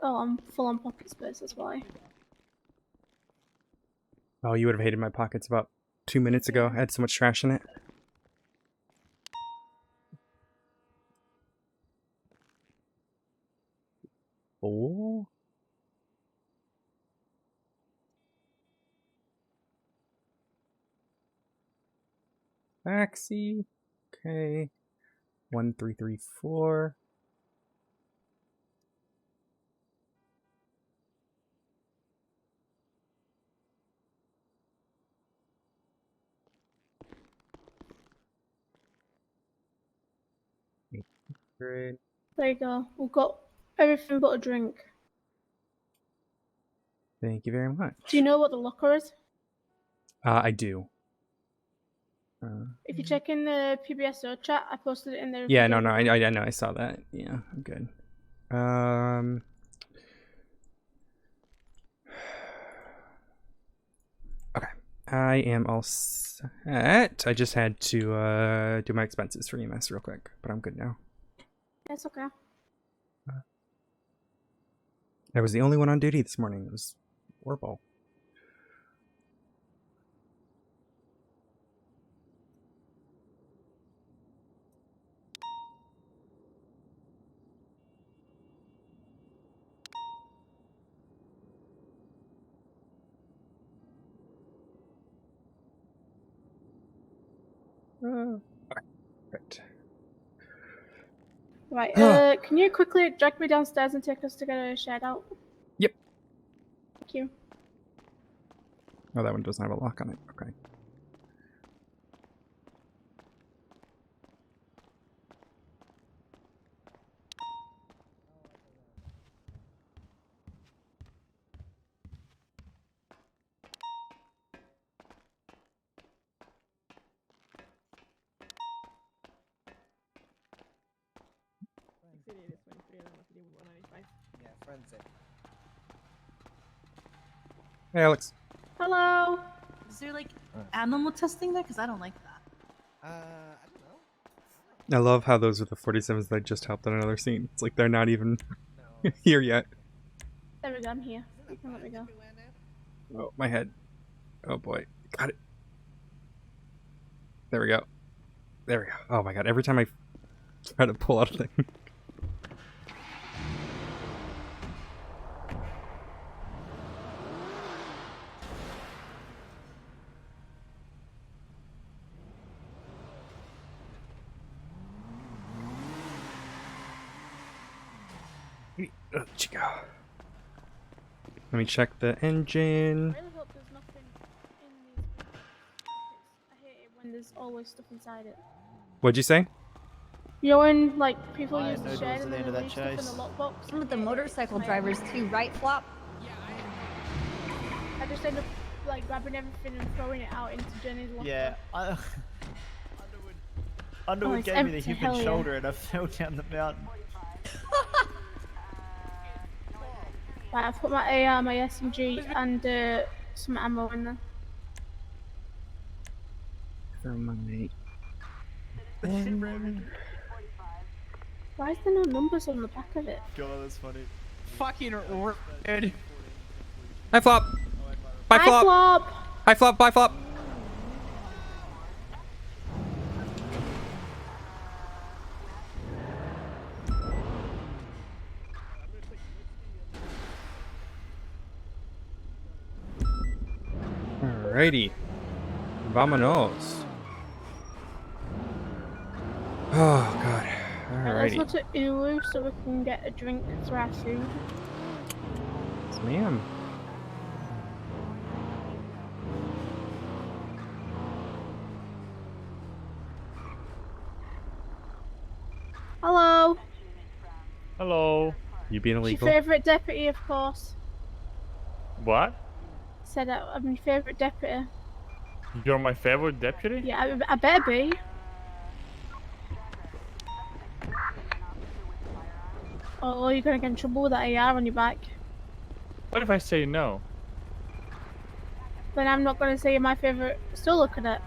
Oh, I'm full on pocket space, that's why. Oh, you would have hated my pockets about 2 minutes ago. I had so much trash in it. Oh. Taxi. Okay. 1334. Great. There you go. We've got everything but a drink. Thank you very much. Do you know what the locker is? I do. If you check in the PBSO chat, I posted it in there. Yeah, no, I know, I saw that. Yeah, I'm good. Okay, I am all set. I just had to do my expenses for EMS real quick, but I'm good now. That's okay. I was the only one on duty this morning. It was horrible. Okay, right. Right, can you quickly drag me downstairs and take us to get a shared out? Yep. Thank you. Oh, that one doesn't have a lock on it. Okay. Yeah, forensic. Hey, Alex. Hello. Is there like animal testing there? Because I don't like that. I don't know. I love how those are the 47s that just helped on another scene. It's like they're not even here yet. There we go, I'm here. Let me go. Oh, my head. Oh boy. Got it. There we go. There we go. Oh my god, every time I try to pull out a thing. Let you go. Let me check the engine. I really hope there's nothing in these pockets. I hate it when there's always stuff inside it. What'd you say? You know when like people Why use the no shed doors and at the then end of they that leave stuff in chase? the lockbox? Some of the motorcycle drivers too, right, Flop? I just end up like grabbing everything and throwing it out into Jenny's locker. Yeah, Underwood it's gave me the empty, human hell yeah. shoulder and I fell down the mountain. Right, I've put my AR, my SMG, and some ammo in there. Thermite. Why is there no numbers on the back of it? God, that's funny. Fucking rude. Hi, Flop. Bye, Hi, Flop. Flop. Hi, Flop. Bye, Flop. Alrighty. Vamonos. Oh, God. Let's Alrighty. go to Ulu so we can get a drink for our food. Yes, ma'am. Hello. Hello. You being Your illegal? favourite deputy, of course. What? Said I'm your favourite deputy. You're my favorite deputy? Yeah, I better be. Oh, you're gonna get in trouble with that AR on your back. What if I say no? Then I'm not gonna say you're my favourite. Still look at it.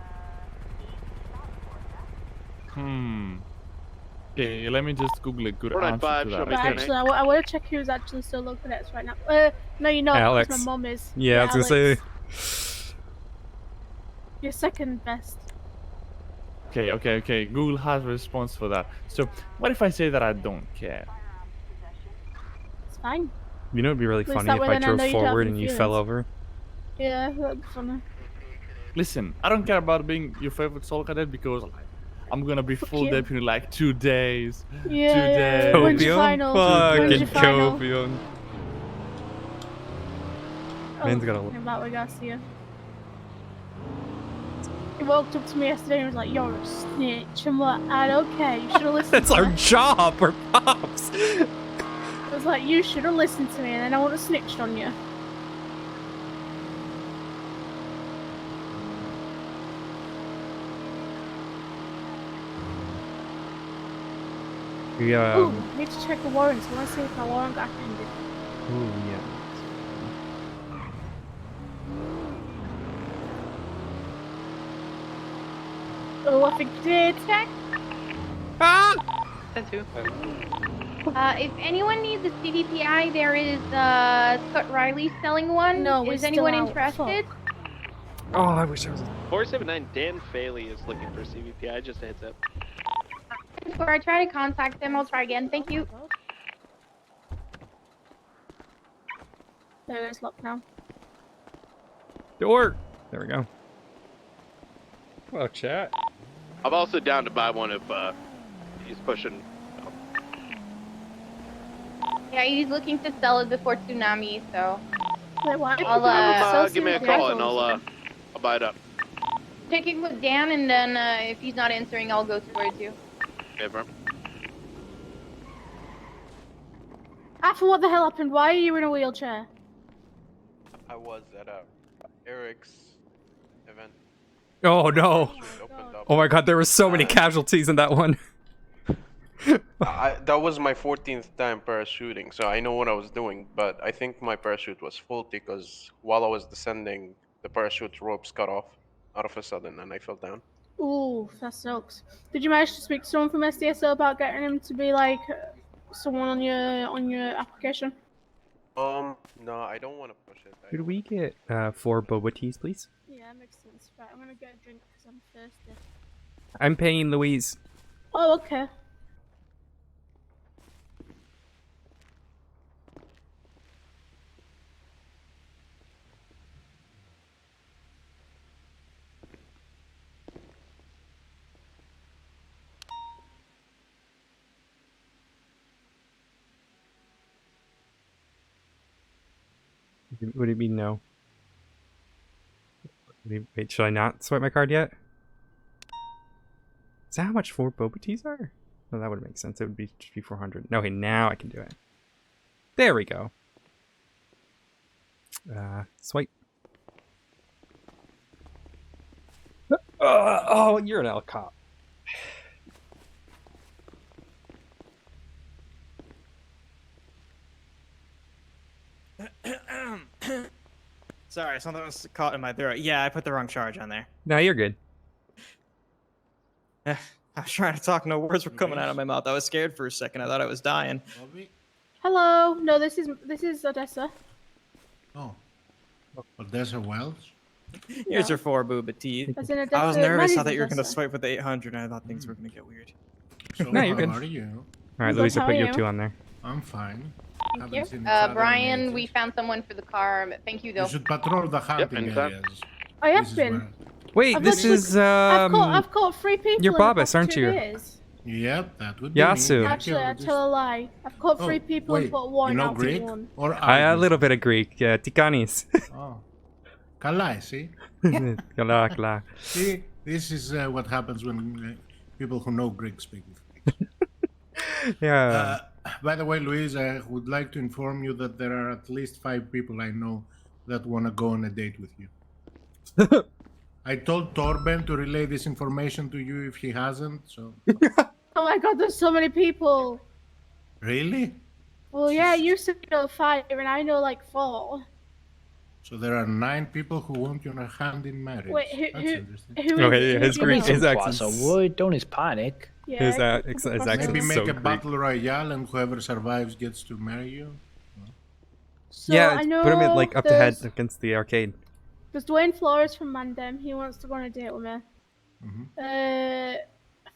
Okay, let me just Google a good answer 495, to show that. me But Cadet. actually, I want to check who's actually still local cadets right now. No, you're not. Alex. Because my mom is. Yeah, I was gonna Alex. say. You're second best. Okay. Google has a response for that. So, what if I say that I don't care? It's fine. You know, it'd be really least funny that if way I then I drove know you don't have forward any and you fell feelings. over. Yeah, that'd be funny. Listen, I don't care about being your favorite solo cadet because like, I'm gonna be full you. deputy in like 2 days. Yeah, 2 yeah. days. When's your Copium? final? When's your Fucking final? copium. Oh, Man's got a- talking about Garcia. He walked up to me yesterday and was like, "You're a snitch." I'm like, "I don't care. You should have listened That's to our me." job, we're pops. I was like, "You should have listened to me, and then I would have snitched on you." We, Ooh, I need to check the warrants. I want to see if my warrant got appended. ooh, yeah. Oh, I think it did. Check. Ah! If anyone needs a CVPI, there is Scott Riley selling one. No, we're is still anyone out. interested? Oh, I wish I was. 479 Dan Faley is looking for CVPI. Just a heads up. Before I try to contact them, I'll try again. Thank you. There, it's locked now. Door! There we go. Well, chat. I'm also down to buy one if he's pushing. Yeah, he's looking to sell it before tsunami, so Wait, why? I'll, Give me a call and I'll buy it up. check it with Dan, and then if he's not answering, I'll go towards you. Okay, bro. After what the hell happened? Why are you in a wheelchair? I was at Eric's event. Oh no! It opened up. Oh my god, there were so many casualties in that one. That was my 14th time parachuting, so I know what I was doing, but I think my parachute was faulty because while I was descending, the parachute ropes cut off out of a sudden and I fell down. Ooh, that sucks. Did you manage to speak to someone from SDSO about getting him to be like someone on your application? No, I don't want to push it. Could we get 4 boba teas, please? Yeah, that makes sense. Right, I'm gonna get a drink because I'm thirsty. I'm paying Louise. Oh, okay. Would it be no? Wait, should I not swipe my card yet? Is that how much 4 boba teas are? No, that would make sense. It would be just be 400. No, okay, now I can do it. There we go. Swipe. Oh, you're an L cop. Sorry, something was caught in my throat. Yeah, I put the wrong charge on there. No, you're good. I was trying to talk, no words were coming out of my mouth. I was scared for a second. I thought I was dying. Hello. No, this is Odessa. Oh. Odessa Wells? Here's your 4 booba teeth. As in Odessa. I was Mine nervous. is I thought you were going to Odessa. swipe with the 800, and I thought things were going to get weird. So No, you're good. how are you? Alright, Good, Louisa, how put are your you? 2 on there. I'm fine. Thank Haven't you. seen each other in Brian, ages. we found someone for the car. Thank you, though. You should patrol the hunting anytime. areas. I have This is been. where- Wait, I've this actually- is I've caught 3 people. you're in the Babas, past aren't 2 you? days. Yep, that would be Yasu. me. Actually, I tell a lie. I've caught 3 people wait, and put 1 you know out Greek? for 1. Or a little bit of Greek. Tikanis. Oh. Καλά, εσύ. Kala, kala. See, this is what happens when people who know Greek speak with Greeks. Yeah. By the way, Louise, I would like to inform you that there are at least 5 people I know that want to go on a date with you. I told Torben to relay this information to you if he hasn't, so... Oh my god, there's so many people. Really? Well, yeah, you said you know 5, and I know like 4. So there are 9 people who want your hand in marriage. Wait, That's interesting. who Okay, yeah, his do you Greek know? is accent. Don't is panic. Yeah. Is that keep is it actually Maybe crossed. make so a great. battle royale and whoever survives gets to marry you. So Yeah, I know put him like up to head there's against the arcade. Dwayne Flores from Mandem. He wants to go on a date with me. I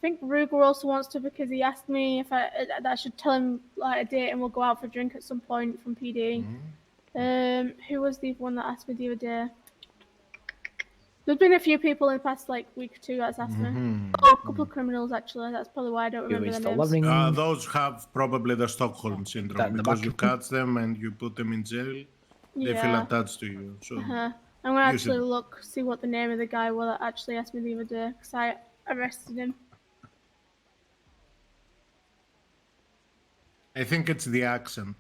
think Ruger also wants to because he asked me if I should tell him like a date and we'll go out for a drink at some point from PD. Who was the one that asked me the other day? There's been a few people in the past like week or two that's asked me. Oh, a couple of criminals actually. That's probably why I don't remember their names. Those have probably the Stockholm syndrome because you catch them and you put them in jail. They feel attached to you. So I'm gonna actually see what the name of the guy was that actually asked me the other day because I arrested him. I think it's the accent.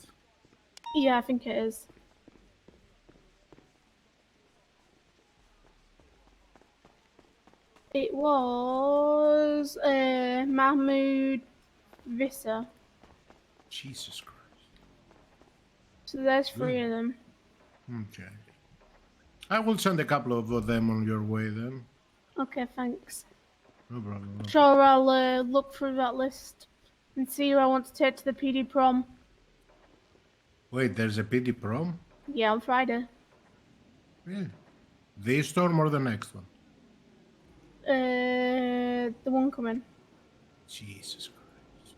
Yeah, I think it is. It was Mahmoud Vissa. Jesus Christ. So there's 3 of them. Okay. I will send a couple of them on your way then. Okay, thanks. No problem. Sure, I'll look through that list and see who I want to take to the PD prom. Wait, there's a PD prom? Yeah, on Friday. Really? This storm or the next one? The one coming. Jesus Christ.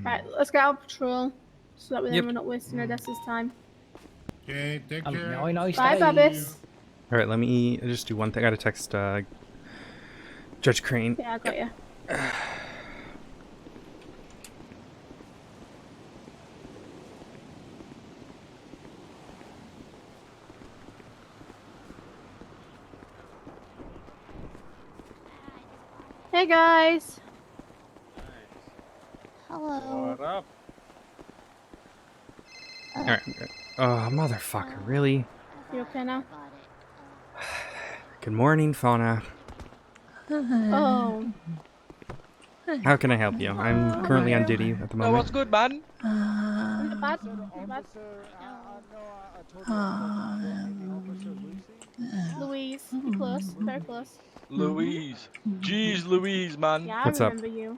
Right, let's get out patrol so that we're not wasting Odessa's time. Okay, take care. Bye, Babis. All right, let me just do one thing. I gotta text Judge Crane. Yeah, I got you. Hey guys. Hello. What up? All right. Oh, motherfucker! Really? You okay now? Good morning, Fauna. Oh. How can I help you? I'm currently on duty at the moment. what's good, man? Not bad. Louise, you're close, very close. Louise. Jeez Louise, man. Yeah, What's I up? remember you.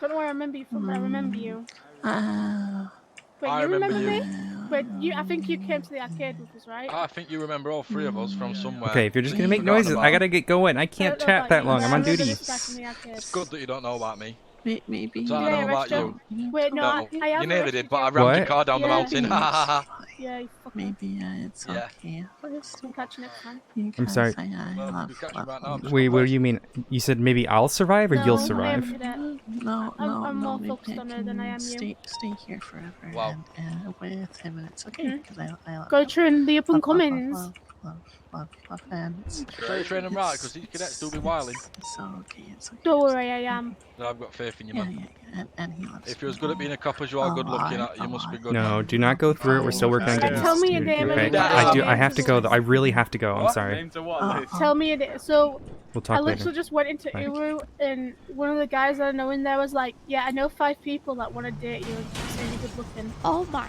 Don't know where I remember you from, but I remember you. Wait, I you remember remember you. me? Wait, I think you came to the arcade with us, right? I think you remember all 3 of us from somewhere. Okay, if you're just that gonna you've make forgotten noises, about. I gotta get going. I can't don't know chat about that you, long. but I'm I on remember duty. this back in the arcade. It's good that you don't know about me. Maybe. So I Yeah, know about restaurant. you. Wait, no, No, I have you nearly arrested did, but I you. rammed your What? car down the Yeah. mountain. Ha ha ha. Yeah, you fucker. Maybe it's Yeah. okay. We'll catch you next time. I'm sorry. I Well, love, you catch me love, right now, love- just Wait, go what do first. you mean? You said maybe I'll survive or No, you'll I am survive? Cadet. No, I'm more maybe focused on I her than I am can you. stay here forever Wow. and with him, and it's okay because I love Go you. train the up and comings. Love, and it's So you train them right, because these cadets do be wilding. It's okay, it's okay. Don't worry, I am. No, I've got faith in you, Yeah, man. and he loves If you're as good at being a cop as you are good looking, you must be good. No, do not go through it. We're still working on getting Tell this me your dude, name and okay? what I your do. I name have to is. go though. I really have to go. I'm sorry. Tell me it. So We'll I talk literally later. just went into Bye. Uru and one of the guys that I know in there was like, yeah, I know 5 people that want to date you and say you're good looking. Oh my.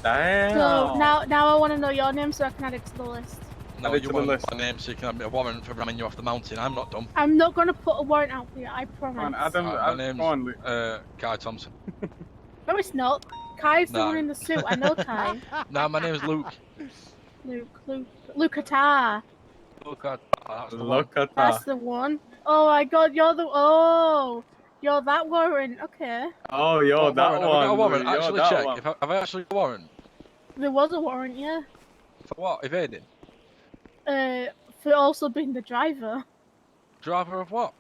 Damn. So now I want to know your name so I can add it to the list. No, you want my name so you can have a warrant for ramming you off the mountain. I'm not dumb. I'm not going to put a warrant out for you, I promise. My name's Kai Thompson. No, it's not. Kai's the No. one in the suit. I know Kai. No, my name's Luke. Luke Atar. Look at that's the one. That's the one. Oh my god, you're that warrant. Okay. Oh, yo, What that warrant? Have I got a one. warrant? Yo, Actually that check. one. Have I actually got a warrant? There was a warrant, yeah. For what? Evading? For also being the driver. Driver of what?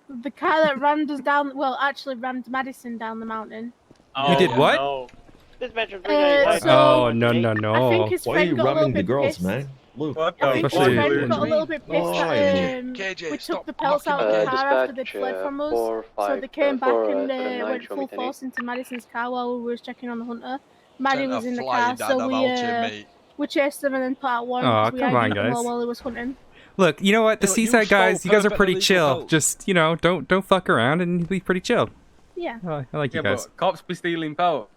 The car that rammed us down. Well, actually rammed Madison down the mountain. You did what? No. Oh no no no! I think his Why are you friend got a little ramming the bit girls, pissed. man? Look. What I the think his Especially- friend got a little bit pissed that KJ, we stop took the pelts out of the car after they fled from us. So they came back and went full force into Madison's car while we were checking on the hunter. Maddie Sent a was in the flying car, down so the mountain, mate. we chased them and then put out one. Aw, We come had on, them guys. while he was hunting. Look, you know what? The Hey, look, you Seaside guys, stole you guys are pretty perfectly chill. legal votes. Just don't fuck around and be pretty chill. Yeah. Oh, I like Yeah, you guys. but cops be stealing power.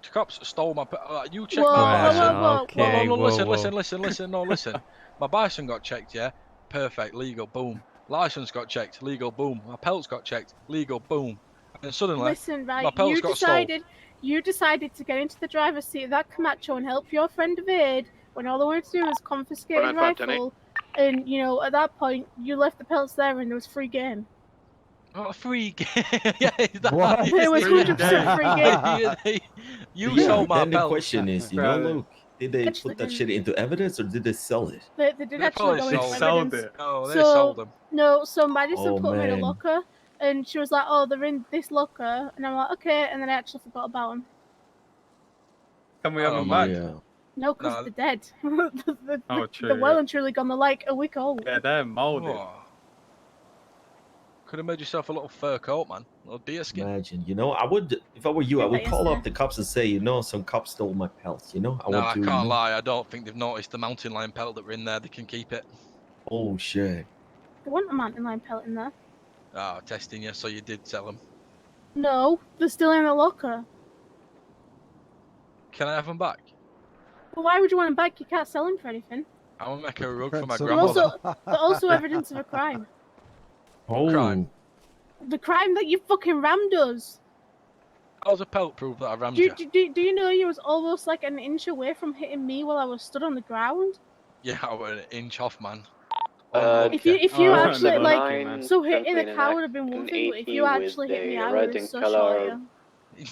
The cops stole my. You check Whoa, my bison. whoa, okay, No, whoa, listen, whoa. listen. No, listen. My bison got checked. Yeah, perfect, legal. Boom. License got checked, legal, boom. My pelts got checked, legal, boom. And then suddenly, Listen, right, my pelts got stolen. you decided to get into the driver's seat of that Camacho and help your friend evade when all they wanted to do was confiscate his 495, rifle. And, you know, at that point, you left the pelts there and there was free game. What a free game. Yeah, What? It was 100% free game. You sold my Then the pelts. question is, you know, Luke, did they Actually, put that shit into evidence or did they sell it? They did actually go into sold evidence. it. Oh, they So- sold them. No, so Madison Oh, put them in a man. locker, and she was like, "Oh, they're in this locker," and I'm like, "Okay," and then I actually forgot about them. Can we have Oh, them back? Yeah. No, because No. they're dead. Oh, They're true. well and truly gone. They're like a week old. Yeah, they're molded. Oh. Could have made yourself a little fur coat, man. A little deer skin. Imagine, you know, I would, if I were you, I Yeah, would but call up yesterday- the cops and say, you know, some cops stole my pelts, you know? No, I to, can't lie. I don't think they've noticed the mountain lion pelt that were in there. They can keep it. Oh, shit. There wasn't a mountain lion pelt in there. Oh, testing you, so you did sell them. No, they're still in the locker. Can I have them back? But why would you want them back? You can't sell them for anything. I want to make a rug for my So- They're grandmother. also evidence of a crime. Oh. Crime. The crime that you fucking rammed us. How's a pelt proof that I rammed Do, you? do you know you was almost like an inch away from hitting me while I was stood on the ground? Yeah, I was an inch off, man. If you actually never like, mind, man. so hitting the car would have been one thing, but if you actually hit me, I would have been so short. Yeah.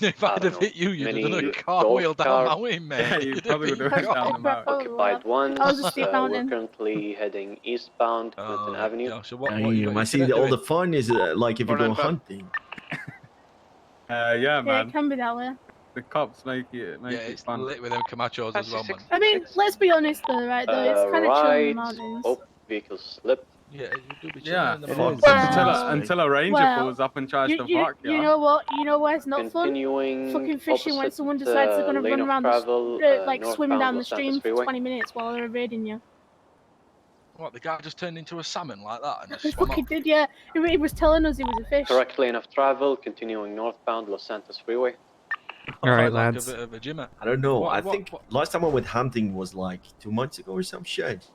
If I'd have hit you, you'd have done a cartwheel down the mountain, mate. Yeah, you probably would have That's went down the probably mountain. what- One. I was a steep mountain. currently heading eastbound Clinton Avenue. Yeah, so what Damn, you got I your see cadet all doing? the fun is like if you go 495. hunting. Yeah, Yeah, man. it can be that way. The cops make it Yeah, it it's fun. lit with them Camachos as well, man. I mean, let's be honest though, right? Though it's kind of chill in the right. mountains. Oh, vehicle slipped. Yeah, you do be chilling Yeah, in the it mountains. is. Well- until a ranger well, pulls up and tries to You fuck you know what? You know why it's not fun? Continuing Fucking fishing when opposite, someone decides they're gonna lane run of around travel, like swim northbound down the Los Santos stream for Freeway. 20 minutes while they're evading you. What, the guy just turned into a salmon like that and He just swam fucking off? did, yeah. He was telling us he was a fish. Correct lane of travel, continuing northbound Los Santos Freeway. All right, Like lads. a bit of a gymmer. I don't know. What- I what- think what- last time I went hunting was like 2 months ago or some shit.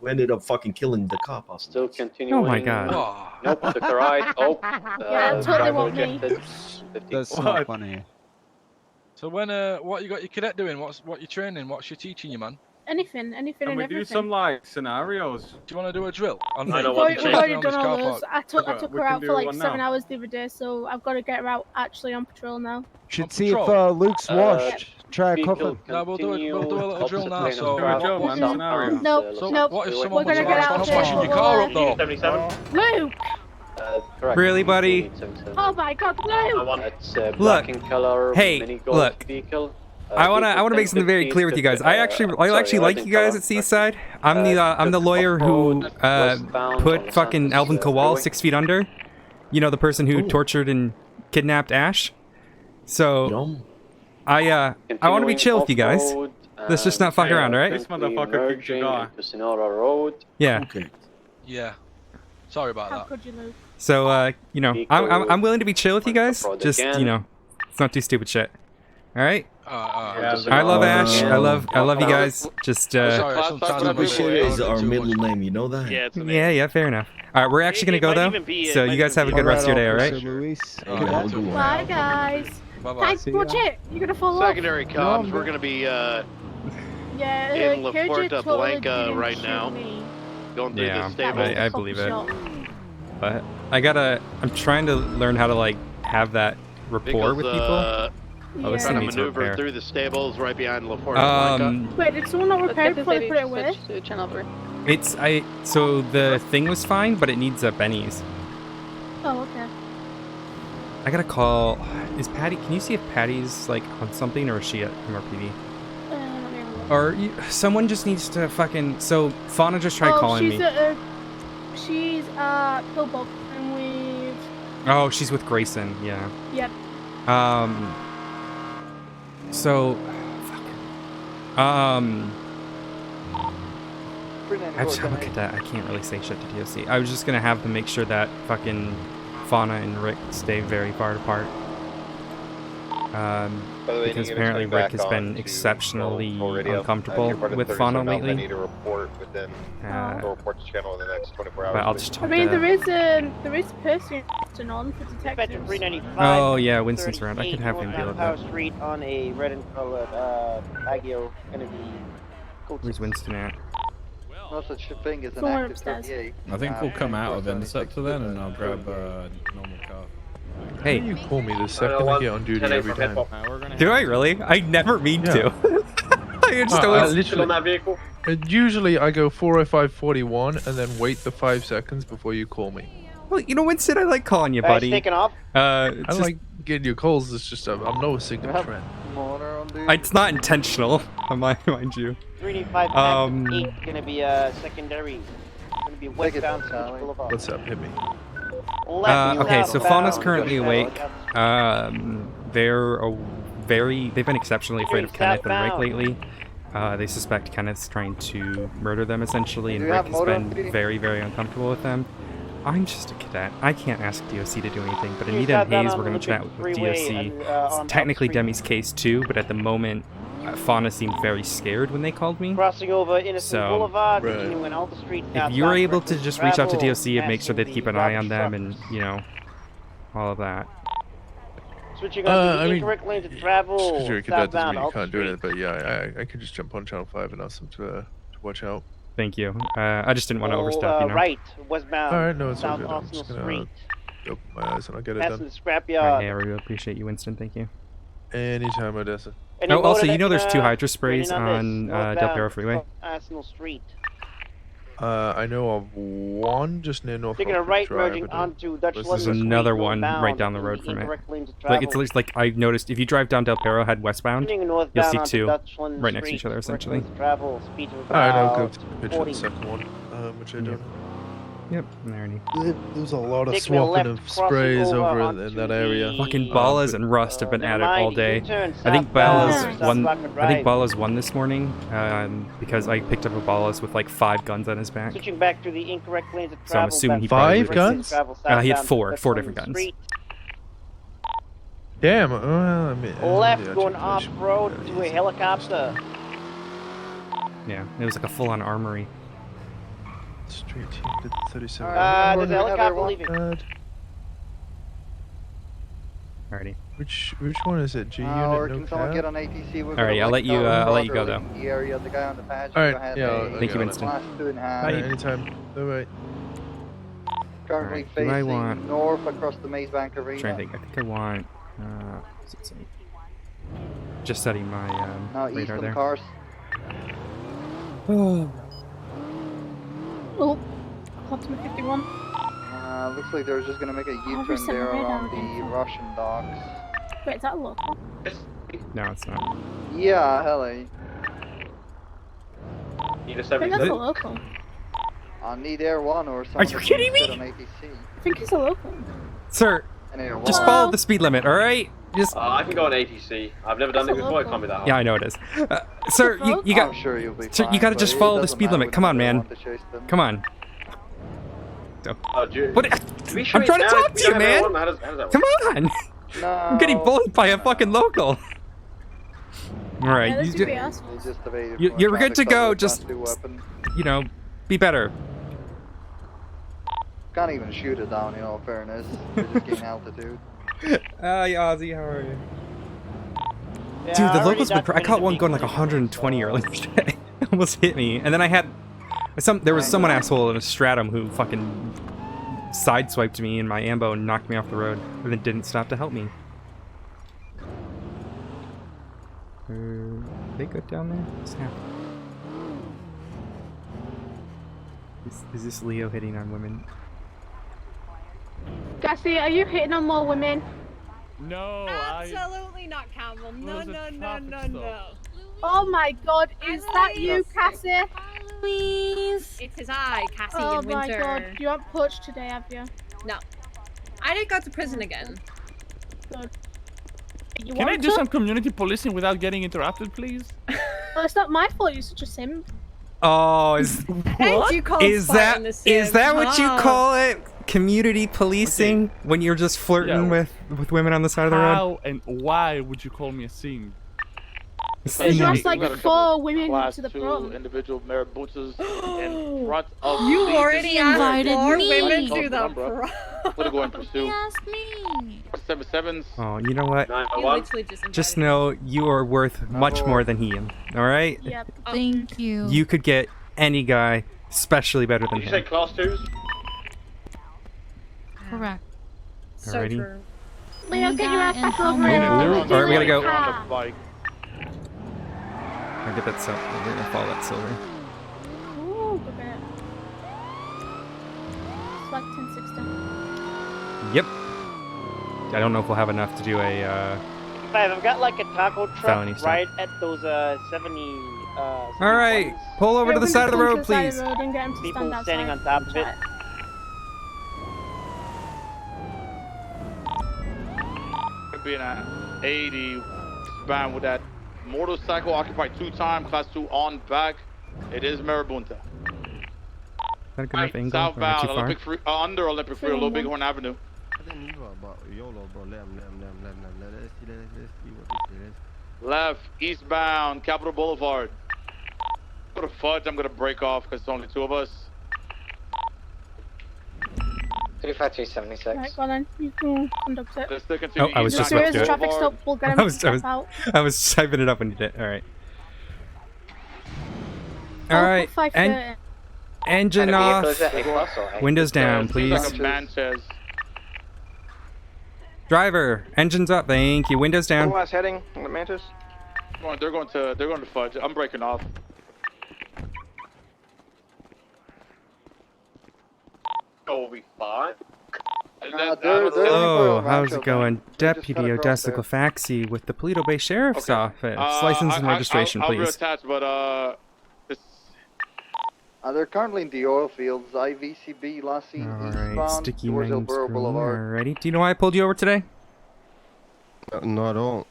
We ended up fucking killing the cop. Still continuing. Oh my God. Whoa. Nope, took a right. Oh, Yeah, totally driver want me. rejected. 50. That's What? not funny. So when what you got your cadet doing? What you training? What's you teaching you, man? Anything Can and we everything. do some like scenarios? Do you want to do a drill? On I me? know what We've to already, change we've already done all those. I took Okay, we her can out do for like one 7 now. hours the other day, so I've got to get her out actually on patrol now. Should On see if patrol? Luke's washed. Try a Vehicle couple. No, we'll do a little drill now, opposite so- lane of travel, Do a drill, man, southbound, scenario. Nope, So nope. what if We're someone gonna was get like, out stop there, washing your but car we'll, up though? 77. Luke! Correct. Really, buddy? Oh my God, Luke! It's black in color. Hey, mini golf look. Vehicle. I wanna make something very clear with you guys. I actually like you guys at Seaside. I'm the lawyer who put fucking Alvin Kowal 6 feet under. You know, the person who tortured and kidnapped Ash. So Yum. I want to be chill with you guys. Let's just not fuck around, alright? This motherfucker kicked the guy. Sonora Road. Yeah. Okay. Yeah. Sorry about How that. could you, Luke? So you know, I'm willing to be chill with you guys. Just you know, it's not too stupid shit. All right. Yeah, I love Ash. I love you guys. Just Sorry, sometimes I'm Stupid shit is our middle name, you know that? Yeah, it's yeah, fair enough. All right, we're actually gonna go might though. even be, So might you guys even have a be good rest of your day, all Officer right? Luis. I'll go on. Bye, guys. Bye bye. Thanks, watch it. You're gonna fall off. Secondary comms. We're gonna be Yeah, in La Kojic Puerta totally Blanca didn't right shoot now. me. going through Yeah, the That stable. was the I coffee believe it. shop. But I'm trying to learn how to like have that rapport with people. Oh, this trying thing to needs maneuver repair. through the stables right behind La Puerta Blanca. Wait, did someone not repair it before they put it away? So the thing was fine, but it needs a Benny's. Oh, okay. I gotta call. Is Patty? Can you see if Patty's like on something, or is she at MRPD? Let me have a look. Or someone just needs to fucking. So Fauna just tried calling she's me. She's at Pillbox, and we've. Oh, she's with Grayson. Yeah. Yep. So. Fuck. I just have a cadet. I can't really say shit to DOC. I was just gonna have them make sure that fucking Fauna and Rick stay very far apart. because apparently Rick has been exceptionally uncomfortable with Fauna lately. need a report within the reports channel in the next 24 hours. But I'll just talk I mean, to... there is a person on for detectives. Oh yeah, Winston's around. I could have him deal with that. Street on a red and colored Agio gonna be. Where's Winston at? No such thing as an Somewhere active upstairs. 38. I think we'll come out of Interceptor then, and I'll grab a normal car. Hey, You call me the second I get on duty every time. do I really? I never mean to. I just always... literally, usually I go 40541 and then wait the 5 seconds before you call me. Well, you know, Winston, I like calling you, buddy. Taking off. I like getting your calls. It's just I'm no signal trend. It's not intentional, mind you. 385 gonna be secondary. Gonna be westbound Beach Boulevard. What's up? Hit me. Okay, so Fauna's currently awake. They've been exceptionally afraid of Kenneth and Rick lately. They suspect Kenneth's trying to murder them essentially, and Rick has been very, very uncomfortable with them. I'm just a cadet. I can't ask DOC to do anything, but Anita and Hayes were going to chat with DOC. It's technically Demi's case too, but at the moment, Fauna seemed very scared when they called me. Crossing over Innocent Boulevard, continuing out the street. If you're able to just reach out to DOC and make sure they keep an eye on them and, you know, all of that. Switching on to the incorrect lane to travel. Because you're a cadet doesn't mean you can't do it, but yeah, I could just jump on channel 5 and ask them to watch out. Thank you. I just didn't want to overstep, you know. Right, westbound. Alright, no, it's all South good. I'm Arsenal just gonna Street. open my eyes and I'll get it Passing done. the scrapyard. Alright, hey, I really appreciate you, Winston. Thank you. Anytime, Odessa. Oh, also, you know there's 2 Hydra sprays on Del Perro Freeway? Arsenal Street. I know of one just near North. Taking a right, merging onto Dutch There's another one right down the road from it. Like it's like I noticed if you drive down Del Perro, head westbound, you'll see 2 right next to each other essentially. Alright, I'll go to the picture of the second one, which I don't. Yep, there it is. There's a lot of swapping of sprays over in that area. Fucking Ballas and Rust have been at it all day. I think Ballas won. I think Ballas won this morning because I picked up a Ballas with like 5 guns on his back. Switching back to the incorrect lanes of So I'm travel. assuming he 5 guns? He had 4 different guns. Damn. I mean, Left going off road to a helicopter. Yeah, it was like a full-on armory. Street 37. There's a helicopter leaving. Alrighty. Which one is it? G unit. Or No can someone cab? get on ATC? Alright, I'll let you go though. The area, the guy on the patch. Alright, yeah. Thank you, Winston. Bye. Anytime. Bye. Currently Alright, facing north across the Maze Bank Arena. I'm trying to think. I think I want. What's it say? Just setting my radar there. Cars. Oh, Optima 51. Looks like they're just gonna make a U-turn there around the Russian docks. Wait, is that a local? No, it's not. Yeah, hello. Need a I think that's a local. I need Air 1 or something. Are you kidding me? On ATC. I think it's a local. Sir, just follow the speed limit, alright? Just. I can go on ATC. I've never done it before. It can't be that hard. Yeah, I know it is. Sir, you got. I'm sure you'll be Sir, fine, you gotta but just it follow the doesn't speed matter limit. Come on, whether they man. want to chase them. Come on. What? I'm trying to talk to you, man. Come on. No. I'm getting bullied by a fucking local. All right, Yeah, you They just evaded from a you're good to traffic go. stop with Just a weapon. you know, be better. Can't even shoot it down, in all fairness. They just gain altitude. Hey, Ozzy, how are you? Yeah, Dude, the I locals. already I caught one going like 120 earlier today. Almost hit me, and then I had there was someone asshole in a stratum who fucking sideswiped me in my ambo and knocked me off the road, and then didn't stop to help me. They good down there? What's happening? Is this Leo hitting on women? Gassy, are you hitting on more women? No, Absolutely not, Campbell. No. Oh my god, is that you, Cassie? Louise. It is I, Cassie Oh in my winter. god, you haven't poached today, have you? No. I didn't go to prison again. Good. You Can I want do to? some community policing without getting interrupted, please? Well, it's not my fault, you're such a simp. Oh, is What? You call is Spartan that the is that what you Sim, call it? community policing when you're just flirting Yeah. with women on the side of the road? How and why would you call me a scene? There's just like 4 women Class to the 2 front. individual marabuntas in front of You the already invited Four me. women to the Political and pursue. asked me. 77s. Oh, you know what? 911. Just know you are worth much more than he is. All right? Yep. Thank you. You could get any guy, especially better than Did you say him. class 2s? Correct. Alrighty. Leo, get your ass back over All here. right, we gotta go. Ah. I'll get that silver. We're gonna follow that silver. Ooh, look at it. Select 1060. Yep. I don't know if we'll have enough to do a. 5, I've got like a taco Felony truck stuff. right at those 70. All right, pull over to the side of the road, please. People standing on top of it. Could be an 80 span with that motorcycle occupied 2 times, class 2 on back. It is Marabunta. Is that a good enough angle? Or Southbound, too far? Olympic free, under Olympic Free, Little Bighorn Avenue. Left, eastbound, Capitol Boulevard. Go to Fudge, I'm gonna break off because it's only 2 of us. 35376. Right, go on then. You can conduct it. Let's still Oh, continue. I was just If there about is to a do it. traffic stop, we'll get him I to was step out. typing it up when you did. All right. Oh, All right. 530. Engine off. Windows down, Seems please. like a Sanchez. Driver, engines up. Thank you. Windows down. Who was heading on the Mantis? They're going to Fudge. I'm breaking off. Will be fine. Hello, how's it going? Deputy Odessa Glafx with the Paleto Bay Sheriff's Office. License and registration, I'll please. reattach, but they're currently in the oil fields. IVCB last seen Alright, eastbound sticky towards man's Elboro Boulevard. Alrighty. Do you know why I pulled you over today? No, I don't.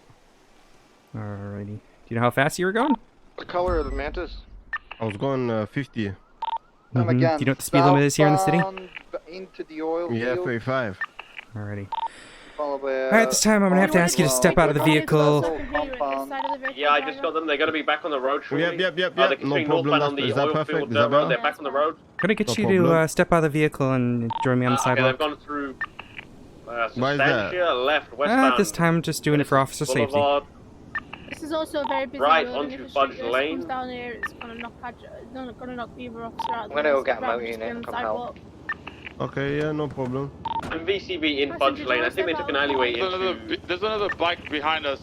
Alrighty. Do you know how fast you were going? The color of the Mantis? I was going 50. Come Mhm. again. Do you know what the speed limit is here in the city? Southbound into the oil Yeah, field. 35. Alrighty. Followed by, Alright, this time I'm gonna have to ask you to step out of the vehicle. yeah, I just got them. They're gonna be back on the road shortly. Yep. They're No continuing problem. northbound on the Is that oil perfect? field Is that road. better? They're back on the road. Gonna get No you problem. to step out of the vehicle and join me on the Okay, sidewalk. they've gone through Why is that? Substantia, left, westbound. This time I'm just doing it for officer safety. Boulevard. This is also a very busy Right, road, and onto if a Fudge street race Lane. comes down here, it's gonna knock either officer out. I'm gonna go get a rather motor just be unit, on the come help. sidewalk. Okay, yeah, no problem. And VCB in Fudge Lane. I think they took an alleyway into... There's another bike behind us.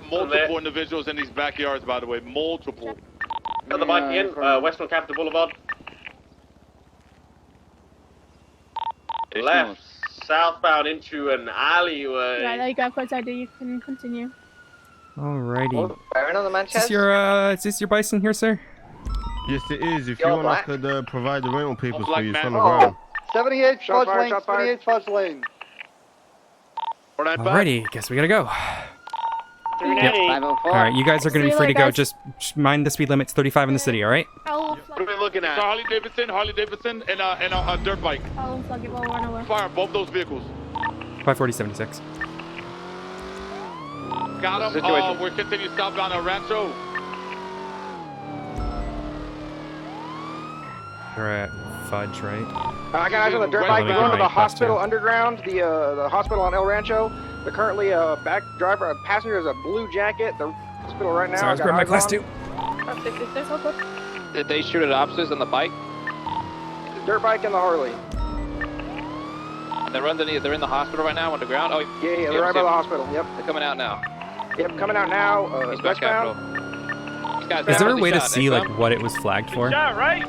Multiple individuals in these backyards, by the way. Multiple. Another bike in, Western Capitol Boulevard. Left, southbound into an alleyway. Right, there you go, Coach ID, you can continue. Alrighty. Firing on the Manchester? Is this your bison here, sir? Yes, it is. If You're you want, black? I could provide the rental papers for you. It's on the Oh, ground. 78 Shot Fudge fired, Lane, shot fired. 78 Fudge Lane. Alrighty, guess we gotta go. Yep. 504. Alright, you guys are gonna See be you free to later, go. guys. Just mind the speed limit's 35 in the city, alright? I'll What flag, are we looking at? Harley Davidson, and a dirt bike. I'll flag it while we're on our way. Fire both those vehicles. 540-76. Got him. Situation. We're continuing southbound on Rancho. We're at Fudge, right? I got eyes on the dirt bike. We're going to the hospital underground, the hospital on El Rancho. They're currently back driver, passenger is a blue jacket. The hospital right now. Sorry, I was got grabbing my eyes class on 2. Did they shoot at officers on the bike? The dirt bike and the Harley. They're underneath. They're in the hospital right now, underground. Oh, Yeah, they're right by the hospital. Yep. They're coming out now. Yep, coming out now. Westbound. Westbound. These guys Is there a badly way to shot. see like what it was flagged for? right?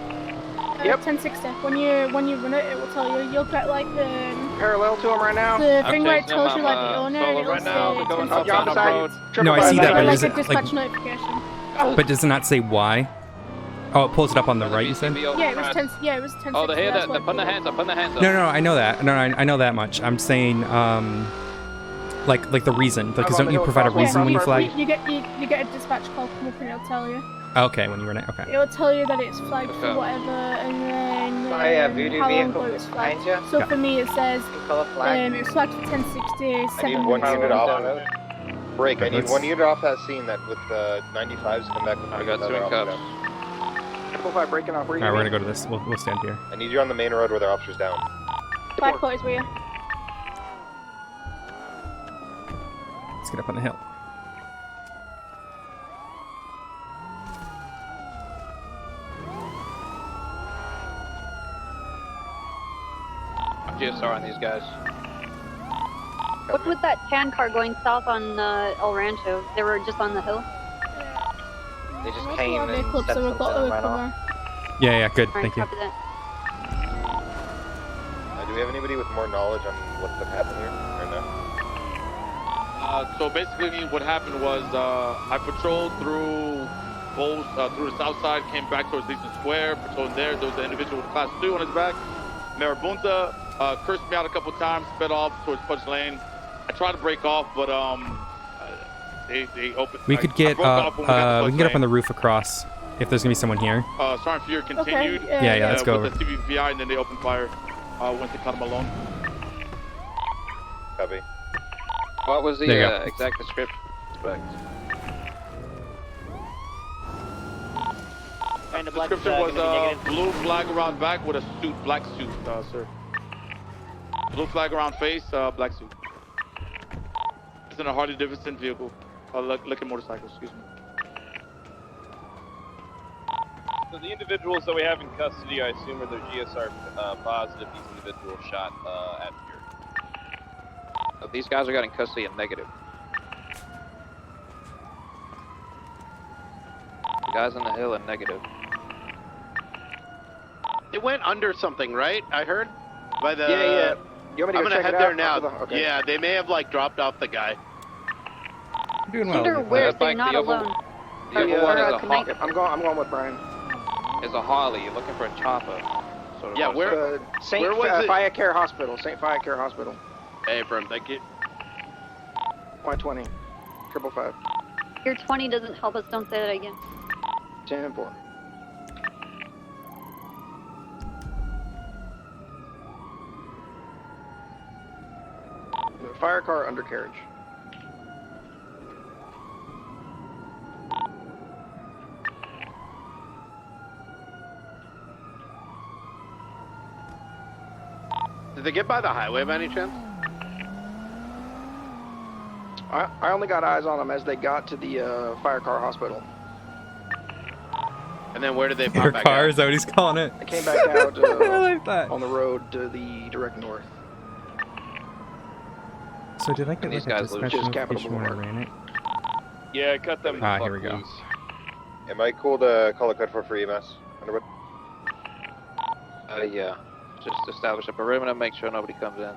Yep. 1060. When you run it, it will tell you. You'll get like the Parallel to them right now. the thing where it chasing tells them, you like the owner, and solo it'll right now. say They're going 1060. up the road. No, I see that, but like is a it dispatch like? notification. But does it not say why? Oh, it pulls it up on the right. You said? Yeah, it was 10. Yeah, it was 1060. Oh, they hear that's that. what They're putting their it hands up. Putting their hands up. No, I know that. No, I know that much. I'm saying, like the reason. Because don't you provide a reason when you flag? You get a dispatch call come up and it'll tell you. Okay, when you run it. Okay. It will tell you that it's flagged for whatever, and then voodoo how long vehicle ago it's flagged. behind you. So for me, it says flag. it's flagged for 1060. I need 1 unit off. Break. I Okay, need let's- 1 unit off that scene. That with the 95s come back with. I got 2 in cuffs. 5 breaking off. Where All you right, we're gonna gonna go to this. We'll stand here. I need you on the main road where their officer's down. 5 quarters with you. Let's get up on the hill. GSR on these guys. What's with that tan car going south on El Rancho? They were just on the hill. They just There's a came lot of and vehicles, said so we've something got and to ran cover. off. Yeah, good. Alright, Thank you. copy that. Do we have anybody with more knowledge on what's been happening here right now? So basically, what happened was I patrolled through both through the south side, came back towards Legion Square, patrolled there. There was an individual with Class 2 on his back. Marabunta cursed me out a couple times, sped off towards Punch Lane. I tried to break off, but they opened. We could get we can get up on the roof across if there's gonna be someone here. Sergeant Fury continued. Yeah, let's go with over. the TVPI, and then they opened fire. Went to cut him alone. Copy. What was the There you go. exact description? Description was blue flag around back with a suit, black suit, sir. Blue flag around face, black suit. It's in a Harley Davidson vehicle, looking motorcycle. Excuse me. So the individuals that we have in custody, I assume are their GSR positive. These individuals shot at Fury. These guys are getting custody in negative. The guys on the hill in negative. They went under something, right? I heard. By the. Yeah. You want me to I'm go gonna check head it there out? now. Okay. Yeah, they may have like dropped off the guy. Doing Wonder where they're not alone. The other one is a Connected. I'm going with Brian. Is a Harley. You're looking for a chopper. Sort of Yeah, where? Saint Where was it? Fire Care Hospital. St. Fire Care Hospital. Hey, Brim, thank you. 120. 555. Your 20 doesn't help us. Don't say that again. 10-4. Fire car undercarriage. Did they get by the highway by any chance? I only got eyes on them as they got to the fire car hospital. And then where did they pop Your back car, out? is that what he's calling it? They came back out I like that. on the road to the direct north. So did I get These like a guys lose. dispatch Just Capitol notification when I Boulevard. ran it? Yeah, cut them. Ah, the here we fuck go. loose. Am I cool to call a code for EMS? Underwood? Yeah. Just establish a perimeter, make sure nobody comes in. Yeah,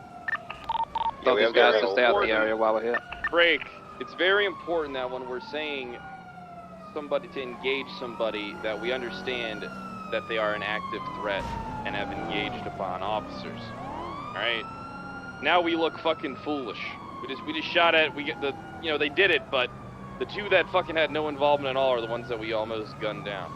Tell we these have guys got to stay out the area while we're here. Break. It's very important that when we're saying somebody to engage somebody, that we understand that they are an active threat and have engaged upon officers. All right. Now we look fucking foolish. We just shot at. We get the. You know they did it, but the two that fucking had no involvement at all are the ones that we almost gunned down.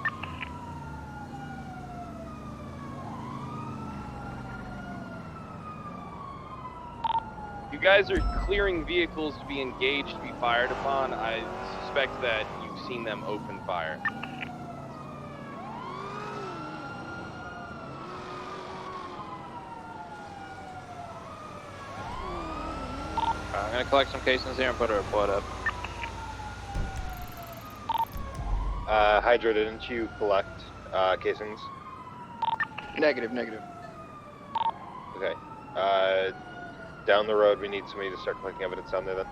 You guys are clearing vehicles to be engaged, to be fired upon. I suspect that you've seen them open fire. I'm gonna collect some casings here and put a report up. Hydra, didn't you collect casings? Negative. Okay. Down the road, we need somebody to start collecting evidence down there then.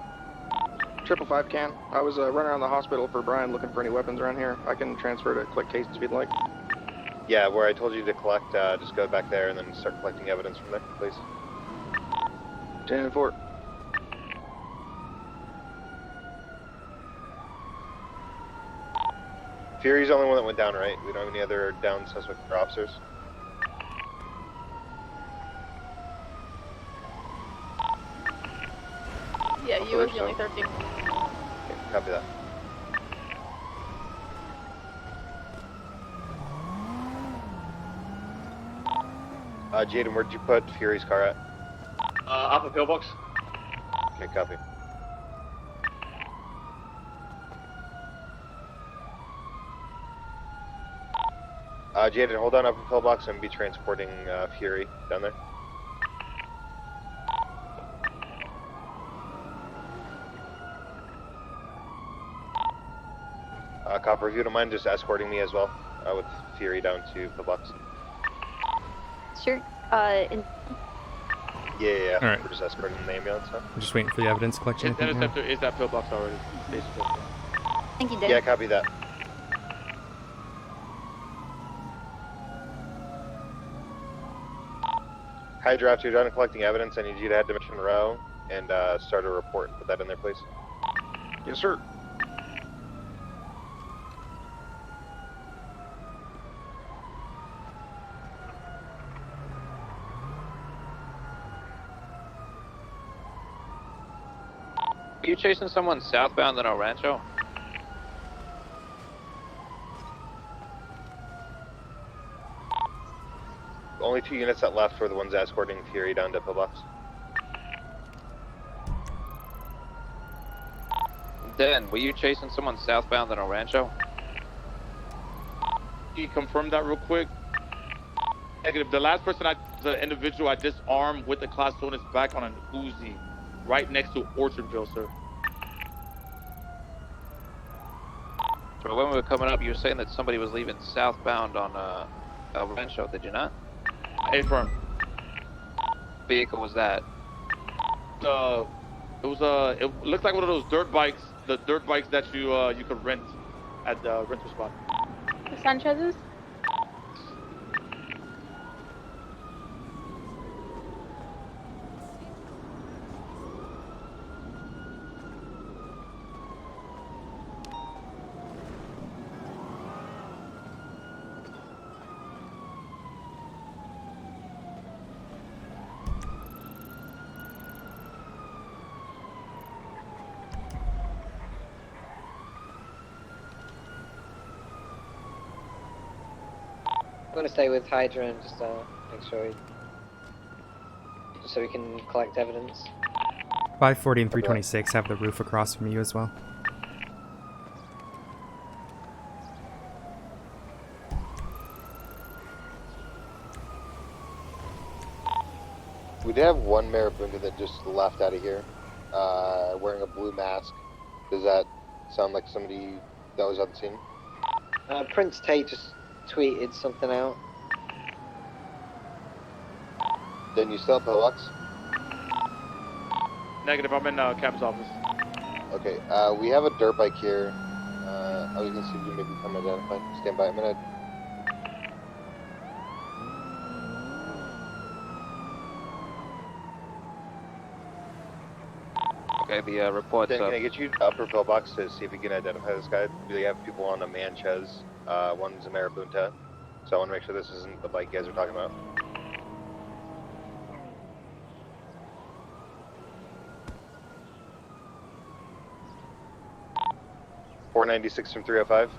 555 can. I was running around the hospital for Brian looking for any weapons around here. I can transfer to collect cases if you'd like. Yeah, where I told you to collect, just go back there and then start collecting evidence from there, please. 10-4. Fury's the only one that went down, right? We don't have any other down suspects or officers? Yeah, you was the only 13. Okay, copy that. Jaden, where'd you put Fury's car at? Upper pillbox. Okay, copy. Jaden, hold on up in pillbox and be transporting Fury down there. Copper, if you don't mind just escorting me as well with Fury down to pillbox. Sure. Yeah. All right. We're just escorting the ambulance. Huh? I'm just waiting for the evidence collection. I think, now. Interceptor is that pillbox already. Thank you, Dave. Yeah, copy that. Hydra, after you're done collecting evidence, I need you to head to Mission Row and start a report. Put that in there, please. Yes, sir. Are you chasing someone southbound in El Rancho? Only 2 units that left were the ones escorting Fury down to pillbox. Dan, were you chasing someone southbound in El Rancho? Can you confirm that real quick? Negative. The last person, the individual I disarmed with the class on his back on an Uzi, right next to Orchardville, sir. So when we were coming up, you were saying that somebody was leaving southbound on El Rancho, did you not? Affirm. Vehicle was that? It looked like one of those dirt bikes, the dirt bikes that you could rent at the rental spot. The Sanchez's? I'm going to stay with Hydra and just make sure just so we can collect evidence. 540 and 326 have the roof across from you as well. We did have one Marabunta that just left out of here, wearing a blue mask. Does that sound like somebody that was on the scene? Prince Tate just tweeted something out. Then you still have pillbox? Negative. I'm in Cap's office. Okay. We have a dirt bike here. I was gonna see if you maybe come identified. Stand by. I'm gonna. Okay, the report's Dan, up. can I get you to upper pillbox to see if you can identify this guy? We have people on a Manchez. One's a Marabunta. So I want to make sure this isn't the bike you guys are talking about. .496 from 305.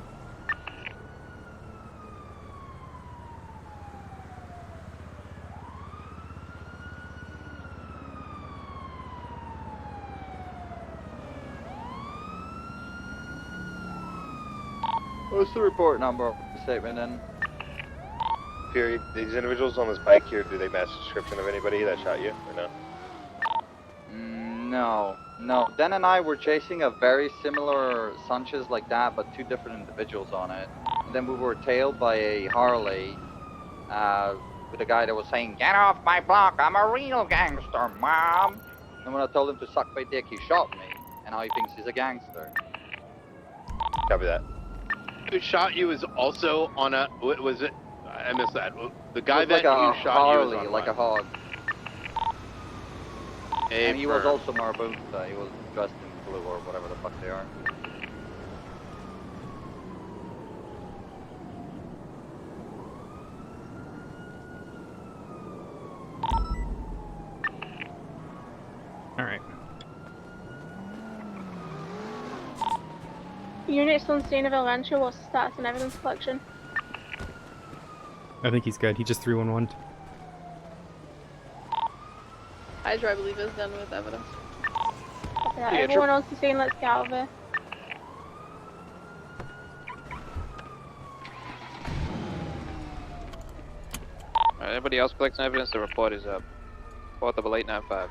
What's the report number of the statement then? Fury, these individuals on this bike here, do they match the description of anybody that shot you, or no? No. Dan and I were chasing a very similar Sanchez like that, but two different individuals on it. And then we were tailed by a Harley with a guy that was saying, "Get off my block, I'm a real gangster, mom." And when I told him to suck my dick, he shot me. And now he thinks he's a gangster. Copy that. Who shot you is also on a, what was it? I missed that. The guy It was that like you a shot Harley, you was on like a what? hog. And he was also Marabunta. He was dressed in blue or whatever the fuck they are. Alright. Units on scene of El Rancho, what's the status and evidence collection? I think he's good. He just 311'd. Hydra, I believe, is done with evidence. Okay, everyone else is saying let's get out of here. Alright, anybody else collecting evidence? The report is up. 48895.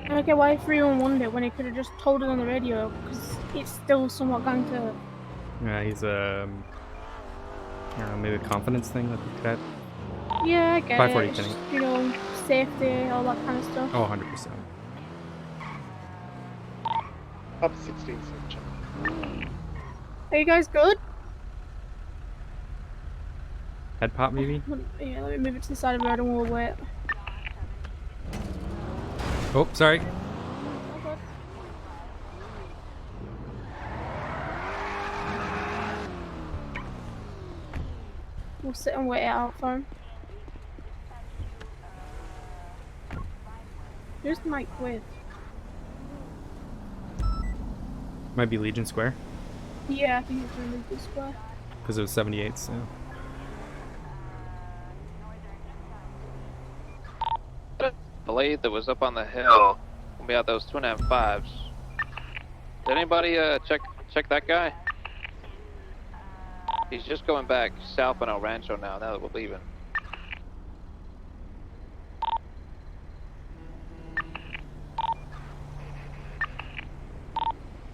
I don't get why 311 did when he could have just told it on the radio, because it's still somewhat going to. Yeah, he's I don't know, maybe a confidence thing that the cadet. Yeah, I get 540 it. It's Kenny. just, you know, safety, all that kind of stuff. Oh, 100%. Up 16 section. Are you guys good? Head pop, maybe? Yeah, let me move it to the side of the road and we'll wait. Oh, sorry. We'll sit and wait it out for him. Who's Mike with? Might be Legion Square. Yeah, I think it's going to be this square. Because it was 78, so. Blade that was up on the hill. We got those 2.5s. Did anybody check that guy? He's just going back south on El Rancho now that we're leaving.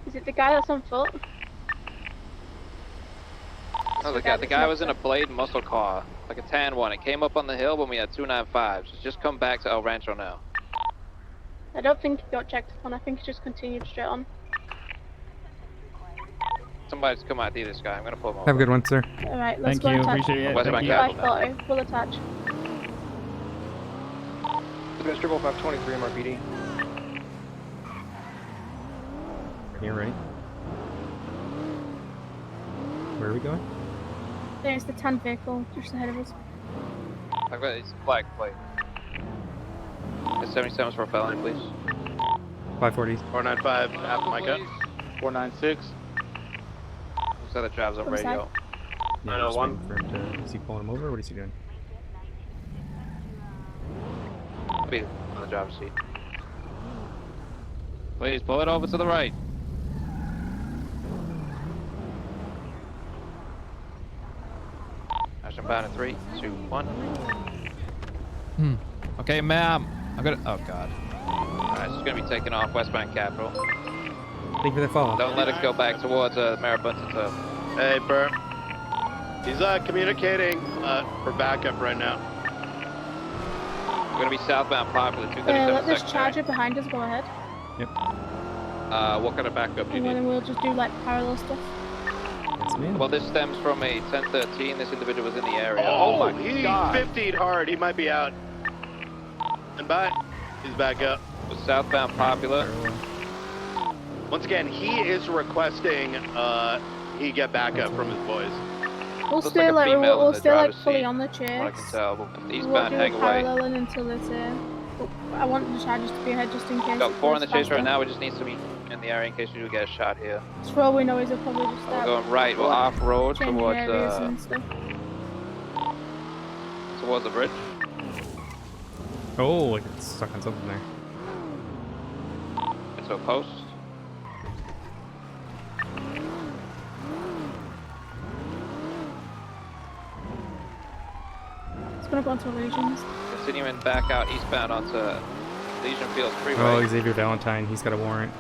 Is it the guy that's on foot? No, the guy was in a Blade muscle car, like a tan one. It came up on the hill when we had 2.95s. It's just come back to El Rancho now. I don't think he got checked upon. I think he just continued straight on. Somebody's come ID this guy. I'm gonna pull him over. Have a good one, sir. Alright, let's Thank go you, attach. appreciate it. Westbound Thank you. Capital now. 540, we'll attach. Mr. 523 MRPD. You're right. Where are we going? There's the tan vehicle just ahead of us. I've got his flag plate. It's 77s for a felony, please. 540. 495, half Micah. 496. Who's that drives on radio? Yeah, just waiting for him to, is he pulling him over or what is he doing? Be on the driver's seat. Please pull it over to the right. Action bound in 3, 2, 1. Okay, ma'am. I'm gonna. Oh God. Alright, it's gonna be taken off westbound Capital. Thank you for the follow. Don't let it go back towards Marabunta Turf. Hey, Bert. He's communicating for backup right now. We're gonna be southbound Popular, 237 Let this second. charger behind us go ahead. Yep. What kind of backup do you And need? then we'll just do like parallel stuff. Yes, ma'am. Well, this stems from a 1013. This individual was in the area. Oh, my he God. 50'd hard. He might be out. And by. He's back up. Was southbound Popular. Once again, he is requesting he get backup from his boys. We'll Looks stay like a like female in we'll the stay like driver's fully seat, on the from what I chase. can tell. But We won't eastbound, do hang away. paralleling until it's I want the chargers to be ahead just in case. Got it 4 in the goes chase right faster. now. We just need some in the area in case you do get a shot here. So for all we know is they'll probably just We're start going right. We're off road changing towards areas and stuff. the bridge. Oh, like it's stuck on something there. Into a post. It's gonna go onto Legions. Continuing back out eastbound onto Legion Fields Freeway. Oh, Xavier Valentine. He's got a warrant.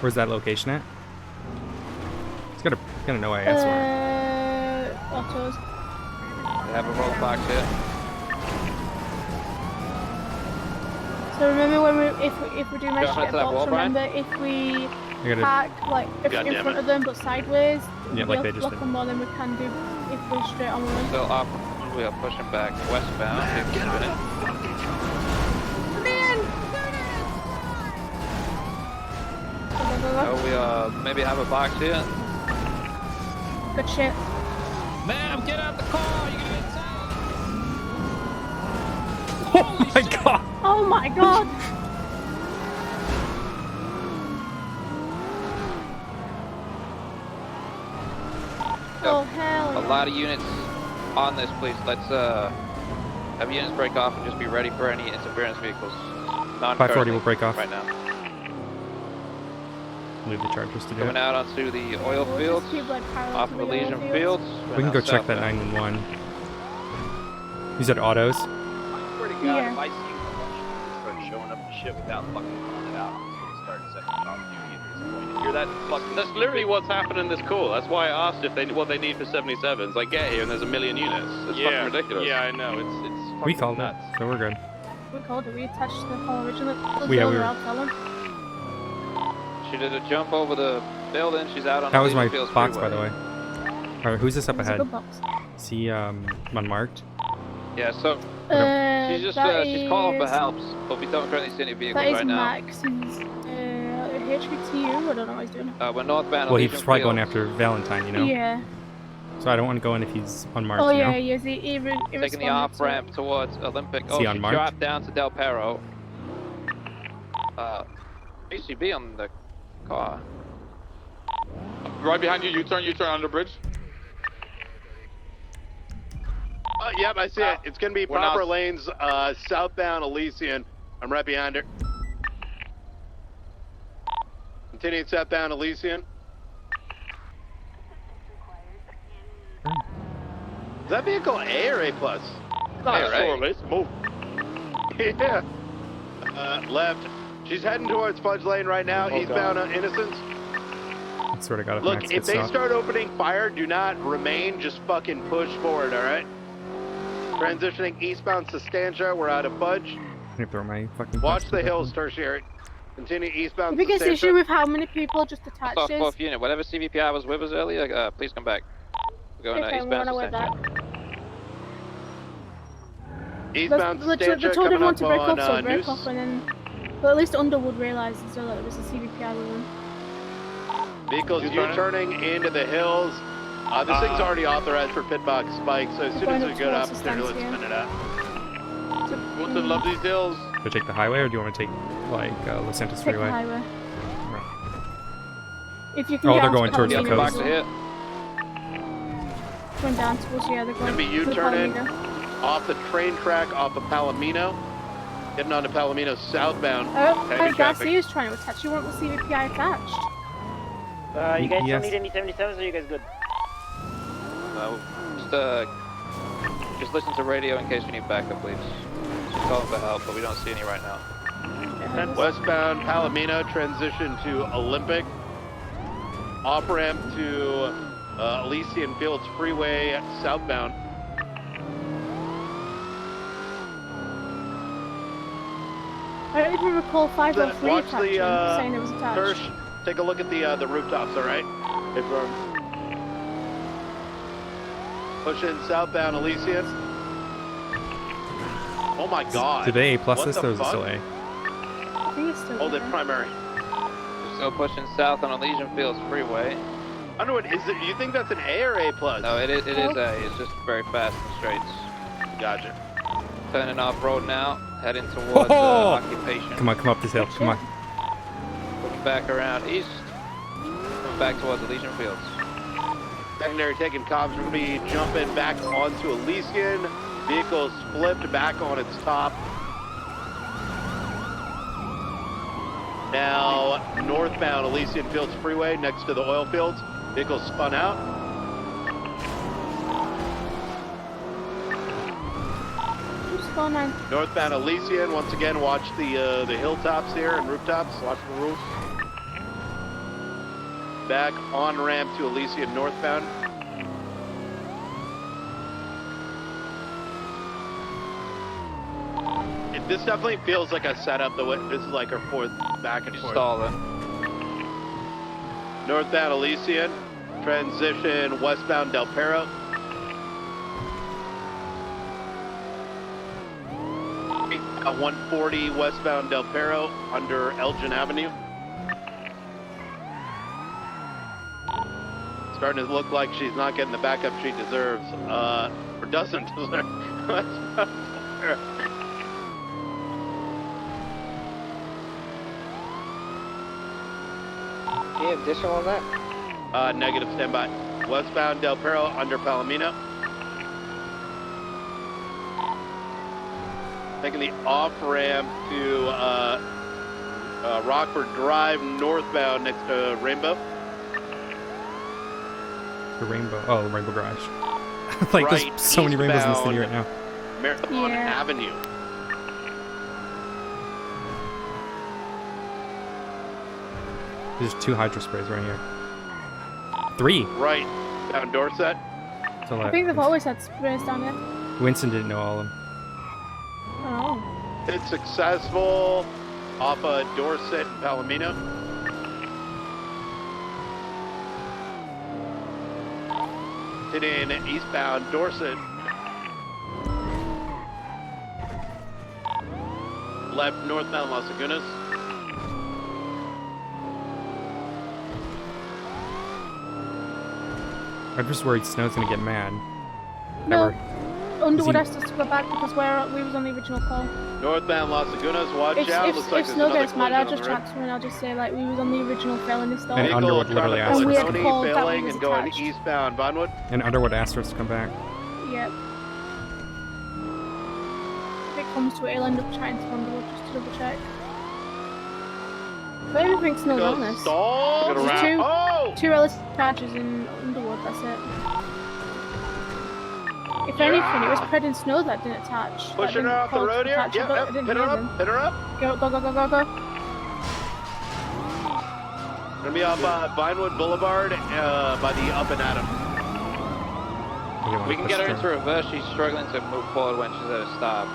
Where's that location at? He's got a no IS warrant. Autos. They have a roadblock here. So remember when if we do measure Going get to that wall, box, remember if we I gotta- park like in front of them but sideways, Yeah, like they just block did. them more than we can do if we're straight on with them. Still off. We are pushing back westbound. 15 minutes. Oh, we maybe have a box here. Good shit. Ma'am, get out the car. You're gonna get Oh my God! Oh my God! Oh hell! A lot of units on this, please. Let's Have units break off and just be ready for any interference vehicles. 540 will break off. Right now. Leave the Chargers to do Coming it. out onto the oil We'll fields, just keep, like, parallel off to of the oil Elysian fields. Fields. We can go check that 911. You said autos? I swear to God, Yeah. if I see a bunch of people start showing up and shit without fucking calling it out, I'm just gonna start setting off duty at this point. You hear that? Fucking That's literally what's happened in this call. That's why I asked if what they need for 77s. I get here and there's a million units. It's fucking ridiculous. Yeah, I know. It's We fucking called nuts. it, so we're good. We called it. We attached the call originally. We were- I'll tell them. She did a jump over the building. She's out on That was Elysian my Fields box, freeway. by the way. Alright, who's this up It's a ahead? good box. Is he unmarked? Yeah, so she's just that she's calling for is- help, but we don't currently see any vehicles That is right now. Max's HVTU. I don't know what he's doing. We're northbound. Well, Elysian he's probably going Fields. after Valentine, you know? Yeah. So I don't want to go in if he's unmarked, Oh you yeah, know? he is. He Taking the responded off to ramp towards Olympic. Is Oh, he she unmarked? dropped down to Del Perro. ACB on the car. Right behind you, U-turn under bridge. Yep, I see it. It's gonna be We're proper not- lanes, southbound Elysian. I'm right behind her. Continuing southbound Elysian. Is that vehicle A or A plus? Not Hey, sure, right. let's move. Yeah. Left. She's heading towards Fudge Lane right now. Oh, Eastbound Innocence. I sort of got it. Look, if they start opening fire, do not remain. Just fucking push forward, all right? Transitioning eastbound Sustantia. We're out of Fudge. I'm gonna throw my fucking Watch box the in hills, tertiary. Continue The eastbound biggest Sustantia. issue with how many people just attached Off is. fourth unit. Whatever CVPI was with us earlier, please come back. We're going Okay, we're eastbound on our way Sustantia. back. Eastbound They Sustantia told coming everyone up to break on off, so break Noose. off, and then. But at least Underwood realised as well that it was a CVPI one. Vehicles U-turning into the hills. This thing's already authorized for pit box spikes, so as soon as we get up, let's spin it out. Want to love these hills? Do I take the highway or do you want to take, like, Los Santos Take Freeway? the highway. If you can Oh, get they're onto going towards the Palomino coast. as well. Going down towards, yeah, they're going Gonna be to the U-turning Palomino. off the train track off of Palomino. Getting onto Palomino southbound. Oh, Heavy traffic. Garcia's trying to attach. You want the CVPI attached? You guys Yes. don't need any 77s, or are you guys good? Just listen to radio in case you need backup, please. She's calling for help, but we don't see any right now. Westbound Palomino, transition to Olympic. Off ramp to Elysian Fields Freeway southbound. I don't even recall 503 Watch attaching, the saying it was attached. Kirsch, take a look at the rooftops, all right? If we're pushing southbound Elysian. Oh my God! Did they A plus What this the or is it still fuck? A? I think it's still Hold it there. primary. Still pushing south on Elysian Fields Freeway. I don't know what is it. You think that's an A or A plus? No, it is A. It's just very fast and straights. Gotcha. Turning off road now, heading towards Oh! occupation. Come on, come up this hill. Come on. Looking back around east, coming back towards Elysian Fields. Secondary taking comms. We're going to be jumping back onto Elysian. Vehicles flipped back on its top. Now northbound Elysian Fields Freeway next to the oil fields. Vehicles spun out. Who's going on? Northbound Elysian. Once again, watch the hilltops here and rooftops. Watch the roofs. Back on ramp to Elysian northbound. This definitely feels like a setup. This is like our fourth back and forth. Stalling. Northbound Elysian, transition westbound Del Perro. At 140 westbound Del Perro under Elgin Avenue. Starting to look like she's not getting the backup she deserves, or doesn't deserve. Any additional on that? Negative, standby. Westbound Del Perro under Palomino. Making the off ramp to Rockford Drive northbound next to Rainbow. The Rainbow. Oh, the Rainbow Garage. Like, Right, there's so many rainbows in the city right now. Marathon Avenue. There's 2 hydro sprays right here. 3. Right, down Dorset. To I left. think they've always had sprays down there. Winston didn't know all of them. Oh. It's successful off of Dorset and Palomino. Hitting eastbound Dorset. Left northbound Las Lagunas. I'm just worried Snow's gonna get mad. No. Ever. Underwood Is asked us to go back because we was on the original call. Northbound Las Lagunas, watch out. If, Looks like if there's Snow another gets mad, I'll collision just on the chat to him and I'll just say like we was on the original felony stop. And Underwood literally asked and we us had to called that one failing was and going attached. eastbound Vinewood. And Underwood asked us to come back. Yep. If it comes to it, he'll end up trying to Underwood just to double check. But everything's Snow's on this. There's two relative charges in Underwood, that's it. If anything, it was Pred and Snow that didn't attach. Pushing her off the road here. Yep, hit her up, hit her up. Go, go, go, go, go, go. Gonna be off Vinewood Boulevard by the Up and Adam. We can get her into reverse. She's struggling to move forward when she's at a stop.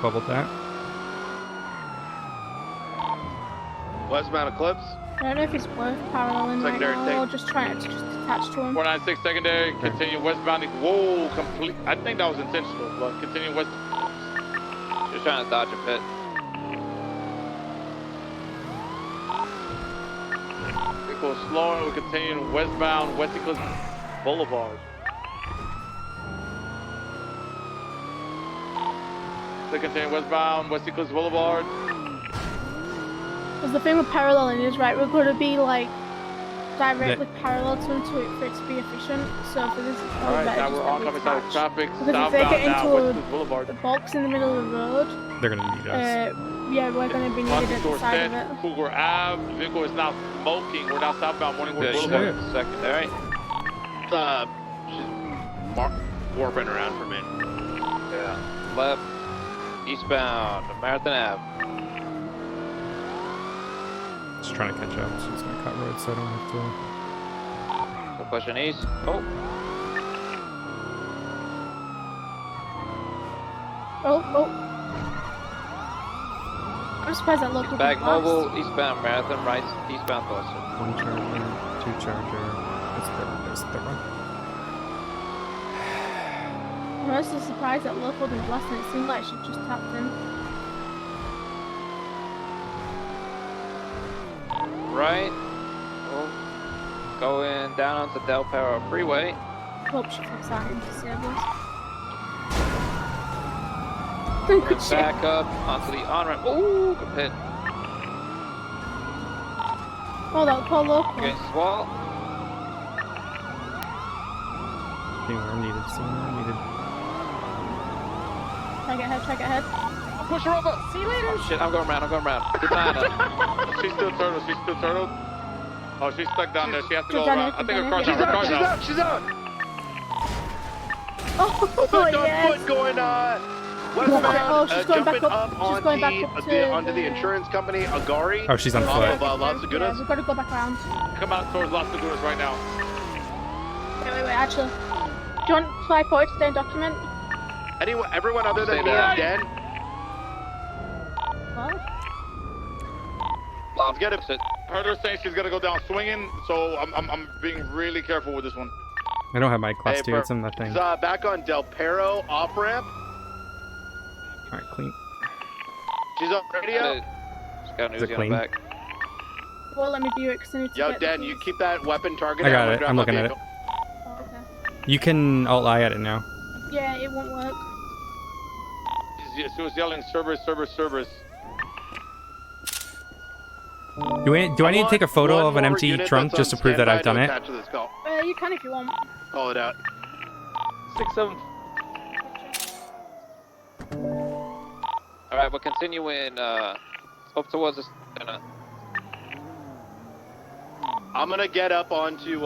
Bubbled that. Westbound Eclipse. I don't know if it's worth paralleling right Secondary now or just trying to just attach to him. 496 secondary, continue westbound. Whoa, complete. I think that was intentional, but continue west. She's trying to dodge a pit. Equals slower, we continue westbound, West Equals Boulevard. So continue westbound, West Equals Boulevard. Because the thing with paralleling is, right, we're going to be like directly parallel to him for it to be efficient. So for this, it's probably Alright, better now just we're that on we coming side of attach. traffic. Because if they get Southbound now, West Equals into Boulevard. a box in the middle of the road, They're gonna need us. yeah, we're going to be needed at the Crossing side of Dorset, it. Cougar Ave. Vehicle is now smoking. We're now southbound Morningwood Boulevard. Secondary. She's warping around for me. Yeah. Left. Eastbound. Marathon Ave. Just trying to catch up. So it's gonna cut roads, so I don't have to. So pushing east. Oh. Oh. I'm surprised that local Back didn't last. mobile. Eastbound Marathon. Right. Eastbound Dorset. 1 charger, 2 charger. There's the one. I'm also surprised that local didn't blast and it seemed like she just tapped in. Right. Oh. Going down onto Del Perro Freeway. Hope she comes out into service. Good back up onto the on-ramp. Ooh, good hit. Oh, that poor local. Against the wall. Somewhere needed. Try to get ahead. Push her over. See you later. Oh, shit, I'm going around. Good night. She's still turtled. Oh, she's stuck down there. She has to go She's done around. it, I think her she's car's done out. it. Her car's out. She's out. Oh, What's yes. foot going on? Oh, Westbound, she's going back jumping up. up She's going back up to onto the insurance company, Agari. Oh, she's on off foot. of Las Yeah, Lagunas. we've got to go back around. Come out towards Las Lagunas right now. Wait, actually. Do you want fly forward to stay in document? Everyone other than me there. is dead. What? Let's get it. Heard her saying she's gonna go down swinging, so I'm being really careful with this one. I don't have my class 2. It's in that thing. She's back on Del Perro off ramp. Alright, clean. She's on radio. Just got Is it Uzi on clean? the back. Well, let me view it because I need to Yo, get Dan, the you keys. keep that weapon targeted. I got gonna it. grab I'm my looking at it. vehicle. Oh, okay. You can alt-I at it now. Yeah, it won't work. She was yelling Cerberus. Do I need to take a photo One of an more empty unit trunk that's just to on prove that I've standby done to it? attach to this call. You can if you want. Call it out. 6-7. Alright, we're continuing up towards the center. I'm gonna get up onto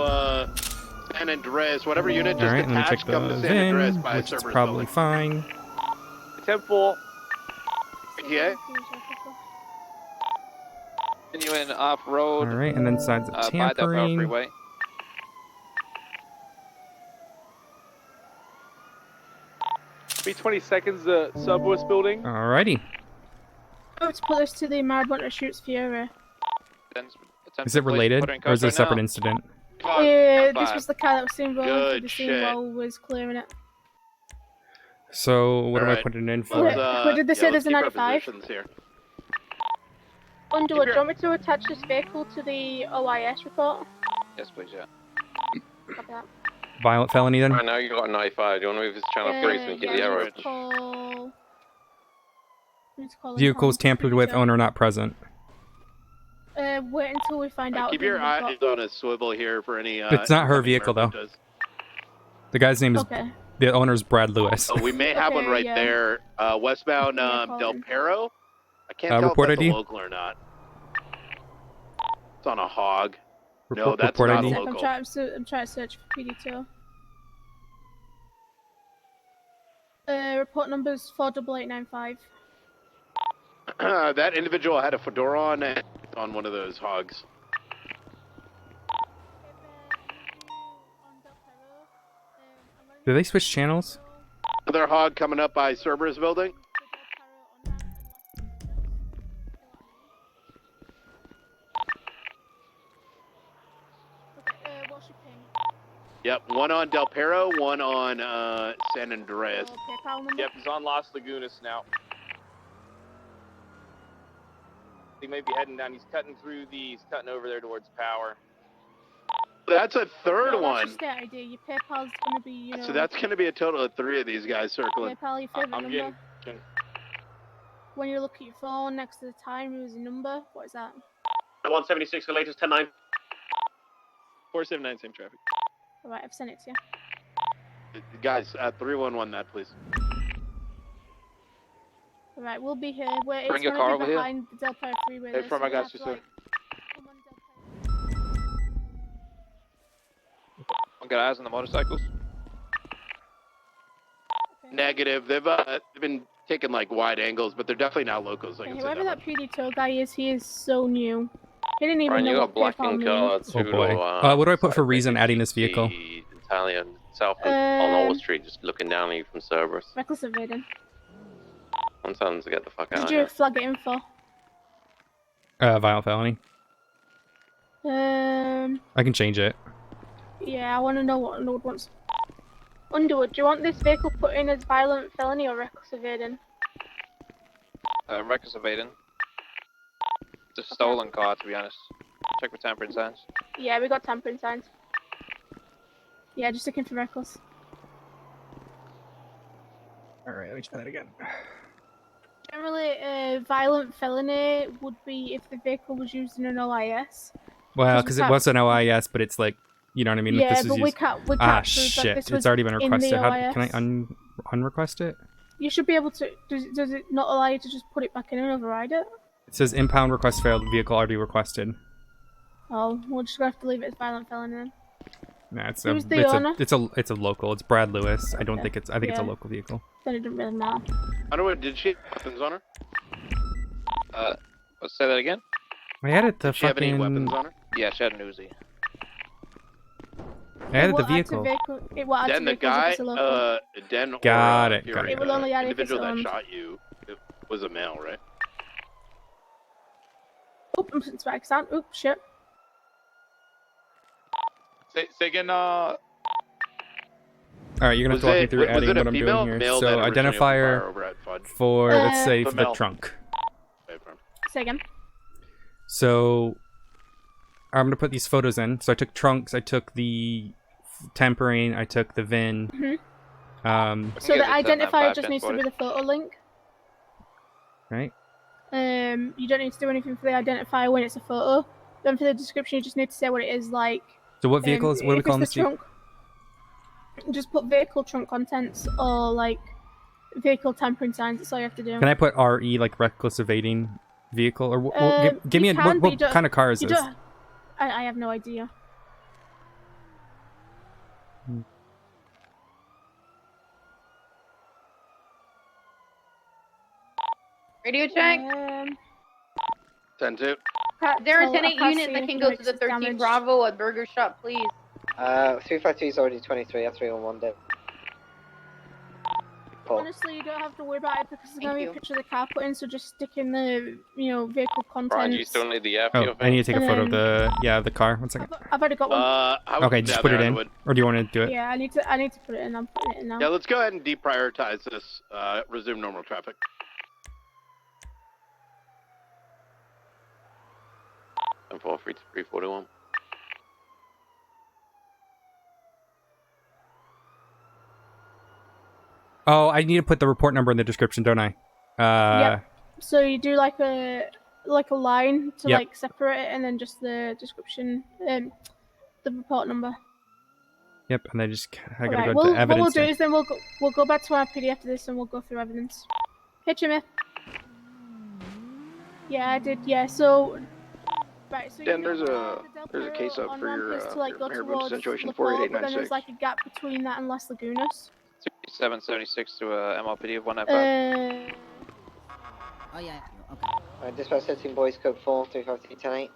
San Andreas. Whatever unit just Alright, let me check attached, come the to San Andreas VIN, by which is Cerberus probably building. fine. 10-4. Yeah. Continuing off-road. Alright, and then signs of by Del Perro tampering. Freeway. Be 20 seconds, Cerberus building. Alrighty. Let's put this to the Marabunta shoots Fiora. Is it related, or is it a separate incident? Yeah, this was the car that was seen rolling through Good the scene shit. while we was clearing it. So, what do I Alright. put it in for? What did they say there's a let's keep our 95? positions here. Underwood, do you want me to attach this vehicle to the OIS report? Yes, please, yeah. Copy that. Violent felony then? Right now you got a 95. Do you want to move this channel 3 so we can get the arrow? Vehicles tampered with, owner not present. Wait until we find out. Keep who your we've eyes got. on a swivel here for any. It's not her vehicle though. The guy's name is Okay. the owner's Brad Lewis. Oh, we may have one right yeah. there. Westbound Del Perro. I can't tell if report that's ID? a local or not. It's on a hog. No, that's report not ID? a local. I'm trying to search for PD2. Report number's 48895. That individual had a fedora on one of those hogs. Do they switch channels? Another hog coming up by Cerberus building. What's your ping? Yep, one on Del Perro, one on San Andreas. PayPal number? Yep, he's on Las Lagunas now. He may be heading down. He's cutting over there towards power. That's a third No, one. that's just state ID. Your PayPal's gonna be, you know. So that's going to be a total of 3 of these guys circling. PayPal, your favorite I'm number. getting. When you look at your phone next to the time, there's a number. What is that? 176 for latest 10-9. 479, same traffic. Alright, I've sent it to you. Guys, 311 that, please. Alright, we'll be here. Wait, Bring it's your gonna car be over here. behind the Del Perro freeway. Hey, though, from so I we got have you, to, sir. like, come on Del Perro. I'll get eyes on the motorcycles. Negative. They've been taking like wide angles, but they're definitely not locals. I Okay, can say whoever that. that PD tow guy is, he is so new. He didn't even Ryan, you know got what black PayPal and means. colour. Oh boy. What do I put for reason adding this vehicle? Italian south on Old Street, just looking down at you from Cerberus. Reckless evading. I'm telling them to get the fuck out Did of you here. flag it in for? Violent felony. I can change it. Yeah, I want to know what Underwood wants. Underwood, do you want this vehicle put in as violent felony or reckless evading? Reckless evading. It's a stolen car, to be honest. Check for tampering signs. Yeah, we got tampering signs. Yeah, just looking for reckless. Alright, let me try that again. Generally, violent felony would be if the vehicle was used in an OIS. Well, because it was an OIS, but it's like, you know what I mean? If Yeah, this but is we used... can't prove Ah, that shit. this was It's already been in the requested. How, OIS. can I unrequest it? You should be able to. Does it not allow you to just put it back in and override it? It says impound request failed. Vehicle already requested. Oh, we're just gonna have to leave it as violent felony then. Nah, it's Who's the owner? it's a local. It's Brad Lewis. I don't Okay. think it's. I think it's a Yeah. local vehicle. Then it doesn't really matter. I don't know. Did she have weapons on her? Let's say that again? I added the Did she have any fucking. weapons on her? Yeah, she had an Uzi. I added the What adds a vehicle. It will add to Den, the vehicles if guy, it's a local. Den or Got it, Fury, got it. It will only add if it's individual that owned. shot you it was a male, right? Oop, I'm back sound. Oop, shit. Say again, All right, you're gonna have Was to walk me it- through was adding it a what I'm female doing here. male So that originally opened fire identifier over at Fudge? for let's say The for the male. trunk. Say again. So I'm gonna put these photos in. So I took trunks. I took the tempering. I took the VIN. So the identifier just needs to be the photo link. Right. You don't need to do anything for the identifier when it's a photo. Then for the description, you just need to say what it is like. So what vehicle is? What are we if calling it's this the vehicle? trunk. Just put vehicle trunk contents or like vehicle tampering signs. That's all you have to do. Can I put RE, like reckless evading vehicle? Or give me you a, can, but what you don't- kind of car is you this? don't- I have no idea. Radio check. 10-2. Is there a I 10-8 can't unit see that if can the go mix to the is 13 damaged. Bravo at Burger Shop, please? 353 is already 23. That's 311 dead. Honestly, you don't have to worry about it because there's gonna be a you. picture of the car put in. So just stick in the vehicle Brian, contents. do you still need the F? Oh, I need to take a photo of the car. 1 second. I've already got one. Okay, just put it in. Or do you want to do it? Yeah, I need to put it in. I'm putting it in now. Yeah, let's go ahead and deprioritize this. Resume normal traffic. I'm 341. Oh, I need to put the report number in the description, don't I? Yep. So you do like a line to Yep. like separate it, and then just the description, the report number. Yep, and I gotta Alright, go to what we'll evidence. do is then we'll go back to our PD after this, and we'll go through evidence. Hey, Jimmy. Yeah, I did. Yeah, so. Right, so Dan, there's a case up for your marabunta situation 48896. But then there's like a gap between that and Las Lagunas. 776 to MLPD of 195. Oh yeah. Okay. Dispatch 13 boys code 4 353 10-8.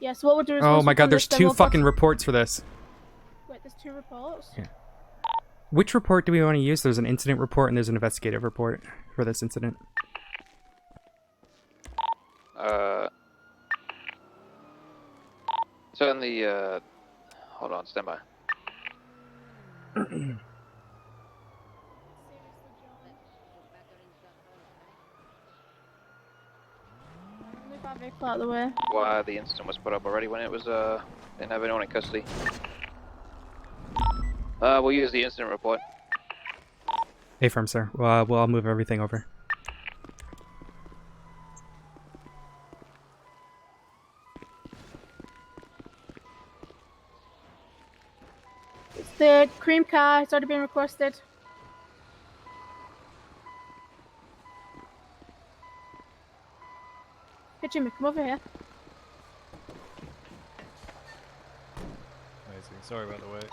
Yeah, so what we'll do is. Oh once my we've god, done there's this, then 2 we'll go fucking to- reports for this. Wait, there's 2 reports. Yeah. Which report do we want to use? There's an incident report and there's an investigative report for this incident. So in the hold on, stand by. Move our vehicle out of the way. Why the incident was put up already when it was didn't have anyone in custody. We'll use the incident report. Affirm, sir. Well, I'll move everything over. It's the cream car. It's already been requested. Hey, Jimmy, come over here. Amazing. Sorry about the wait.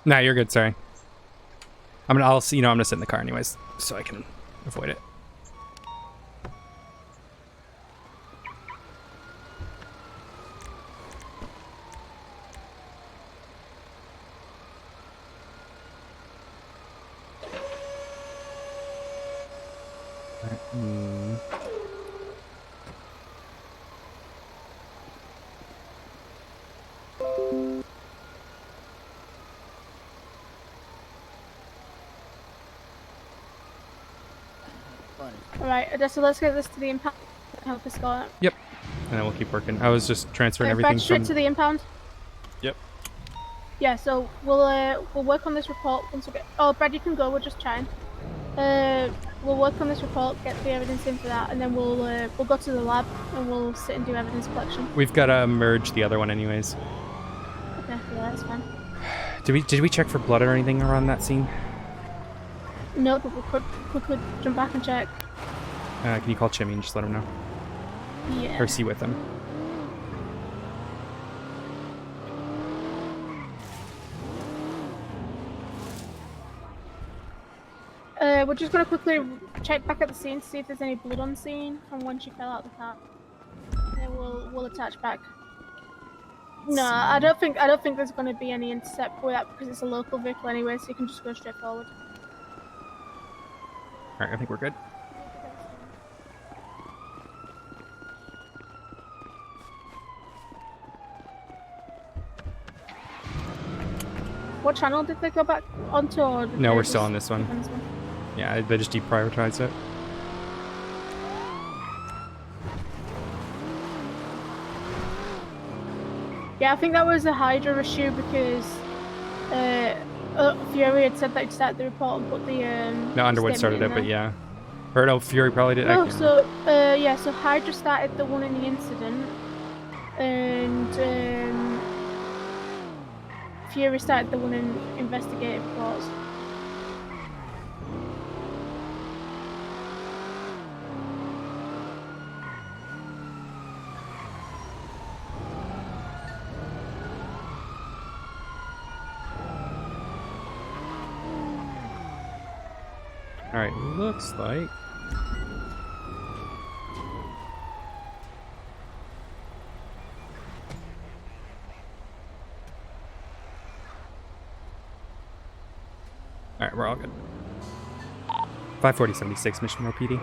Nah, you're good. Sorry. I'll see. I'm gonna sit in the car anyways, so I can avoid it. Alright, Odessa, let's get this to the impound. Help us go. Yep. And then we'll keep working. I was just transferring Okay, everything back straight from. to the impound. Yep. Yeah, so we'll work on this report once we get. Oh, Brad, you can go. We're just chatting. We'll work on this report, get the evidence in for that, and then we'll go to the lab and we'll sit and do evidence collection. We've got to merge the other one anyways. Okay, yeah, that's fine. Did we check for blood or anything around that scene? No, but we could quickly jump back and check. Can you call Chimmy and just let him know? Yeah. Or see with him. We're just gonna quickly check back at the scene to see if there's any blood on scene from when she fell out of the car. And then we'll attach back. No, I don't think there's gonna be any intercept with that because it's a local vehicle anyway, so you can just go straight forward. Alright, I think we're good. What channel did they go back onto? Or did No, they we're just still on this one. keep on this one? Yeah, they just deprioritized it. Yeah, I think that was a Hydra issue because Fury had said that he'd start the report and put the No, Underwood statement started in it, but there. yeah. Or no, Fury probably did. No, so yeah, so Hydra started the one in the incident, and Fury started the one in investigative reports. Alright, looks like... Alright, we're all good. 54076, Mission Row PD.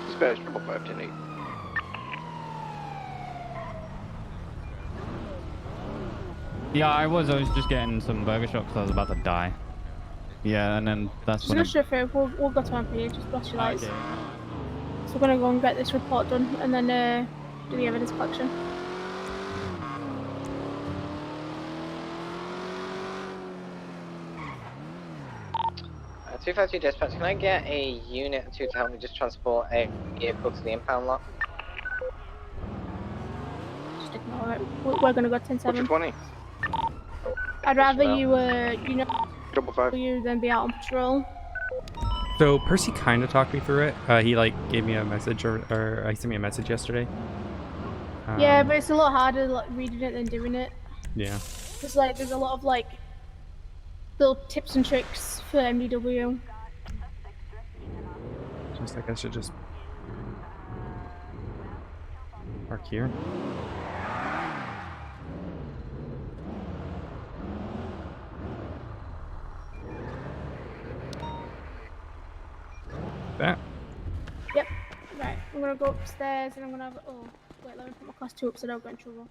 Dispatch 55108. Yeah, I was just getting some burger shock because I was about to die. Yeah, and then that's when... Just chauffeur, we'll go to MPA, just flash your lights. Okay. So we're gonna go and get this report done and then do the evidence collection. Uh, 252 dispatch, can I get a unit or two to help me just transport a vehicle to the impound lot? Just ignore it. We're gonna go 10-7. 20. I'd rather you, you know, 555. you than be out on patrol. So Percy kind of talked me through it. He like gave me a message, or he sent me a message yesterday. Yeah, but it's a lot harder like reading it than doing it. Yeah. Because like there's a lot of like little tips and tricks for MDW. Just like I should just park here. That. Yep. Right. I'm gonna go upstairs and I'm gonna have. Oh, wait. Let me put my class 2 up so I don't get in trouble.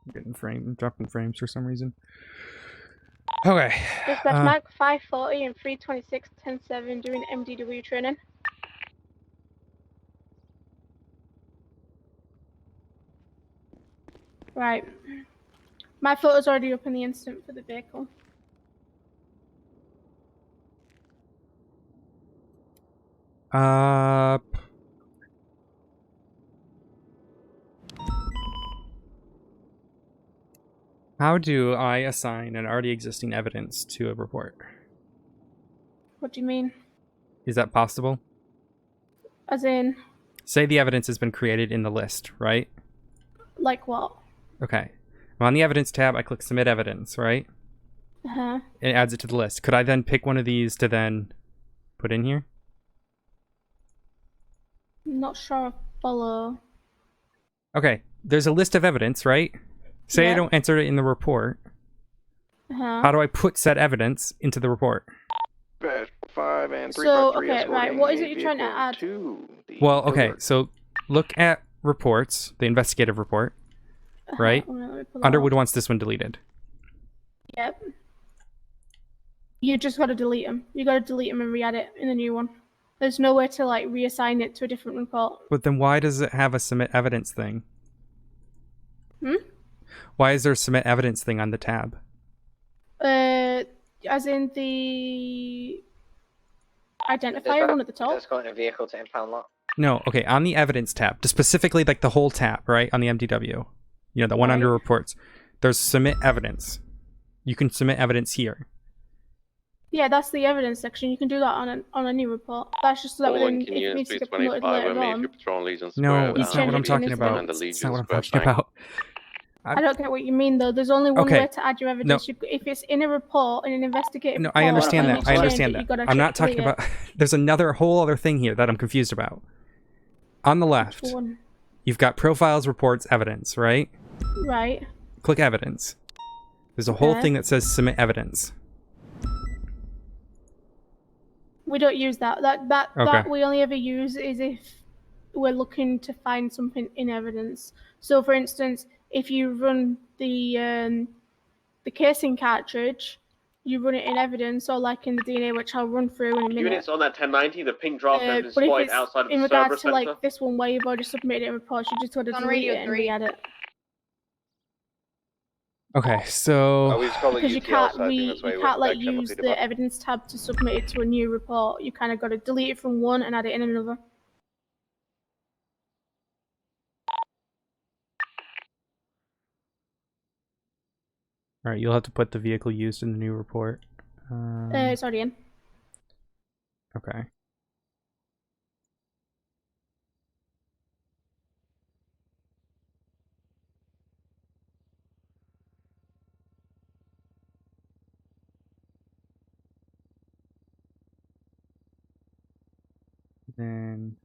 I'm getting dropping frames for some reason. Okay. Dispatch Mark 540 and 326 10-7 doing MDW training. Right. My photo's already up in the incident for the vehicle. How do I assign an already existing evidence to a report? What do you mean? Is that possible? As in? Say the evidence has been created in the list, right? Like what? Okay. I'm on the evidence tab, I click submit evidence, right? Uh-huh. It adds it to the list. Could I then pick one of these to then put in here? Not sure I follow. Okay, there's a list of evidence, right? Say I don't enter it in the report. Uh-huh. How do I put said evidence into the report? 5 and 353. So, okay, right, what is it you're trying to add? Well, okay, so look at reports, the investigative report, right? Underwood wants this one deleted. Yep. You just gotta delete them. You gotta delete them and re-add it in the new one. There's no way to like reassign it to a different report. But then why does it have a submit evidence thing? Why is there a submit evidence thing on the tab? As in the identifier one at the top? Let's go in a vehicle to impound lot. No, okay, on the evidence tab, just specifically like the whole tab, right? On the MDW. You know, the one under reports. There's submit evidence. You can submit evidence here. Yeah, that's the evidence section. You can do that on a new report. That's just so that when it needs to get promoted later on. No, that's not what I'm talking about. That's not what I'm talking about. I don't get what you mean though. There's only one way to add your evidence. No. If it's in a report, in an investigative report, I understand that. I understand that. I'm not talking about... There's another whole other thing here that I'm confused about. On the left, you've got profiles, reports, evidence, right? Right. Click evidence. There's a whole thing that says submit evidence. We don't use that. That we only ever use is if we're looking to find something in evidence. So, for instance, if you run the casing cartridge, you run it in evidence, or like in the DNA, which I'll run through in a minute. Units on that 1090, the pink draft has been But if spotted it's outside of in the regards Cerberus to Center. like this one where you've already submitted a report, you just got to On delete radio it and 3. re-add it. Okay, so we just call it Because you UTL, can't so I think that's why you we can't went like back to use MLP the department. evidence tab to submit it to a new report. You kind of got to delete it from one and add it in another. all right, you'll have to put the vehicle used in the new report. It's already in. Okay. Then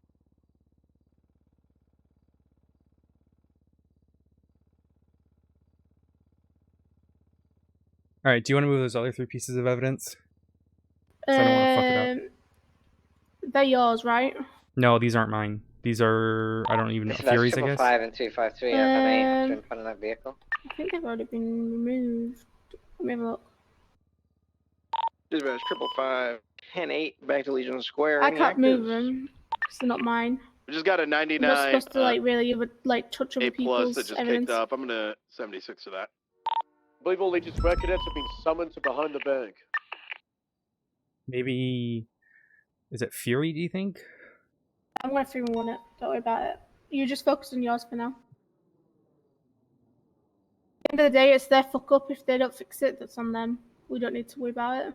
all right, do you want to move those other 3 pieces of evidence? 'Cause I don't want to fuck it up. They're yours, right? No, these aren't mine. These are, I don't even know, So that's Furies, I guess? 555 and 253 FMA in front of that vehicle. I think they've already been removed. Let me have a look. Dispatch 555 10-8 back to Legion Square. I Any can't move actives? them because they're not mine. We just got a I'm 99 not supposed to like really like touch other A plus people's that just evidence. kicked up. I'm gonna 76 of that. I believe all Legion Square cadets have been summoned to behind the bank. Maybe, is it Fury, do you think? I'm going to 3-1 it. Don't worry about it. You just focus on yours for now. At the end of the day, it's their fuck up. If they don't fix it, that's on them. We don't need to worry about it.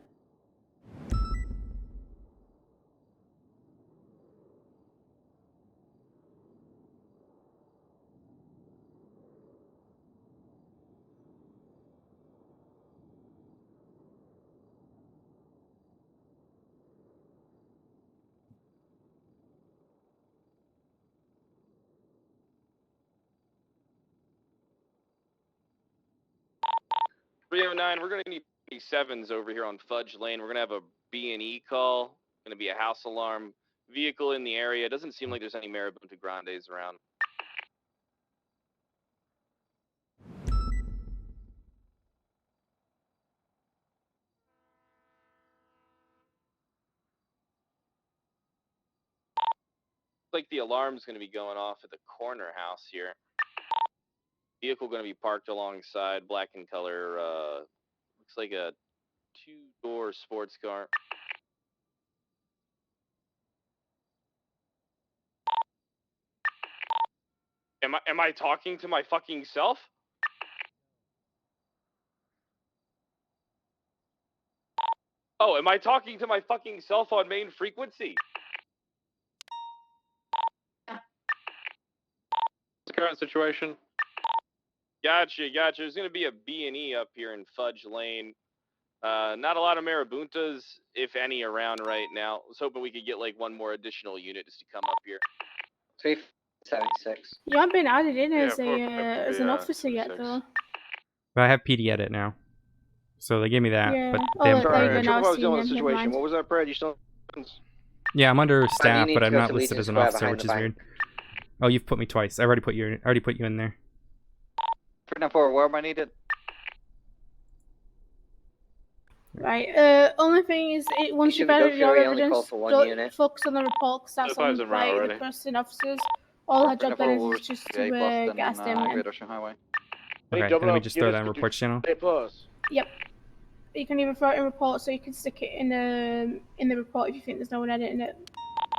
We're gonna need sevens over here on Fudge Lane. We're gonna have a B&E call. Gonna be a house alarm. Vehicle in the area. Doesn't seem like there's any Marabunta Grandes around. Like the alarm's gonna be going off at the corner house here. Vehicle gonna be parked alongside, black in color. Looks like a 2-door sports car. Am I talking to my fucking self? Oh, am I talking to my fucking self on main frequency? The current situation. Gotcha. There's gonna be a B&E up here in Fudge Lane. Not a lot of Marabuntas, if any, around right now. I was hoping we could get like one more additional unit just to come up here. 376. You haven't been added in Yeah, as an officer yet, though. But I have PD edit now. So they gave me that, Yeah. but Oh, they haven't there you put go. it. Now What I've was seen dealing them. with the Never situation? mind. What was that, Brad? You still? Yeah, I'm under you staff, need but to I'm go not to listed Legion as an Square officer, behind which the is bank. weird. Oh, you've put me twice. I already put you in there. 394, where am I needed? Right. Only thing is, once you've added your Fury only called evidence, for one don't unit. focus on the report, because that's on Five's en route like the already. person officers. All her job then 394 is just A to plus get us then them in. Great Ocean Highway. Okay, and then we just throw that in reports channel. A plus. Yep. You can even throw it in reports, so you can stick it in the report if you think there's no one editing it.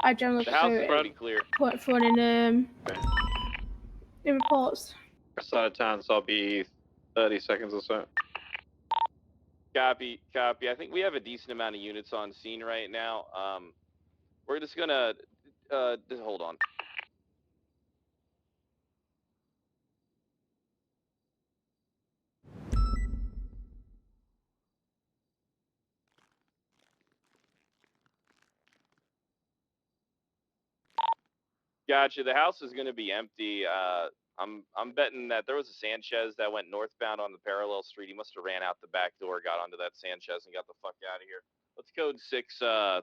I generally The house is prefer pretty clear. throwing in reports. Side of town, so I'll be 30 seconds or so. Copy. I think we have a decent amount of units on scene right now. We're just gonna just hold on. Gotcha. The house is gonna be empty. I'm betting that there was a Sanchez that went northbound on the parallel street. He must have ran out the back door, got onto that Sanchez, and got the fuck out of here. Let's code 6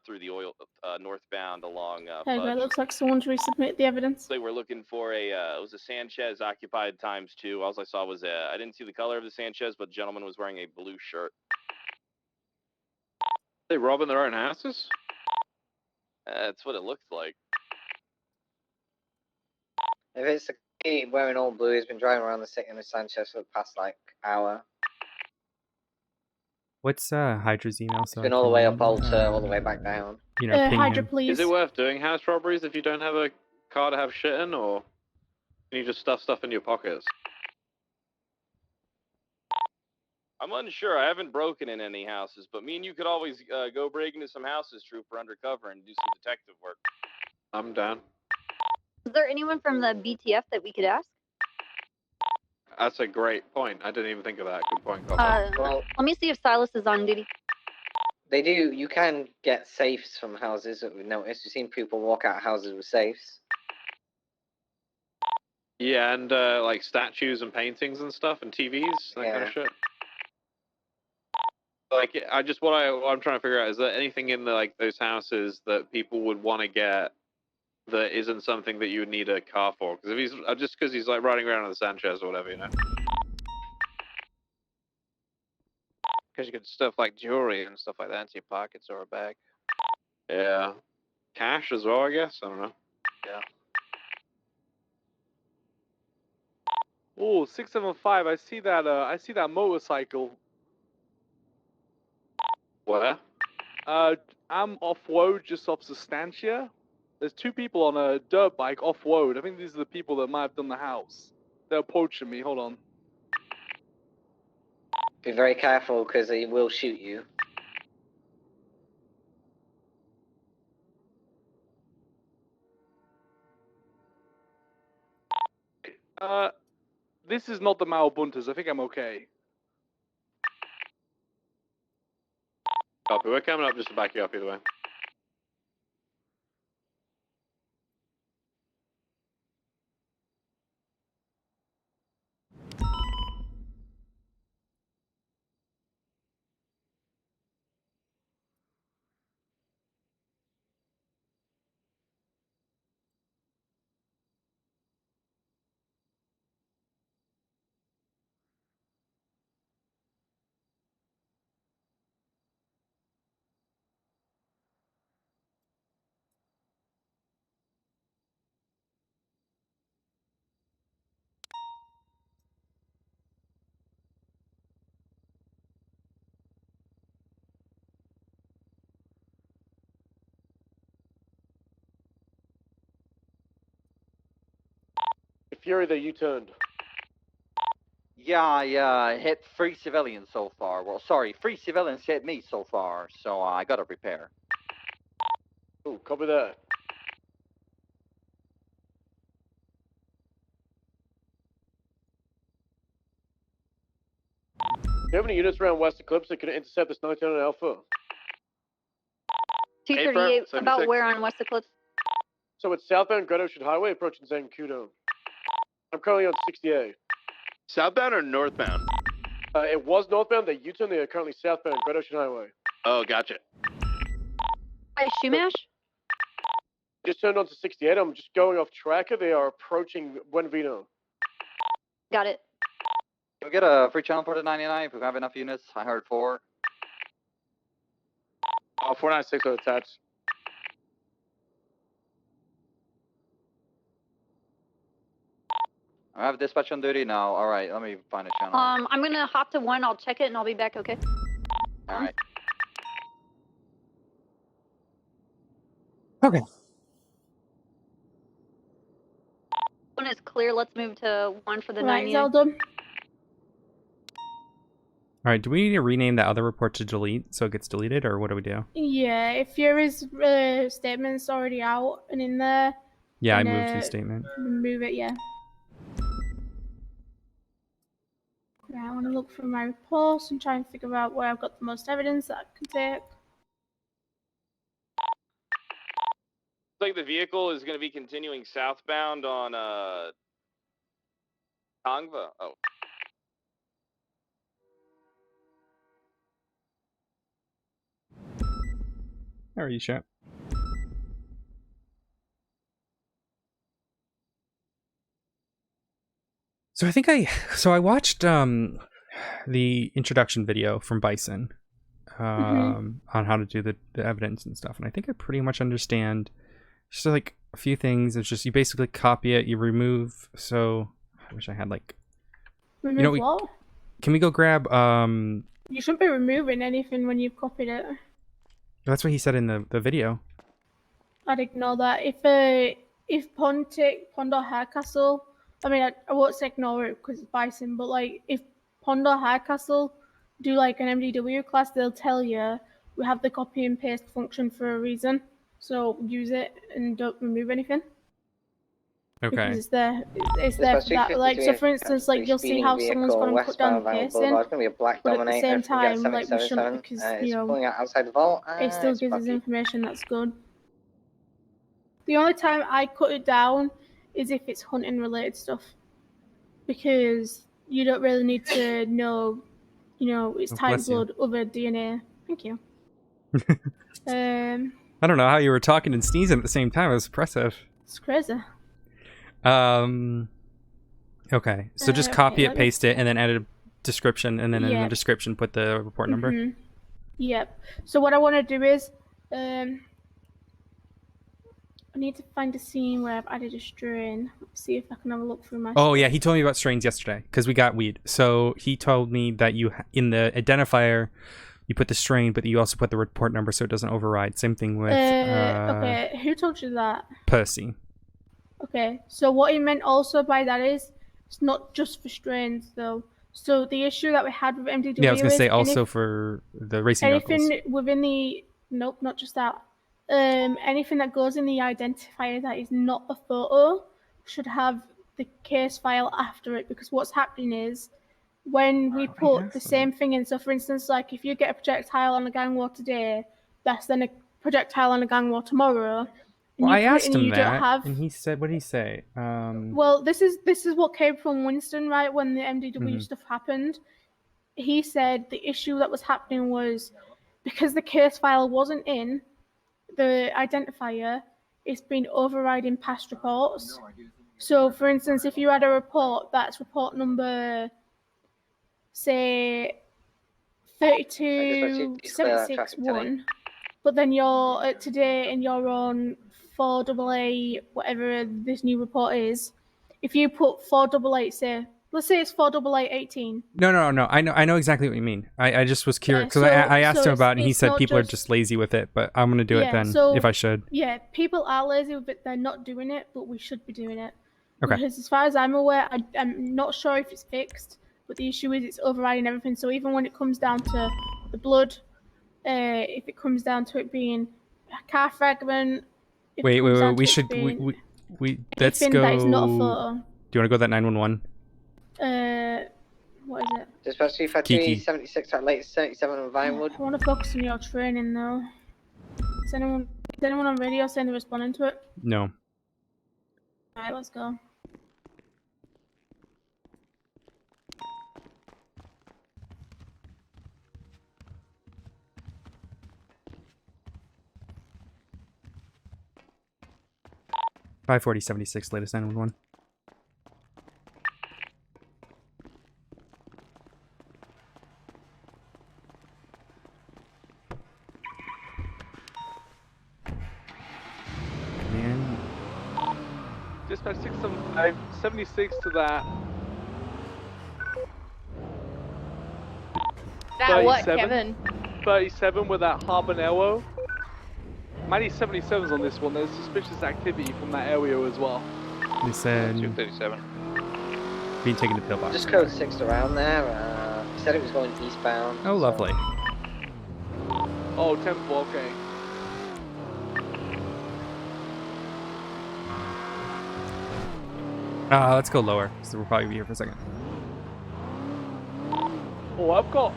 through the oil northbound along. There you go. It looks like someone's resubmitted the evidence. They were looking for a it was a Sanchez occupied ×2. All I saw was I didn't see the color of the Sanchez, but the gentleman was wearing a blue shirt. They robbing their own houses? That's what it looks like. If it's a kid wearing all blue, he's been driving around the city in a Sanchez for the past like hour. What's Hydra's email? So It's been all the way up Alta, all the way back down. You know, ping Hydra, him. please. Is it worth doing house robberies if you don't have a car to have shit in, or can you just stuff stuff in your pockets? I'm unsure. I haven't broken in any houses, but me and you could always go break into some houses, Trooper, undercover, and do some detective work. I'm down. Is there anyone from the BTF that we could ask? That's a great point. I didn't even think of that. Good point, Copper. Well, Let me see if Silas is on duty. they do. You can get safes from houses that we've noticed. We've seen people walk out of houses with safes. Yeah, and like statues and paintings and stuff, and TVs, that kind of shit. Like, what I'm trying to figure out is there anything in like those houses that people would want to get that isn't something that you would need a car for? Because if he's just because he's like riding around on the Sanchez or whatever, you know. Because you get stuff like jewelry and stuff like that into your pockets or a bag. Yeah, cash as well, I guess. I don't know. Yeah. Oh, 675. I see that. I see that motorcycle. Where? I'm off-road just off Substantia. There's two people on a dirt bike off-road. I think these are the people that might have done the house. They're approaching me. Hold on. Be very careful because he will shoot you. This is not the Malbunters. I think I'm okay. Copy. We're coming up just to back you up either way. Fury, they U-turned. Yeah, I hit 3 civilians so far. Well, sorry, 3 civilians hit me so far, so I gotta repair. Ooh, copy that. Do you have any units around West Eclipse that could intercept this 99 Alpha? 238, about 76. where on West Eclipse? So it's southbound Great Ocean Highway approaching Zancudo. I'm currently on 68. Southbound or northbound? It was northbound. They U-turned. They are currently southbound Great Ocean Highway. Oh, gotcha. Hi, Shumash? Just turned on to 68. I'm just going off tracker. They are approaching Buenavino. Got it. Can we get a free channel for the 99 if we have enough units? I heard 4. 496 are attached. I have dispatch on duty now. Alright, let me find a channel. I'm gonna hop to 1, I'll check it, and I'll be back, okay? Alright. Okay. 1 is clear, let's move to 1 for the Right, 98. is all done? All right. Do we need to rename that other report to delete so it gets deleted, or what do we do? Yeah, if Fury's statement's already out and in there. Yeah, I then, moved his statement. Remove it, yeah. Right, I want to look through my reports and try and figure out where I've got the most evidence that I can take. Looks like the vehicle is going to be continuing southbound on Tongva. Oh. How are you, Shep? So I think I watched the introduction video from Bison on how to do the evidence and stuff, and I think I pretty much understand just like a few things. It's just you basically copy it, you remove. So I wish I had like remove what? Can we go grab You shouldn't be removing anything when you've copied it. That's what he said in the video. I'd ignore that. If Pond or Haircastle, I mean, I won't say ignore it because it's Bison, but like if Pond or Haircastle do like an MDW class, they'll tell you we have the copy and paste function for a reason, so use it and don't remove anything. Okay. Because it's there for that. Like, so for instance, like you'll see how someone's gone and put down the casing, but at the same time, like we shouldn't, because you know, outside the vault. it still gives us information that's good. The only time I cut it down is if it's hunting related stuff, because you don't really need to know, you know, it's type blood over DNA. Thank you. I don't know how you were talking and sneezing at the same time. It was impressive. It's crazy. Okay, so just copy it, paste it, and then add a description, and then in the description put the report number. Yep. So what I want to do is, I need to find a scene where I've added a strain. Let's see if I can have a look through my... Oh yeah, he told me about strains yesterday because we got weed. So he told me that you in the identifier you put the strain, but you also put the report number so it doesn't override. Same thing with okay, who told you that? Percy. Okay, so what he meant also by that is it's not just for strains though. So the issue that we had with MDW, yeah, I was gonna say also for the racing anything vehicles. Within the not just that. Anything that goes in the identifier that is not a photo should have the case file after it, because what's happening is when we put the same thing in, so for instance, like if you get a projectile on a gang war today, that's then a projectile on a gang war tomorrow. Well, I asked him that, and he said, what did he say? Well, this is what came from Winston, right? When the MDW stuff happened, he said the issue that was happening was because the case file wasn't in the identifier, it's been overriding past reports. So, for instance, if you had a report that's report number, say, 32761, but then you're today and you're on 4AA, whatever this new report is, if you put 488, say, let's say it's 48818. No. I know exactly what you mean. I just was curious because I asked him about it, and he said people are just lazy with it. But I'm gonna do it then if I should. Yeah, people are lazy with it. They're not doing it, but we should be doing it. Okay. Because as far as I'm aware, I'm not sure if it's fixed, but the issue is it's overriding everything. So even when it comes down to the blood, if it comes down to it being a car fragment. Wait. We should let's go. That is not a photo. Do you want to go that 911? What is it? Dispatch 25376 at late 77 on Vinewood. I want to focus on your training though. Is anyone on radio saying they're responding to it? No. Alright, let's go. .54076, latest 911. Dispatch 676 to that. That what, Kevin? 37 with that habanero. Mighty 77's on this one. There's suspicious activity from that area as well. They said 237. Being taken to pillbox. Just code 6 around there. He said it was going eastbound. Oh, lovely. Oh, temple, okay. Let's go lower, so we'll probably be here for a second. Oh, I've got...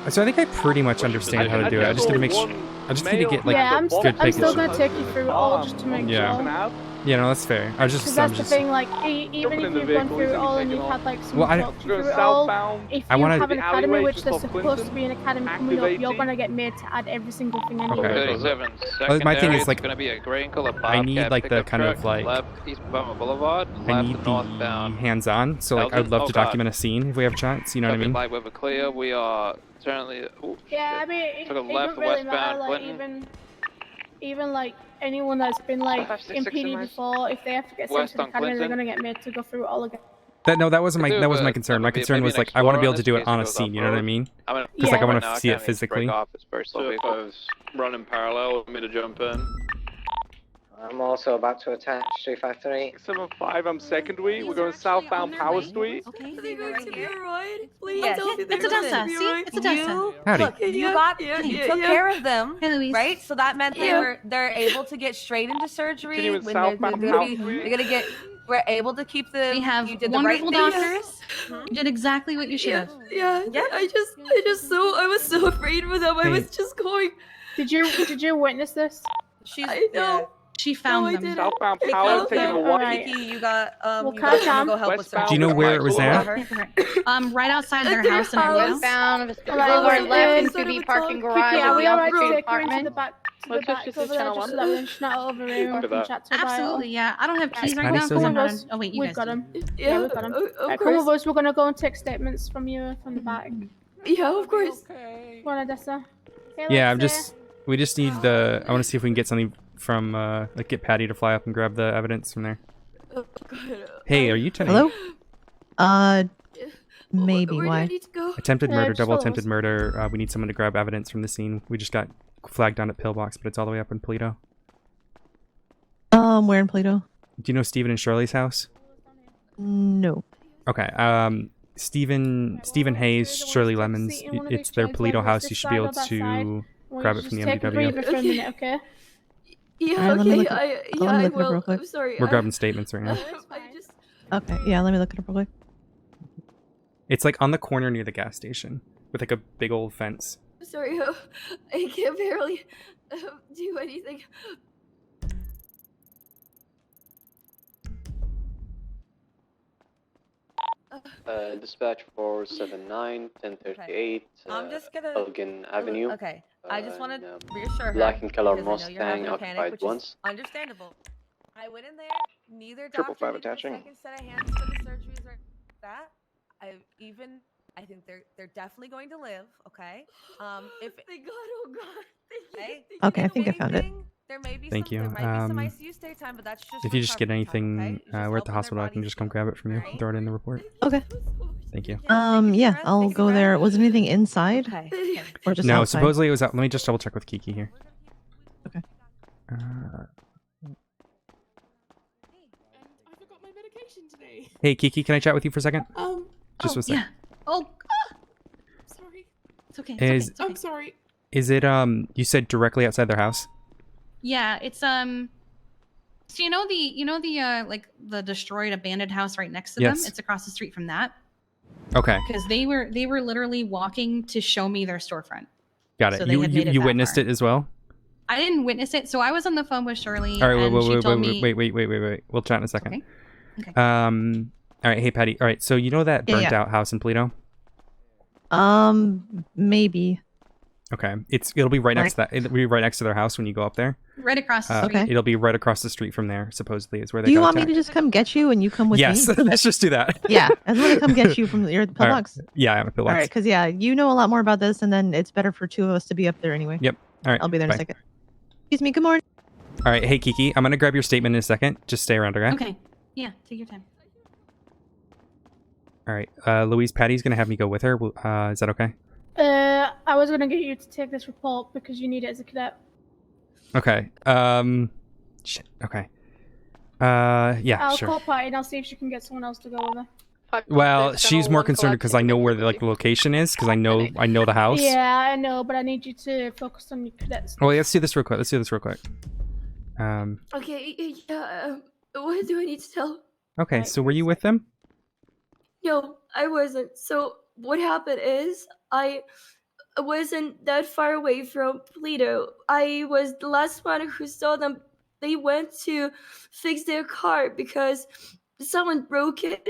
So I think I pretty much understand how to do it. I just need to make sure. I just need to get like good pictures. I'm still gonna take you through it all just to make sure. Yeah, no, that's fair. I was just, Because I'm that's the just. thing, like, even if you've gone through it all and you've had, like, someone Well, I- talk you Going through it all, southbound. if I you wanna- have an The academy, alleyway which just there's off supposed Clinton, to be an academy coming up, active you're 18. gonna get made to add every single thing anyway. Okay. 37 Well, my thing secondary, is, like, it's gonna be a gray and color Bobcat I need like the pickup kind truck, of like left East Bama Boulevard, I left need the northbound. hands-on. So like, I would love to document a scene if we have a chance. You know what I mean? Light with a clear. We are currently. Ooh, Yeah, I mean, it to the doesn't left, really matter, westbound like, Clinton. even like anyone that's been like 566 in PD before, if they have to get sent West to the on academy, they're Clinton. gonna get made to go through it all again. That wasn't my Could do, that was my but concern. that My would be concern maybe was an like I want to be able to do Explorer it on a in this case scene. goes You know what I off-road. mean? I'm gonna- Because like I Yeah. want Right now, to see I it can't even physically. break off its personal So vehicle. if I was running parallel, want me to jump in? I'm also about to attach 353. 675, I'm second week. We're going southbound Power Street. Okay. Are they going to be here. alright? Please Yes. tell me they're It's Odessa. going to be See? alright. It's Odessa. You, Howdy. look, you took care of them, right? So that meant they're able to get straight into surgery. Continuing When southbound they're Power gonna be, Street. they're gonna get. We're able to keep them. We have you did the right wonderful thing. doctors. You did exactly what you should have. Yeah. I was so afraid for them. I Hey. was just going. Did you witness this? I know. She found I them. didn't. Southbound Hey, Power Kiki, taking a walk. Kiki, you got Well, you got calm to go help with Westbound. Do you know where it was at? Right outside their Their house in our house. house. Bound, Alright, Boulevard well, left sort into of the a parking talk. garage Kiki, of are the we alright to Oxford take her into the apartment. back to the Let's back just over there channel just so one. that we can chat over room Copy and that. chat to her about it? Absolutely, yeah. I don't have keys right Patty now. still Because there? I'm not. Oh wait, you We've guys got do. them. Yeah, we've got them. Of Come course. with us. We're gonna go and take statements from you from the back. Yeah, of course. Go on, Odessa. Okay, Yeah, let's, we just need the. I want to see if we can get something from like get Patty to fly up and grab the evidence from there. Oh, God. Hey, are you Tony? Hello? Maybe. Where do I Why? need to go? Attempted murder, just double follow attempted us. murder. We need someone to grab evidence from the scene. We just got flagged down at Pillbox, but it's all the way up in Polito. Where in Plato? Do you know Steven and Shirley's house? No. Okay. Stephen Hayes, Shirley Lemons. It's their Polito house. You should be able to grab it from the Take a breather for a MDW. minute, okay? Yeah, Alright, let me okay. look let me I look it up will. real quick. I'm sorry. We're grabbing statements right now. I just. Okay, yeah, let me look it up real quick. It's like on the corner near the gas station with like a big old fence. I'm sorry. I can barely do anything. Dispatch 479, 1038, I'm just gonna. Elgin Avenue. Okay. I just want to reassure her. Black and color because I know you're having Mustang a panic, occupied which is once. Understandable. I went in there. Neither Triple doctor five needed a attaching. second set of hands for the surgeries or that. I think they're definitely going to live. Okay. If thank God, oh God. Hey, Okay, I think I found it. there may be Thank some, you. There might be some ICU stay time, but that's just If you just get recovery time, anything, okay? It's just we're at the helping their hospital. I can bodies just come heal, grab it from you. alright? Throw it in the report. Okay. Thank you. Yeah, I'll go there. Was anything inside? Okay. Or just No, outside? supposedly it was out. Let me just double check with Kiki here. Okay. Hey Kiki, can I chat with you for a second? Just for a second. Yeah. Oh. Sorry. It's okay. Is- It's okay. I'm sorry. Is it you said directly outside their house? Yeah, it's So you know the like the destroyed abandoned house right next to Yes. them. It's across the street from that. Okay, Because they were literally walking to show me their storefront. got it. So they You had made it you that witnessed far. it as well. I didn't witness it, so I was on the phone with Shirley. All right, and she told wait, me. wait. We'll chat in a second. Okay. All right, hey Patty. All right, so you know that Yeah, burnt yeah. out house in Polito? Maybe. Okay, it'll be right next to that. It'll be right next to their house when you go up there. Right across the street. Okay. It'll be right across the street from there. Supposedly, is where they. Do you got want me attacked. to just come get you and you come with Yes, me? let's just do that. Yeah, I just want to come get you from your All right. pillbox. Yeah, I'm a All pillbox. right, because yeah, you know a lot more about this, and then it's better for two of us to be up there anyway. Yep. All right. I'll be there in bye. a second. Excuse me. Good morning. All right, hey Kiki, I'm gonna grab your statement in a second. Just stay around, okay? Okay. Yeah, take your time. All right, Louise, Patty's gonna have me go with her. Is that okay? I was gonna get you to take this report because you need it as a cadet. Okay. Shit. Okay. Yeah, I'll sure. call Patty and I'll see if she can get someone else to go with her. Well, she's more concerned because I know where the location is because I know the house. Yeah, I know, but I need you to focus on your cadets. Well, let's do this real quick. Okay. Yeah. What do I need to tell? Okay. So were you with them? No, I wasn't. So what happened is I wasn't that far away from Polito. I was the last one who saw them they went to fix their car because someone broke it,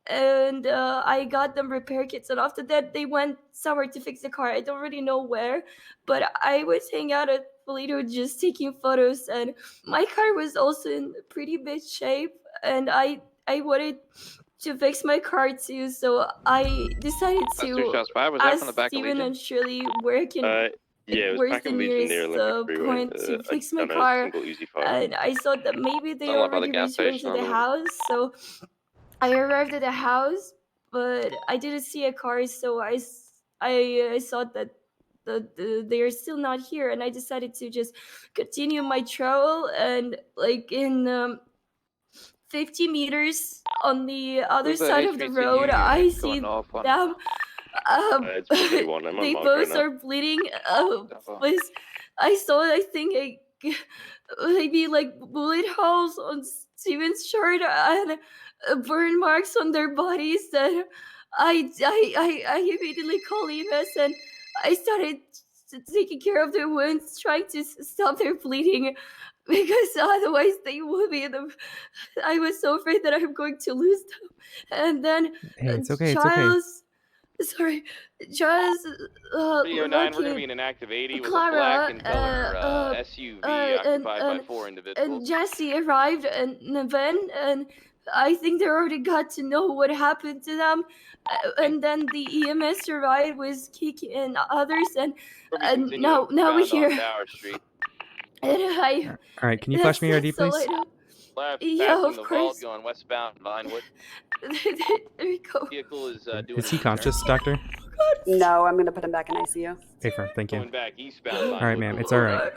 and I got them repair kits. And after that, they went somewhere to fix the car. I don't really know where, but I was hanging out at Polito just taking photos, and my car was also in pretty bad shape, and I wanted to fix my car too, so I decided to shots fired. Was that from the ask back of Steven Legion? and Shirley where I can Yeah, it was where's back the in Legion near nearest Olympic Freeway. point to I fix my found a car, single Uzi fire. and I thought that maybe they Somewhere by the already gas returned station to on the the- house. So I arrived at the house, but I didn't see a car, so I thought that they are still not here, and I decided to just continue my travel. And like in 50 meters on the other Where's the side of the HVCU road, unit I going see off on? them. It's 131. I'm on They mark right both now. are bleeding. I saw, I think, maybe like bullet holes on Steven's shirt and burn marks on their bodies. That I immediately called EMS, and I started taking care of their wounds, trying to stop their bleeding, because otherwise they would be in the. I was so afraid that I'm going to lose them. And then Hey, it's okay. It's okay. Giles, sorry, Giles. 309, we're going to be in an active 80 with a black and color SUV occupied by 4 individuals. And Jesse arrived and Ben, and I think they already got to know what happened to them. And then the EMS arrived with Kiki and others, and now we're here. Tower Street. And I. All right, can you flash me your ID, please? Left, Yeah, passing of the course. vault, going westbound Vinewood. There we go. Vehicle is doing. Is he conscious, doctor? No, I'm gonna put him back in ICU. Hey, firm. Thank you. Going back eastbound. All right, ma'am. It's all right.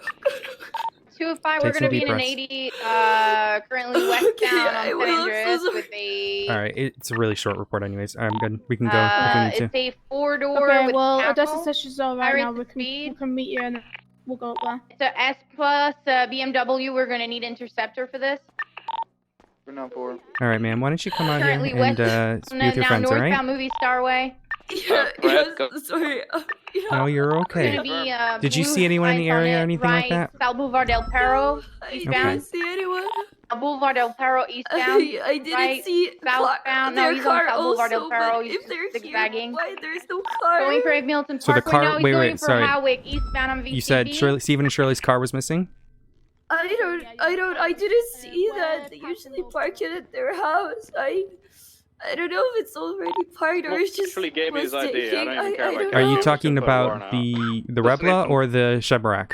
205, we're Take going to some be deep in an breaths. 80, currently westbound on San Andreas with a... All right, it's a really short report, anyways. I'm good. We can go if we need to. It's a 4-door Okay, with well, tackle. Odessa says she's all right now. We can meet you and we'll go up there. It's a S plus BMW. We're going to need interceptor for this. All right, ma'am. Why don't you come out here Currently and west, speak with your now friends, all northbound right? Movie Star Way. Sorry. No, you're okay. Did you see anyone in the area or anything like that? South Boulevard del Perro, eastbound. Okay. See anyone? South Boulevard del Perro, eastbound. I didn't right, see southbound. their No, he's on car South Boulevard del also, Perro. but He's if they're zigzagging. here, why there's no car? Going for Milton So the Parkway. car- No, he's wait, going wait, for sorry. Howick, eastbound on VCB. You said Stephen and Shirley's car was missing? I didn't see that. They usually park it at their house. I don't know if it's already parked or it's just Actually gave me his ID. I don't even care about Are you car. talking Just put a about warrant out. the Rebla or the Chevrolet?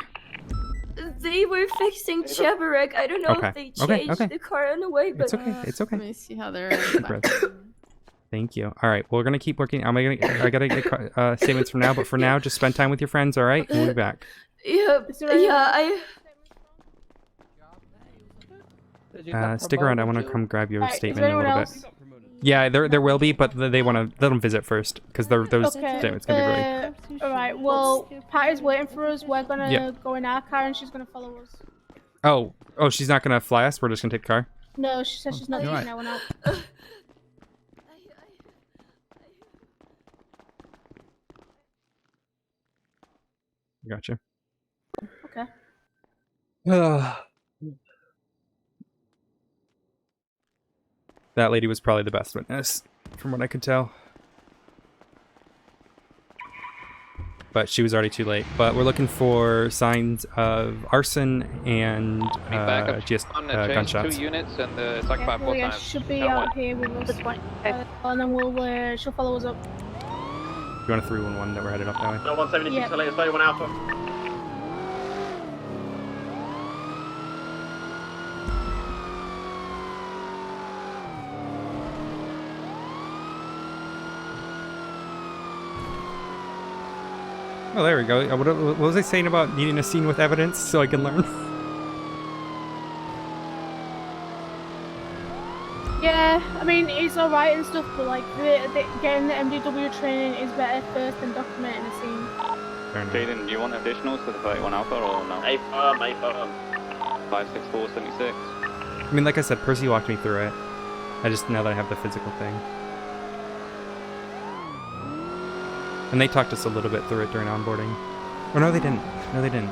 They were fixing Cheburek. I don't know Okay, if they okay, changed okay. the car on the way, but It's okay. It's okay. Let me see how they're. Thank you. All right, we're gonna keep working. I gotta get statements from now, but for now, just spend time with your friends. All right, we'll be back. yeah, Stick around. I want to come grab your Alright, is statement there in a anyone little bit. Yeah, there will be, but they want to let them visit first because those statements gonna be great. Alright, well, Patty's waiting for us. We're gonna Yeah. go in our car and she's gonna follow us. Oh, she's not gonna fly us. We're just gonna take the car. No, she says she's not You're taking right. anyone out. Gotcha. Okay. That lady was probably the best witness, from what I could tell. But she was already too late. But we're looking for signs of arson and just gunshots. 2 units and it's occupied Well, 4 yeah, times. she should be Count out one. here with us. And then she'll follow us up. You want a 311 that we're headed up that way? No, 176, Yeah. the latest 31 Alpha. Oh, there we go. What was I saying about needing a scene with evidence so I can learn? Yeah, I mean, it's alright and stuff, but like, getting the MDW training is better first than documenting a scene. Jaden, do you want additionals to the 31 Alpha or no? A firm. 56476. I mean, like I said, Percy walked me through it. I just, now that I have the physical thing. And they talked us a little bit through it during onboarding. Oh, no, they didn't. No, they didn't.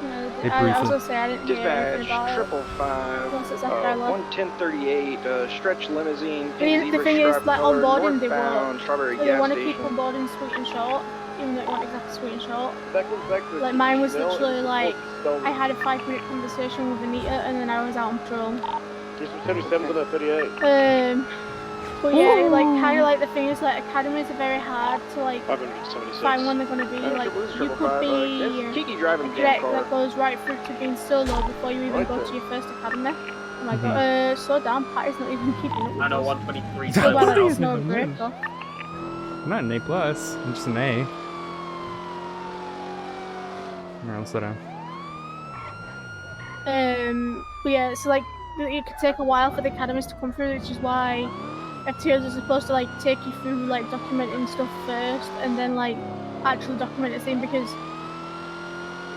No, They I was briefly. gonna say I didn't hear anything Dispatch, about it. 555, Unless it's after I left. 11038, stretch limousine, I pink mean, the zebra thing is, stripe like on color, boarding, they northbound, Strawberry they gas want to keep station. on boarding sweet and short, even though it wasn't exactly sweet and short. That goes back to the Like mine was Chanel, it literally was like supposed to I had a 5-minute conversation with Anita, and then I was out on patrol. There's some 77s on that 38. But yeah, like kind of like the thing is like academies are very hard to like 576. find when they're gonna be. Like you could be It's Kiki driving a the damn cadet that car. goes right through to being solo before you even Right go there. to your first academy. I'm like, slow down, Patty's not even keeping up with I know us. 123. Still by like Patty's snow not break moving. off. I'm not an A+. I'm just an A. Alright, let's slow down. But yeah, so like it could take a while for the academies to come through, which is why FTOs are supposed to like take you through like documenting stuff first, and then like actually document a scene, because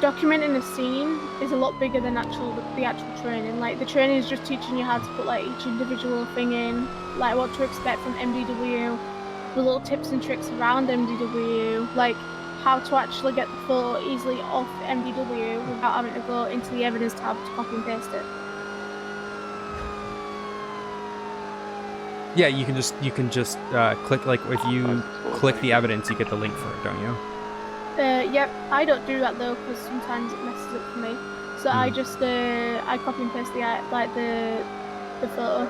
documenting a scene is a lot bigger than the actual training. Like the training is just teaching you how to put like each individual thing in, like what to expect from MDW, the little tips and tricks around MDW, like how to actually get the photo easily off MDW without having to go into the evidence tab to copy and paste it. Yeah, you can just click, like if you click the evidence, you get the link for it, don't you? Yep, I don't do that though because sometimes it messes up for me. So I just I copy and paste the photo.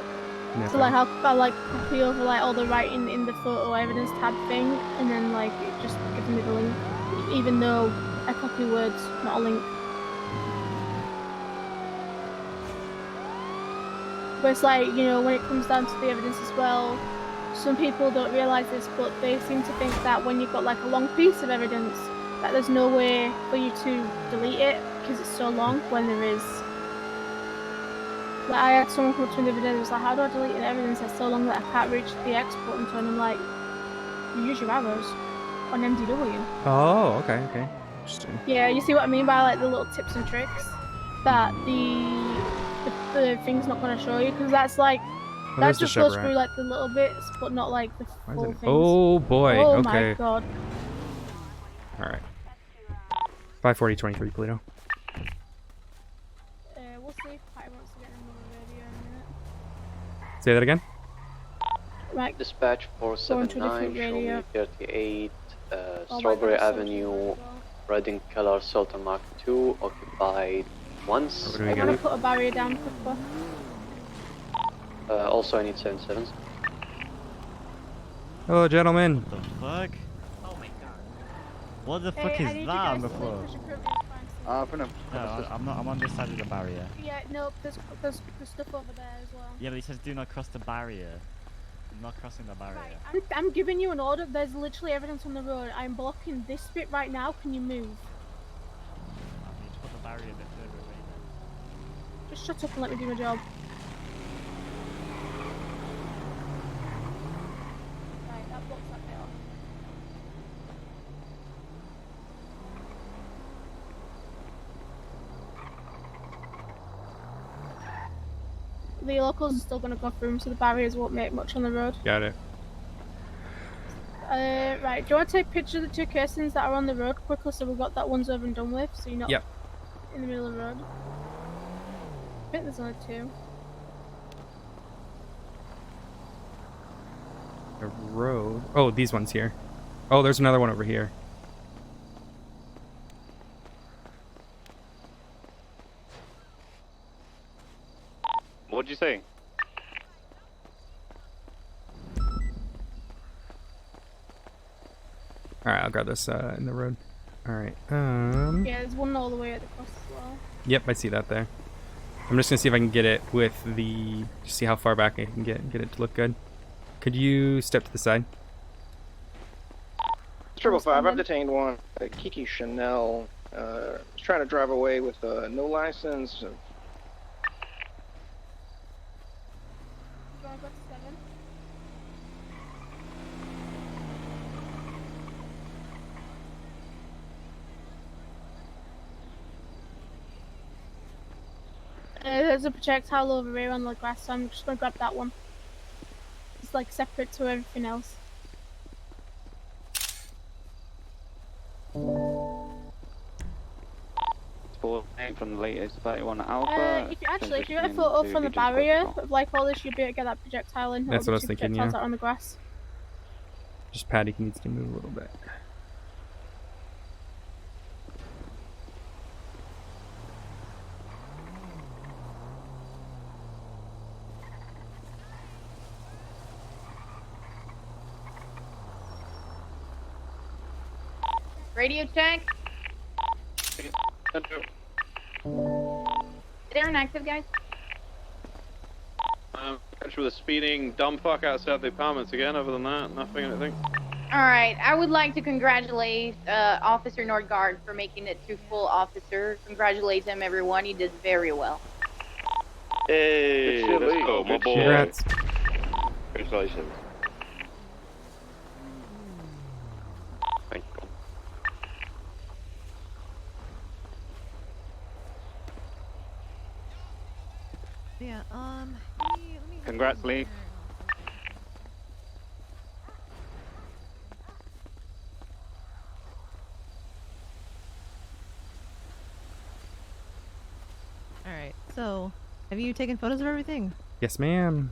Yeah, So like I'll like copy over like all the writing in the photo evidence tab thing, and then like it just gives me the link, even though I copy words, not a link. But it's like, you know, when it comes down to the evidence as well, some people don't realise this, but they seem to think that when you've got like a long piece of evidence, that there's no way for you to delete it because it's so long, when there is. Like I had someone come up to me the other day and was like, how do I delete an evidence that's so long that I can't reach the export? And I'm like, you use your arrows on MDW. Oh, okay. Interesting. Yeah, you see what I mean by like the little tips and tricks that the thing's not going to show you, because that's like that just goes through like the little bits, but not like the full things. Oh boy. Oh okay. my god. All right. 540-23, Polito. We'll see if Patty wants to get another radio in a minute. Say that again. Right. Dispatch 479, show me 38, Strawberry Avenue, red in color, Sultan Mark 2, occupied once. I'm gonna put a barrier down quickly. Also I need 77s. Hello, gentlemen. What the fuck? Oh my god. What the fuck is that on the floor? No, I'm not. I'm on this side of the barrier. Yeah, no, there's stuff over there as well. Yeah, but it says do not cross the barrier. I'm not crossing the barrier. Right, I'm giving you an order. There's literally evidence on the road. I'm blocking this bit right now. Can you move? I need to put the barrier a bit further away then. Just shut up and let me do my job. Right, that blocks that bit off. The locals are still going to go through them, so the barriers won't make much on the road. Got it. Right, do you want to take pictures of the two casings that are on the road quickly so we've got that one's over and done with, so you're not in the middle of the road? I think there's only two. The road. Oh, these ones here. Oh, there's another one over here. What'd you say? Alright, I'll grab this in the road. Alright, Yeah, there's one all the way across as well. Yep, I see that there. I'm just gonna see if I can get it with the... Just see how far back I can get it to look good. Could you step to the side? 555, I've detained one. Kiki Chanel. Was trying to drive away with no license. There's a projectile over here on the grass, so I'm just going to grab that one. It's like separate to everything else. transport from the latest 31 Alpha. If you get a photo from the barrier of like all this, you'll be able to get that projectile in. That's what I was thinking, projectiles yeah. out on the grass. Just Patty needs to move a little bit. Radio check. Is there an active, guys? Catch with a speeding dumb fuck outside the apartments again. Other than that, nothing, I think. All right. I would like to congratulate Officer Nordgaard for making it to full officer. Congratulate him, everyone. He did very well. Hey, let's go, my boy. Congrats. Congratulations. Thank you. Yeah, Congrats, Lee. Alright, so, have you taken photos of everything? Yes, ma'am.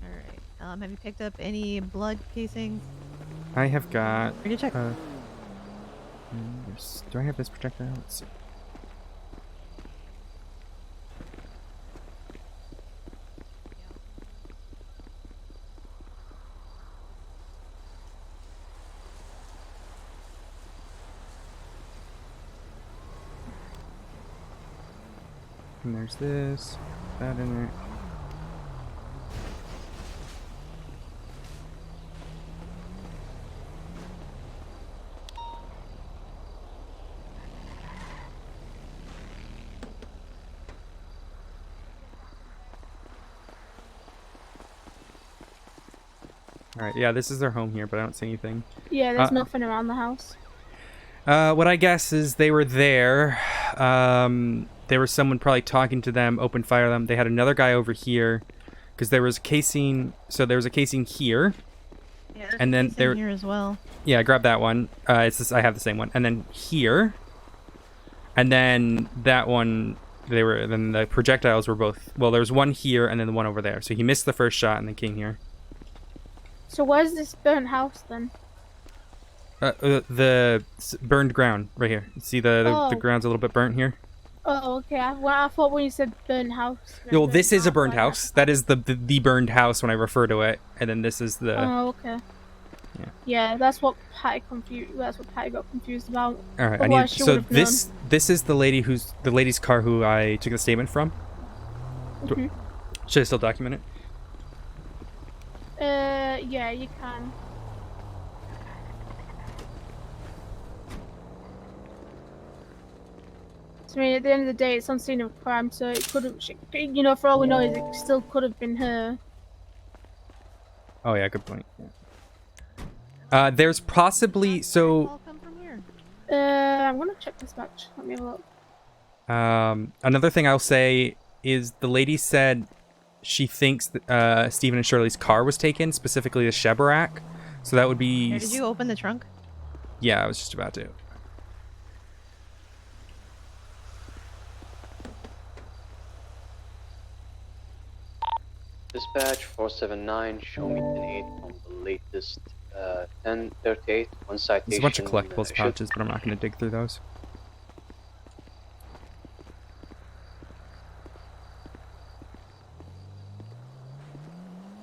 Alright, have you picked up any blood casings? I have got. Ready to check. Do I have this projectile? Let's see. And there's this, that in there. Alright, yeah, this is their home here, but I don't see anything. Yeah, there's nothing around the house. What I guess is they were there. There was someone probably talking to them, opened fire on them. They had another guy over here because there was a casing. So there was a casing here. Yeah, and then there here as well. Yeah, I grabbed that one. It's this, I have the same one. And then here. And then that one, then the projectiles were both, well, there was one here and then the one over there. So he missed the first shot and then came here. So where's this burnt house then? The burned ground right here. See the ground's a little bit burnt here. Oh, okay. I thought when you said burnt house. Well, this is a burned house. That is the burned house when I refer to it, and then this is the. Oh, okay. Yeah. Yeah, that's what Patty confused. That's what Patty got confused about. All right, I need. So this is the lady's car who I took the statement from. Should I still document it? Yeah, you can. So, I mean, at the end of the day, it's on scene of crime, so it could have, you know, for all we know, it still could have been her. Oh yeah, good point. Yeah. There's possibly so. I'm gonna check this batch. Let me have a look. Another thing I'll say is the lady said she thinks that Stephen and Shirley's car was taken, specifically the Chevrolet. So that would be. Did you open the trunk? Yeah, I was just about to. Dispatch 479, show me 10-8 on the latest 1038, one citation. There's a bunch of collectibles pouches, but I'm not going to dig through those.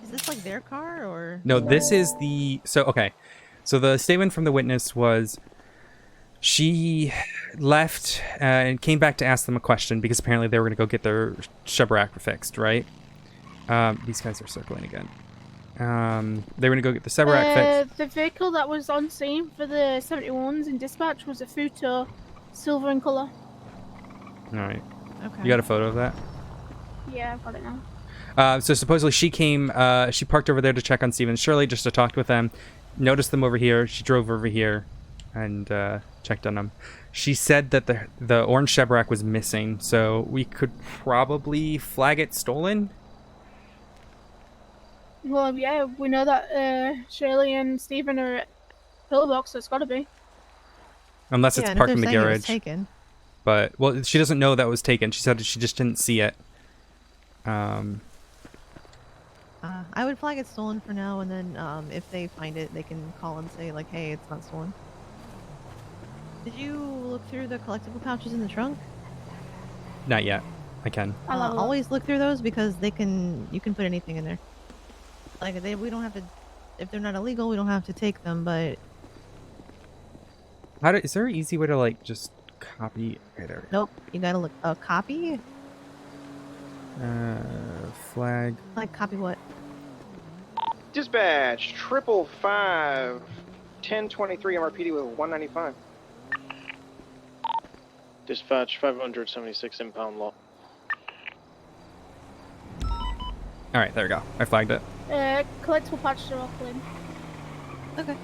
Is this like their car or? No, this is the... So, okay. So the statement from the witness was she left and came back to ask them a question because apparently they were going to go get their Chevrolet fixed, right? These guys are circling again. They were going to go get the Chevrolet fixed. The vehicle that was on scene for the 71s in dispatch was a Futo, silver in colour. Alright. Okay. You got a photo of that? Yeah, I've got it now. So supposedly she came, she parked over there to check on Stephen and Shirley, just to talk with them. Noticed them over here. She drove over here and checked on them. She said that the orange Chevrolet was missing, so we could probably flag it stolen. Well, yeah, we know that Shirley and Stephen are at Pillbox, so it's got to be. Unless it's parked in the garage. Taken. But, well, she doesn't know that was taken. She said she just didn't see it. I would flag it stolen for now, and then if they find it, they can call and say, like, hey, it's not stolen. Did you look through the collectible pouches in the trunk? Not yet. I can. Always look through those because you can put anything in there. Like, we don't have to, if they're not illegal, we don't have to take them, but... Is there an easy way to, like, just copy? Okay, there we go. Nope, you gotta look, copy? Flag. Like, copy what? Dispatch, 555, 1023 MRPD with 195. Dispatch, 576 impound law. Alright, there we go. I flagged it. Collectible patches are all clean. Okay.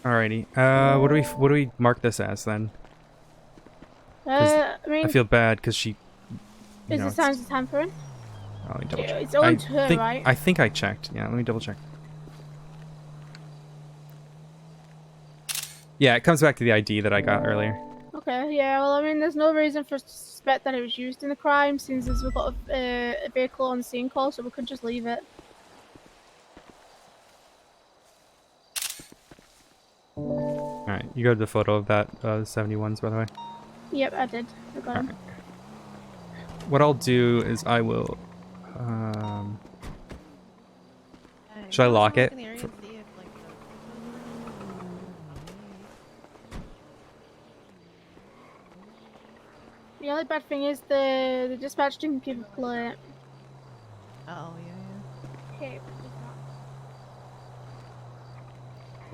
Alrighty. What do we mark this as then? I mean, I feel bad because she. Is it signs of tampering? Oh, let me double check. It's on to her, right? I think I checked. Yeah, let me double check. Yeah, it comes back to the ID that I got earlier. Okay, yeah, well, I mean, there's no reason for us to suspect that it was used in the crime, since we've got a vehicle on the scene call, so we could just leave it. Alright, you got the photo of that 71s, by the way? Yep, I did. I got him. What I'll do is I will... should I lock it? The only bad thing is the dispatch didn't give a plate. Oh, yeah. Okay.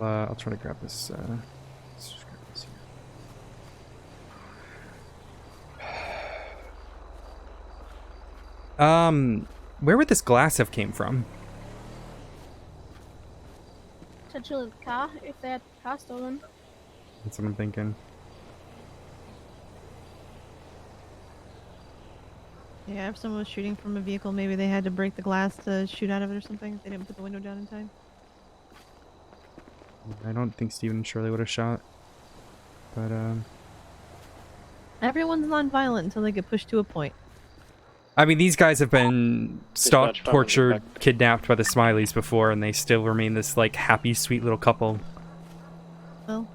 I'll try to grab this. Let's just grab this here. Where would this glass have came from? Potentially the car, if they had the car stolen. That's what I'm thinking. Yeah, if someone was shooting from a vehicle, maybe they had to break the glass to shoot out of it or something. If they didn't put the window down in time. I don't think Steven and Shirley would have shot. But, Everyone's non-violent until they get pushed to a point. I mean, these guys have been stalked, tortured, kidnapped by the Smileys before, and they still remain this, like, happy, sweet little couple. Well,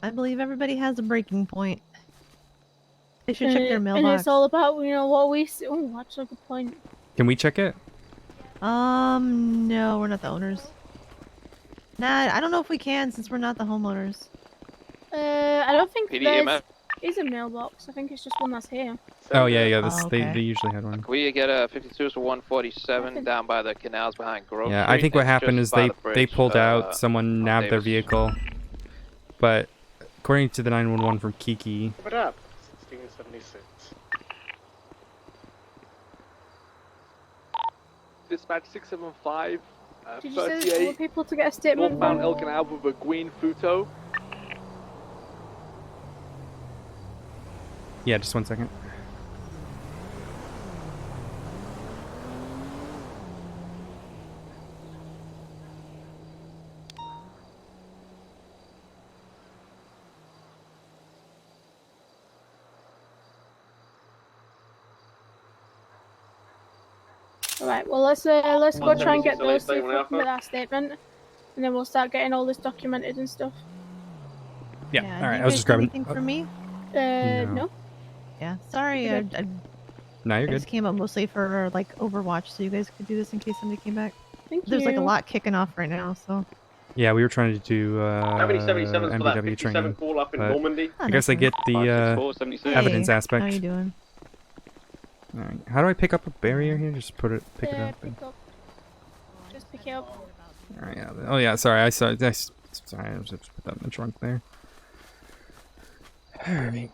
I believe everybody has a breaking point. They should check their mailbox. And it's all about, you know, what we see. Oh, that's a good point. Can we check it? No, we're not the owners. Nah, I don't know if we can since we're not the homeowners. I don't think PDMS. there is a mailbox. I think it's just one that's here. Oh, yeah, this, Oh, okay. they usually had one. Can we get a 52 to 147 down by the canals behind Grove Yeah, Street? I think what It's happened just is by the they bridge, pulled out, someone on nabbed their Davis. vehicle. But according to the 911 from Kiki, What up? 1676. Dispatch 675. Did you say there's 38. more people to get a statement Northbound from? Elkin Ave with a green Futo. yeah, just 1 second. Alright, well let's go try and get those, see if we can get that statement, and then we'll start getting all this documented and stuff. Yeah, Yeah, alright, do I was you just guys have grabbing... anything for me? No. Yeah, sorry, You're No, you're I just good. came up mostly for, like, Overwatch, so you guys could do this in case somebody came back. Thank There's, like, a you. lot kicking off right now, so... Yeah, we were trying to do MBW training, call up in but Normandy. I guess I get the evidence Hey, aspect. how you doing? Alright, how do I pick up a barrier here? Just pick it Yeah, up. pick up. Just pick it up. Alright, yeah. Oh yeah, sorry, I sorry, I just put that in the trunk there. Alright.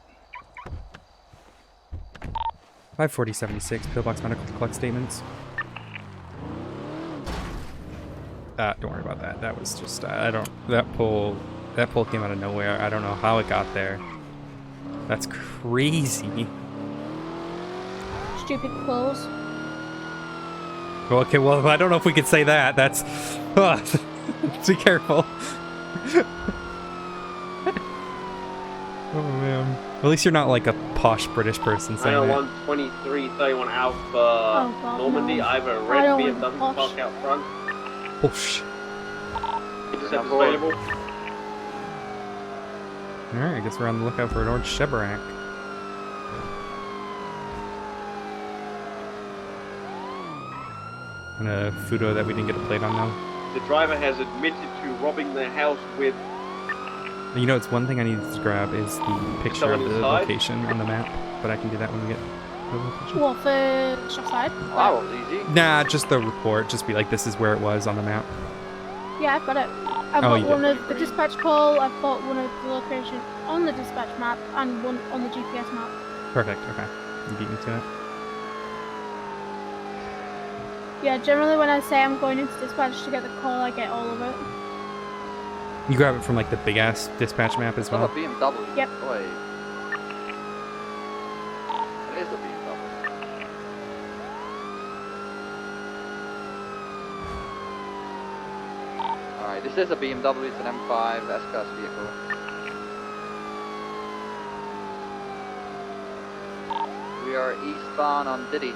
54076, Pillbox Medical to collect statements. Don't worry about that. That was just that pull came out of nowhere. I don't know how it got there. That's crazy. Stupid clothes. Okay, well, I don't know if we could say that. That's... be careful. Oh man. At least you're not like a posh British person saying that. 901 2331 Alpha God, Normandy. no. I have a I red don't want the BMW posh. parked out front. Posh. Intercept is available. Alright, I guess we're on the lookout for an orange Chevrolet. And a Fudo that we didn't get a plate on though. The driver has admitted to robbing the house with. You know, it's one thing I need to grab is the picture of the inside? location on the map, but I can do that when we get the location. What, for Shopside? Oh, that was easy. Nah, just the report. Just be like, this is where it was on the map. Yeah, I've got it. I've Oh, got you one did. of the dispatch call, I've got one of the location on the dispatch map, and one on the GPS map. Perfect, okay. You beat me to it. Yeah, generally when I say I'm going into dispatch to get the call, I get all of it. You grab it from like the big ass dispatch map as well. It's not a BMW. Yep. Wait. It is a BMW. Alright, this is a BMW, it's an M5 S-Class vehicle. We are eastbound on Diddy.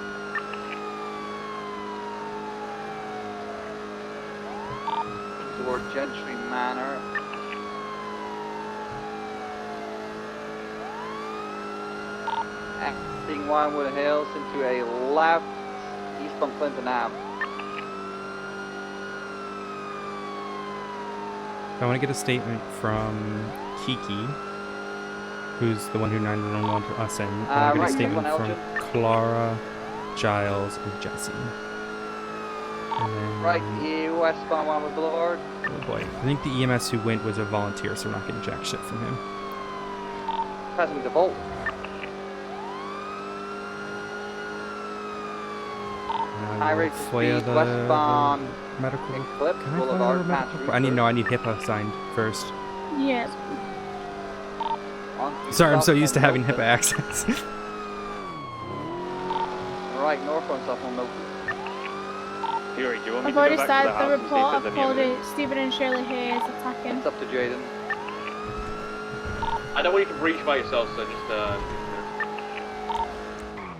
Toward Gentry Manor. Exiting Winewood Hills into a left eastbound Clinton Ave. I want to get a statement from Kiki, who's the one who 911 to us in. I want to get a statement from Clara, Giles, and Jesse. And then, Right, westbound Winewood Boulevard. oh boy. I think the EMS who went was a volunteer, so we're not getting jack shit from him. Passing the Volt. High rate of FOIA speed, westbound medical. Eclipse Can I Boulevard, FOIA medical? I need HIPAA signed first. Yes. Sorry, I'm so used to having HIPAA access. Right, northbound southbound Milton. Fury, do you want me I've to already go back to started the the house and see report, if I've there's called any it Stephen and Shirley Hayes attacking. It's up to Jaden. I don't want you to breach by yourself, so just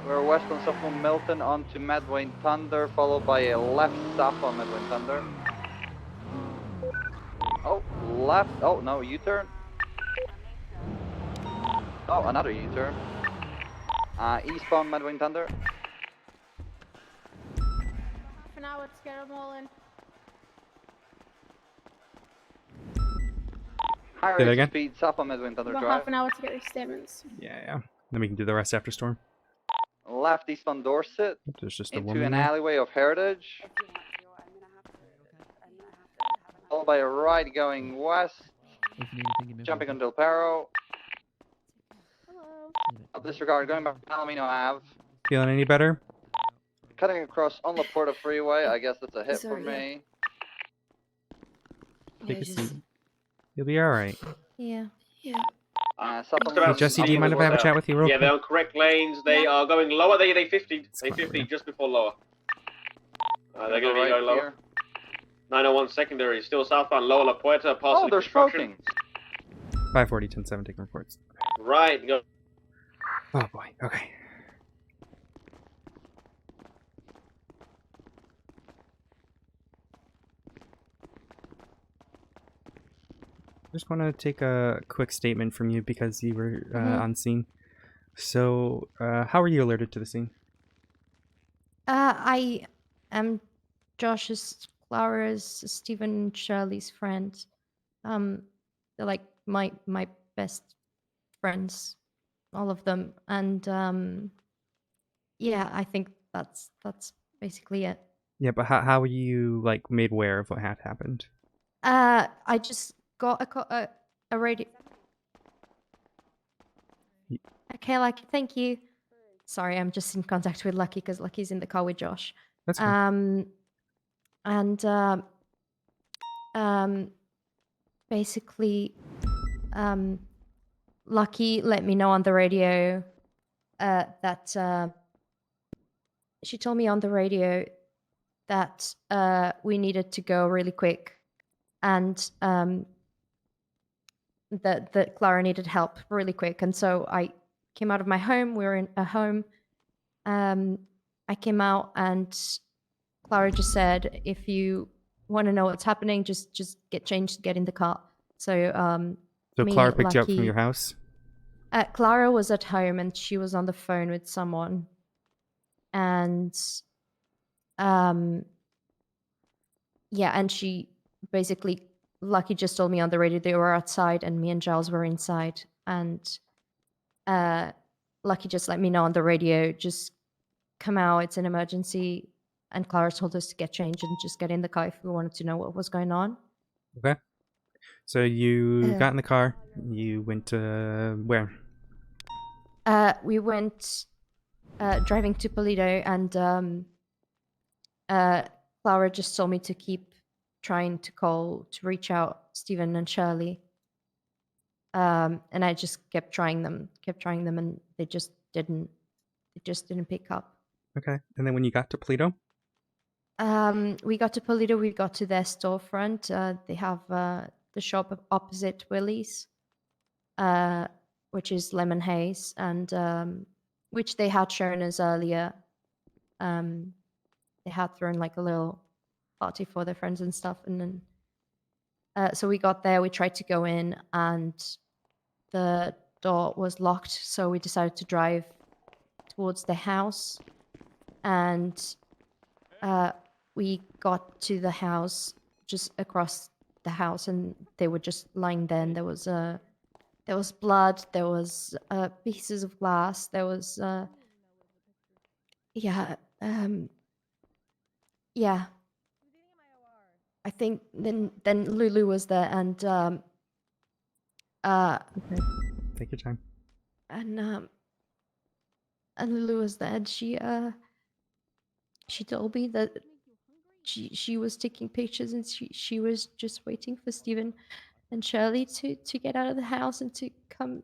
We're westbound southbound Milton onto Medway Thunder, followed by a left south on Medway Thunder. Oh, left. Oh, no, U-turn. Oh, another U-turn. Eastbound Medway Thunder. Half an hour to get them all in. High Say that rate again? of speed southbound Medway Thunder About Drive. half an hour to get these statements. Yeah. Then we can do the rest after storm. Left eastbound Dorset. There's just a into woman an there. alleyway of Heritage. Followed by a right going west. Jumping on Del Perro. Up disregard, going back to Palomino Ave. Feeling any better? Cutting across on La Porta Freeway. I guess that's a hit for Sorry, yeah. me. Take a seat. You'll be alright. Yeah. Hey, Jesse, do you mind if I have a chat with you real Yeah, quick? they're on correct lanes. They are going lower. They 50. They 50 just before lower. They're going to be going lower. 901 secondary, still southbound Lower La Puerta, past they're construction. smoking. 540, 10-7, taking reports. Right, go. Oh boy, okay. Just want to take a quick statement from you because you were on scene. So, how were you alerted to the scene? I am Josh's, Clara's, Stephen, Shirley's friend. They're like my best friends, all of them. And yeah, I think that's basically it. Yeah, but how were you like made aware of what had happened? I just got a radio. Okay, Lucky, thank you. Sorry, I'm just in contact with Lucky because Lucky's in the car with Josh. That's fine. Basically, Lucky let me know on the radio that she told me on the radio that we needed to go really quick, and that Clara needed help really quick, and so I came out of my home. We were in a home. I came out, and Clara just said, "If you want to know what's happening, just get changed, get in the car." So So me, Clara picked you up from Lucky- your house? Clara was at home and she was on the phone with someone. And yeah, and she basically, Lucky just told me on the radio they were outside and me and Giles were inside. And Lucky just let me know on the radio, just come out, it's an emergency. And Clara told us to get changed and just get in the car if we wanted to know what was going on. Okay. So you got in the car. You went to where? We went driving to Polito, and Clara just told me to keep trying to reach out Stephen and Shirley. And I just kept trying them, and they just didn't pick up. Okay. And then when you got to Polito? We got to Polito, we got to their storefront. They have the shop opposite Willie's, which is Lemon Haze, and which they had shown us earlier. They had thrown like a little party for their friends and stuff, and then so we got there. We tried to go in, and the door was locked. So we decided to drive towards the house, and we got to the house just across the house, and they were just lying there. And there was blood. There was pieces of glass. There was yeah. I think then Lulu was there, and okay. Take your time. And Lulu was there, and she told me that she was taking pictures, and she was just waiting for Stephen and Shirley to get out of the house and to come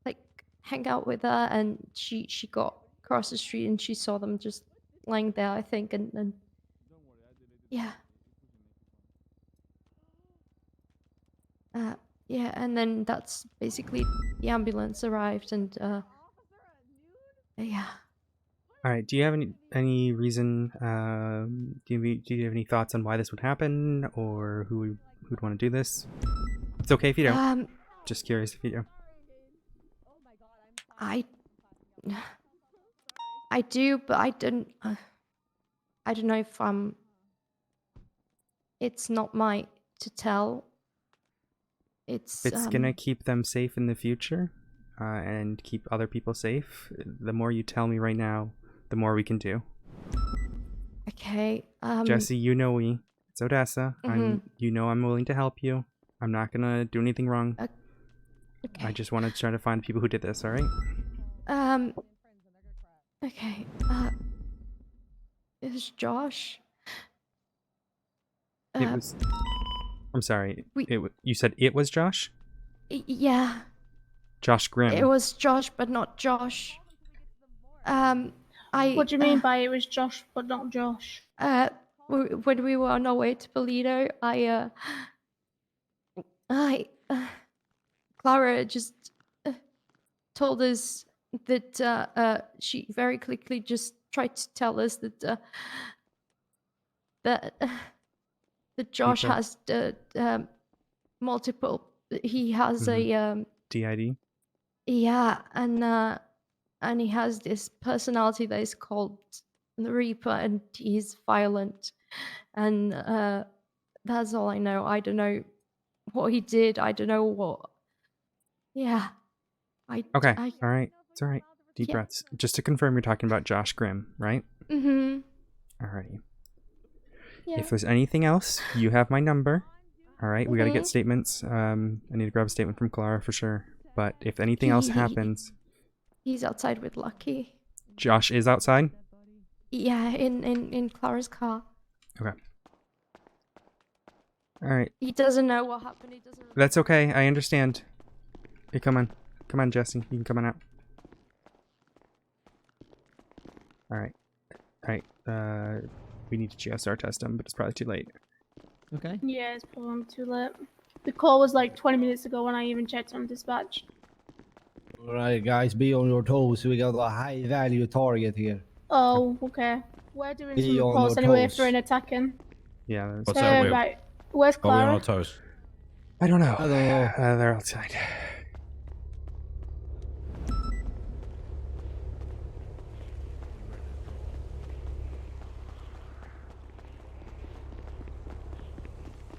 like hang out with her, and she got across the street and she saw them just lying there, I think, and yeah. Yeah, and then that's basically the ambulance arrived, and yeah. All right. Do you have any reason? Do you have any thoughts on why this would happen, or who'd want to do this? It's okay if you don't. Just curious if you do. I do, but I don't know if it's not my to tell. It's gonna keep them safe in the future, and keep other people safe. The more you tell me right now, the more we can do. Okay. Jesse, you know me. It's Odessa. Mhm. I'm willing to help you. I'm not gonna do anything wrong. Okay. I just want to try to find people who did this. All right. Okay. It was Josh. It was. I'm sorry. You said it was Josh? Yeah. Josh Grimm. It was Josh, but not Josh. What do you mean by it was Josh, but not Josh? When we were on our way to Polito, Clara just told us that she very quickly just tried to tell us that that Josh has multiple. He has a DID. Yeah, and he has this personality that is called the Reaper, and he's violent, and that's all I know. I don't know what he did. I don't know what. Yeah, Okay. All right. It's all right. Deep Yeah. breaths. Just to confirm, you're talking about Josh Grimm, right? Mhm. Alrighty. Yeah. If there's anything else, you have my number. All right. We got to get Mhm. statements. I need to grab a statement from Clara for sure. But if anything else happens, He's outside with Lucky. Josh is outside. Yeah, in Clara's car. Okay. All right. He doesn't know what happened. He doesn't. That's okay. I understand. Hey, come on, Jesse. You can come on out. All right. We need to GSR test him, but it's probably too late. Okay. Yeah, it's probably too late. The call was like 20 minutes ago when I even checked on dispatch. Alright, guys, be on your toes. We got a high value target here. Oh, okay. We're doing Be some on reports your anyway toes. for an attacking. Yeah. That's What's that? Right. Where's Are we on Clara? our toes? I don't know. I don't know. They're outside.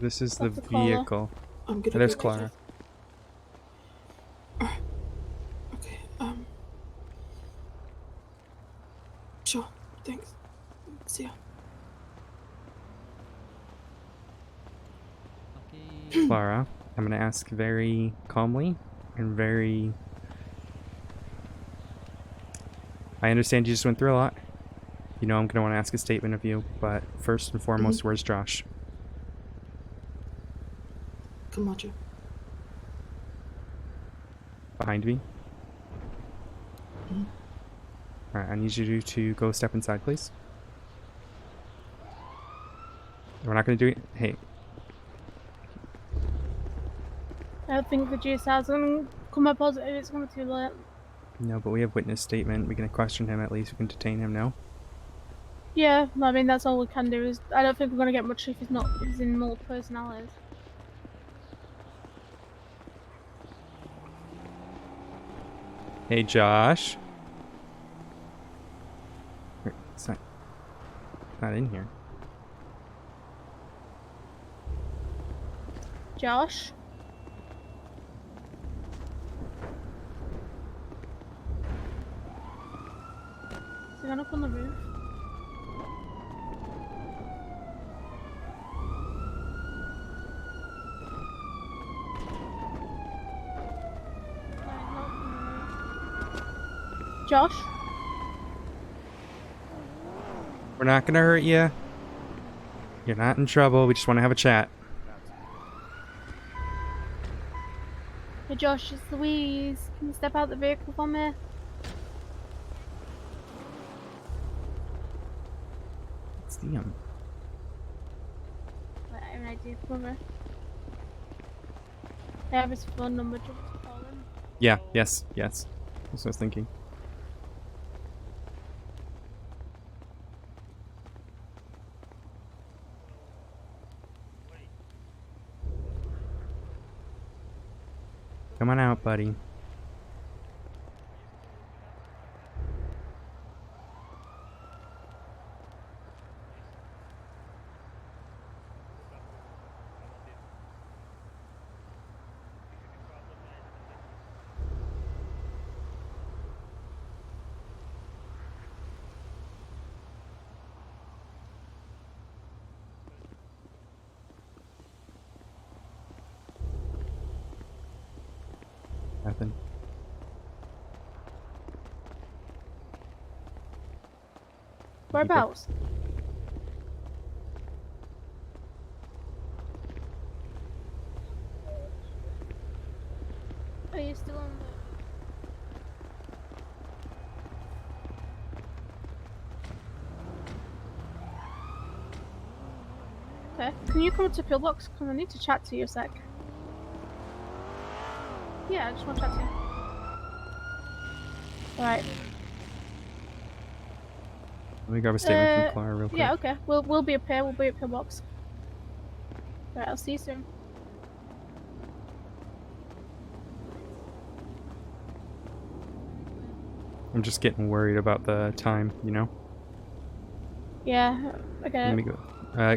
This is the What's the caller? vehicle. I'm gonna There's go Clara. Okay, sure, thanks. See ya. Clara, I'm gonna ask very calmly and very... I understand you just went through a lot. You know I'm gonna want to ask a statement of you, but first and foremost, where's Josh? Camacho. Behind me? Mhm. Alright, I need you to go step inside, please. We're not gonna do it. Hey, I don't think the GSR's gonna come up positive. It's gonna be too late. no, but we have witness statement. We can question him at least. We can detain him, no? Yeah, I mean that's all we can do. Is I don't think we're gonna get much if he's in multiple personalities. Hey, Josh. It's not in here. Josh? Is he gonna up on the roof? Josh? We're not gonna hurt you. You're not in trouble. We just want to have a chat. Hey Josh, it's Louise. Can you step out the vehicle for me? It's Liam. I have an idea, come over. I have his phone number, do you want to call him? Yeah, yes. That's what I was thinking. Come on out, buddy. Nothing. Whereabouts? Are you still on the... Okay, can you come up to Pillbox? Because I need to chat to you a sec. Yeah, I just want to chat to you. Alright. Let me grab a statement from Clara real quick. Yeah, okay. We'll be up here. We'll be at Pillbox. Alright, I'll see you soon. I'm just getting worried about the time, you know? Yeah, I get Let it. me go.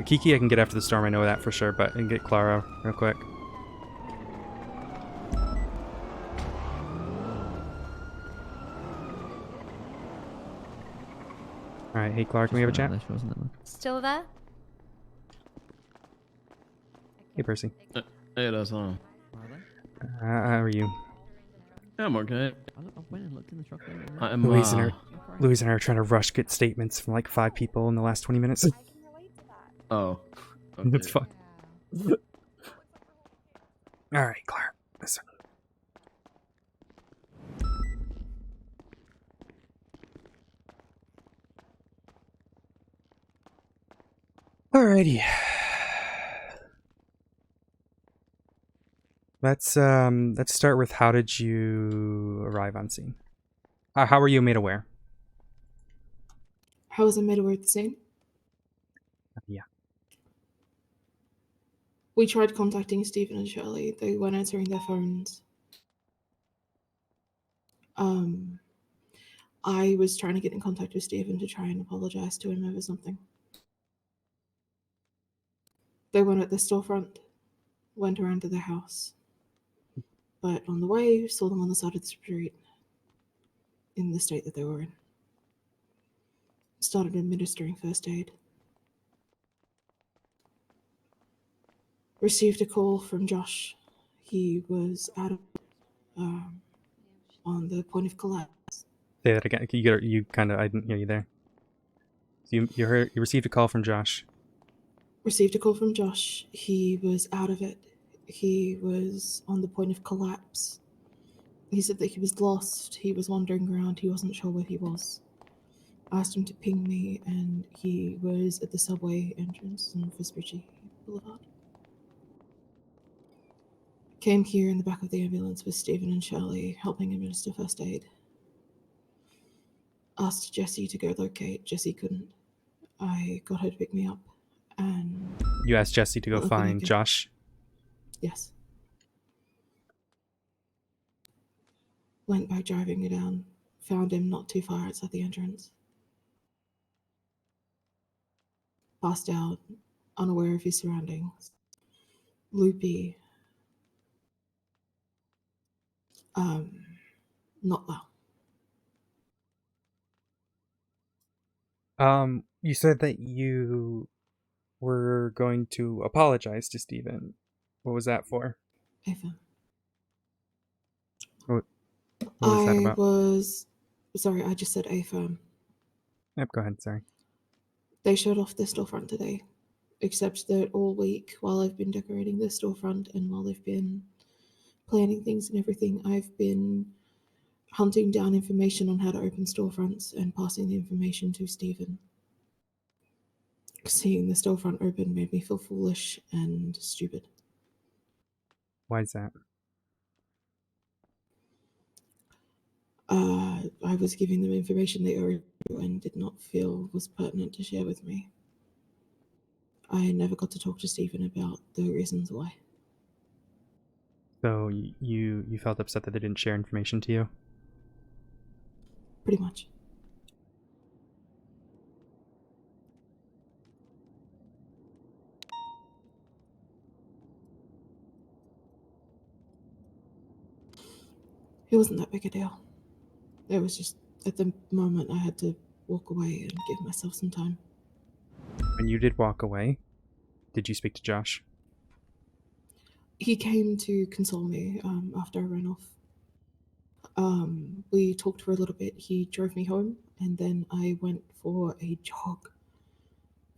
Kiki, I can get after the storm, I know that for sure, but I can get Clara real quick. Alright, hey Clara, can we have a chat? Still there? Hey Percy. Hey, that's on. How are you? Yeah, I'm okay. I'm, Louise and I are trying to rush get statements from like 5 people in the last 20 minutes. Oh. That's fine. Alright, Clara. Listen. Alrighty. Let's start with how did you arrive on scene? How were you made aware? How was I made aware of the scene? Yeah. We tried contacting Stephen and Shirley. They weren't answering their phones. I was trying to get in contact with Stephen to try and apologize to him over something. They weren't at the storefront, went around to their house. But on the way, saw them on the side of the street in the state that they were in. Started administering first aid. Received a call from Josh. He was out of on the point of collapse. Say that again. You kind of, I didn't hear you there. You received a call from Josh. Received a call from Josh. He was out of it. He was on the point of collapse. He said that he was lost. He was wandering around. He wasn't sure where he was. Asked him to ping me, and he was at the subway entrance on Vespucci Boulevard. Came here in the back of the ambulance with Stephen and Shirley, helping administer first aid. Asked Jessie to go locate. Jessie couldn't. I got her to pick me up, and... You asked Jessie to go find Josh? Yes. Went back driving her down. Found him not too far outside the entrance. Passed out, unaware of his surroundings. Loopy. Not well. You said that you were going to apologize to Stephen. What was that for? Ava. What was that about? Sorry, I just said AFAM. Yep, go ahead, sorry. They showed off the storefront today, except that all week, while I've been decorating the storefront and while I've been planning things and everything, I've been hunting down information on how to open storefronts and passing the information to Stephen. Seeing the storefront open made me feel foolish and stupid. Why is that? I was giving them information they already knew and did not feel was pertinent to share with me. I never got to talk to Stephen about the reasons why. So you felt upset that they didn't share information to you? Pretty much. It wasn't that big a deal. It was just, at the moment, I had to walk away and give myself some time. When you did walk away, did you speak to Josh? He came to console me after I ran off. We talked for a little bit. He drove me home, and then I went for a jog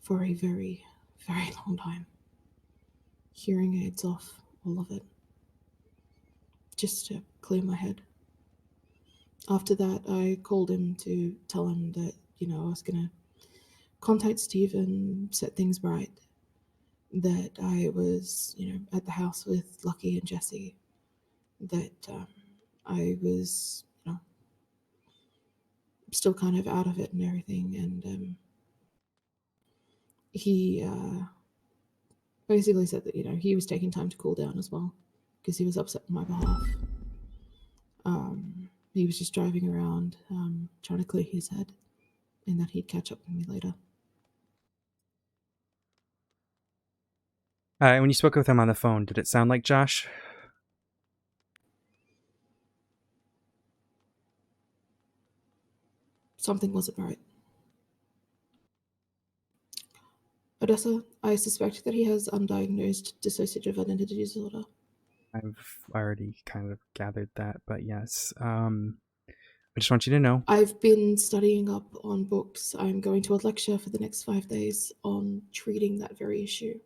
for a very, very long time. Hearing aids off, all of it. Just to clear my head. After that, I called him to tell him that, I was going to contact Steve and set things right. That I was, at the house with Lucky and Jessie. That I was, still kind of out of it and everything. And he basically said that, he was taking time to cool down as well because he was upset on my behalf. He was just driving around trying to clear his head and that he'd catch up with me later. When you spoke with him on the phone, did it sound like Josh? Something wasn't right. Odessa, I suspect that he has undiagnosed dissociative identity disorder. I've already kind of gathered that, but yes. I just want you to know. I've been studying up on books. I'm going to a lecture for the next 5 days on treating that very issue.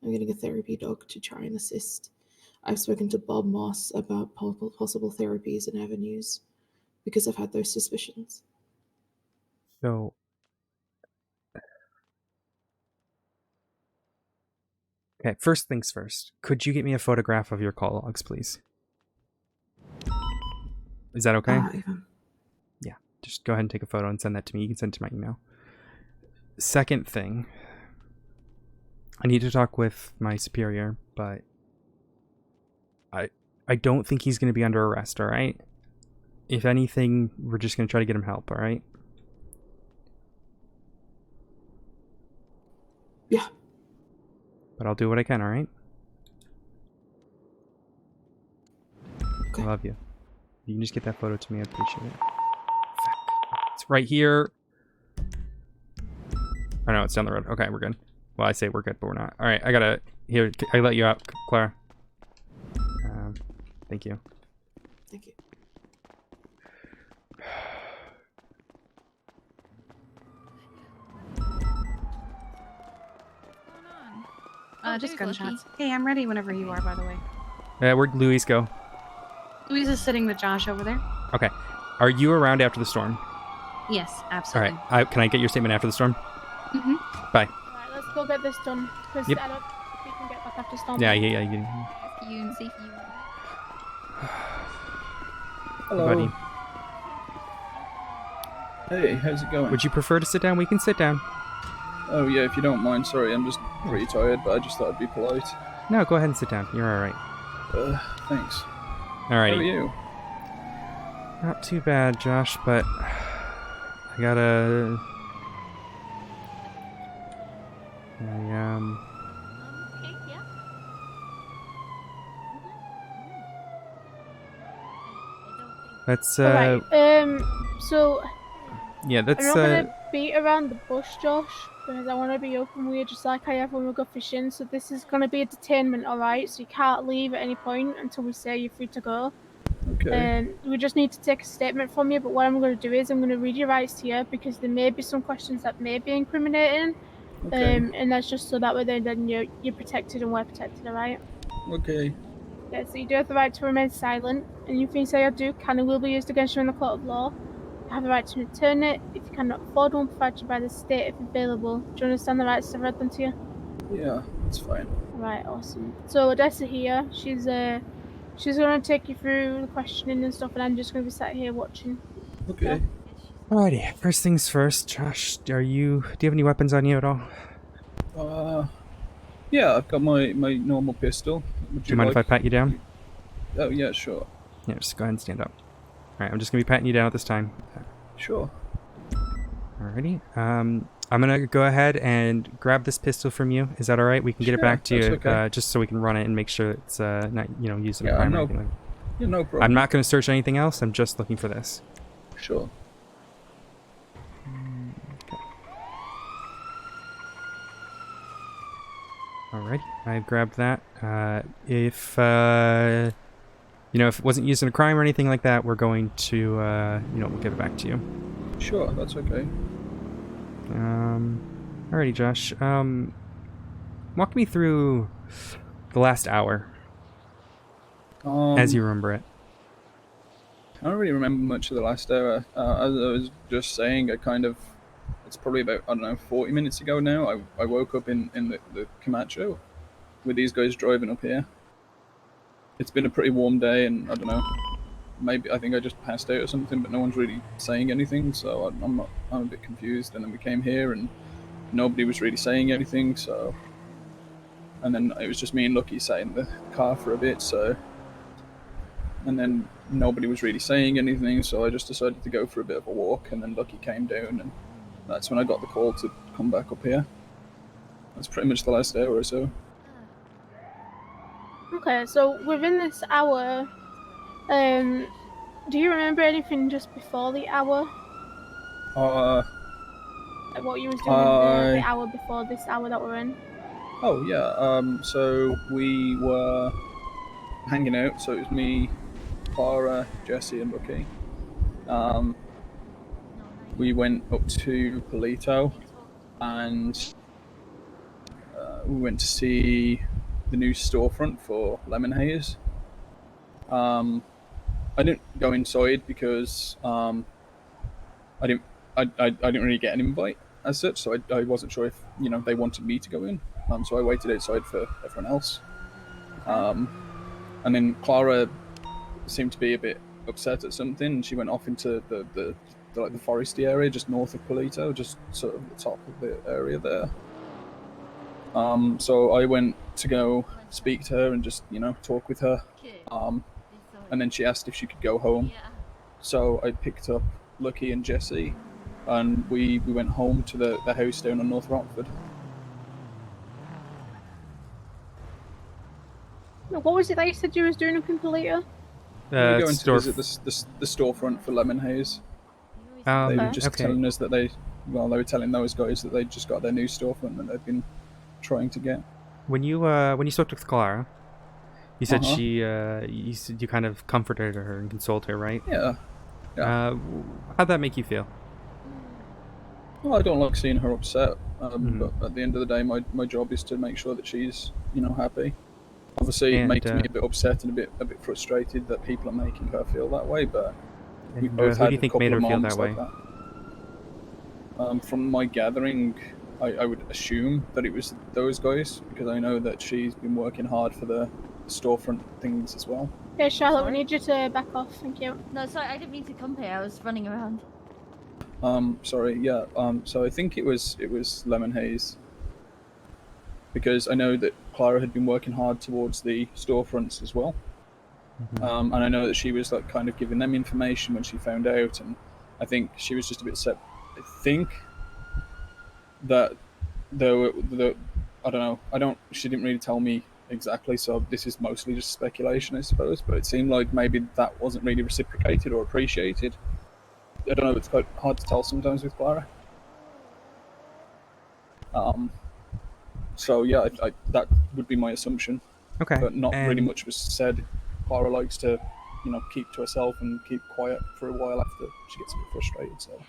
I'm getting a therapy dog to try and assist. I've spoken to Bob Moss about possible therapies and avenues because I've had those suspicions. So, Okay, first things first. Could you get me a photograph of your call logs, please? Is that okay? Yeah, just go ahead and take a photo and send that to me. You can send it to my email. Second thing, I need to talk with my superior, but I don't think he's going to be under arrest, all right? If anything, we're just going to try to get him help, all right? Yeah. But I'll do what I can, all right? Okay. I love you. You can just get that photo to me. I appreciate it. It's right here. I know it's down the road. Okay, we're good. Well, I say we're good, but we're not. All right, I gotta. Here, I let you out, Clara. Thank you. Thank you. Just gunshots. Hey, I'm ready whenever you are, by the way. Where'd Louise go? Louise is sitting with Josh over there. Okay. Are you around after the storm? Yes, All absolutely. right. Can I get your statement after the storm? Mm-hmm. Bye. Alright, let's go get this done. Because Yep. I don't think we can get back after storm. Yeah. Hello. Buddy. Hey, how's it going? Would you prefer to sit down? We can sit down. Oh yeah, if you don't mind. Sorry, I'm just pretty tired, but I just thought I'd be polite. No, go ahead and sit down. You're all right. Thanks. All right. How are you? Not too bad, Josh, but I gotta... Let's, Alright, so... Yeah, that's, I'm not gonna beat around the bush, Josh, because I want to be open with you just like I have when we go fishing. So this is gonna be a detainment, alright? So you can't leave at any point until we say you're free to go. Okay. We just need to take a statement from you, but what I'm going to do is I'm going to read your rights to you because there may be some questions that may be incriminating. Okay. And that's just so that way then you're protected and we're protected, alright? Okay. Yeah, so you do have the right to remain silent. Anything you say or do can and will be used against you in the court of law. You have the right to return it if you cannot afford one provided by the state if available. Do you understand the rights I've read them to you? Yeah, that's fine. Alright, awesome. So Odessa here, she's gonna take you through the questioning and stuff, and I'm just gonna be sat here watching. Okay. Alrighty, first things first, Josh, do you have any weapons on you at all? Yeah, I've got my normal pistol. Would Do you mind if I pat you down? Oh yeah, sure. Yeah, just go ahead and stand up. Alright, I'm just gonna be patting you down at this time. Sure. Alrighty, I'm gonna go ahead and grab this pistol from you. Is that alright? We can get it back to you, okay. just so we can run it and make sure it's not, used in a Yeah, crime or no- anything like that. Yeah, no problem. I'm not gonna search anything else, I'm just looking for this. Sure. Alright, I've grabbed that. If it wasn't used in a crime or anything like that, we're going to, we'll give it back to you. Sure, that's okay. Alrighty, Josh. Walk me through the last hour, as you remember it. I don't really remember much of the last hour. As I was just saying, it's probably about, 40 minutes ago now. I woke up in the Camacho with these guys driving up here. It's been a pretty warm day, and I don't know, maybe I think I just passed out or something, but no one's really saying anything, so I'm a bit confused. And then we came here and nobody was really saying anything, so... And then it was just me and Lucky sat in the car for a bit, so... And then nobody was really saying anything, so I just decided to go for a bit of a walk, and then Lucky came down, and that's when I got the call to come back up here. That's pretty much the last hour or so. Okay, so within this hour, do you remember anything just before the hour? Like what you was doing the hour before this hour that we're in? Oh yeah, so we were hanging out, so it was me, Clara, Jesse and Lucky. We went up to Polito and we went to see the new storefront for Lemon Haze. I didn't go inside because I didn't really get an invite as such, so I wasn't sure if they wanted me to go in. So I waited outside for everyone else. And then Clara seemed to be a bit upset at something, and she went off into the foresty area just north of Polito, just sort of the top of the area there. So I went to go speak to her and just, talk with her. And then she asked if she could go home. So I picked up Lucky and Jesse, and we went home to the house down on North Rockford. What was it that you said you was doing up in Polito? We were going to visit the storefront for Lemon Haze. They were just telling us that they were telling those guys that they just got their new storefront that they've been trying to get. When you spoke with Clara, you said you kind of comforted her and consoled her, right? Yeah. How'd that make you feel? Well, I don't like seeing her upset, but at the end of the day, my job is to make sure that she's, happy. Obviously, it makes me a bit upset and a bit frustrated that people are making her feel that way, but we both had a couple of moments like that. From my gathering, I would assume that it was those guys, because I know that she's been working hard for the storefront things as well. Okay, Charlotte, we need you to back off. Thank you. No, sorry, I didn't mean to come here. I was running around. Sorry, yeah. So I think it was Lemon Haze, because I know that Clara had been working hard towards the storefronts as well. And I know that she was kind of giving them information when she found out, and I think she was just a bit upset. I think that I don't know. She didn't really tell me exactly, so this is mostly just speculation, I suppose. But it seemed like maybe that wasn't really reciprocated or appreciated. I don't know. It's quite hard to tell sometimes with Clara. So yeah, that would be my assumption. Okay. But not really much was said. Clara likes to, keep to herself and keep quiet for a while after she gets a bit frustrated. So.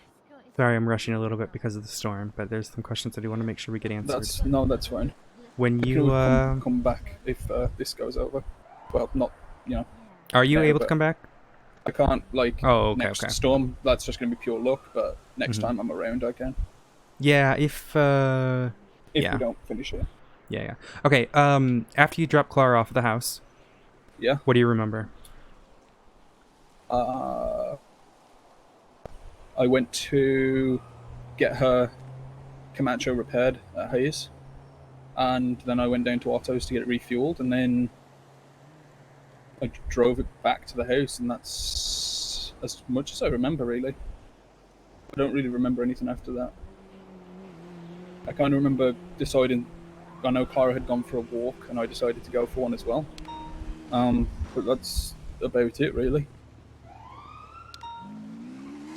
Sorry, I'm rushing a little bit because of the storm, but there's some questions that I want to make sure we get answered. That's fine. When you come back if this goes over. Well, not Are you able to come back? I can't next storm. That's just going to be pure luck. But next time I'm around, I can. Yeah, if we don't finish it. Yeah. Okay. After you drop Clara off at the house. Yeah. What do you remember? I went to get her Camacho repaired at Hayes, and then I went down to Otto's to get it refueled, and then I drove it back to the house, and that's as much as I remember, really. I don't really remember anything after that. I kind of remember deciding, I know Clara had gone for a walk, and I decided to go for one as well. But that's about it, really.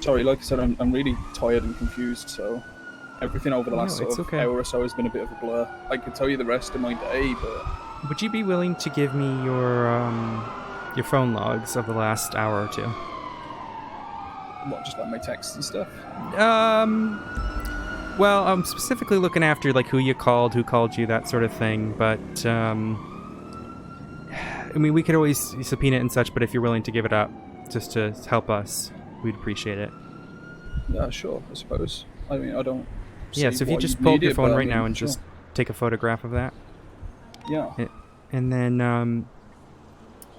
Sorry, like I said, I'm really tired and confused, so everything over the last hour or so has been a bit of a blur. I could tell you the rest of my day, but... Would you be willing to give me your phone logs of the last hour or two? What, just like my texts and stuff? Well, I'm specifically looking after who you called, who called you, that sort of thing, but I mean, we could always subpoena it and such, but if you're willing to give it up just to help us, we'd appreciate it. Yeah, sure, I suppose. I mean, I don't... Yeah, so if you just pull up your phone right now and just take a photograph of that. Yeah. And then,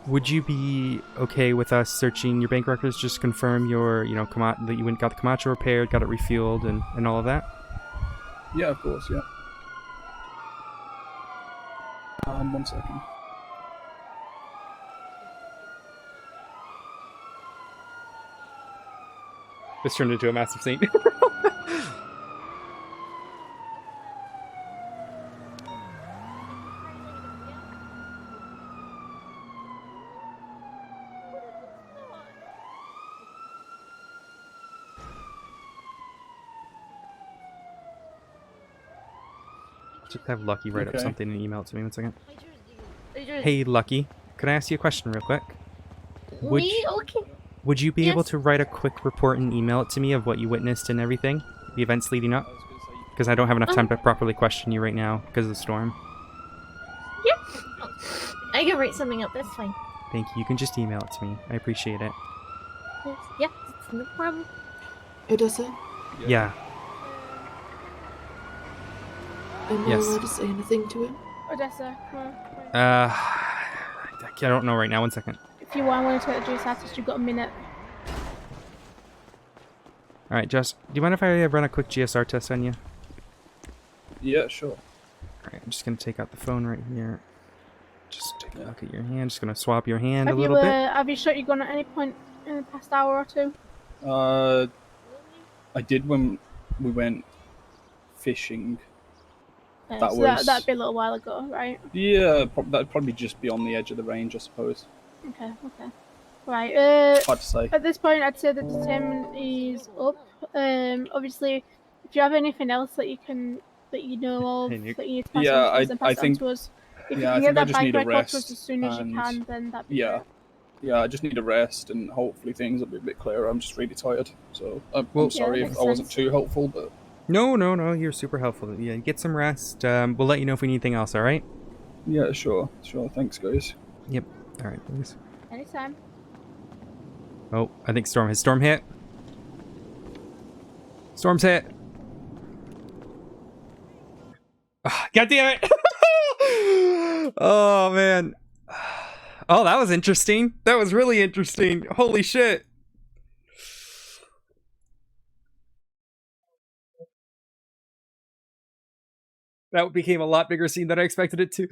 would you be okay with us searching your bank records, just confirm your, that you went and got the Camacho repaired, got it refueled, and all of that? Yeah, of course, yeah. 1 second. This turned into a massive scene. Just have Lucky write up something and email it to me. 1 second. Hey, Lucky, could I ask you a question real quick? Would you be able to write a quick report and email it to me of what you witnessed and everything? The events leading up? Because I don't have enough time to properly question you right now because of the storm. Yeah. I can write something up, that's fine. Thank you. You can just email it to me. I appreciate it. Yeah, no problem. Odessa? Yeah. Am I allowed to say anything to him? Odessa, come on. I don't know right now. 1 second. If you want to take the GSR test, you've got a minute. All right, Jess, do you mind if I run a quick GSR test on you? Yeah, sure. All right, I'm just gonna take out the phone right here. Just take a look at your hand. Just gonna swap your hand Have a little bit. Have you shot your gun at any point in the past hour or two? I did when we went fishing. Yeah, so that'd be a little while ago, right? Yeah, that'd probably just be on the edge of the range, I suppose. Okay. Right. Hard to say. At this point, I'd say the detainment is up. Obviously, if you have anything else that you know of that you need to pass on to us, then pass it on to us. If you can get that bike record to us as soon as you can, then that'd be great. Yeah, I just need a rest, and hopefully things will be a bit clearer. I'm just really tired, so I'm sorry if I wasn't too helpful, but... No, you're super helpful. Yeah, get some rest. We'll let you know if we need anything else, all right? Yeah, sure. Thanks, guys. Yep. All right, please. Anytime. Oh, I think Storm hit. Storm's hit. Oh, God damn it. Oh, man. Oh, that was interesting. That was really interesting. Holy shit. That became a lot bigger scene than I expected it to.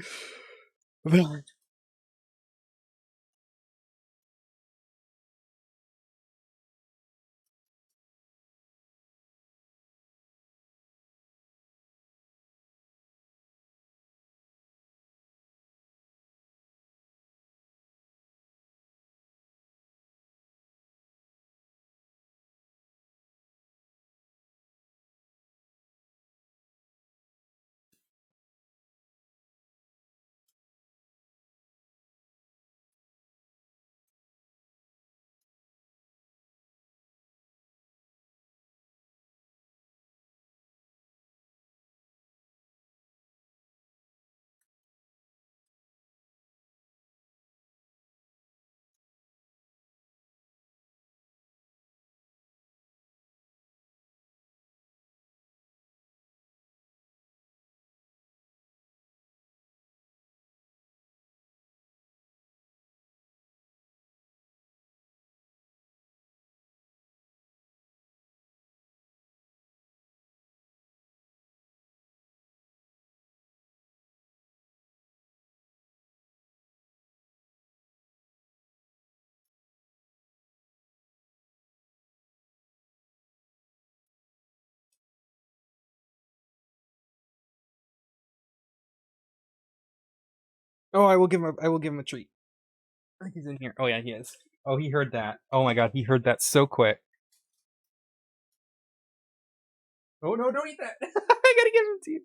Oh, I will give him a treat. I think he's in here. Oh yeah, he is. Oh, he heard that. Oh my god, he heard that so quick. Oh no, don't eat that. I gotta give him to you.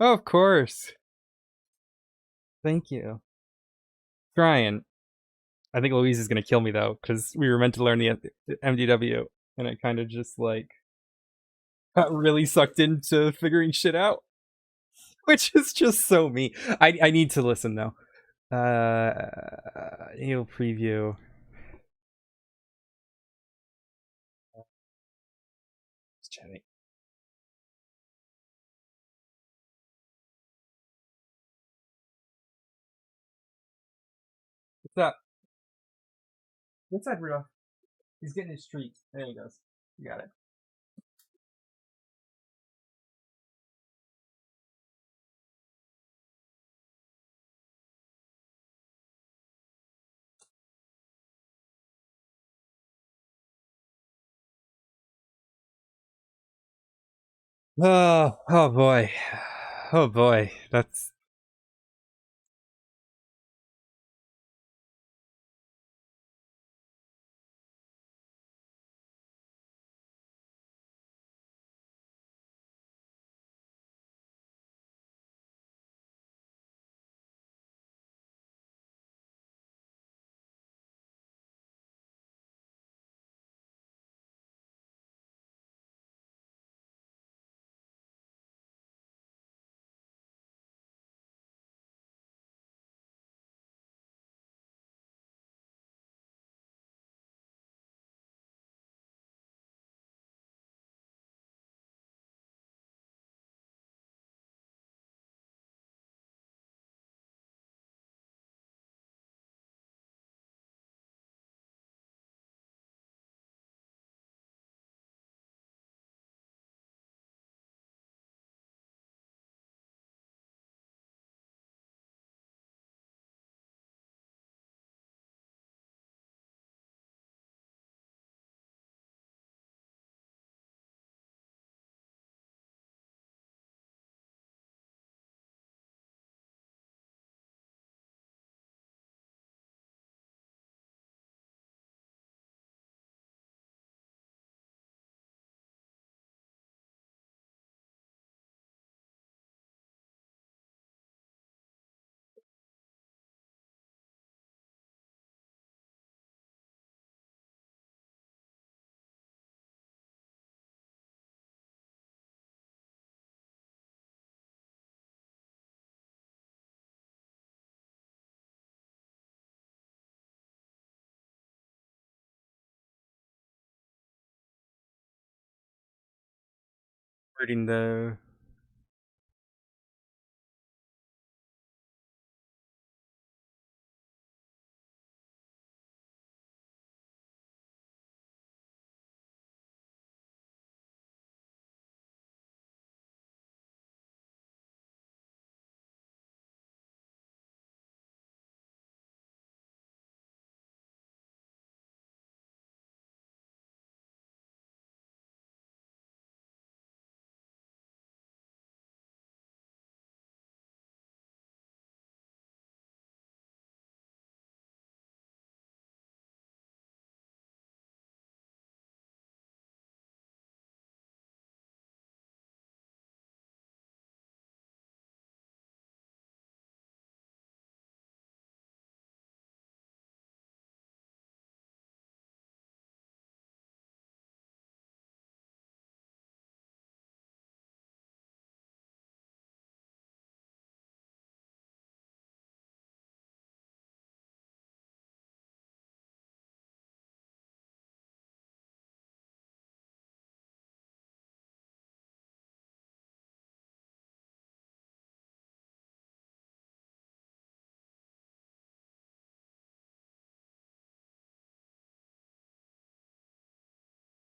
Oh, of course. Thank you. Trying. I think Louise is gonna kill me though, because we were meant to learn the MDW, and I kind of just like got really sucked into figuring shit out, which is just so me. I need to listen though. He'll preview. Just chatting. What's up? What's that, Rudolph? He's getting his treat. There he goes. You got it. Oh boy. Oh boy. That's Reading the.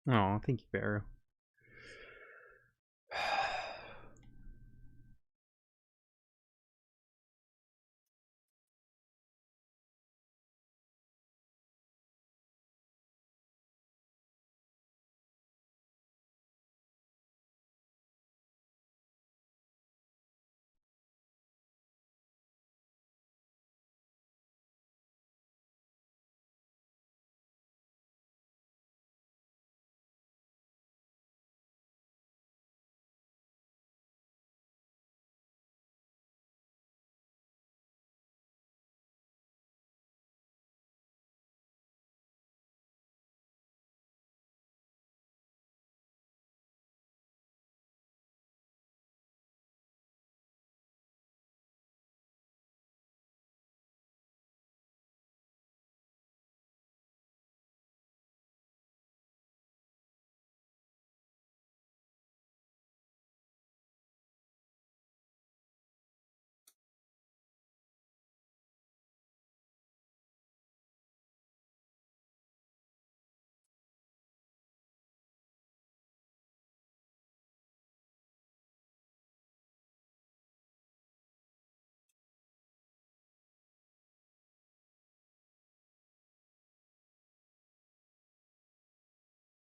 Oh, thank you, Barrow.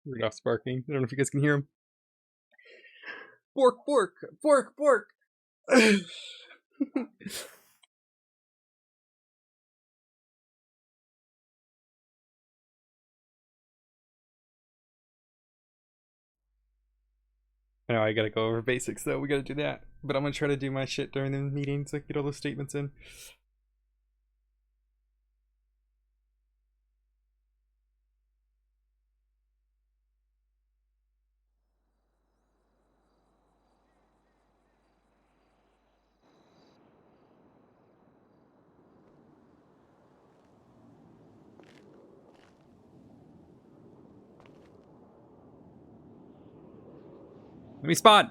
Rudolph's barking. I don't know if you guys can hear him. Bork, bork, bork, bork. I know I gotta go over basics though. We gotta do that. But I'm gonna try to do my shit during the meeting so I can get all those statements in. Let me spot.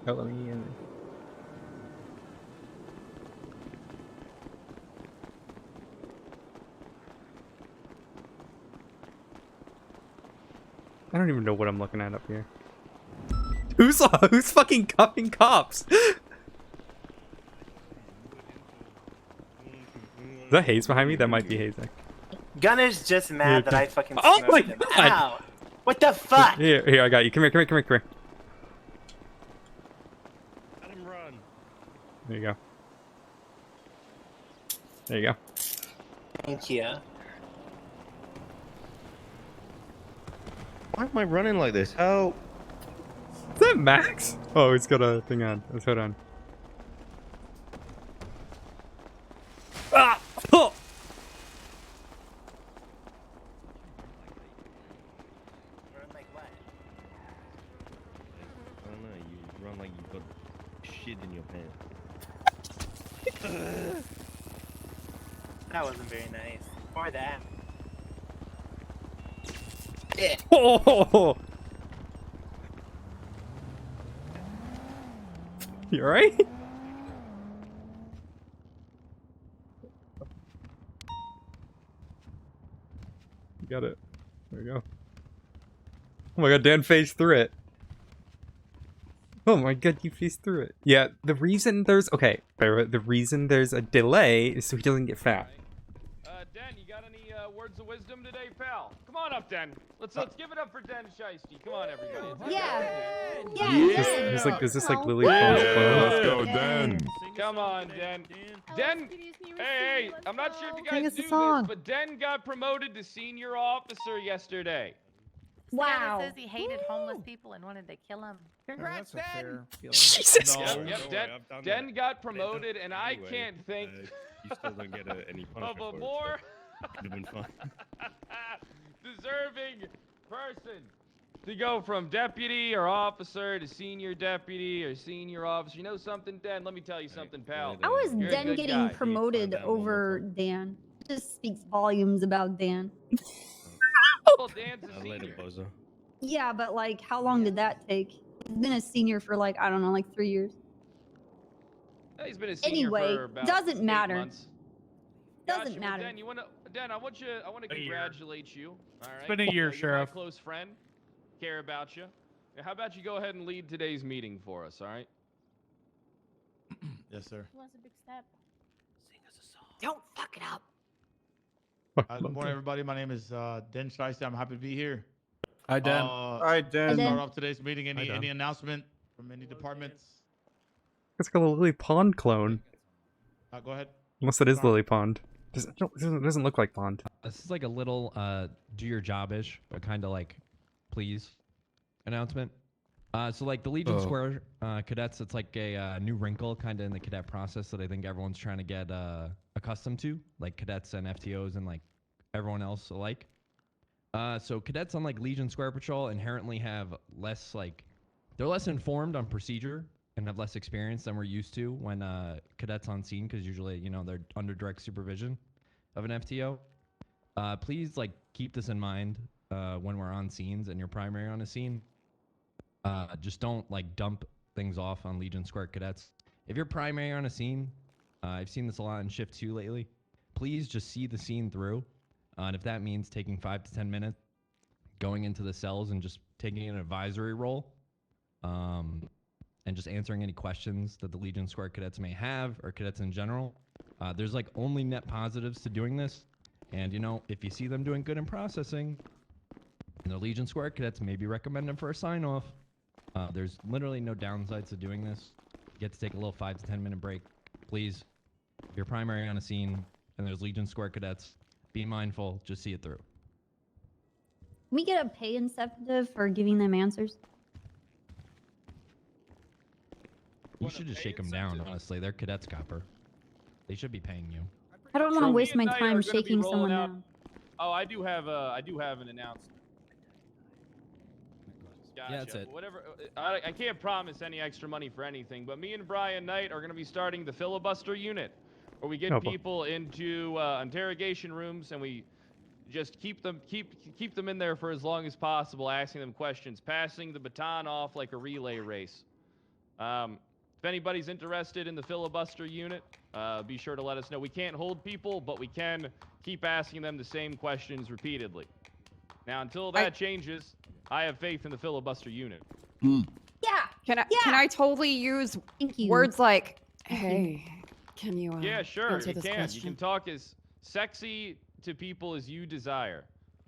Oh, let me in. I don't even know what I'm looking at up here. Who's fucking cuffing cops? Is that Hayes behind me? That might be Hayes. Gunner's just mad that I fucking Oh smoked my him. God. Ow! What the fuck? Here, I got you. Come here, come here, come here, come here. Let him run. There you go. There you go. Thank you. Why am I running like this? Help! Is that Max? Oh, he's got a thing on. His hood on. Ah! Oh! like you got shit in your pants. That wasn't very nice. Or that. Oh! You alright? You got it. There you go. Oh my god, Dan phased through it. Oh my god, you phased through it. Yeah, the reason there's... Okay, the reason there's a delay is so he doesn't get fat. Den, you got any words of wisdom today, pal? Come on up, Den. Let's give it up for Den Shiesty. Come on, everybody. He's like, is this like Lily Pond's clone? Let's go, Den. Come on, Den. Den, hey, I'm not sure if you guys knew this, but Den got promoted to senior officer yesterday. Wow. Says he hated homeless people and wanted to kill them. Congrats, Den. Jesus. Yep, Den got promoted, and I can't think You still don't get any punishment of a for more it, so it'd have been fun. deserving person to go from deputy or officer to senior deputy or senior officer. You know something, Den? Let me tell you something, pal. How is You're a Dan good getting guy. promoted over Dan? It just speaks volumes about Dan. Well, Dan's a I'll let it buzzer. Yeah, but like, how long did that take? He's been a senior for like, I don't know, like 3 years. He's been a senior Anyway, for about doesn't 8 matter. months. Doesn't Gotcha, well, matter. Dan, I want to congratulate you. All right. It's been a year, You're Sheriff. my close friend. Care about you. Now, how about you go ahead and lead today's meeting for us? All right. Yes, sir. That's a big step. Don't fuck it up. Good morning, everybody. My name is Den Shiesty. I'm happy to be here. Hi, Dan. Hi, Dan. Start off today's meeting. Hi, Dan. Any announcement from any departments? It's like a Lily Pond clone. Go ahead. Unless it is Lily Pond. It doesn't look like Pond. This is like a little do your job-ish, but kind of like please announcement. So like the Legion Square cadets, it's like a new wrinkle kind of in the cadet process that I think everyone's trying to get accustomed to, like cadets and FTOs and like everyone else alike. So cadets on like Legion Square Patrol inherently have less they're less informed on procedure and have less experience than we're used to when cadets on scene, because usually, you know, they're under direct supervision of an FTO. Please keep this in mind when we're on scenes and you're primary on a scene. Just don't dump things off on Legion Square cadets. If you're primary on a scene, I've seen this a lot in Shift 2 lately, please just see the scene through. And if that means taking 5 to 10 minutes, going into the cells and just taking an advisory role, and just answering any questions that the Legion Square cadets may have, or cadets in general. There's only net positives to doing this. And you know, if you see them doing good in processing, and the Legion Square cadets maybe recommend them for a sign-off. There's literally no downsides to doing this. You get to take a little 5 to 10 minute break. Please, if you're primary on a scene and there's Legion Square cadets, be mindful, just see it through. Can we get a pay incentive for giving them answers? You should just shake them down, honestly. They're cadets, copper. They should be paying you. I don't want to waste my Me and Knight time are gonna be shaking rolling someone out- down. Oh, I do have an announcement. Gotcha. Yeah, that's it. Whatever. I can't promise any extra money for anything, but me and Brian Knight are going to be starting the filibuster unit, where we get Oh, boy. people into interrogation rooms and we just keep them in there for as long as possible, asking them questions, passing the baton off like a relay race. If anybody's interested in the filibuster unit, be sure to let us know. We can't hold people, but we can keep asking them the same questions repeatedly. Now, until that changes, I have faith in the filibuster unit. Yeah. Can I totally use words like, hey, can you Yeah, sure, answer you this can. question? You can talk as sexy to people as you desire.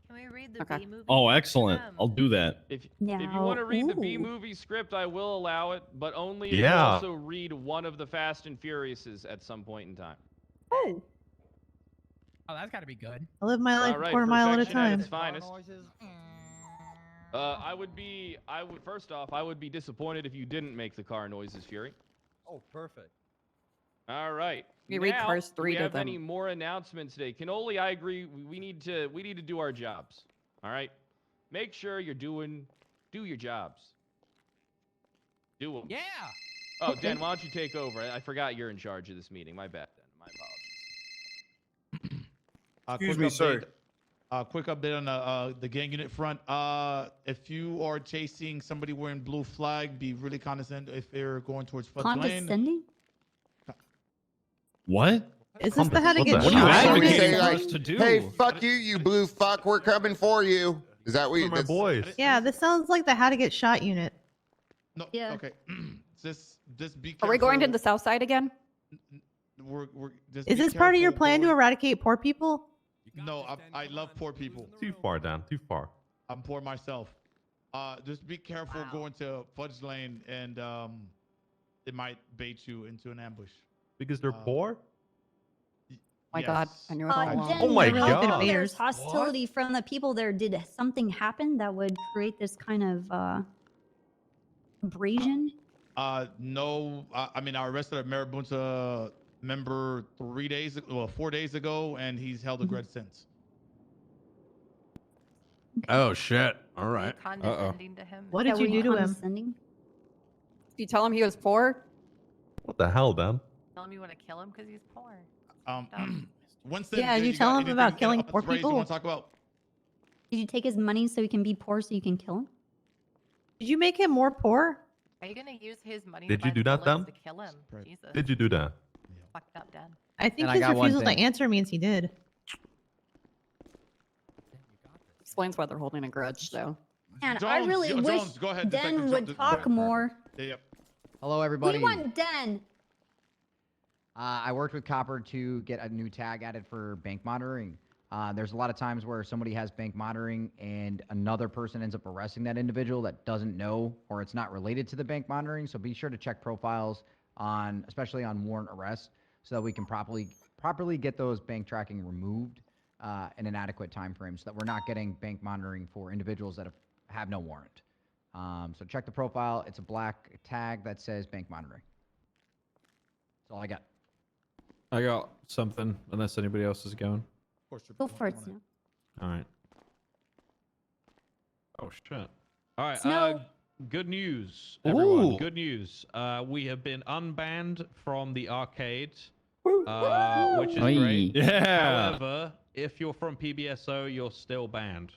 Can we read the Okay. B movie? Oh, excellent. I'll do that. If you want to read the B movie script, I will allow it, but only if you Yeah. also read one of the Fast and Furiouses at some point in time. Oh. Oh, that's got to be good. I live my life All right, quarter mile at a perfection at time. its finest. I would first off, I would be disappointed if you didn't make the car noises, Fury. Oh, perfect. All right. We read Now, Cars 3 do we to have them. any more announcements today? Canoli, I agree. We need to do our jobs. All right. Make sure you're do your jobs. Do them. Yeah. Oh, Okay. Dan, why don't you take over? I forgot you're in charge of this meeting. My bad, Dan. My apologies. Excuse me, sir. Quick update on the gang unit front. If you are chasing somebody wearing blue flag, be really condescending if they're going towards Fudge Lane. Condescending? What? Is this the how to get What are you shot? advocating for us to do? Hey, fuck you, you blue fuck. We're coming for you. Is that what you? My boys. Yeah, this sounds like the how to get shot unit. No. Yeah. Okay. just be careful. Are we going to the south side again? We're just Is be this part of your careful plan to going- eradicate poor people? No, I love poor people. Too far down. Too far. I'm poor myself. Just be careful going to Fudge Lane, and it might bait you into an ambush. Because they're poor? My God, I knew it all along. Jen, Oh my you know, God. There's hostility from the people there. Did something happen that would create this kind of abrasion? No. I mean, I arrested a Marabunta member 4 days ago, and he's held a grudge since. Oh shit. All right. Condescending to him. What did you do to him? Condescending? Did you tell him he was poor? What the hell, Dan? Tell him you want to kill him because he's poor. Winston, Yeah, you tell him about killing poor people. You want to talk about? Did you take his money so he can be poor so you can kill him? Did you make him more poor? Are you gonna use his money? Did to you buy do that, bullets Dan? to kill him? Jesus. Did you do that? Fucked up, Dad. I think And I his got one refusal to thing. answer means he did. Explains why they're holding a grudge, though. And I really wish go ahead, Den would talk more. Yep. Hello, everybody. We want Den. I worked with Copper to get a new tag added for bank monitoring. There's a lot of times where somebody has bank monitoring and another person ends up arresting that individual that doesn't know or it's not related to the bank monitoring. So be sure to check profiles especially on warrant arrests, so that we can properly get those bank tracking removed in an adequate time frame, so that we're not getting bank monitoring for individuals that have no warrant. So check the profile. It's a black tag that says bank monitoring. That's all I got. I got something, unless anybody else is going. Go for it, Snow. All right. Oh shit. All right. Snow. Good news, everyone. Ooh. Good news. We have been unbanned from the arcade, which is great. Yeah. However, if you're from PBSO, you're still banned,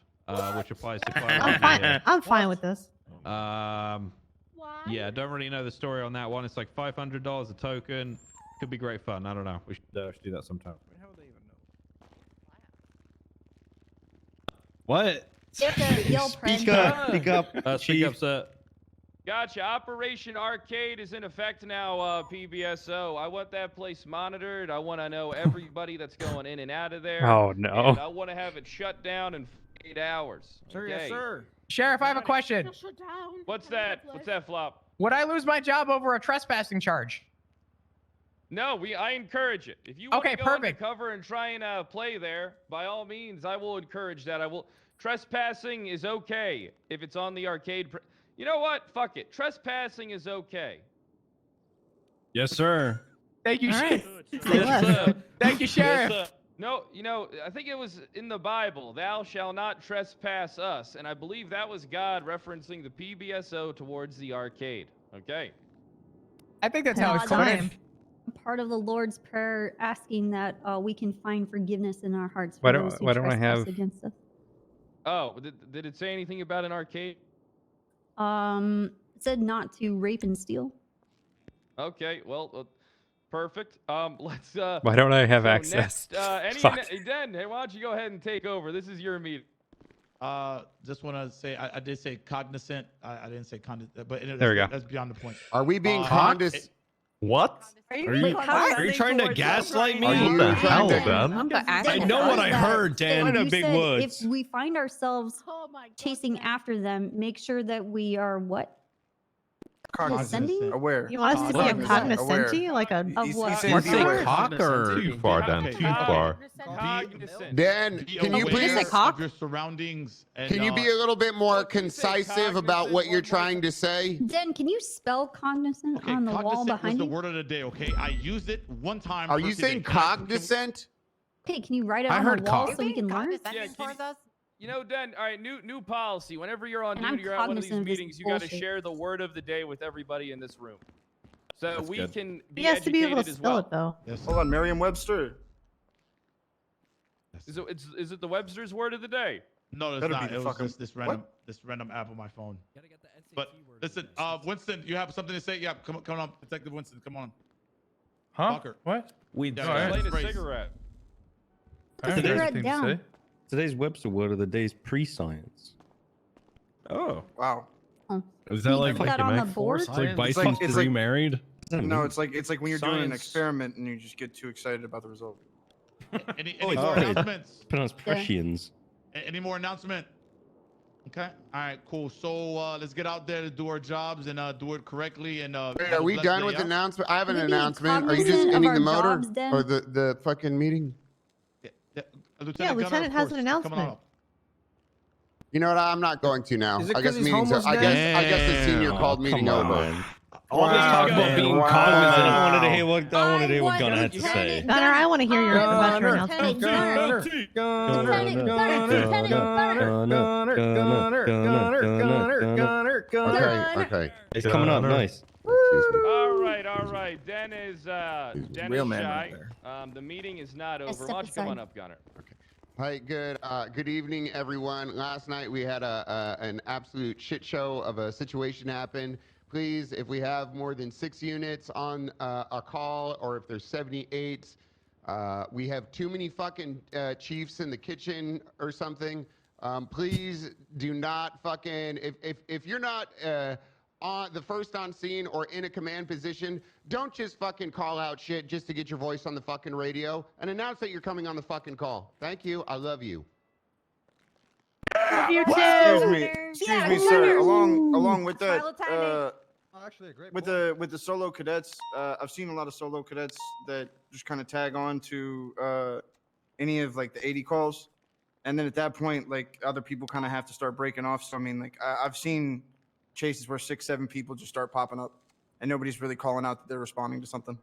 which applies to I'm fine. I'm fine with this. Why? Yeah, don't really know the story on that one. It's like $500 a token. Could be great fun. I don't know. We should do that sometime. How would they even know? What? You have to yell Speak up. Speak up. Speak up, sir. Gotcha. Operation Arcade is in effect now, PBSO. I want that place monitored. I want to know everybody that's going in and out of there. Oh, no. And I want to have it shut down in 8 hours. Sir, okay? yes, sir. Sheriff, I have a question. Shut down. What's that? What's that, Flop? Would I lose my job over a trespassing charge? No, I encourage it. If you want Okay, to go perfect. undercover and try and play there, by all means, I will encourage that. I will. Trespassing is okay if it's on the arcade. You know what? Fuck it. Trespassing is okay. Yes, sir. Thank you, All right. Yes, sir. Thank you, Sheriff. Yes, sir. No, I think it was in the Bible, thou shalt not trespass us. And I believe that was God referencing the PBSO towards the arcade. Okay. I think that's how it's That's coded. part of the Lord's Prayer, asking that we can find forgiveness in our hearts. For Why those who don't I trespass have- against us. Oh, did it say anything about an arcade? It said not to rape and steal. Okay, well, perfect. Let's. Why don't I have so access? Next, Fuck. Den, hey, why don't you go ahead and take over? This is your meeting. Just want to say, I did say cognizant. I didn't say condescent, but There we go. That's beyond the point. Are we being condescent? What? Are Are you trying to gaslight me? Are you What the hell, trying Dan? I know what I heard, Dan. You Kind of big said words. if we find ourselves Oh my God. chasing after them, make sure that we are what? Condescending? Aware. You want us to be a cognizant, like a Of what? Let's say cock or too far, Dan. Too far. Cognizant. Dan, can you Did you please say cock? Of your surroundings. And, can you be a little bit more concisive about what you're trying to say? Den, can you spell cognizant Okay, on the wall cognizant was behind the you? word of the day. Okay, I used it one time. Are you first saying today. Can I- cognizant? Okay, can you write it I on heard the wall cock. so we can learn? Condescending towards us? You know, Den. All right, new policy. Whenever you're on And I'm duty or at one of these cognizant of this meetings, you got to bullshit. share the word of the day with everybody in this room, so That's we good. can be He has to be able to educated as spell well. it though. Yes. Hold on, Merriam-Webster. Is it the Webster's word of the day? No, it's Better not. be the It was fucking- just this random app on my phone. But listen, Winston, you have something to say? Yeah, come on, Detective Winston, come on. Huh? Walker. What? Yeah, Light a phrase. cigarette. I don't have Cigarette anything to down. say. Today's Webster word of the day is pre-science. Oh. Wow. Is that You like put that on the board? It's like It's Bison's like- it's like- remarried? No, it's like when you're doing an Science. experiment and you just get too excited about the result. Any Oh, more it's announcements? pronounced prescience. Any more announcement? Okay. All right. Cool. So let's get out there to do our jobs and do it correctly. And Wait, have are a we blessed done day, with yeah? announcement? I have an Can we be announcement. Are you just cognizant of ending our the motor jobs, then? or the fucking meeting? Lieutenant Lieutenant Gunner, of has an course. announcement. Come on up. You know what? I'm not going to now. Is it I guess 'cause he's meetings. homeless I guess the senior called meeting come on, over. man. All this Wow, talk about man, being wow. cognizant. I wanted to hear what Gunner had to say. Gunner, I want to hear your about your announcement. Okay. It's coming up. Nice. All right. Den is Real is man shy. right The meeting is not Yes, over. step Why don't you come on aside. up, Gunner? Hi, good evening, everyone. Last night we had an absolute shit show of a situation happen. Please, if we have more than 6 units on a call, or if there's 78, we have too many fucking chiefs in the kitchen or something. Please do not fucking if you're not on the first on scene or in a command position, don't just fucking call out shit just to get your voice on the fucking radio and announce that you're coming on the fucking call. Thank you. I love you. You too. Excuse me, sir. Along with that, Actually, a great with the solo cadets, I've seen a lot of solo cadets that just kind of tag on to any of like the 80 calls, and then at that point, like other people kind of have to start breaking off. So I mean, like I've seen chases where 6, 7 people just start popping up, and nobody's really calling out that they're responding to something.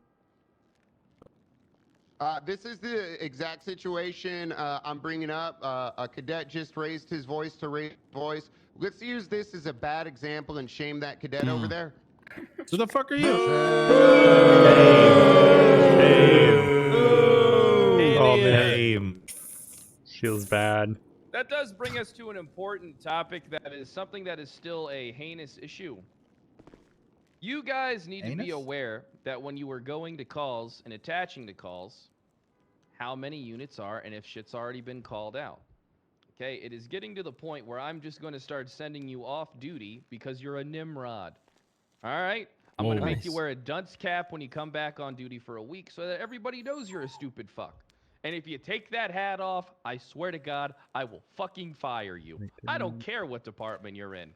This is the exact situation I'm bringing up. A cadet just raised his voice to raise voice. Let's use this as a bad example and shame that cadet over there. Who the fuck are you? Oh, man. Feels bad. That does bring us to an important topic that is something that is still a heinous issue. You guys need to be aware that when you are going to calls and attaching to calls, how many units are and if shit's already been called out. Okay, it is getting to the point where I'm just going to start sending you off duty because you're a Nimrod. All right? I'm going to make you wear a dunce cap when you come back on duty for a week so that everybody knows you're a stupid fuck. And if you take that hat off, I swear to God, I will fucking fire you. I don't care what department you're in.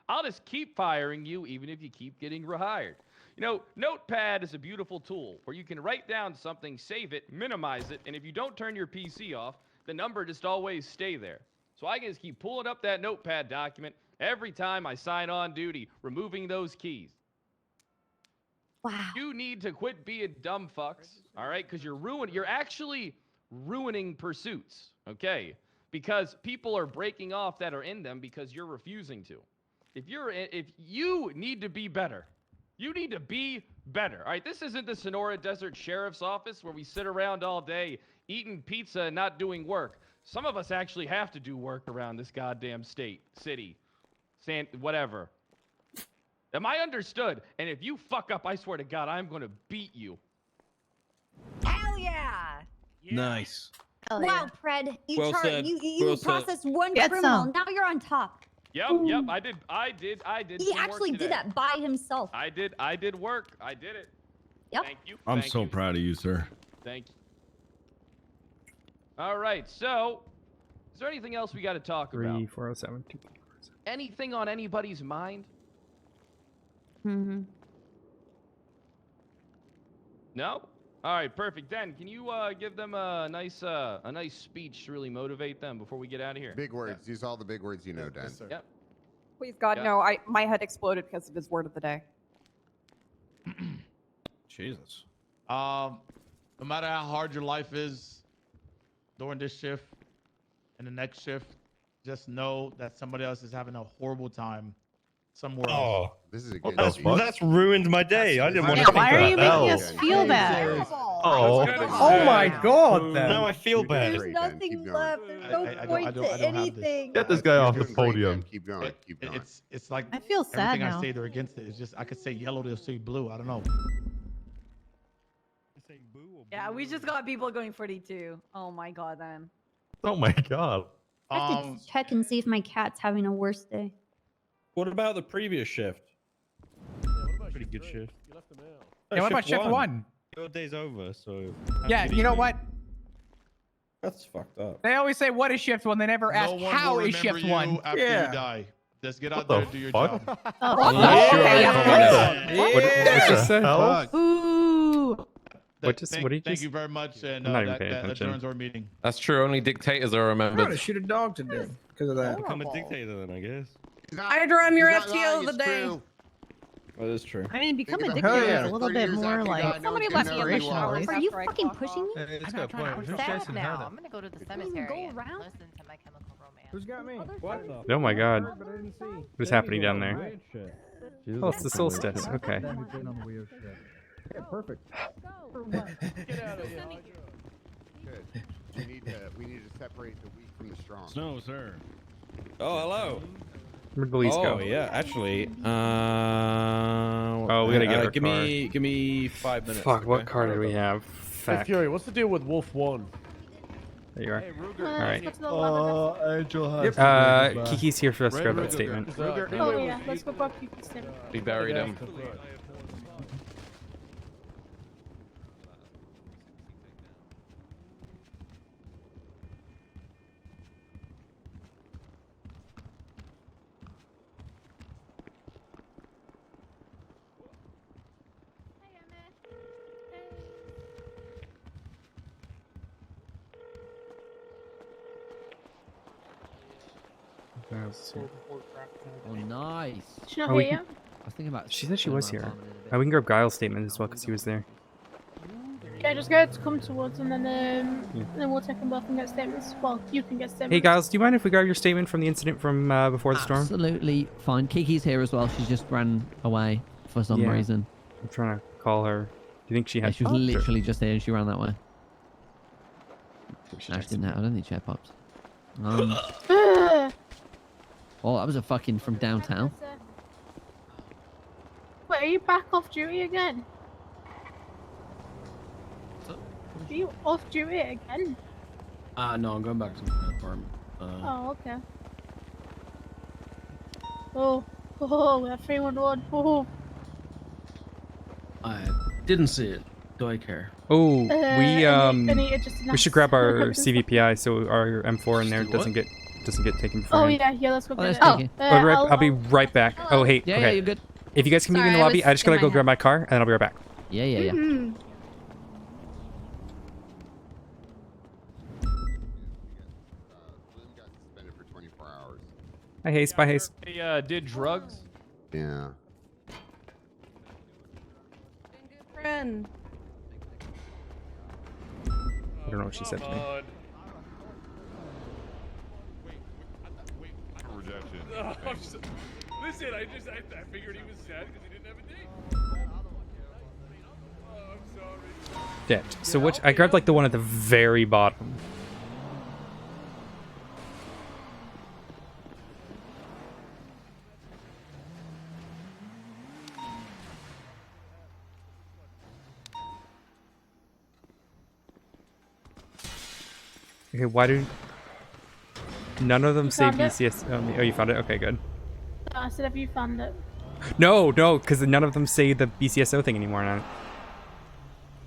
I'll just keep firing you even if you keep getting rehired. You know, Notepad is a beautiful tool where you can write down something, save it, minimize it, and if you don't turn your PC off, the number just always stay there. So I can just keep pulling up that Notepad document every time I sign on duty, removing those keys. Wow. You need to quit being dumb fucks, all right? Because you're actually ruining pursuits, okay? Because people are breaking off that are in them because you're refusing to. If you need to be better, you need to be better, all right? This isn't the Sonora Desert Sheriff's Office where we sit around all day eating pizza and not doing work. Some of us actually have to do work around this goddamn city, whatever. Am I understood? And if you fuck up, I swear to God, I'm going to beat you. Hell yeah! Nice. Wow, Pred, you Well said. you processed one Get criminal. some. Now you're on top. Yep, I did. He some actually work did today. that by himself. I did work. I did it. Yep. Thank you. I'm Thank so you. proud of you, sir. Thank you. All right, so is there anything else we got to talk about? 3407. Anything on anybody's mind? Mm-hmm. No? All right, perfect. Dan, can you give them a nice speech to really motivate them before we get out of here? Big words. Use all the big words you know, Dan. Yes, sir. Yep. Please, God, Yeah. no. My head exploded because of his word of the day. Jesus. No matter how hard your life is during this shift and the next shift, just know that somebody else is having a horrible time somewhere else. Oh, This is a well, good that's ruined my day. I didn't want to Yeah, think why are about you that. making us feel bad? Oh. Oh my god, then. Now I feel bad. There's nothing left. There's no point to anything. Get this guy off the You're doing great, podium. man. Keep going. Keep going. It's like I feel sad everything now. I say, they're against it. It's just I could say yellow, they'll say blue. I don't know. Yeah, we just got people going 42. Oh my god, then. Oh my god. I have to check and see if my cat's having a worse day. What about the previous shift? Pretty good shift. Yeah, what about shift one? Your day's over, so. Yeah, you know what? That's fucked up. They always say, what is shift one? They never ask, No one how will is remember shift you one? after you die. Just get out there and do your job. What just said? Ooh. What did you Thank you very much, and I'm not even that paying attention. adjourns our meeting. That's true. Only dictators are I'm remembered. gonna shoot a dog today because of that. Become a dictator then, I guess. I'm your FTO of the day. That is true. I mean, becoming a Hell dictator yeah. is a little bit more like somebody left left me me emotional. Are you fucking pushing me? Hey, it's I'm got a not trying point. to Who's push back chasing now. her? I'm gonna go to the go cemetery and around? listen to My Chemical Romance. Who's got me? What? Oh my god. What is happening down there? Jesus. Oh, it's the solstice. Okay. Yeah, perfect. Good. We need to separate the weak from the strong. No, sir. Oh, hello. Where'd Belize go? Oh, yeah, actually. Oh, we gotta get our give car. give me 5 minutes. Fuck, what okay? car did we have? Fuck. Fury, what's the deal with Wolf 1? There you are. Alright. Angel has Kiki's here for us to grab that statement. Oh yeah, let's go grab Kiki's statement. We buried him. Oh, nice. She's not Oh, we here can- yet? I was thinking about. She said she was here. Spider-Man farming in a bit. We can grab Giles' statement as well because he was there. Okay, just get her to come towards and then we'll take them both and get statements. Well, you can get statements. Hey Giles, do you mind if we grab your statement from the incident from before the storm? Absolutely fine. Kiki's here as well. She's just ran away for some Yeah. reason. I'm trying to call her. Do you think she Yeah, had she was pops, or- literally just there and she ran that way. We should No, check she didn't some- have. I don't think she had pops. Ugh. Oh, that was a fucking from downtown. Wait, are you back off duty again? Are you off duty again? No, I'm going back to my apartment. Oh, okay. Oh, we have 311. Oh. I didn't see it. Do I care? Oh, Anita just we announced- should grab our CVPI so our M4 in there What? doesn't get taken Oh beforehand. yeah, let's go Oh, get that's it. Kiki. I'll be right back. Oh hey, Yeah, okay. yeah, you're good. If you guys can meet me in the Sorry, I lobby, was I just in gotta my go grab my car and then I'll be right back. Yeah, yeah, yeah. Mhm. Bloom got suspended for 24 hours. Hi Haze, bye Haze. They did drugs. Yeah. Friend. I don't know what she said to me. Listen, I figured he was sad because he didn't have a date. Oh, I'm sorry. Dead. So which I grabbed like the one at the very bottom. Okay, why do none of them say found it? BCS? Oh, you found it? Okay, good. I said, have you found it? No, because none of them say the BCSO thing anymore now.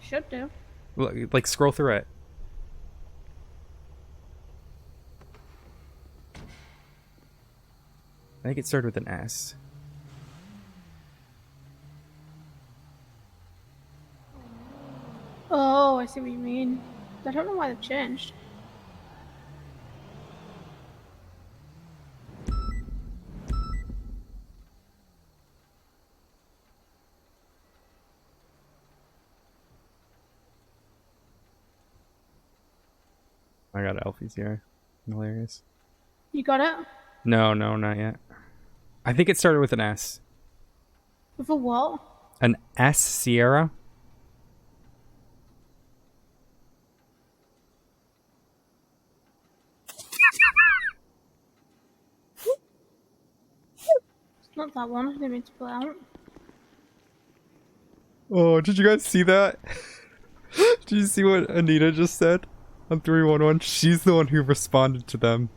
Should do. Like, scroll through it. I think it started with an S. Oh, I see what you mean. I don't know why they've changed. I got Alfie's here. Hilarious. You got it? No, not yet. I think it started with an S. With a what? An S, Sierra? It's not that one. I didn't mean to pull it out. Oh, did you guys see that? Did you see what Anita just said on 311? She's the one who responded to them.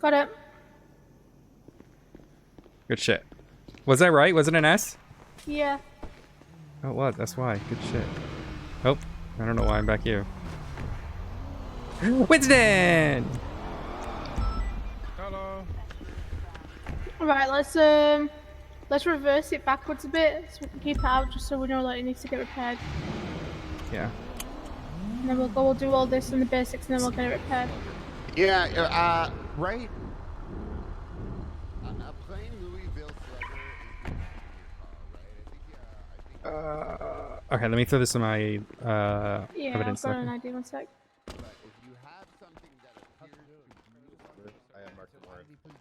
Got it. Good shit. Was that right? Was it an S? Yeah. Oh, it was. That's why. Good shit. Oh, I don't know why I'm back here. Winston! Hello. Alright, let's reverse it backwards a bit so we can keep it out just so we know that it needs to get repaired. Yeah. And then we'll do all this in the basics and then we'll get it repaired. Yeah, right? Okay, let me throw this in my Yeah, evidence. I've got an idea, one sec.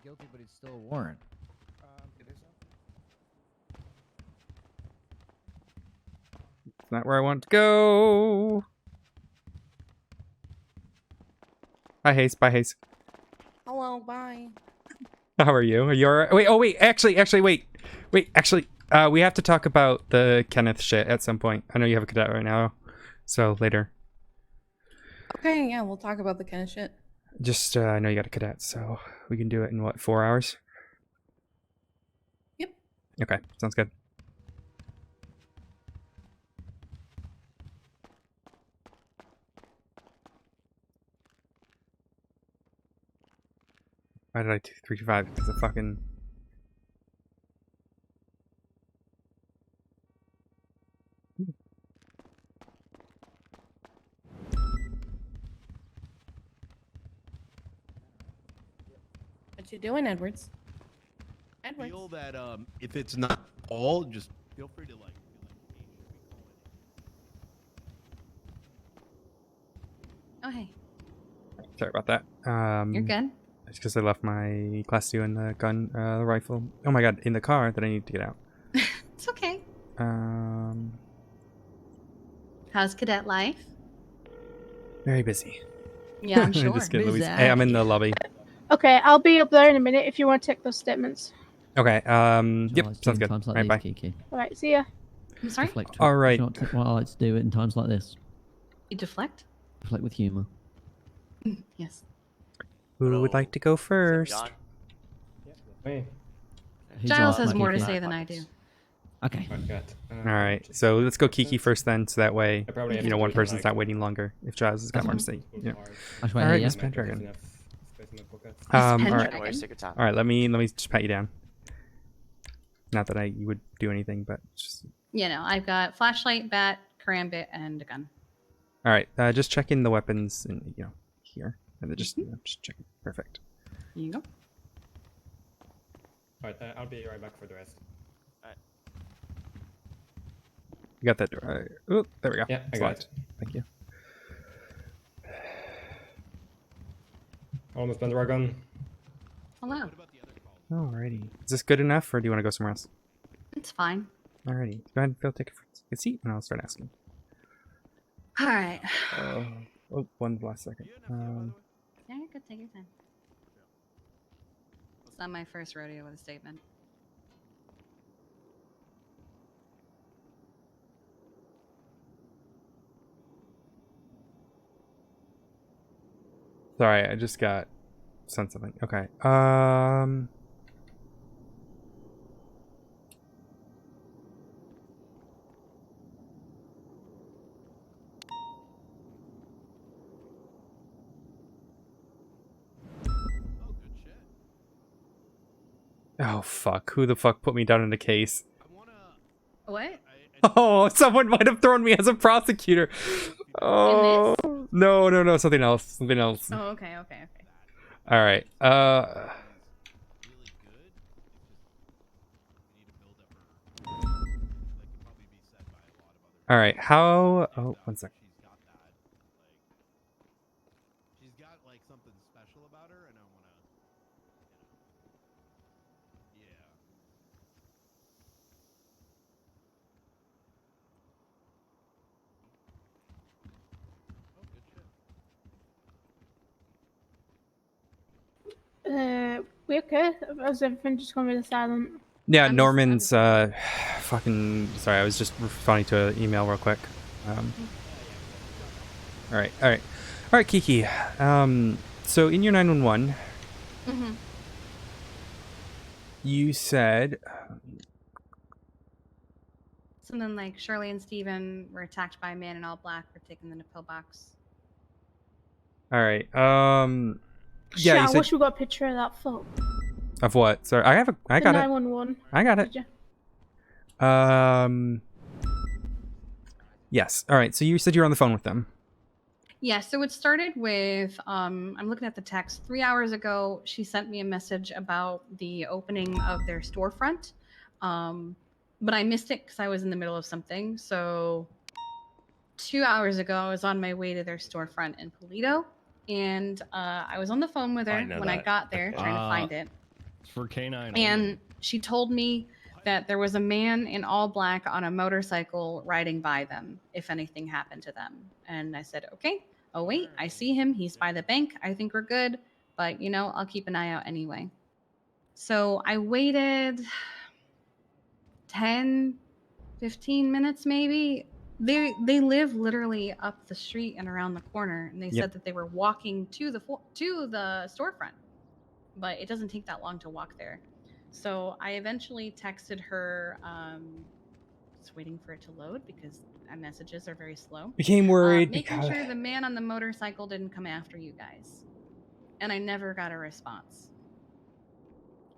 Guilty, but it's still a warrant. It's not where I want to go. Hi, Hayes. Bye, Hayes. Hello, bye. How are you? Are you alright? Wait, oh wait, actually, wait. Wait, actually, we have to talk about the Kenneth shit at some point. I know you have a cadet right now, so later. Okay, yeah, we'll talk about the kind of shit. Just, I know you got a cadet, so we can do it in what, 4 hours? Yep. Okay, sounds good. Why did I do 325? Because of fucking... What you doing, Edwards? Edwards. Feel that if it's not all, just feel free to like. Oh hey. Sorry about that. You're good. It's because I left my class 2 and the gun, rifle. Oh my god, in the car that I need to get out. It's okay. How's cadet life? Very busy. Yeah, I'm sure. Just kidding, Louise. Hey, I'm in the lobby. Okay, I'll be up there in a minute if you want to take those statements. Okay, yep, sounds good. Times like Right, these, bye. Kiki. Alright, see ya. I'm sorry? Deflect. All right. What I like to do it in times like this. You deflect? Deflect with humour. Yes. Who would like to go first? Who's Giles like, has more to Kiki? say than I do. Okay. Alright, so let's go Kiki first then, so that way, probably you know, have one to person's like- not waiting longer if Giles has got more to say. Yeah. That's why Alright, yeah. Miss Pendragon. Pendragon. Alright. Alright, let me just pat you down. Not that you would do anything, but just... You know, I've got flashlight, bat, karambit, and a gun. Alright, just check in the weapons and, you know, here. And then just, you know, just check it. Perfect. Here you go. Alright, I'll be right back for the rest. You got that door. Oh, there we go. Yeah, I got Slide. it. Thank you. Almost been the right gun. Hello. Alrighty. Is this good enough, or do you want to go somewhere else? It's fine. Alrighty. Go ahead and take a seat, and I'll start asking. All right. Oh, one last second. Yeah, you could take your time. It's not my first rodeo with a statement. Sorry, I just got sent something. Okay. Oh fuck! Who the fuck put me down in a case? What? Oh, someone might have thrown me as a prosecutor. Oh no, something else. Oh, okay. All right. All right. How? Oh, one sec. She's got like something special about her, and I want to, yeah. Oh, good shit. We okay? Has everything just gone really silent? Yeah, Norman's fucking. Sorry, I was just responding to an email real quick. All right, all right, all right, Kiki. So in your 911, you said something like Shirley and Steven were attacked by a man in all black for taking them to pillbox. All right. Shit, Yeah, you I said wish we got a picture of that fuck. of what? Sorry, I got it. 911. I got it. Did you? Yes. All right. So you said you were on the phone with them. Yeah, so it started with I'm looking at the text. 3 hours ago, she sent me a message about the opening of their storefront. But I missed it because I was in the middle of something. So 2 hours ago, I was on my way to their storefront in Polito. And I was on the phone with her when I got there trying to find it. It's for K9. And she told me that there was a man in all black on a motorcycle riding by them if anything happened to them. And I said, okay. Oh, wait, I see him. He's by the bank. I think we're good. But, you know, I'll keep an eye out anyway. So I waited 10, 15 minutes maybe. They live literally up the street and around the corner. And they said that they were walking to the storefront. But it doesn't take that long to walk there. So I eventually texted her, just waiting for it to load because messages are very slow. Became worried making because sure the man on the motorcycle didn't come after you guys. And I never got a response.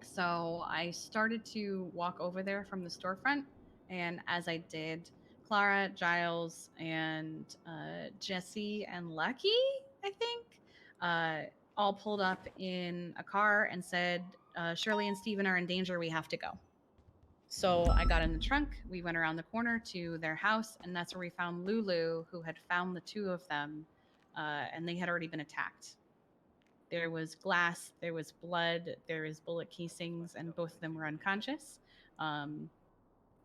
So I started to walk over there from the storefront. And as I did, Clara, Giles, and Jesse and Lucky, I think, all pulled up in a car and said, Shirley and Steven are in danger. We have to go. So I got in the trunk. We went around the corner to their house, and that's where we found Lulu, who had found the two of them, and they had already been attacked. There was glass, there was blood, there was bullet casings, and both of them were unconscious.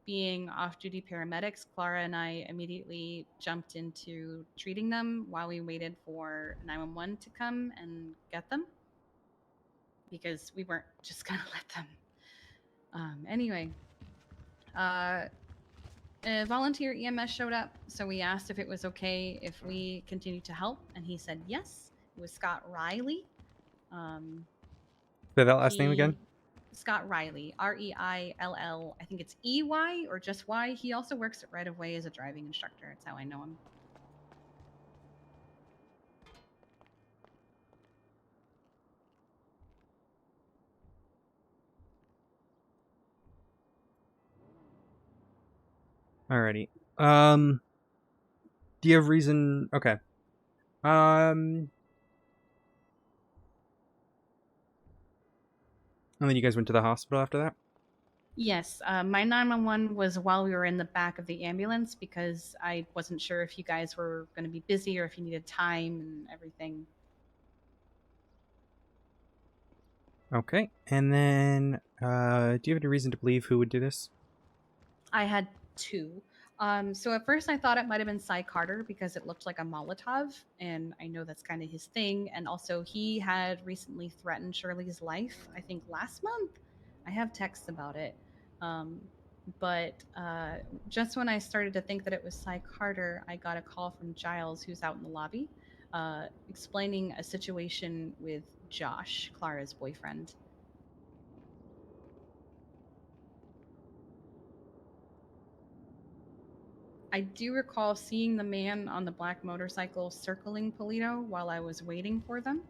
Being off-duty paramedics, Clara and I immediately jumped into treating them while we waited for 911 to come and get them, because we weren't just gonna let them. Anyway, a volunteer EMS showed up, so we asked if it was okay if we continued to help, and he said yes. It was Scott Riley. Say that last name again. Scott Riley, R-E-I-L-L. I think it's E-Y or just Y. He also works at Right of Way as a driving instructor. That's how I know him. Alrighty. Do you have reason? Okay. And then you guys went to the hospital after that? Yes, my 911 was while we were in the back of the ambulance because I wasn't sure if you guys were going to be busy or if you needed time and everything. Okay. And then, do you have any reason to believe who would do this? I had two. So at first I thought it might have been Cy Carter because it looked like a Molotov, and I know that's kind of his thing. And also he had recently threatened Shirley's life, I think last month. I have texts about it. But just when I started to think that it was Cy Carter, I got a call from Giles, who's out in the lobby, explaining a situation with Josh, Clara's boyfriend. I do recall seeing the man on the black motorcycle circling Polito while I was waiting for them.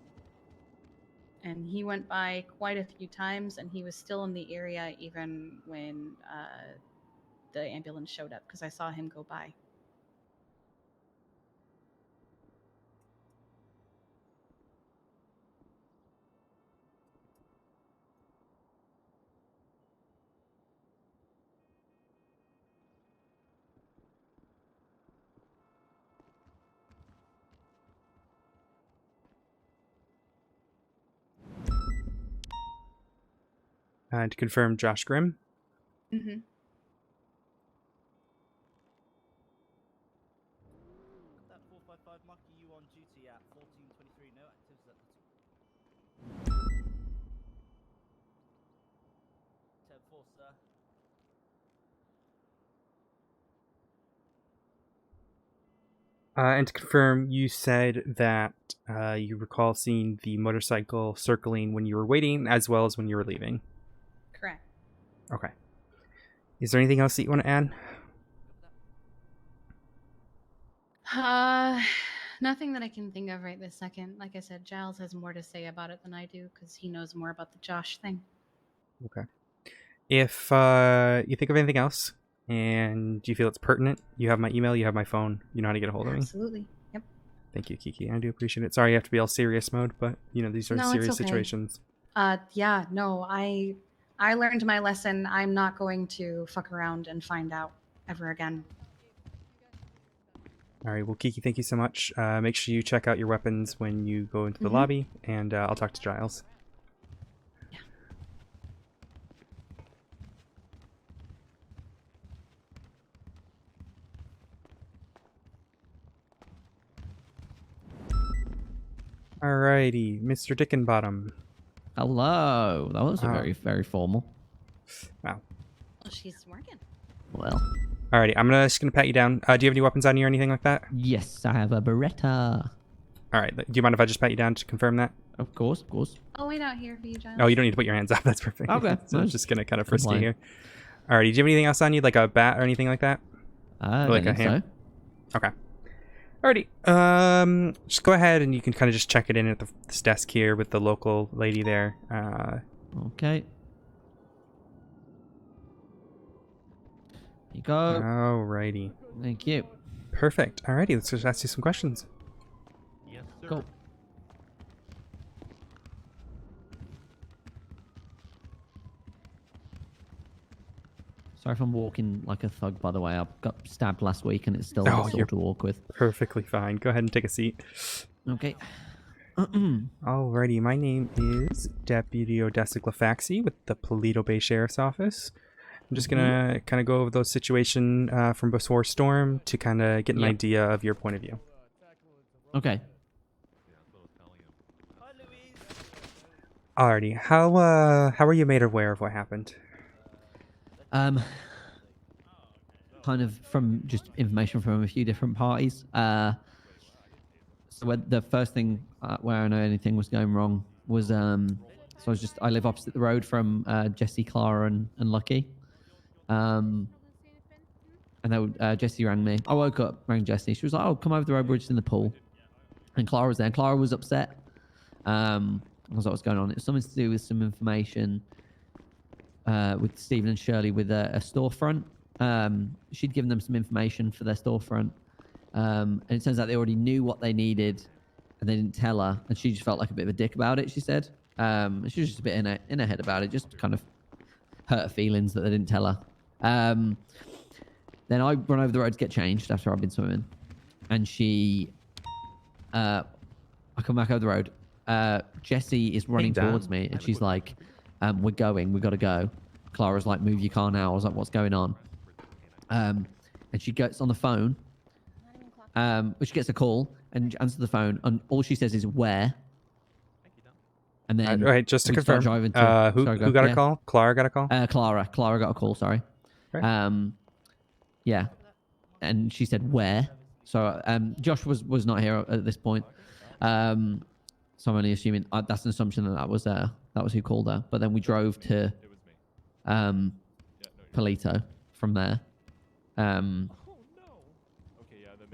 And he went by quite a few times, and he was still in the area even when the ambulance showed up, because I saw him go by. To confirm, Josh Grimm. Mm-hmm. And to confirm, you said that you recall seeing the motorcycle circling when you were waiting, as well as when you were leaving. Correct. Okay. Is there anything else that you want to add? Nothing that I can think of right this second. Like I said, Giles has more to say about it than I do because he knows more about the Josh thing. Okay. If you think of anything else and you feel it's pertinent, you have my email, you have my phone, you know how to get a hold of me. Absolutely. Yep. Thank you, Kiki. I do appreciate it. Sorry you have to be all serious mode, but you know, these are No, serious it's okay. situations. Yeah, no, I learned my lesson. I'm not going to fuck around and find out ever again. All right, well, Kiki, thank you so much. Make sure you check out your weapons when you go into the lobby, and I'll talk to Giles. Yeah. Alrighty, Mr. Dickenbottom. Hello. That was very formal. Wow. Well, she's working. Well. Alrighty, I'm just gonna pat you down. Do you have any weapons on you or anything like that? Yes, I have a Beretta. Alright, do you mind if I just pat you down to confirm that? Of course, of course. I'll wait out here for you, Giles. Oh, you don't need to put your hands up. That's perfect. Okay. So I'm just gonna kind of frisk you fine. here. Alrighty, do you have anything else on you, like a bat or anything like that? I Or like think a hammer? so. Okay. Alrighty. Just go ahead and you can kind of just check it in at this desk here with the local lady there. Okay. Here you go. Alrighty. Thank you. Perfect. Alrighty, let's just ask you some questions. Yes, sir. Cool. Sorry if I'm walking like a thug, by the way. I got stabbed last week and it's still a bit sore to walk with. Perfectly fine. Go ahead and take a seat. Okay. Alrighty, my name is Deputy Odessa Glafx with the Paleto Bay Sheriff's Office. I'm just gonna kind of go over those situation from before Storm to kind of get an idea of your point of view. Okay. Alrighty, how were you made aware of what happened? Kind of from just information from a few different parties. So the first thing where I know anything was going wrong was so I live opposite the road from Jesse, Clara, and Lucky. And then Jesse rang me. I woke up, rang Jesse. She was like, "Oh, come over the road, we're just in the pool." And Clara was there. And Clara was upset. I was like, "What's going on?" It's something to do with some information with Stephen and Shirley with a storefront. She'd given them some information for their storefront. And it turns out they already knew what they needed and they didn't tell her. And she just felt like a bit of a dick about it, she said. She was just a bit in her head about it, just kind of hurt her feelings that they didn't tell her. Then I run over the road to get changed after I've been swimming. And I come back over the road. Jessie is running towards me and she's like, we're going, we got to go. Clara's like, move your car now. I was like, what's going on? And she gets on the phone, which gets a call and answers the phone. And all she says is, where? And then right, just to we start confirm, driving to, who got a call? Clara got a call? Clara got a call, sorry. Right. Yeah. And she said, where? So Josh was not here at this point. So I'm only assuming that's an assumption that was who called her. But then we drove to Paleto from there. Then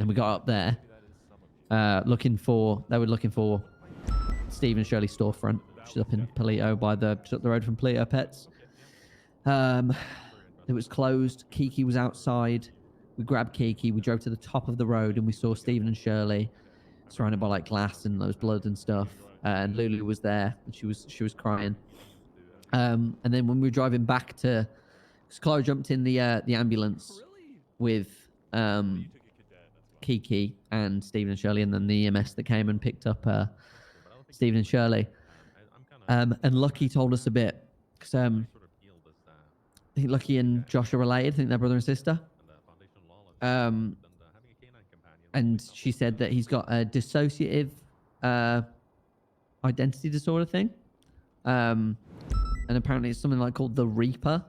we got up there looking for Steve and Shirley's storefront, which is up in Paleto just up the road from Paleto Pets. It was closed. Kiki was outside. We grabbed Kiki. We drove to the top of the road and we saw Stephen and Shirley surrounded by like glass and there was blood and stuff. And Lulu was there and she was crying. And then when we were driving back to, Clara jumped in the ambulance with Kiki and Stephen and Shirley, and then the EMS that came and picked up Stephen and Shirley. And Lucky told us a bit because I think Lucky and Josh are related. I think they're brother and sister. And she said that he's got a dissociative identity disorder thing. And apparently it's something like called the Reaper.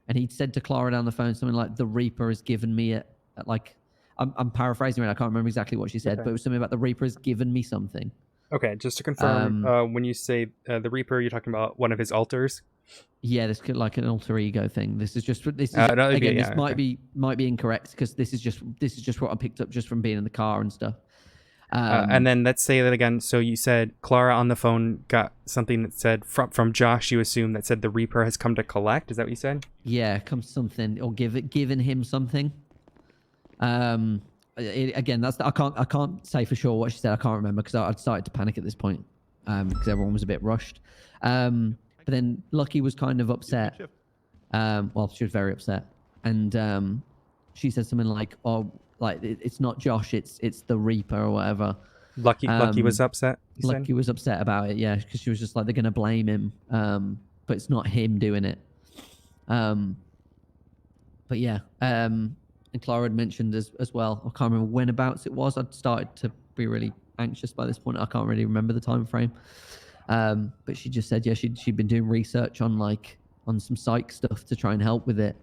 And he said to Clara down the phone something like, the Reaper has given me a like, I'm paraphrasing it. I can't remember exactly what she said, Okay. but it was something about the Reaper has given me something. Okay, just to confirm, when you say the Reaper, you're talking about one of his alters? Yeah, this could like an alter ego thing. This is no, again. yeah, This might be incorrect because this is just what I picked up just from being in the car and stuff. And then let's say that again. So you said Clara on the phone got something that said from Josh. You assume that said the Reaper has come to collect. Is that what you said? Yeah, come something or given him something. Again, I can't say for sure what she said. I can't remember because I'd started to panic at this point because everyone was a bit rushed. But then Lucky was kind of upset. Well, she was very upset, and she said something like, "Oh, like it's not Josh, it's the Reaper or whatever." Lucky was upset. Lucky was upset about it, yeah, because she was just like, they're gonna blame him, but it's not him doing it. But yeah, and Clara had mentioned as well. I can't remember whenabouts it was. I'd started to be really anxious by this point. I can't really remember the time frame. But she just said, yeah, she'd been doing research on some psych stuff to try and help with it.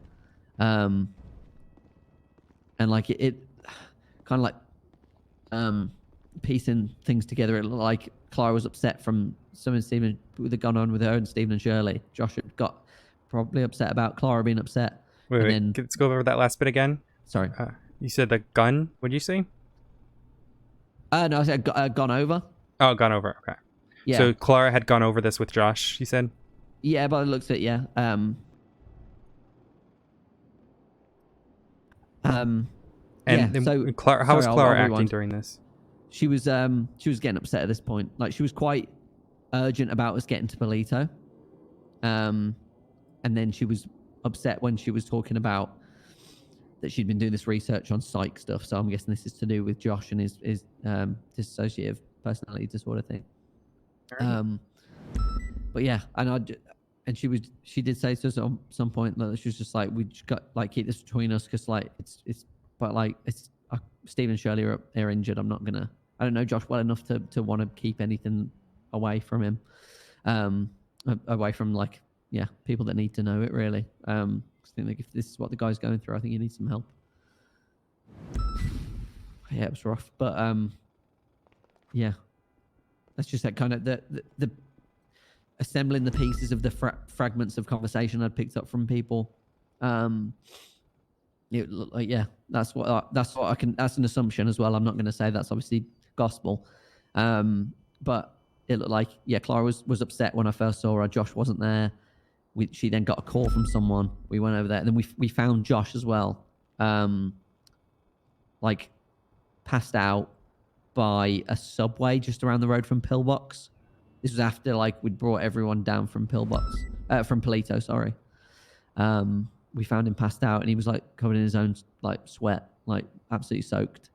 And like it kind of like piecing things together. It looked like Clara was upset from something Stephen with the gun on with her and Stephen and Shirley. Josh had got probably upset about Clara being upset. Wait, let's go over that last bit again. Sorry. You said the gun. What did you say? No, I said gone over. Oh, gone over. Okay. Yeah. So Clara had gone over this with Josh, you said? Yeah, but it looks at yeah. And yeah, so Clara, how was sorry, Clara I'll acting rewind. during this? She was getting upset at this point. Like she was quite urgent about us getting to Polito. And then she was upset when she was talking about that she'd been doing this research on psych stuff. So I'm guessing this is to do with Josh and his dissociative personality disorder thing. But yeah, and she did say to us at some point that she was just like, we just got like keep this between us because like it's Steve and Shirley are injured. I don't know Josh well enough to want to keep anything away from him, away from like people that need to know it really. I think like if this is what the guy's going through, I think he needs some help. Yeah, it was rough, but yeah, that's just that kind of the assembling the pieces of the fragments of conversation I'd picked up from people. It looked like that's an assumption as well. I'm not going to say that's obviously gospel, but it looked like Clara was upset when I first saw her. Josh wasn't there. She then got a call from someone. We went over there, and then we found Josh as well, like passed out by a subway just around the road from Pillbox. This was after like we'd brought everyone down from Pillbox, from Polito, sorry. We found him passed out, and he was like covered in his own like sweat, like absolutely soaked.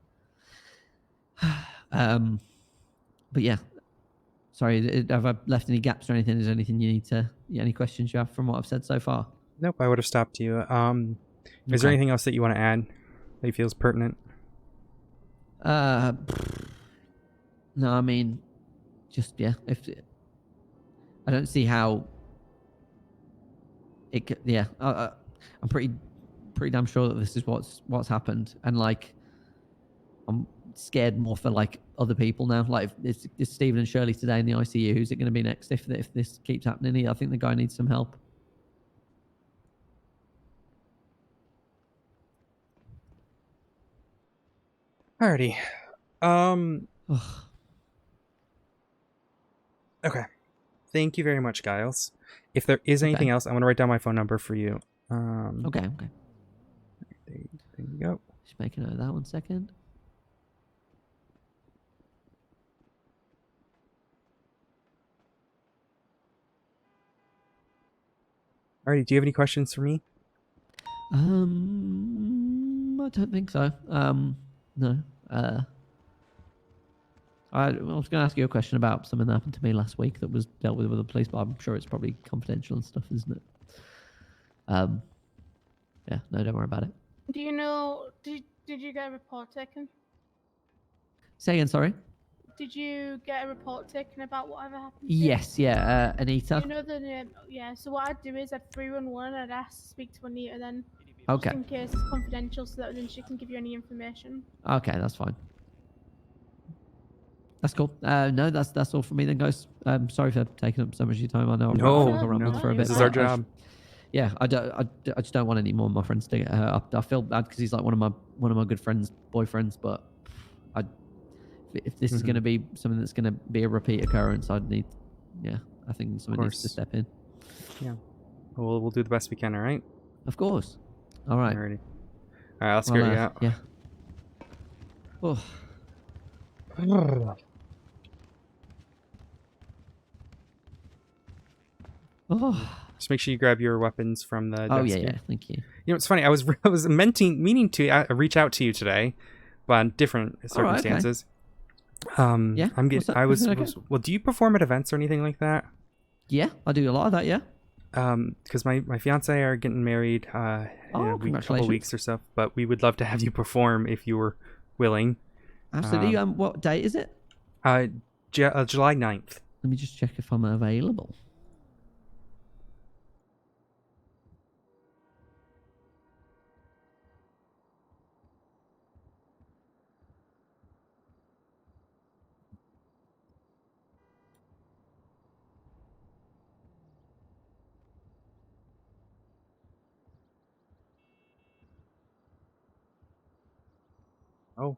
But yeah, sorry, have I left any gaps or anything? Is there anything you need to, any questions you have from what I've said so far? Nope, I would have stopped you. Is there anything else that you want to add that you feel is pertinent? No, I mean, just if I don't see how it could, I'm pretty damn sure that this is what's happened, and like I'm scared more for like other people now. Like if it's Stephen and Shirley today in the ICU, who's it going to be next if this keeps happening? I think the guy needs some help. Alrighty. Okay. Thank you very much, Giles. If there is anything else, I'm going to write down my phone number for you. Okay. There you go. Just make a note of that 1 second. Alrighty, do you have any questions for me? I don't think so. No. I was going to ask you a question about something that happened to me last week that was dealt with the police, but I'm sure it's probably confidential and stuff, isn't it? Yeah, no, don't worry about it. Do you know? Did you get a report taken? Say again, sorry. Did you get a report taken about whatever happened? Yes, yeah, Anita. You know the name? Yeah. So what I'd do is I'd 311. I'd ask to speak to Anita then. Okay. Just in case it's confidential, so that then she can give you any information. Okay, that's fine. That's cool. No, that's all for me then, guys. Sorry for taking up so much of your time. I know I'm rambled for a bit. This is our job. Yeah, I just don't want any more of my friends to get hurt up. I feel bad because he's like one of my good friends, boyfriends. But if this is going to be something that's going to be a repeat occurrence, I think someone needs to step in. Yeah, we'll do the best we can. All right. Of course. All right. Alrighty. All right, let's get you out. Yeah. Oh. Oh. Just make sure you grab your weapons from the desk. Oh yeah, thank you. You know, it's funny. I was meaning to reach out to you today, but on different circumstances. Yeah. Well, do you perform at events or anything like that? Yeah, I do a lot of that. Yeah. Because my fiance are getting married in a couple weeks or so, but we would love to have you perform if you were willing. Absolutely. What date is it? July 9th. Let me just check if I'm available. Oh.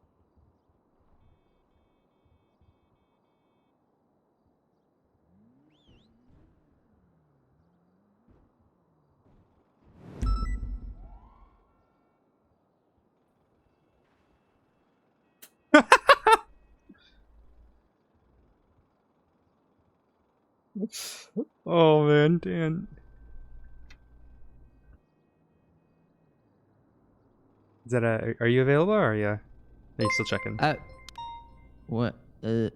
Oh man, Dan. Is that are you available or are you still checking? What? Have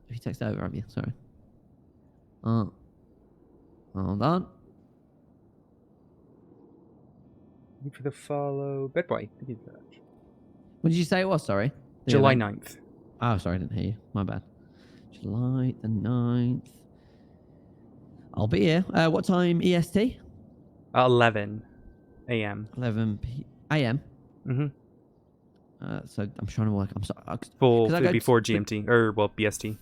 you texted over, have you? Sorry. Hold on. Thank you for the follow. Bed boy. Thank you for that. What did you say it was? Sorry. July 9th. Oh, sorry, I didn't hear you. My bad. July the 9th. I'll be here. What time EST? 11 a.m. 11 a.m. Mm-hmm. So I'm trying to work. I'm sorry. Full before GMT or BST.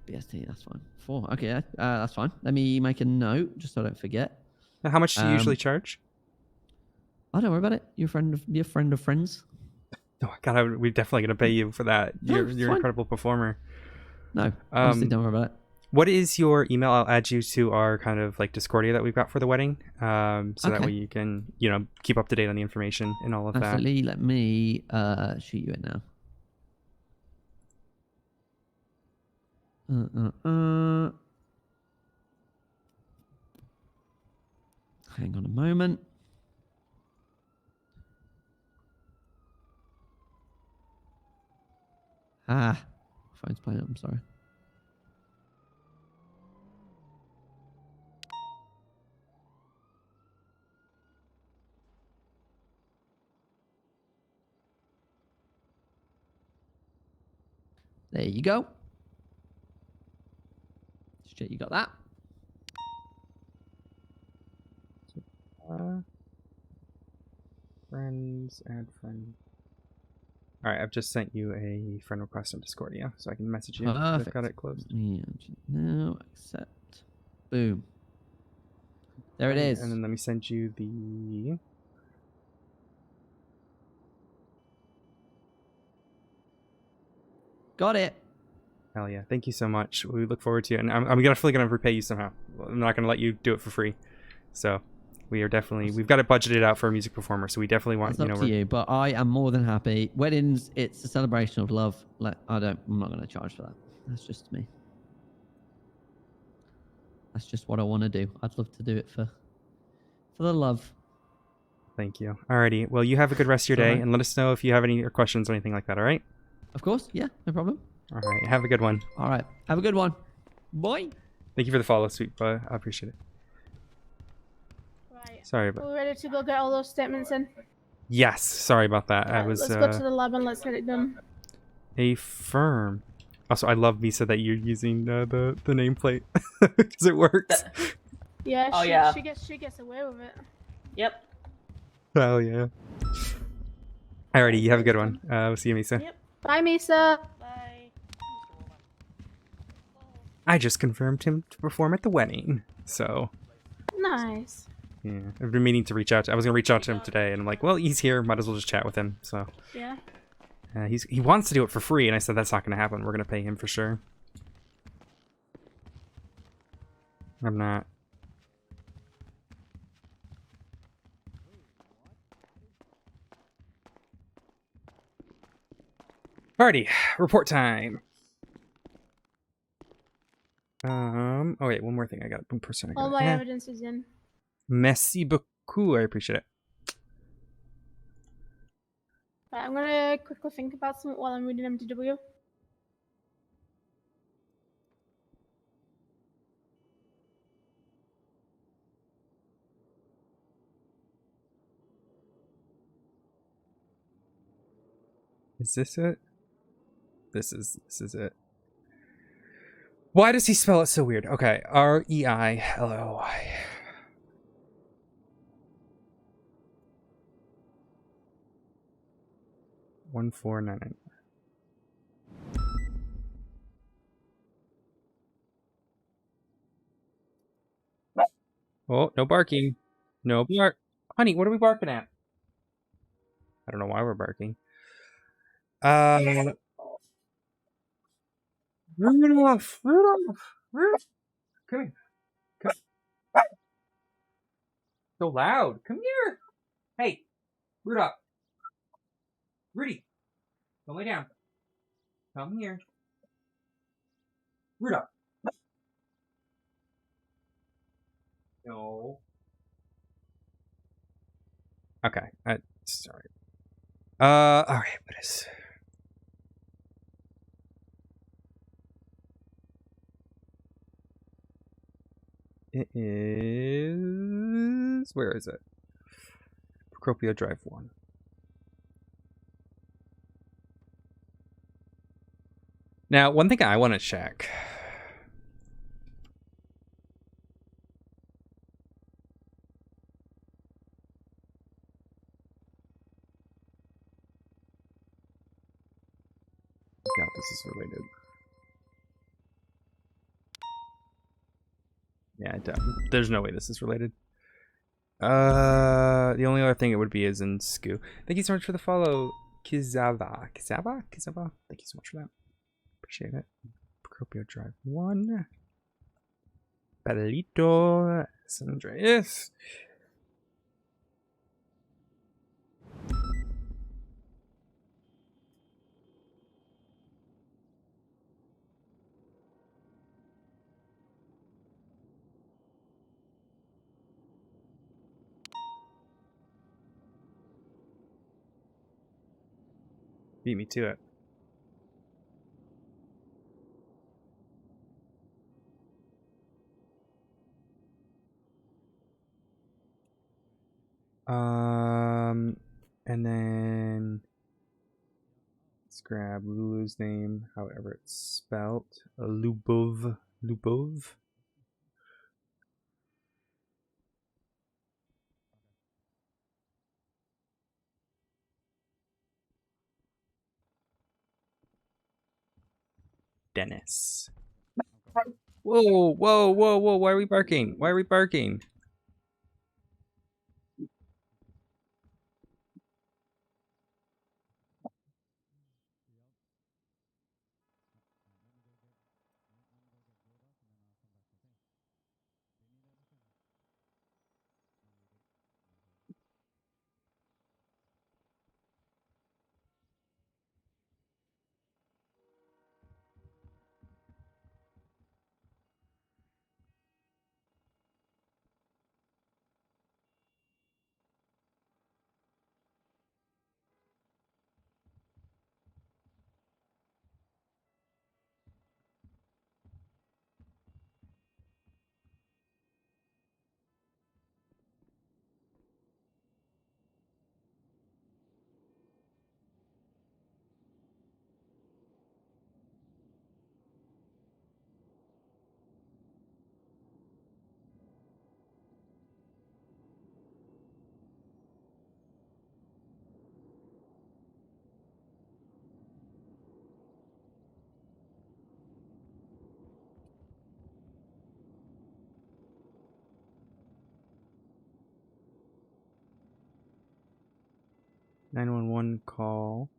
BST, that's fine. 4. Okay, that's fine. Let me make a note just so I don't forget. Now, how much do you usually charge? Oh, don't worry about it. You're a friend of friends. Oh God, we're definitely gonna pay you for that. You're an incredible performer. No, honestly, don't worry about it. What is your email? I'll add you to our kind of like Discordia that we've got for the wedding, so that way you can keep up to date on the information and all of that. Absolutely. Let me shoot you in now. Hang on a moment. Phone's playing up. I'm sorry. There you go. Shit, you got that? Friends, add friend. All right, I've just sent you a friend request on Discordia, so I can message you. Perfect. I've got it closed. Now accept. Boom. There it is. And then let me send you the. Got it. Hell yeah! Thank you so much. We look forward to it, and I'm definitely gonna repay you somehow. I'm not gonna let you do it for free. So, we've got it budgeted out for a music performer. So we definitely want It's up to you, but I am more than happy. Weddings, it's a celebration of love. I'm not gonna charge for that. That's just me. That's just what I want to do. I'd love to do it for the love. Thank you. Alrighty. Well, you have a good rest of your day, and let us know if you have any questions or anything like that. All right. Of course. Yeah. No problem. All right. Have a good one. All right. Have a good one. Bye. Thank you for the follow, sweet boy. I appreciate it. Right. Sorry about. Are we ready to go get all those statements in? Yes, sorry about that. I Right, was let's go to the lab and let's get it done. a firm. Also, I love Misa that you're using the nameplate because it works. Yeah, Oh, she, yeah. she gets away with it. Yep. Hell yeah. Alrighty, you have a good one. We'll see you, Misa. Yep. Bye, Misa. Bye. I just confirmed him to perform at the wedding, so Nice. yeah. I've been meaning to reach out. I was gonna reach out to him today, and I'm like, well, he's here. Might as well just chat with him. So Yeah. he wants to do it for free, and I said that's not gonna happen. We're gonna pay him for sure. I'm not. Party report time. Oh wait, one more thing. I got one person. All my evidence is in. Merci beaucoup. I appreciate it. Right, I'm gonna quickly think about something while I'm reading MDW. Is this it? This is it. Why does he spell it so weird? Okay, R-E-I-L-O-Y. One 499. Oh, no barking. No bark. Honey, what are we barking at? I don't know why we're barking. Rudolph! Come here. Come. So loud. Come here. Hey, Rudolph. Rudy. Don't lay down. Come here. Rudolph. No. Okay. Sorry. Alright, what is... It is... Where is it? Procopio Drive 1. Now, one thing I want to check. Yeah, this is related. Yeah, there's no way this is related. The only other thing it would be is in SKU. Thank you so much for the follow, Kizava. Kizava? Thank you so much for that. Appreciate it. Procopio Drive 1. Palito. San Andreas. Beat me to it. And then let's grab Lulu's name, however it's spelt. Lubov. Dennis. Whoa, whoa, whoa, whoa, why are we barking? Why are we barking? 911 call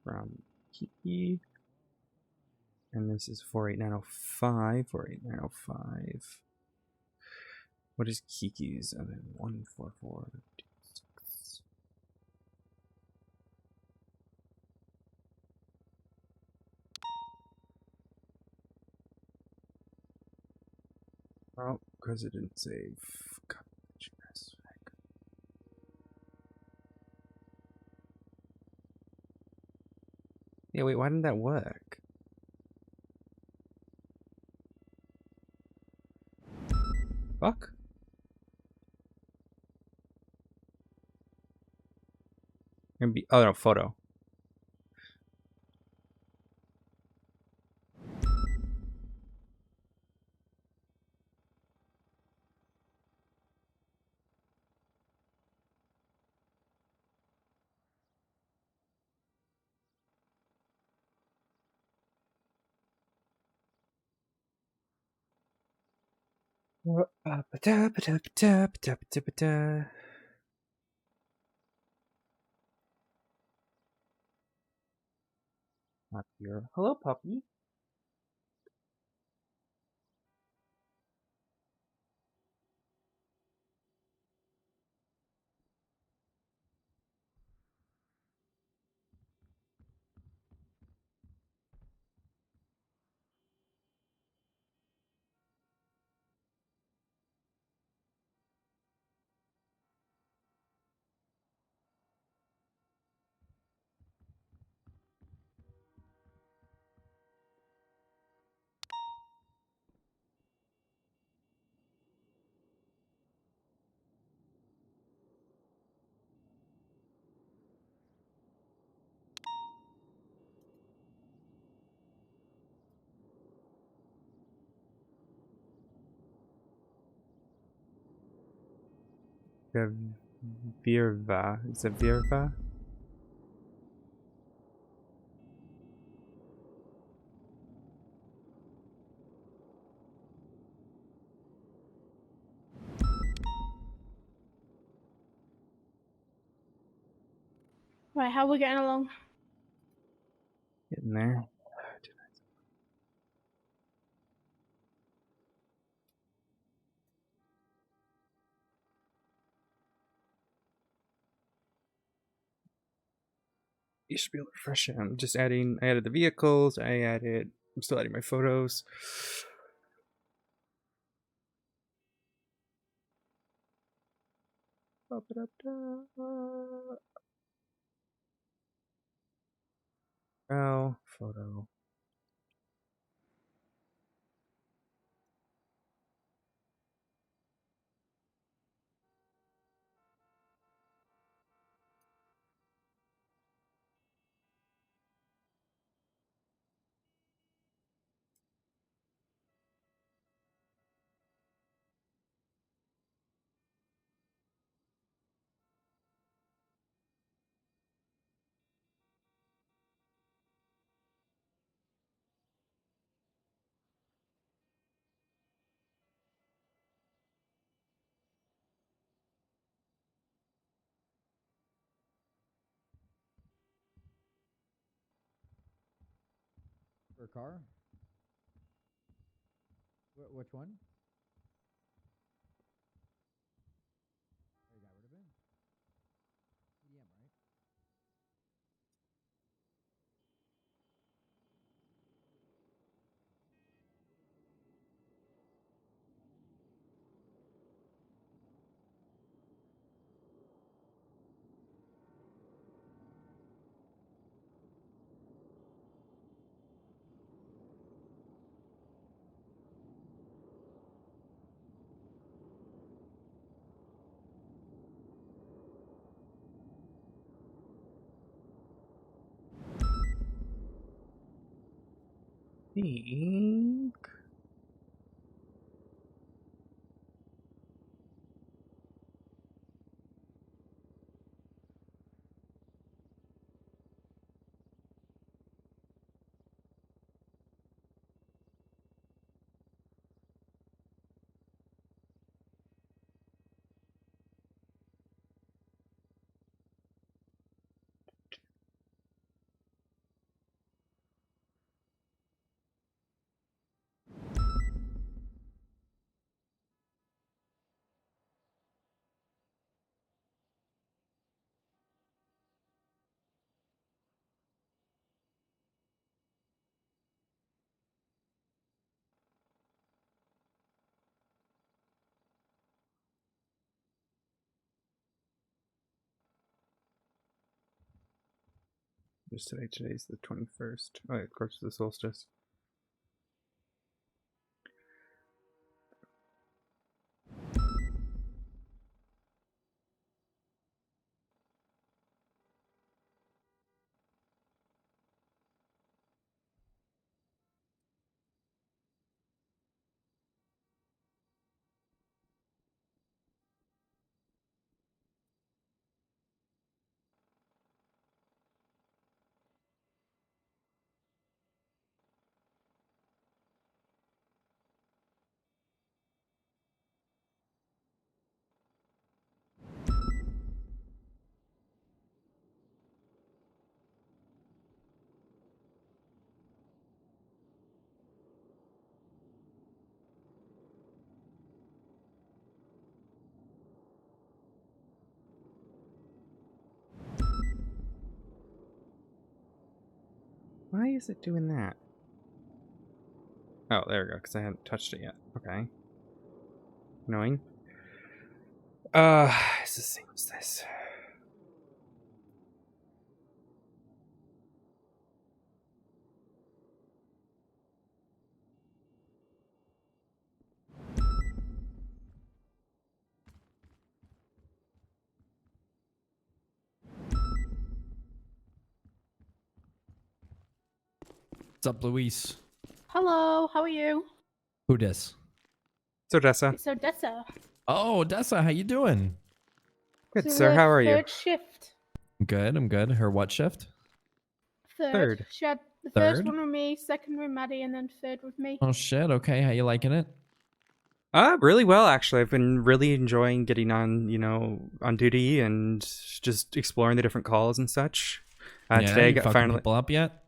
from Kiki. And this is 48905. 48905. What is Kiki's? And then 14426. Oh, because it didn't save. Yeah, wait, why didn't that work? Fuck? Oh no, photo. Not here. Hello, puppy. Virva. Is it Virva? Right, how are we getting along? Getting there. You should be able to refresh it. I'm just adding. I added the vehicles. I'm still adding my photos. Oh, photo. For a car? Which one? Oh, you got rid of it? EM, right? Think. Just today. Today's the 21st. Oh, yeah, of course, the solstice. Why is it doing that? Oh, there we go, because I haven't touched it yet. Okay. Annoying. It's the same as this. What's up, Luis? Hello, how are you? Who dis? It's Odessa. It's Odessa. Oh, Odessa, how you doing? Good, So sir. the How are you? Third shift. Good, I'm good. Her what shift? Third. She had the first Third? one with me, second with Maddie, and then third with me. Oh shit, okay. How you liking it? Really well, actually. I've been really enjoying getting on, on duty and just exploring the different calls and such. Today I you got fucking finally. people up yet?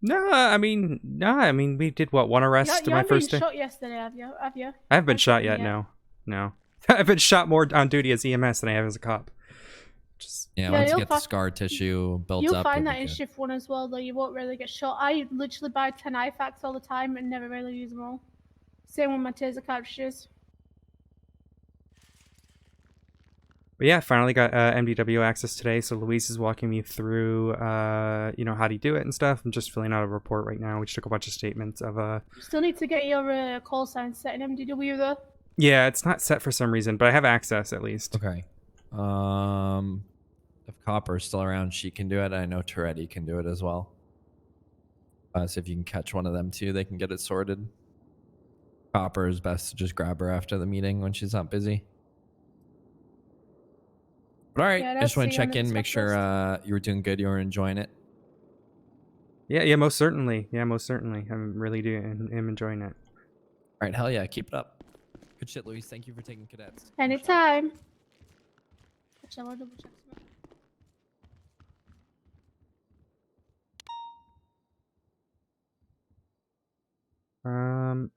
No, I mean, we did one arrest You my haven't been first day. shot yesterday, have you? I haven't been shot yet. Yeah. No. I've been shot more on duty as EMS than I have as a cop. Yeah, Yeah, once you you'll get the scar tissue built You'll up, find you'll that be in good. shift 1 as well, though. You won't really get shot. I literally buy 10 IFACs all the time and never really use them all. Same with my taser cartridges. But yeah, finally got MDW access today, so Louise is walking me through, how do you do it and stuff. I'm just filling out a report right now. We just took a bunch of statements of Still need to get your call sign set in MDW, though. Yeah, it's not set for some reason, but I have access at least. Okay. If Copper's still around, she can do it. I know Toretti can do it as well. So if you can catch one of them too, they can get it sorted. Copper is best to just grab her after the meeting when she's not busy. But all right, Yeah, I just want see to you on check the in, make sure you were doing good, you were enjoying it. Yeah, most certainly. I'm really am enjoying it. All right, hell yeah, keep it up. Good shit, Luis. Thank you for taking cadets. Anytime. Actually, I want to double check something.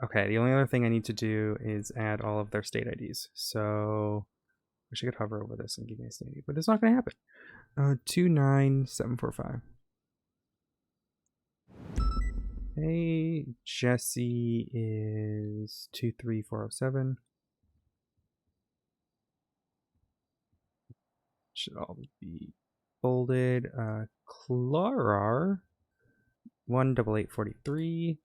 Okay, the only other thing I need to do is add all of their state IDs. So I wish I could hover over this and give me a state ID, but it's not going to happen. 29745. Hey, Jesse is 23407. Should all be bolded. Clara 18843.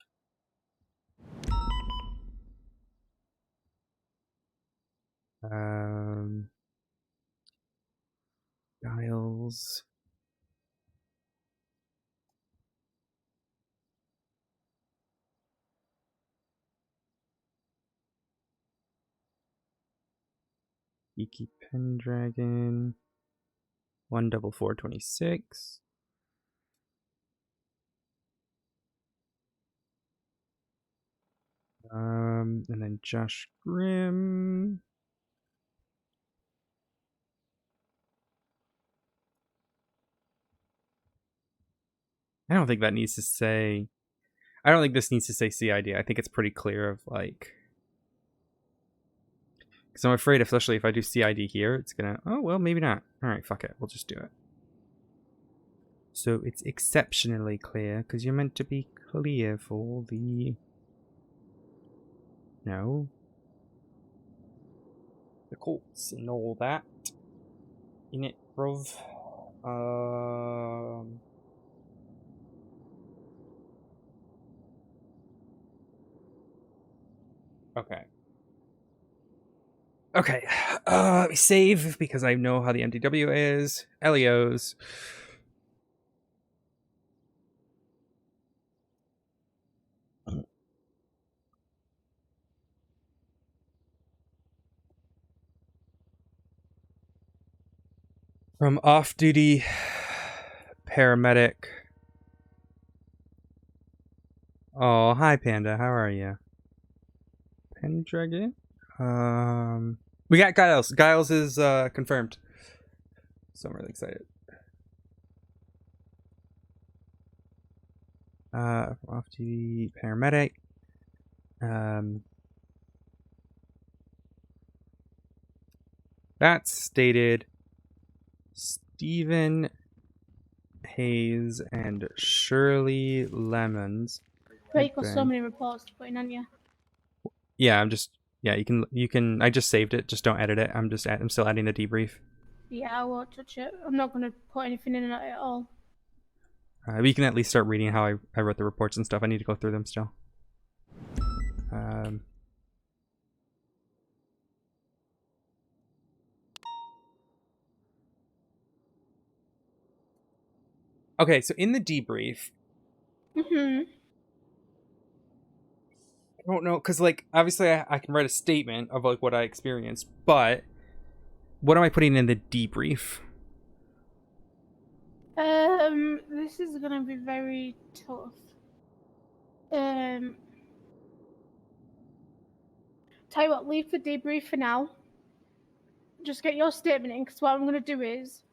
Dials. Geeky Pendragon 14426. And then Josh Grimm. I don't think that needs to say. I don't think this needs to say CID. I think it's pretty clear of like. Because I'm afraid, especially if I do CID here, it's gonna. Oh well, maybe not. All right, fuck it. We'll just do it. So it's exceptionally clear because you're meant to be clear for the. No. The courts and all that. In it, bruv. Okay. Okay. Let me save because I know how the MDW is. LEOs. From off-duty paramedic. Oh, hi Panda. How are you? Pendragon? We got Giles. Giles is confirmed. So I'm really excited. Off-duty paramedic. That's stated Stephen Hayes and Shirley Lemons. But you've got so many reports to put in, haven't you? Yeah, you can I just saved it, just don't edit it. I'm still adding the debrief. Yeah, I won't touch it. I'm not gonna put anything in it at all. We can at least start reading how I wrote the reports and stuff. I need to go through them still. Okay, so in the debrief, I don't know, because like obviously I can write a statement of like what I experienced, but what am I putting in the debrief? This is gonna be very tough. Tell you what, leave the debrief for now. Just get your statement in, because what I'm gonna do is,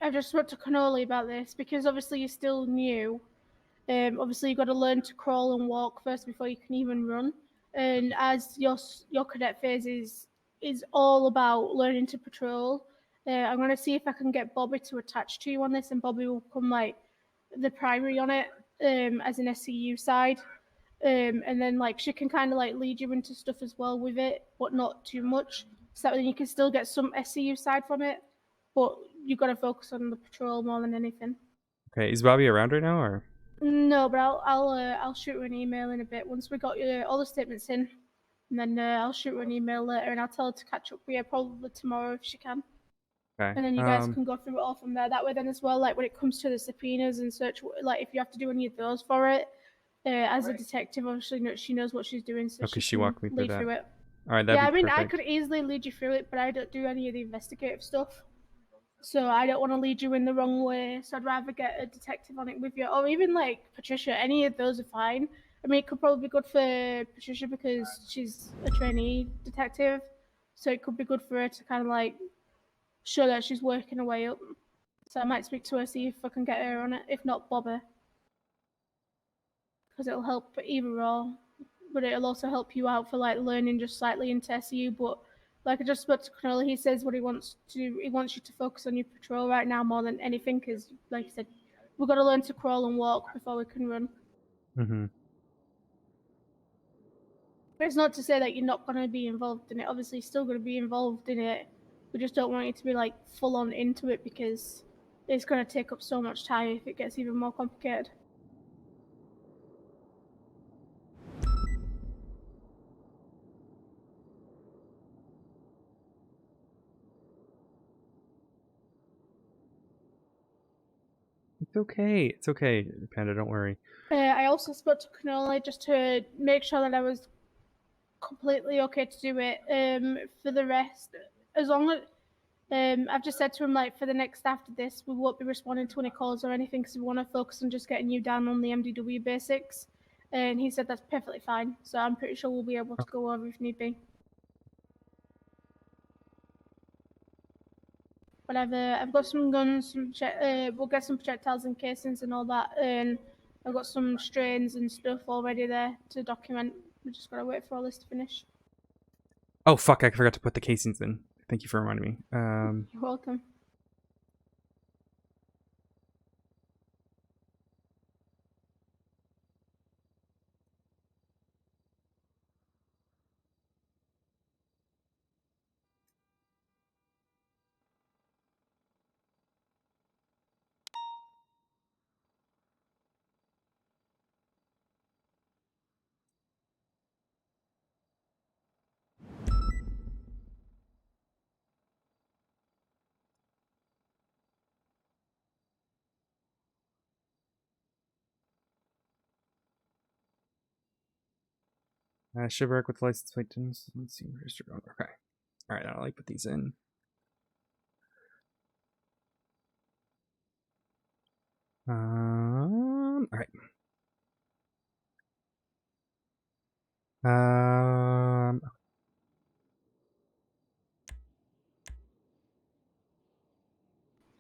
I've just spoke to Cannoli about this, because obviously you're still new. Obviously you've got to learn to crawl and walk first before you can even run. And as your cadet phase is all about learning to patrol, I'm going to see if I can get Bobby to attach to you on this, and Bobby will come like the primary on it as an SCU side. And then like she can kind of like lead you into stuff as well with it, but not too much, so that then you can still get some SCU side from it, but you've got to focus on the patrol more than anything. Okay, is Bobby around right now, or? No, but I'll shoot her an email in a bit once we got all the statements in, and then I'll shoot her an email later, and I'll tell her to catch up with you probably tomorrow if she can. Okay. And then you guys can go through it all from there. That way, then as well, like when it comes to the subpoenas and such, like if you have to do any of those for it, as a detective, obviously she knows what she's doing, so Okay, she she can walked me through lead that. through it. All right, that'd yeah, be I mean, perfect. I could easily lead you through it, but I don't do any of the investigative stuff. So I don't want to lead you in the wrong way. So I'd rather get a detective on it with you, or even like Patricia. Any of those are fine. I mean, it could probably be good for Patricia because she's a trainee detective, so it could be good for her to kind of like show that she's working her way up. So I might speak to her, see if I can get her on it. If not, Bobby, because it'll help either or. But it'll also help you out for like learning just slightly into SU. But like I just spoke to Connolly, he says what he wants to do. He wants you to focus on your patrol right now more than anything, because like I said, we've got to learn to crawl and walk before we can run. Mm-hmm. But it's not to say that you're not going to be involved in it. Obviously, you're still going to be involved in it. We just don't want you to be like full on into it, because it's going to take up so much time if it gets even more complicated. It's okay. It's okay, Panda. Don't worry. I also spoke to Cannoli just to make sure that I was completely okay to do it. For the rest, as long as I've just said to him, like, for the next after this, we won't be responding to any calls or anything, because we want to focus on just getting you down on the MDW basics. And he said that's perfectly fine. So I'm pretty sure we'll be able to go over if need be. But I've got some guns, we'll get some projectiles and casings and all that, and I've got some strains and stuff already there to document. We just gotta wait for all this to finish. Oh fuck! I forgot to put the casings in. Thank you for reminding me. You're welcome. Should work with license plate. Let's see. Okay. All right. I'll put these in. All right.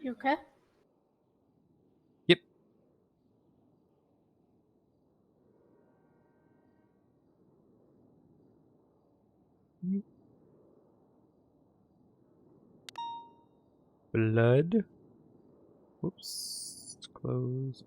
You okay? Yep. Blood. Whoops. Close.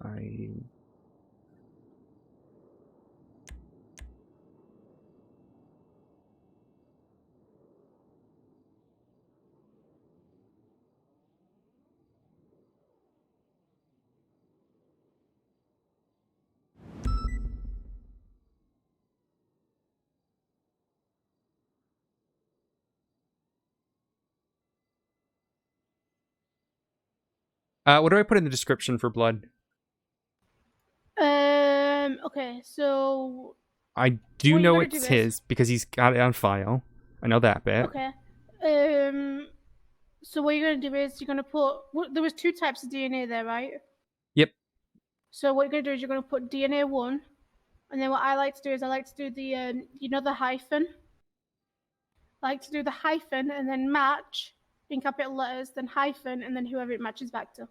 What do I put in the description for blood? Okay, so I do what know you're gonna it's do is- his because he's got it on file. I know that bit. Okay. So what you're gonna do is you're gonna put. There was 2 types of DNA there, right? Yep. So what you're gonna do is you're gonna put DNA 1, and then what I like to do is I like to do the the hyphen. I like to do the hyphen and then match in capital letters, then hyphen, and then whoever it matches back to.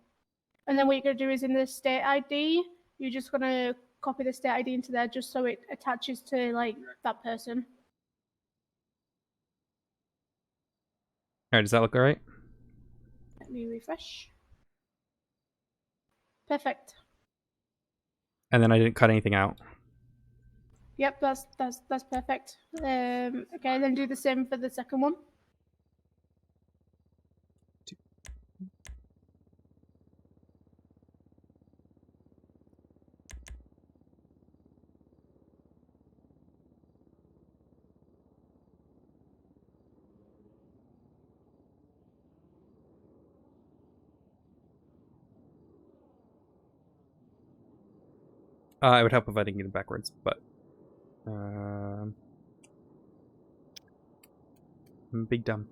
And then what you're gonna do is in the state ID, you're just gonna copy the state ID into there just so it attaches to like that person. All right. Does that look all right? Let me refresh. Perfect. And then I didn't cut anything out. Yep, that's perfect. Okay, then do the same for the second one. It would help if I didn't get it backwards, but I'm big dumb.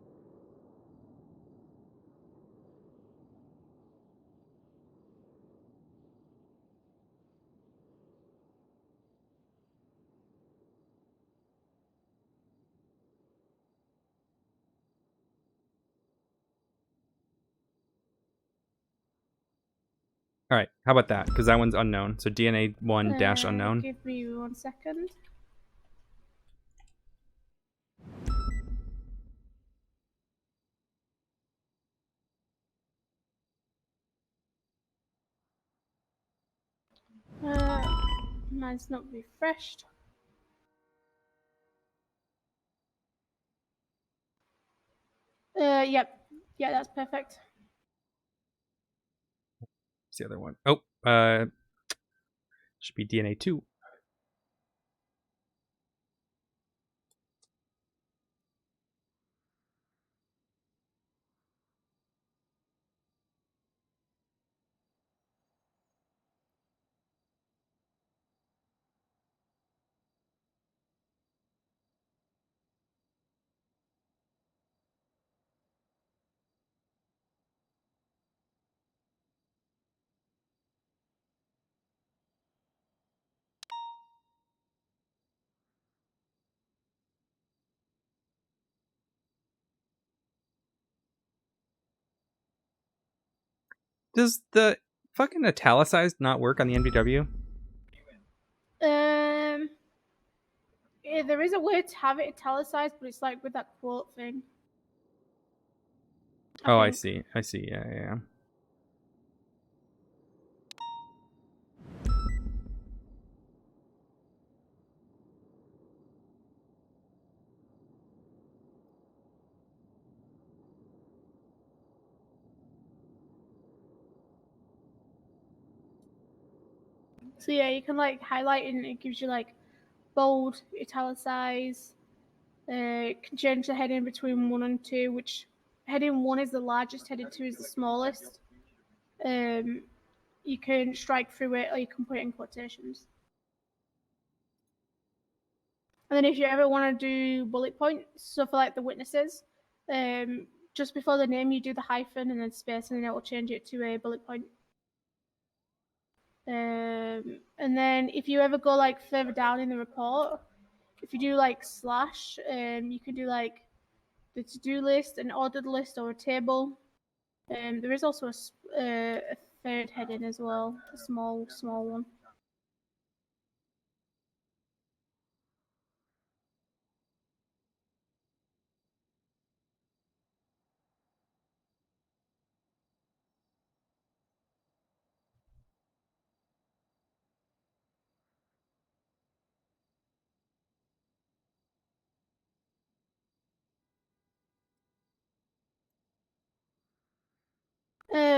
All right, how about that? Because that one's unknown. So DNA 1 dash unknown. Give me 1 second. Mine's not refreshed. Yep. Yeah, that's perfect. What's the other one? Oh, should be DNA 2. Does the fucking italicized not work on the NVW? Yeah, there is a way to have it italicized, but it's like with that quote thing. I see. I see. Yeah. So yeah, you can like highlight it and it gives you like bold, italicize. Can change the heading between 1 and 2, which heading 1 is the largest, heading 2 is the smallest. You can strike through it or you can put it in quotations. And then if you ever want to do bullet points, so for like the witnesses, just before the name you do the hyphen and then space, and then it will change it to a bullet point. And then if you ever go like further down in the report, if you do like slash, you can do like the to-do list, an ordered list, or a table. There is also a third heading as well, a small one.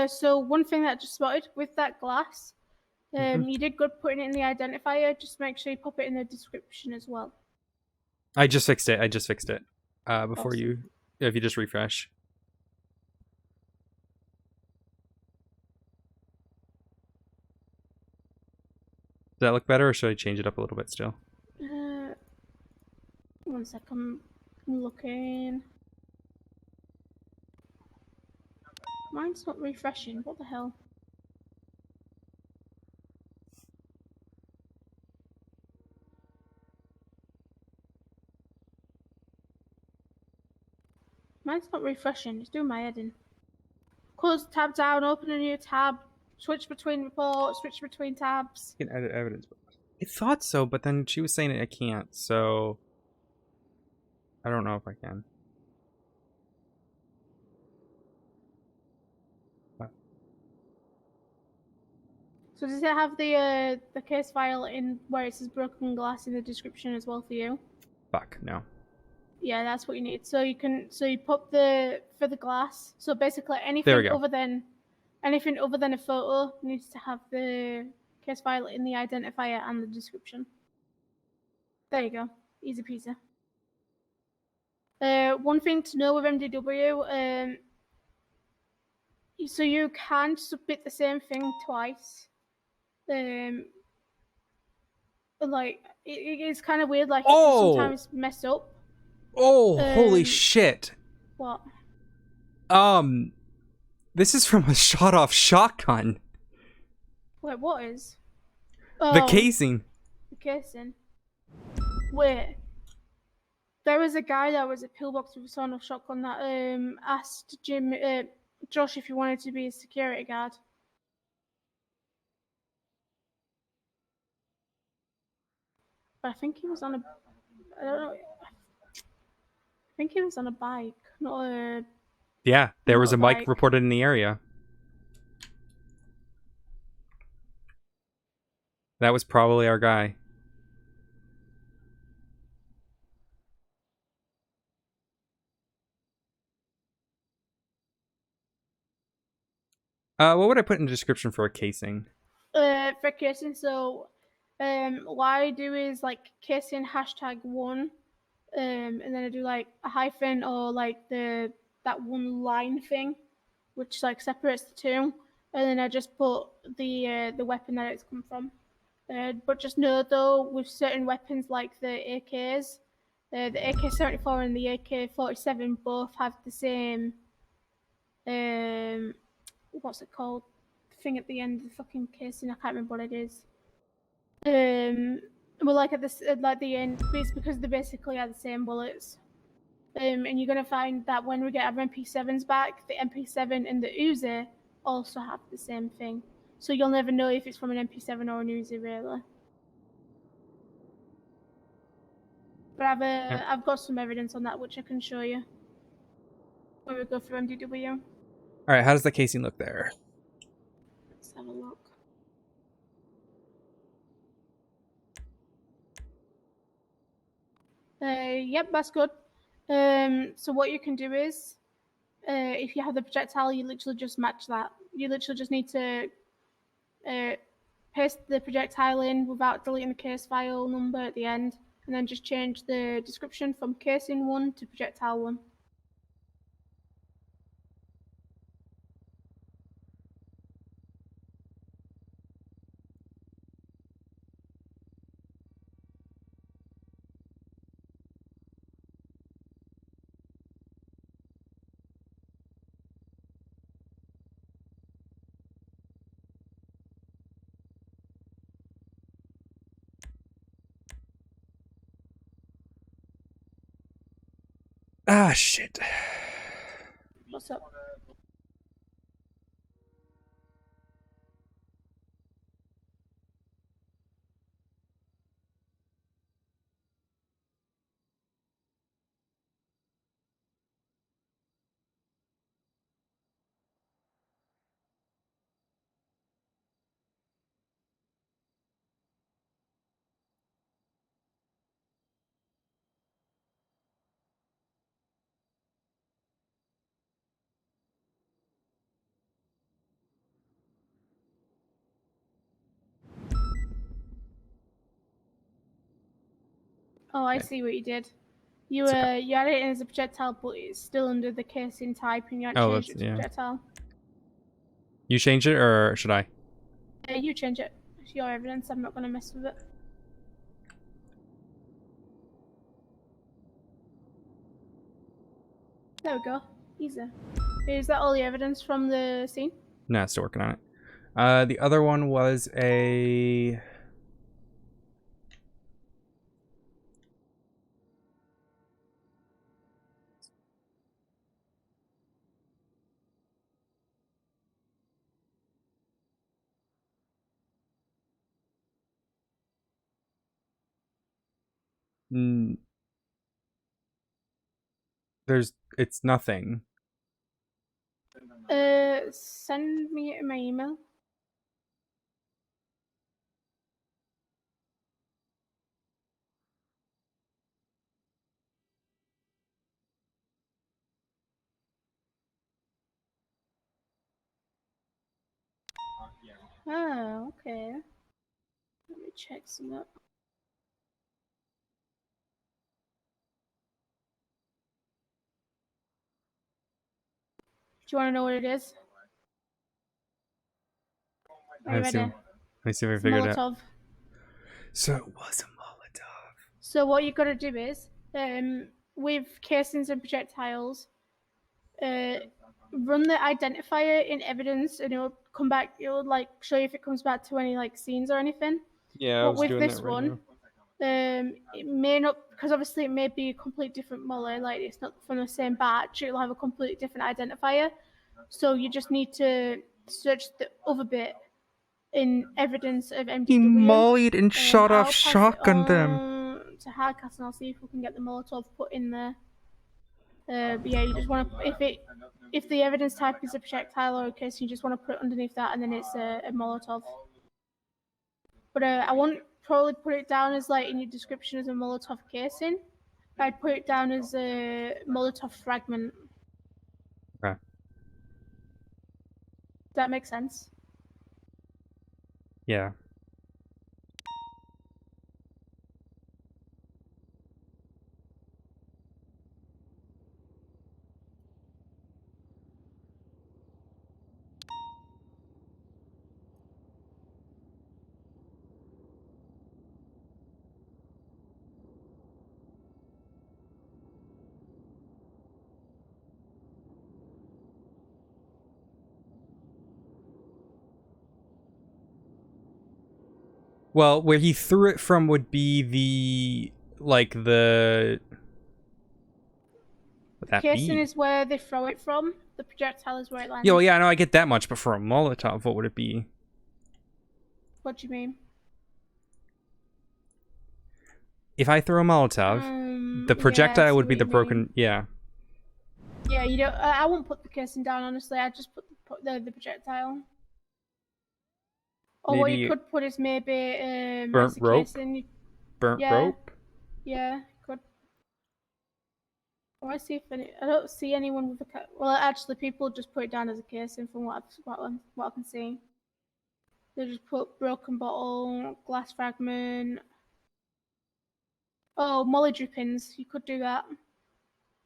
So one thing that I just spotted with that glass, you did good putting it in the identifier. Just make sure you pop it in the description as well. I just fixed it. Before Awesome. you, if you just refresh. Does that look better, or should I change it up a little bit still? 1 second, I'm looking. Mine's not refreshing. What the hell? Mine's not refreshing. It's doing my head in. Close tab down, open a new tab, switch between reports, switch between tabs. You can edit evidence. I thought so, but then she was saying I can't, so I don't know if I can. So does it have the case file in where it says broken glass in the description as well for you? Fuck, no. Yeah, that's what you need. So you put for the glass. So basically There we anything go. other than a photo needs to have the case file in the identifier and the description. There you go. Easy peasy. One thing to know with MDW, so you can submit the same thing twice. Like it's kind of weird. Like it can sometimes mess up. Oh, holy shit! What? This is from a shot-off shotgun. Wait, what is? The casing. The casing. Wait. There was a guy that was a pillbox with a sawn-off shotgun that asked Josh if he wanted to be a security guard. But I think he was on a. I don't know. I think he was on a bike, not a. Yeah, there was Not a a mic bike. reported in the area. That was probably our guy. What would I put in the description for a casing? For casing, so what I do is like casing #1, and then I do like a hyphen or like that one line thing, which like separates the two, and then I just put the weapon that it's come from. But just know though, with certain weapons like the AKs, the AK-74 and the AK-47 both have the same what's it called? The thing at the end of the fucking casing. I can't remember what it is. Well, like like the end, it's because they basically are the same bullets. And you're gonna find that when we get our MP7s back, the MP7 and the Uzi also have the same thing. So you'll never know if it's from an MP7 or an Uzi, really. But I've got some evidence on that which I can show you when we go through MDW. All right, how does the casing look there? Let's have a look. Yep, that's good. So what you can do is, if you have the projectile, you literally just match that. You literally just need to paste the projectile in without deleting the case file number at the end, and then just change the description from casing 1 to projectile 1. Ah, shit. What's up? Oh, I see what you did. You you had it as a projectile, but it's still under the casing type, and you had Oh, changed it that's to yeah. projectile. You change it, or should I? You change it. It's your evidence. I'm not going to mess with it. There we go. Easy. Is that all the evidence from the scene? Nah, still working on it. The other one was a. It's nothing. Send me my email. Oh, okay. Let me check some up. Do you want to know what it is? Are you ready? Let me see if I It's figured it out. Molotov. So it was a Molotov. So what you got to do is, with casings and projectiles, run the identifier in evidence, and it'll come back. It'll like show you if it comes back to any like scenes or anything. Yeah, I but was with doing this that right one, it may not, because obviously it may be a complete different molar. Like it's not from the same batch. It'll have a completely different identifier. So you just need to search the other bit in evidence of MDW. He mollied and shot I'll off pass shotgun it them. on to Hardcast, and I'll see if we can get the Molotov put in there. But yeah, you just want to, if the evidence type is a projectile or a case, you just want to put it underneath that, and then it's a Molotov. But I won't probably put it down as like in your description as a Molotov casing. I'd put it down as a Molotov fragment. Okay. Does that make sense? Yeah. Well, where he threw it from would be the Would that Casing be? is where they throw it from. The projectile is where it lands. Yeah, well, yeah, I know I get that much, but for a Molotov, what would it be? What do you mean? If I throw a Molotov, the projectile would be the broken. Yeah. Yeah, you don't. I won't put the casing down. Honestly, I just put the projectile. Or what you could put is maybe burnt rope. Casing. Burnt rope. Yeah, could. I see if any. I don't see anyone with a. Well, actually, people just put it down as a casing from what I can see. They just put broken bottle, glass fragment. Oh, molly drippings. You could do that.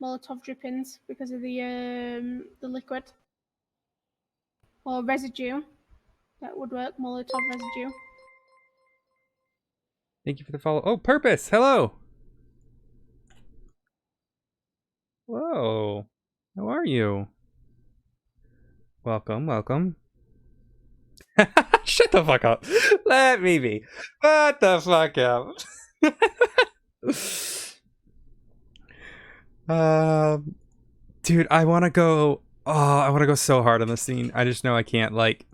Molotov drippings because of the liquid. Or residue. That would work. Molotov residue. Thank you for the follow. Oh, Purpose. Hello. Whoa. How are you? Welcome, welcome. Shut the fuck up. Let me be. Shut the fuck up. Dude, I want to go. Oh, I want to go so hard on the scene. I just know I can't. Like,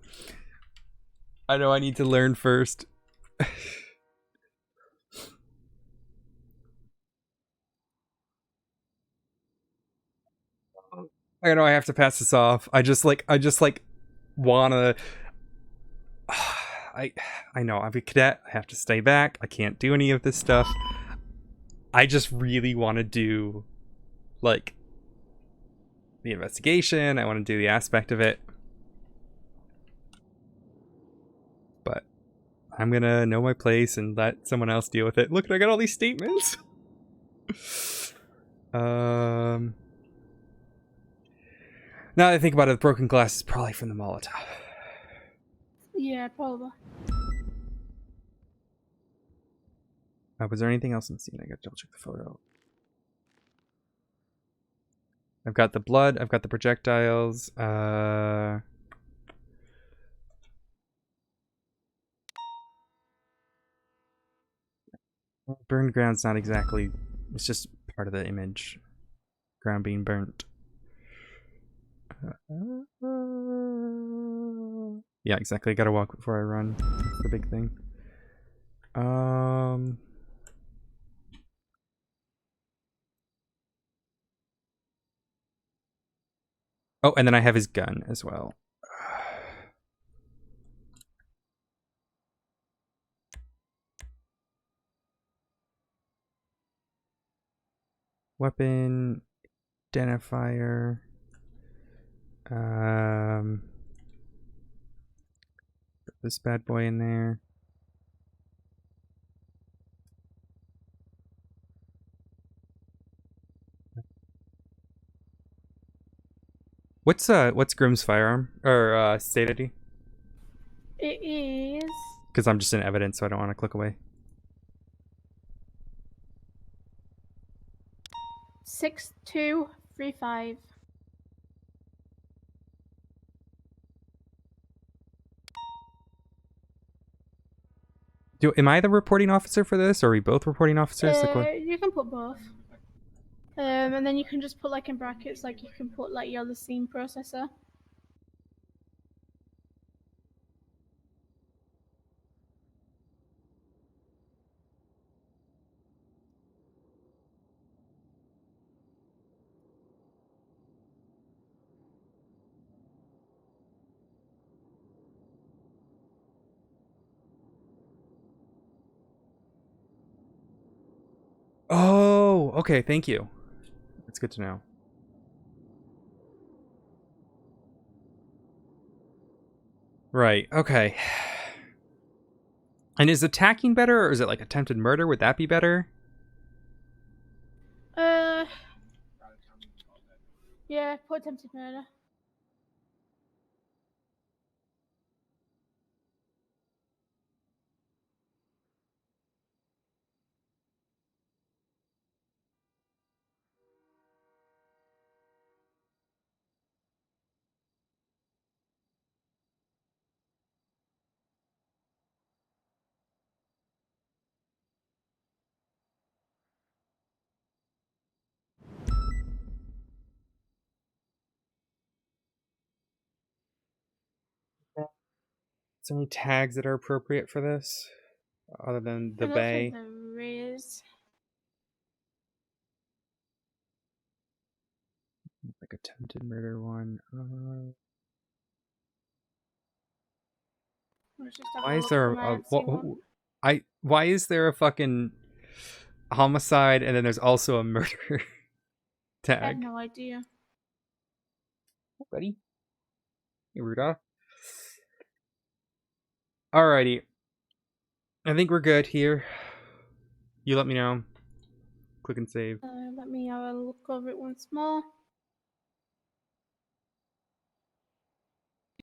I know I need to learn first. I know I have to pass this off. I just like wanna. I know I'm a cadet. I have to stay back. I can't do any of this stuff. I just really want to do like the investigation. I want to do the aspect of it. But I'm gonna know my place and let someone else deal with it. Look, I got all these statements. Now that I think about it, the broken glass is probably from the Molotov. Yeah, probably. Was there anything else in the scene? I gotta double check the photo. I've got the blood. I've got the projectiles. Burned ground's not exactly. It's just part of the image. Ground being burnt. Yeah, exactly. Gotta walk before I run. That's the big thing. Oh, and then I have his gun as well. Weapon identifier. Put this bad boy in there. What's Grimm's firearm or state ID? It is Because I'm just in evidence, so I don't want to click away. 6235. Am I the reporting officer for this, or are we both reporting officers? You can put both. And then you can just put like in brackets, like you can put like you're the scene processor. Oh, okay. Thank you. That's good to know. Right. Okay. And is attacking better, or is it like attempted murder? Would that be better? Yeah, put attempted murder. Is there any tags that are appropriate for this, other than the It looks bay? like there is. Like attempted murder one. Why is there why is there a fucking homicide and then there's also a murder tag? I have no idea. Oh, buddy. Hey, Rudolph. Alrighty. I think we're good here. You let me know. Click and save. Let me have a look over it once more.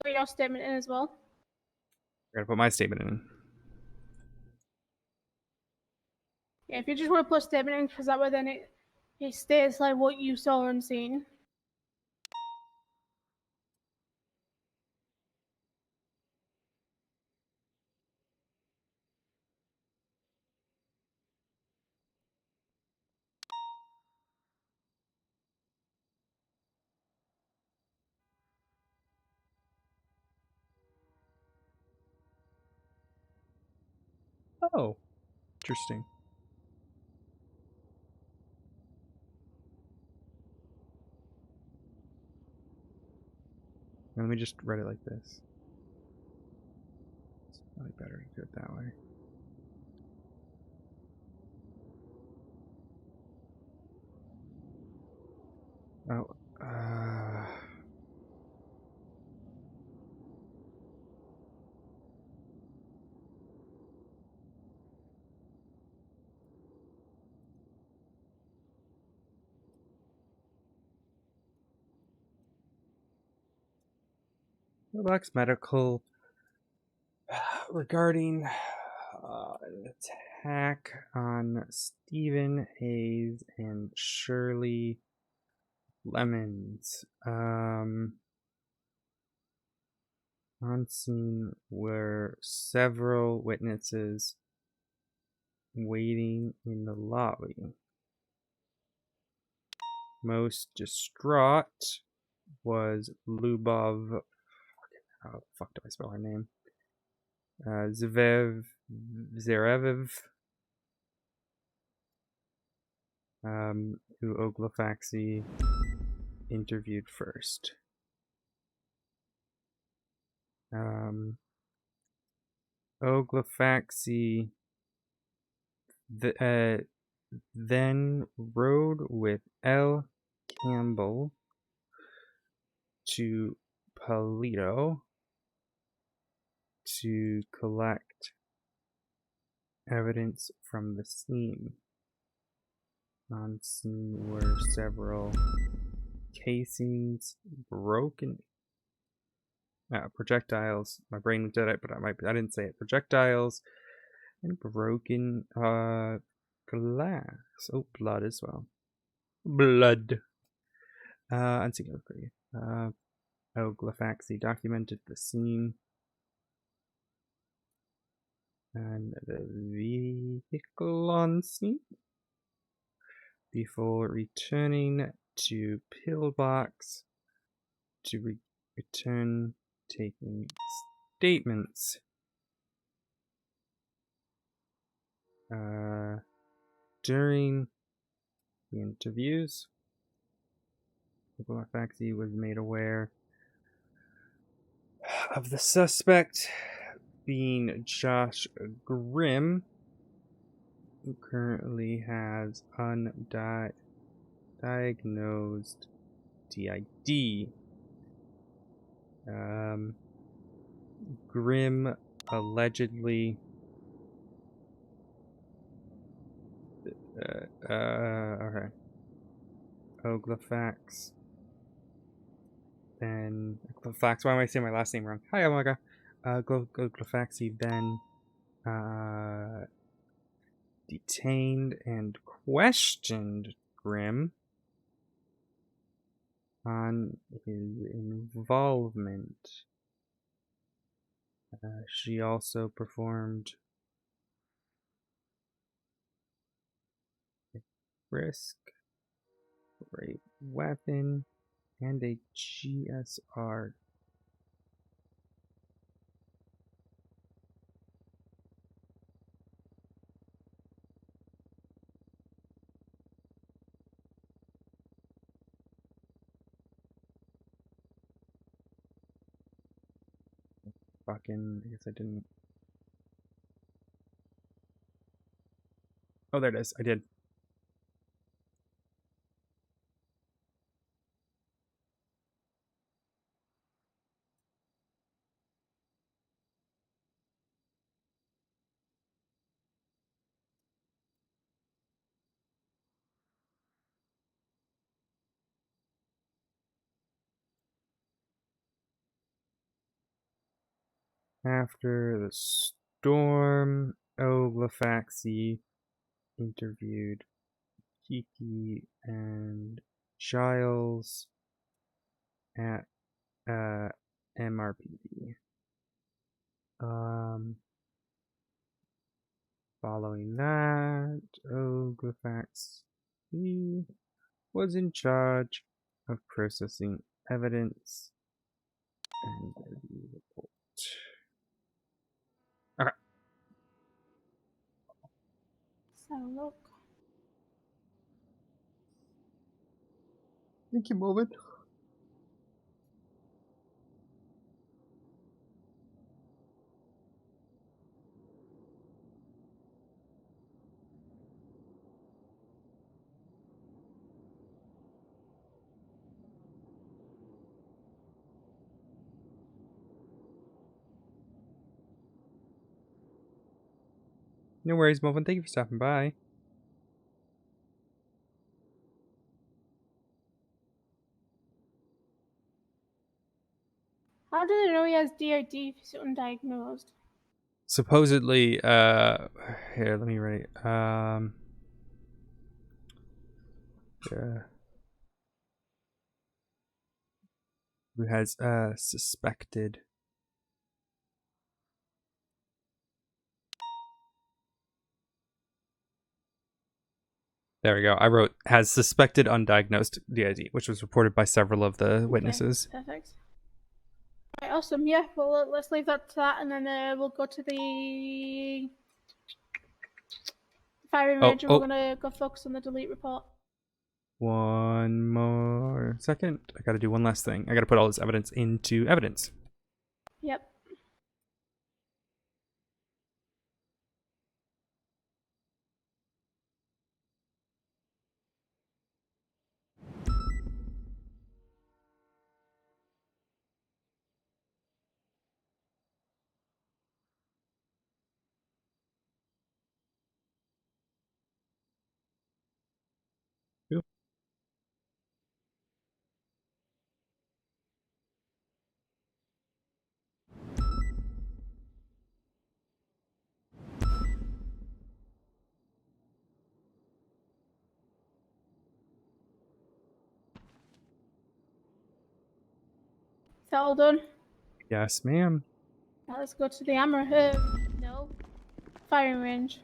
Put your statement in as well. I gotta put my statement in. Yeah, if you just want to put a statement in, because that way then it states like what you saw and seen. Oh, interesting. Let me just write it like this. It's probably better to do it that way. Oh, Glafx Medical regarding an attack on Stephen Hayes and Shirley Lemons. On scene were several witnesses waiting in the lobby. Most distraught was Lubov. How the fuck do I spell her name? Zarev, who Oglafaxi interviewed first. Oglafaxi then rode with L. Campbell to Palito to collect evidence from the scene. On scene were several casings broken. Projectiles. My brain did it, but I didn't say it. Projectiles and broken glass. Oh, blood as well. Blood. Unseen agree. Glafxi documented the scene and the vehicle on scene before returning to Pillbox to return taking statements. During the interviews, Glafxi was made aware of the suspect being Josh Grimm, who currently has undiagnosed DID. Grimm allegedly okay. Glafx. Then Glafx. Why am I saying my last name wrong? Hi, Omega. Glafxi then detained and questioned Grimm on his involvement. She also performed a frisk for a weapon and a GSR. Fucking, I guess I didn't. Oh, there it is. I did. After the storm, Glafxi interviewed Kiki and Giles at MRPD. Following that, Glafxi was in charge of processing evidence and the report. Okay. Have a look. Thank you, Moment. No worries, Melvin. Thank you for stopping by. How do they know he has DOD if he's undiagnosed? Supposedly, here, let me write. Yeah. Who has suspected? There we go. I wrote has suspected undiagnosed DID, which was reported by several of the witnesses. Okay, perfect. Right, awesome. Yeah, well, let's leave that to that, and then we'll go to the firing range, and we're gonna go focus on the delete report. One more second. I gotta do one last thing. I gotta put all this evidence into evidence. Yep. Is that all done? Yes, ma'am. Now let's go to the ammo. No. Firing range.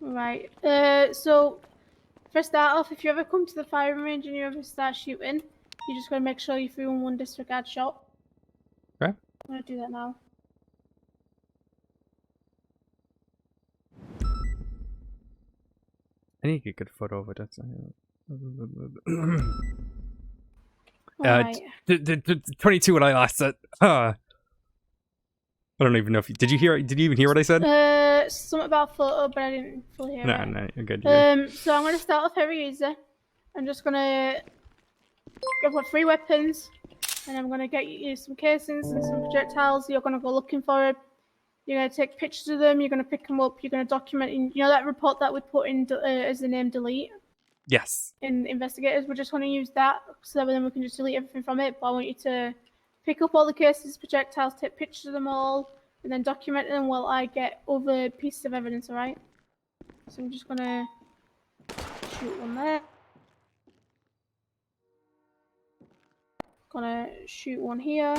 Right. So for start off, if you ever come to the firing range and you ever start shooting, you just gotta make sure you're through in one disregard shot. Okay. I'm gonna do that now. I need to get a good photo of it. That's Alright. 22 when I last said. I don't even know if you did. You hear? Did you even hear what I said? Something about photo, but I didn't fully hear it. No, you're good. So I'm gonna start off heavy user. I'm just gonna. I've got 3 weapons, and I'm gonna get you some casings and some projectiles. You're gonna go looking for it. You're gonna take pictures of them. You're gonna pick them up. You're gonna document. You know that report that we put in as the name delete. Yes. In investigators, we're just going to use that so that then we can just delete everything from it. But I want you to pick up all the cases, projectiles, take pictures of them all, and then document them while I get other pieces of evidence. All right. So I'm just gonna shoot one there. Gonna shoot one here.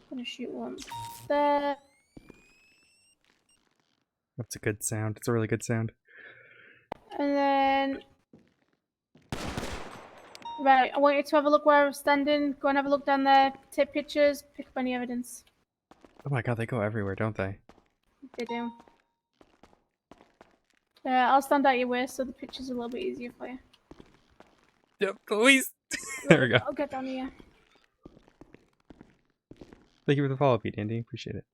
Gonna shoot one there. That's a good sound. It's a really good sound. And then, right, I want you to have a look where I'm standing. Go and have a look down there. Take pictures. Pick up any evidence. Oh my god, they go everywhere, don't they? They do. I'll stand out your way so the picture's a little bit easier for you. Yep, please. There we go. I'll get down here. Thank you for the follow-up, Andy. Appreciate it.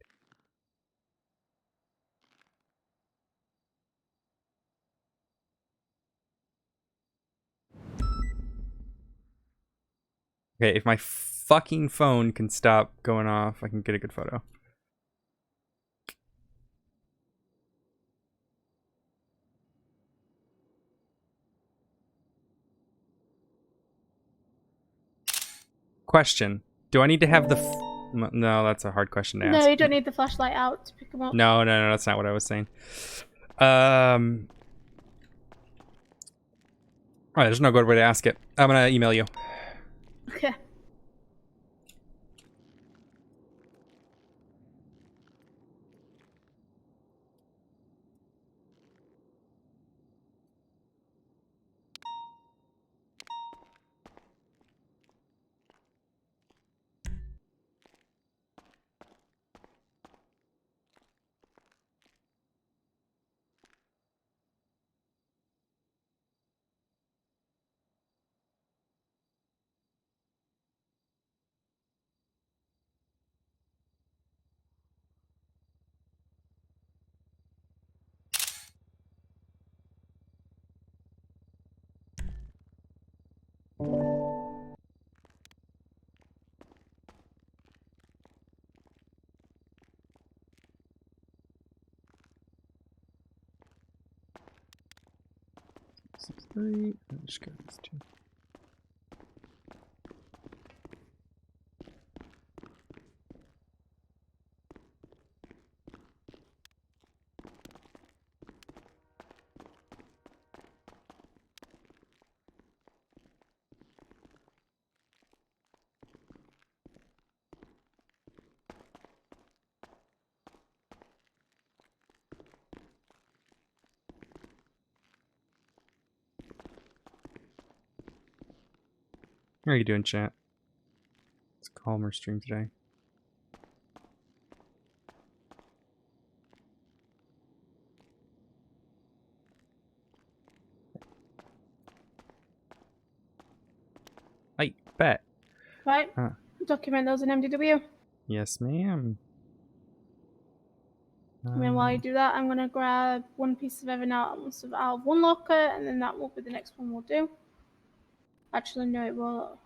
Okay, if my fucking phone can stop going off, I can get a good photo. Question. Do I need to have the... No, that's a hard question to ask. No, you don't need the flashlight out to pick them up. No, that's not what I was saying. Alright, there's no good way to ask it. I'm gonna email you. Okay. 3. Just go these 2. How are you doing, chat? It's a calmer stream today. I bet. Right. Document those in MDW. Yes, ma'am. And then while you do that, I'm gonna grab one piece of evidence out of one locker, and then that will be the next one we'll do. Actually, no, it will.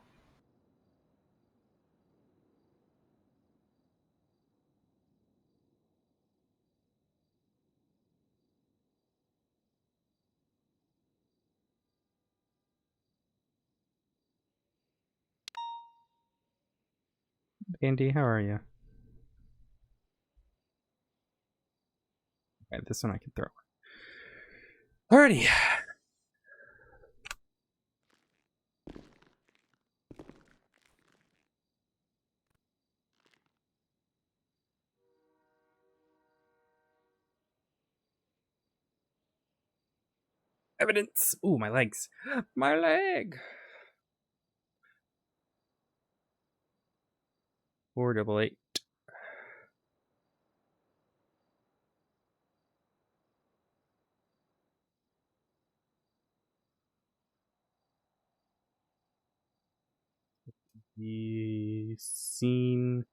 Andy, how are you? Okay, this one I can throw. Alrighty. Evidence. Ooh, my legs. My leg. 488. The scene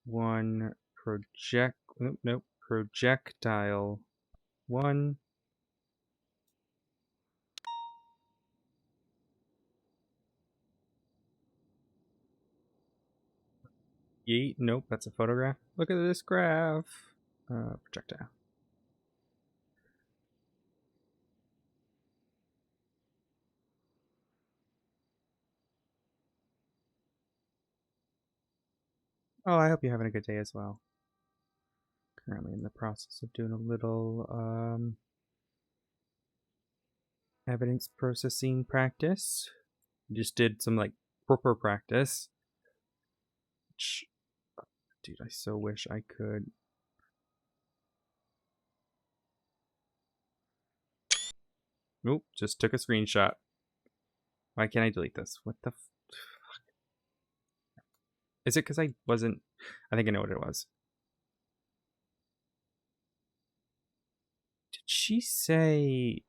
1 project. Nope. Projectile 1. Nope, that's a photograph. Look at this graph. Projectile. Oh, I hope you're having a good day as well. Currently in the process of doing a little evidence processing practice. Just did some like proper practice. Which, dude, I so wish I could. Nope, just took a screenshot. Why can't I delete this? What the fuck? Is it because I wasn't... I think I know what it was. Did she say...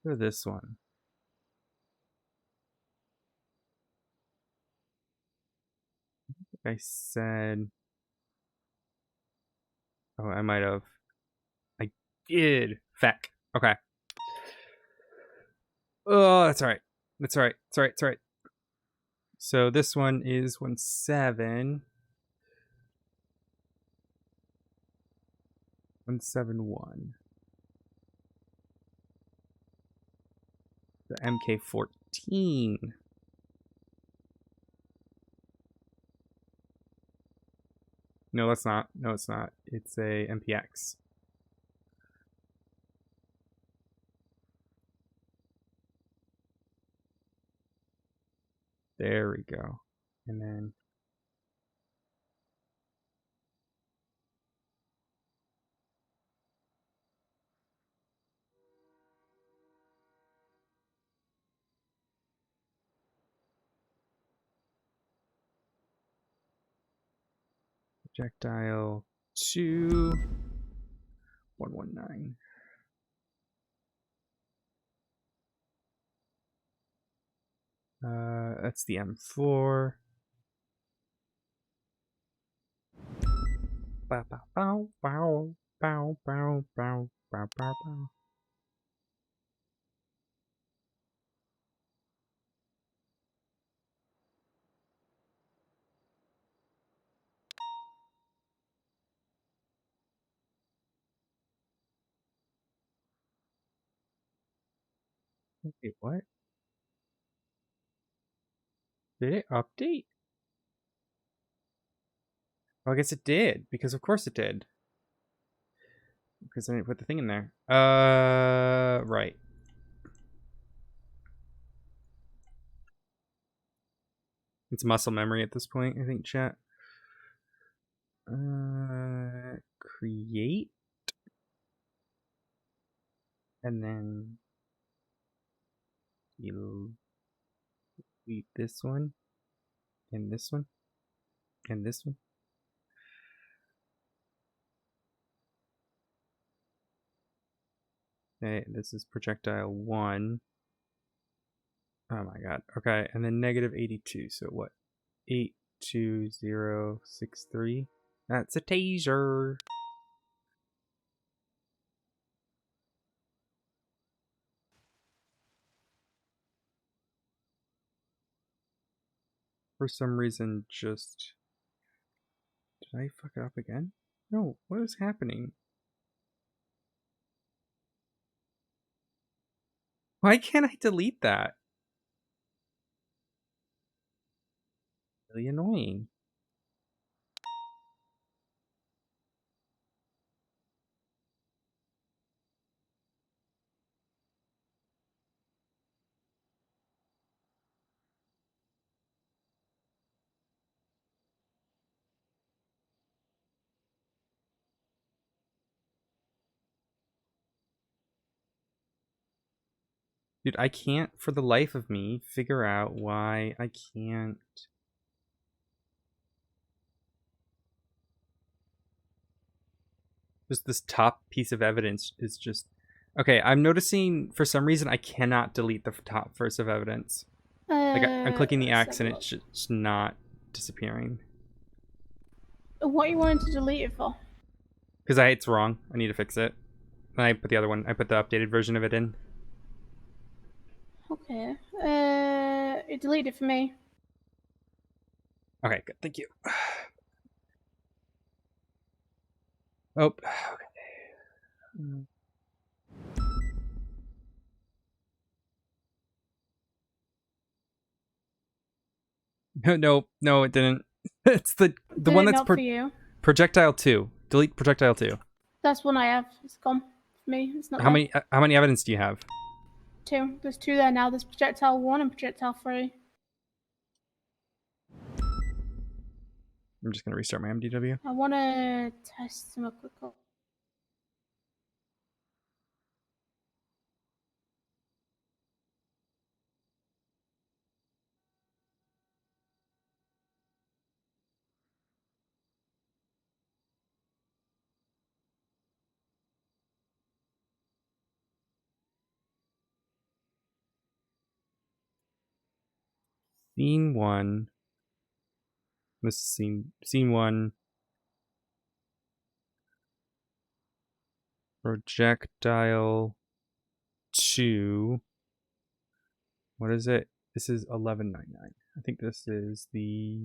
For this one. I said... Oh, I might have. I did. Feck. Okay. Oh, that's alright. That's alright. It's alright. It's alright. So this one is 17. 171. The MK14. No, that's not. No, it's not. It's a MPX. There we go. And then projectile 2 119. That's the M4. Bow, bow, bow, bow, bow, bow, bow, bow, bow, bow. Wait, what? Did it update? Oh, I guess it did, because of course it did. Because I didn't put the thing in there. Right. It's muscle memory at this point, I think, chat. Create. And then you'll delete this one. And this one. And this one. Okay, this is projectile 1. Oh my god. Okay, and then negative 82. So what? 82063. That's a taser. For some reason, just... Did I fuck it up again? No, what is happening? Why can't I delete that? Really annoying. Dude, I can't for the life of me figure out why I can't. Just this top piece of evidence is just... Okay, I'm noticing for some reason I cannot delete the top first of evidence. Like I'm clicking the X and it's just not disappearing. What are you wanting to delete it for? Because it's wrong. I need to fix it. And I put the other one. I put the updated version of it in. Okay. It deleted it for me. Okay, good. Thank you. Oh. Okay. No, it didn't. It's the one that's for you? projectile 2. Delete projectile 2. That's one I have. It's gone for me. It's not. How many evidence do you have? 2. There's 2 there now. There's projectile 1 and projectile 3. I'm just gonna restart my MDW. I want to test some quick. Scene 1. This is scene 1. Projectile 2. What is it? This is 1199. I think this is the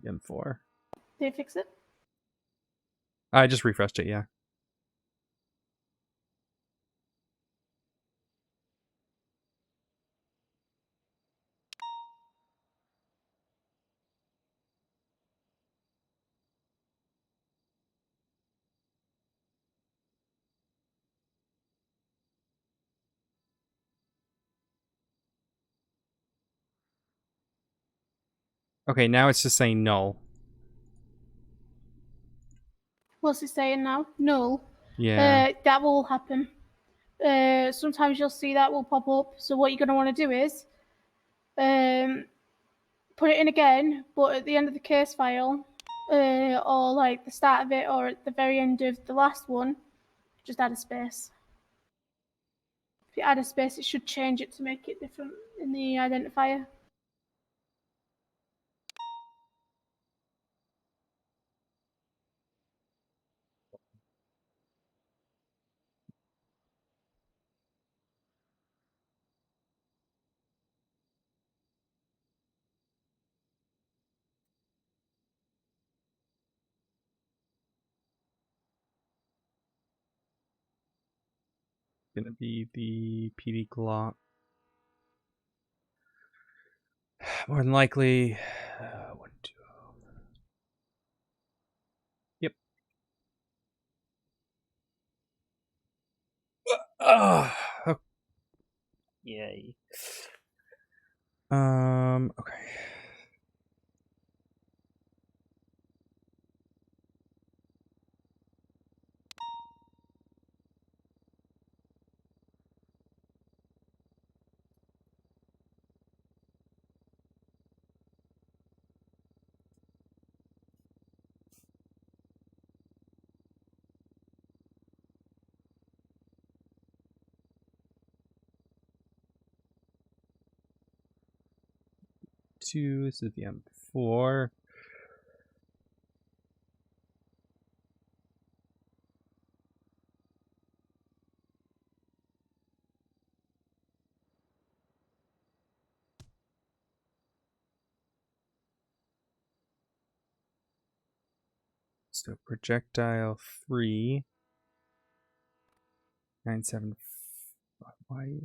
M4. Did you fix it? I just refreshed it, yeah. Okay, now it's just saying null. What's it saying now? Null. Yeah. That will happen. Sometimes you'll see that will pop up. So what you're going to want to do is put it in again, but at the end of the case file, or like the start of it, or at the very end of the last one, just add a space. If you add a space, it should change it to make it different in the identifier. Gonna be the PD Glafx. More than likely. 1, 2. Yep. Oh. Yay. Okay. This is the M4. So projectile 3. 975. Why?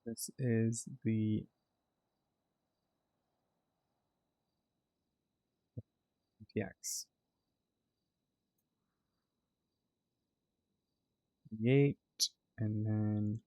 This is the PX. 8, and then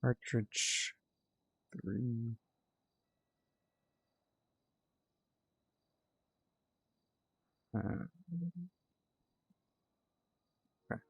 cartridge 3. Okay.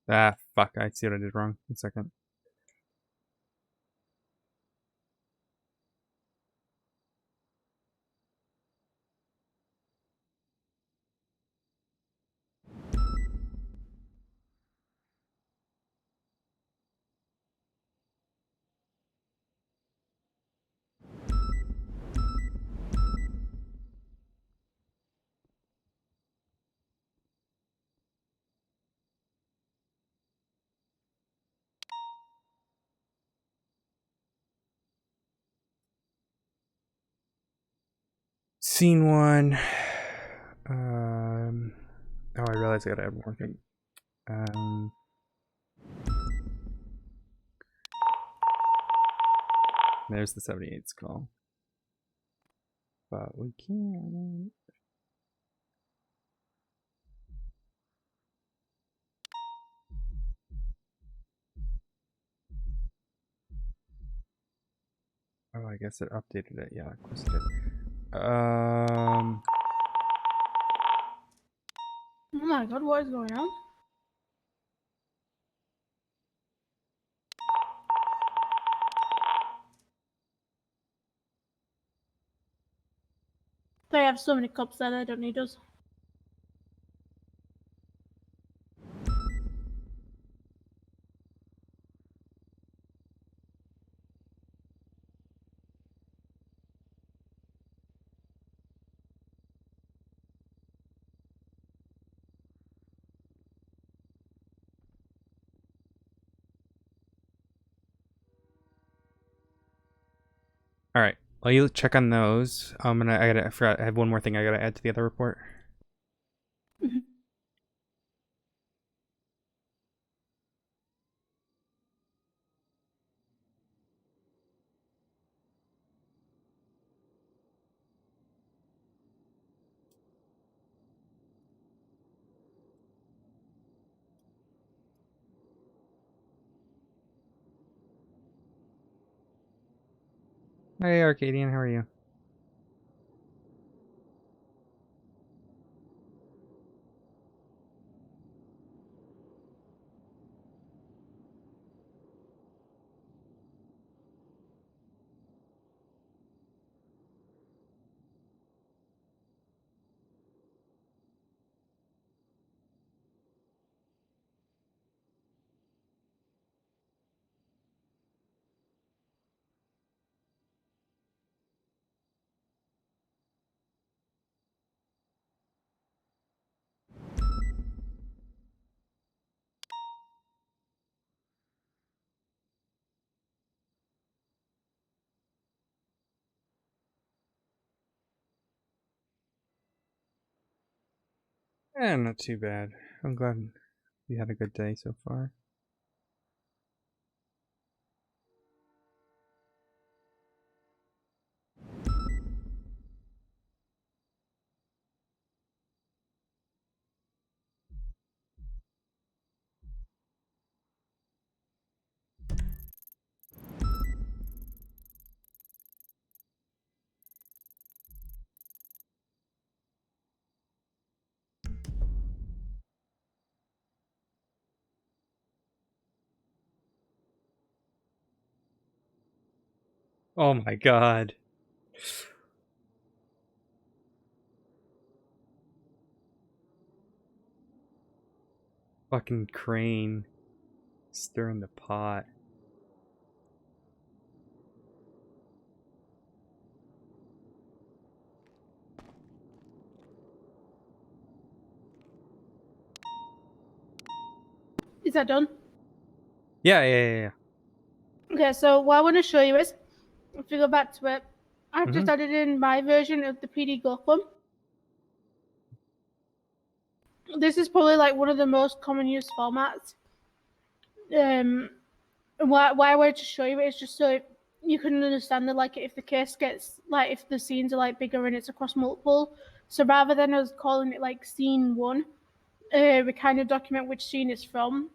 Ah, fuck. I see what I did wrong. 1 second. Scene 1. Oh, I realized I gotta add more thing. There's the 78's call. But we can't. Oh, I guess it updated it. Yeah, of course it did. Oh my god, what is going on? They have so many cops there, they don't need us. All right. While you check on those, I forgot. I have one more thing I gotta add to the other report. Hey, Arcadian, how are you? Eh, not too bad. I'm glad you had a good day so far. Oh my god. Fucking Crane. Stirring the pot. Is that done? Yeah. Okay, so what I want to show you is, if you go back to it, I've just Mhm. added in my version of the PD Glafx. This is probably like one of the most common used formats. And why I wanted to show you it is just so you can understand that, like, if the case gets, like, if the scenes are like bigger and it's across multiple, so rather than us calling it like scene 1, we kind of document which scene it's from,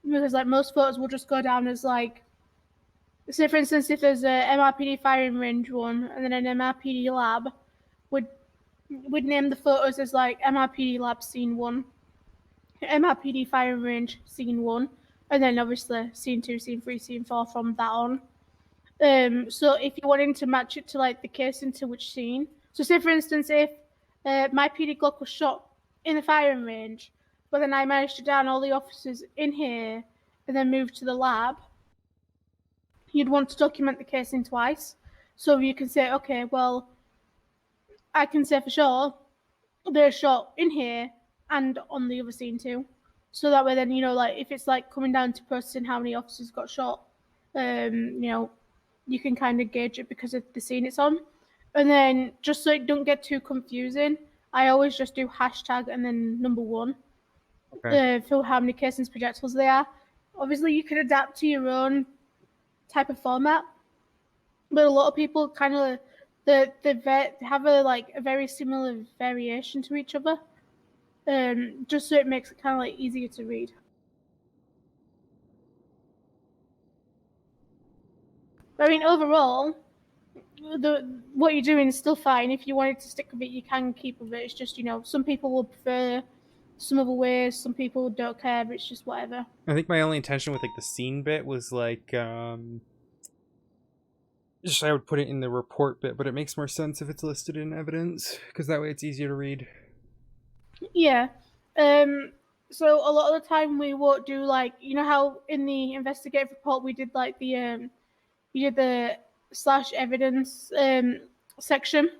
because like most photos will just go down as like, say for instance, if there's a MRPD firing range 1 and then an MRPD lab, would name the photos as like MRPD lab scene 1, MRPD firing range scene 1, and then obviously scene 2, scene 3, scene 4 from that on. So if you're wanting to match it to like the case into which scene, so say for instance, if my PD Glock was shot in the firing range, but then I managed to down all the officers in here and then move to the lab, you'd want to document the casing twice. So you can say, okay, well, I can say for sure they're shot in here and on the other scene too. So that way then, you know, like if it's like coming down to processing how many officers got shot, you know, you can kind of gauge it because of the scene it's on. And then just so it don't get too confusing, I always just do hashtag and then number 1 for how many casings projectiles they are. Obviously, you can adapt to your own type of format, but a lot of people kind of they have a very similar variation to each other, just so it makes it kind of like easier to read. But I mean, overall, what you're doing is still fine. If you wanted to stick with it, you can keep with it. It's just, you know, some people will prefer some other ways, some people don't care. It's just whatever. I think my only intention with like the scene bit was like just I would put it in the report bit, but it makes more sense if it's listed in evidence because that way it's easier to read. Yeah. So a lot of the time we won't do like, you know how in the investigative report we did like the you did the slash evidence section,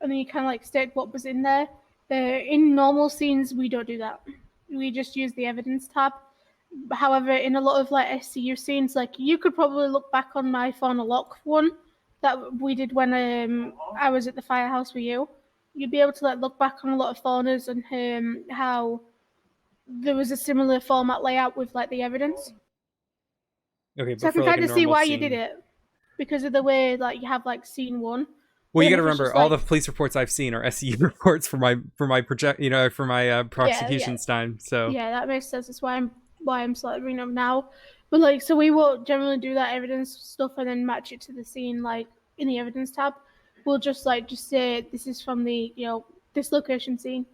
and then you kind of like state what was in there. In normal scenes we don't do that. We just use the evidence tab. However, in a lot of like SCU scenes, like you could probably look back on my fauna lock one that we did when I was at the firehouse with you. You'd be able to like look back on a lot of faunas and how there was a similar format layout with like the evidence. Okay, So I but can for like kind a of see normal why scene, you did it because of the way like you have like scene 1. Well, you got to remember, all the police reports I've seen are SCU reports for my project, you know, for my prosecution's time. So yeah, that makes sense. That's why I'm slightly bringing up now. But like, so we will generally do that evidence stuff and then match it to the scene. Like in the evidence tab, we'll just say this is from the this location scene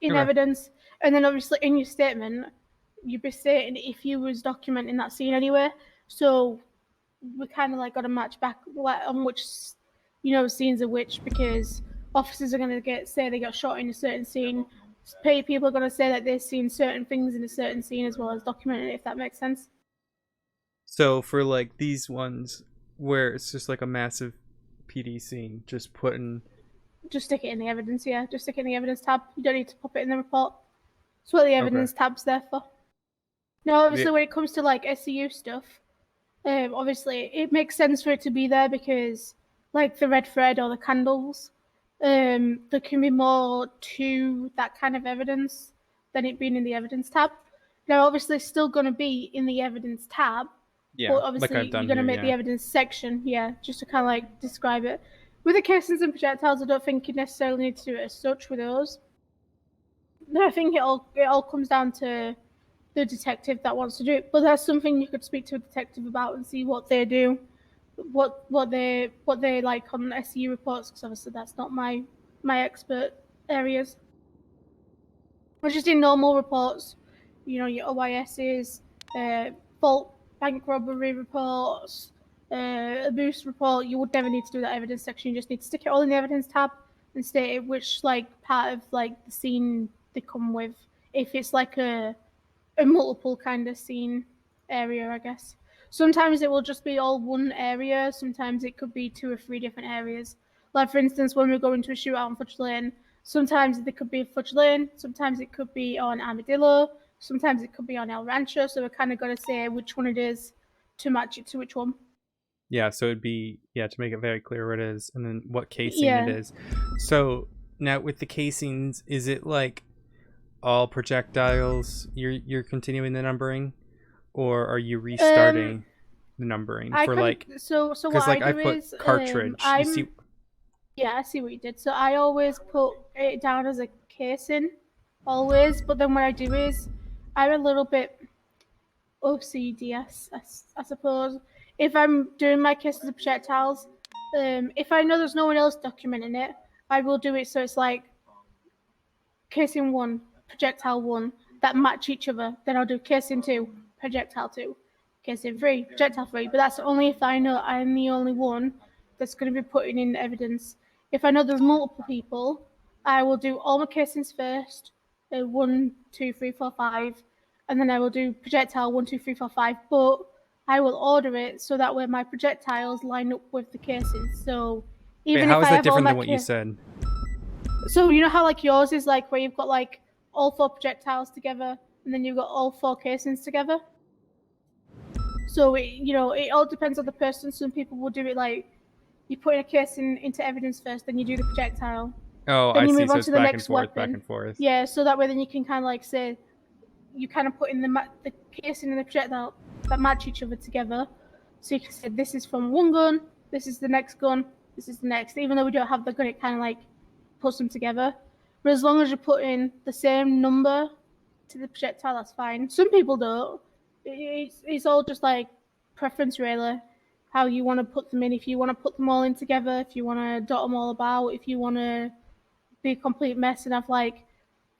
in evidence, and then obviously in your statement you'd be stating if you was documenting that scene anyway. So we kind of like got to match back on which scenes are which, because officers are going to say they got shot in a certain scene. People are going to say that they've seen certain things in a certain scene as well as documenting it, if that makes sense. So for like these ones where it's just like a massive PD scene, just stick it in the evidence. Yeah, just stick it in the evidence tab. You don't need to pop it in the report. That's what the evidence tab's there for. Now, obviously, when it comes to like SCU stuff, obviously it makes sense for it to be there because, like the red thread or the candles, there can be more to that kind of evidence than it being in the evidence tab. Now, obviously, it's still going to be in the evidence tab, yeah, but obviously like I've done you're going to here, make the evidence section, just to kind of like describe it. With the casings and projectiles, I don't think you necessarily need to do it as such with those. I think it all comes down to the detective that wants to do it, but that's something you could speak to a detective about and see what they do, what they like on SCU reports, because obviously that's not my expert areas. But just in normal reports, your OISs, fault bank robbery reports, abuse report, you would never need to do that evidence section. You just need to stick it all in the evidence tab and state which part of the scene they come with. If it's like a multiple kind of scene area, I guess. Sometimes it will just be all one area. Sometimes it could be 2 or 3 different areas. Like for instance, when we go into a shootout on Fudge Lane, sometimes it could be Fudge Lane, sometimes it could be on Armadillo, sometimes it could be on El Rancho. So we kind of got to say which one it is to match it to which one. Yeah, so it'd be to make it very clear what it is and then what casing it is. So now with the casings, is it like all projectiles you're continuing the numbering, or are you restarting the numbering for so what I do is cartridge. I see what you did. So I always put it down as a casing, always. But then what I do is I'm a little bit OCD, I suppose. If I'm doing my cases of projectiles, if I know there's no one else documenting it, I will do it so it's like casing 1, projectile 1 that match each other. Then I'll do casing 2, projectile 2, casing 3, projectile 3. But that's only if I know I'm the only one that's going to be putting in evidence. If I know there's multiple people, I will do all my casings first, 1, 2, 3, 4, 5, and then I will do projectile 1, 2, 3, 4, 5. But I will order it so that way my projectiles line up with the casings. So even how if is I that have different all than what you said? So you know how yours is where you've got all 4 projectiles together and then you've got all 4 casings together? So it all depends on the person. Some people will do it you put in a casing into evidence first, then you do the projectile. Oh, then I you see. move So on it's to the back next and forth, weapon. back and forth. Yeah, so that way then you can kind of say you kind of put in the casing and the projectile that match each other together. So you can say this is from one gun, this is the next gun, this is the next. Even though we don't have the gun, it kind of puts them together. But as long as you put in the same number to the projectile, that's fine. Some people don't. It's all just preference, really, how you want to put them in. If you want to put them all in together, if you want to dot them all about, if you want to be a complete mess and have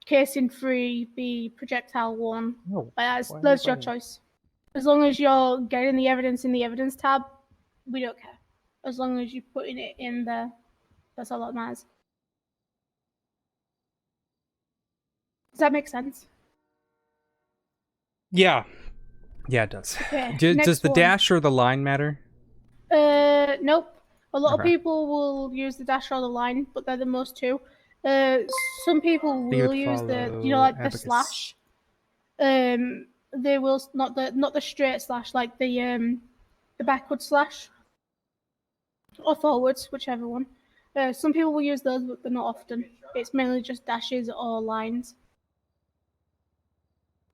casing 3 be projectile 1. That's your choice. As long as you're getting the evidence in the evidence tab, we don't care. As long as you're putting it in there, that's all that matters. Does that make sense? Yeah, it does. Okay, Does the dash or the line matter? Nope. A lot of people will use the dash or the line, but they're the most two. Some people will use the the slash. They will not the straight slash, the backward slash or forwards, whichever one. Some people will use those, but they're not often. It's mainly just dashes or lines.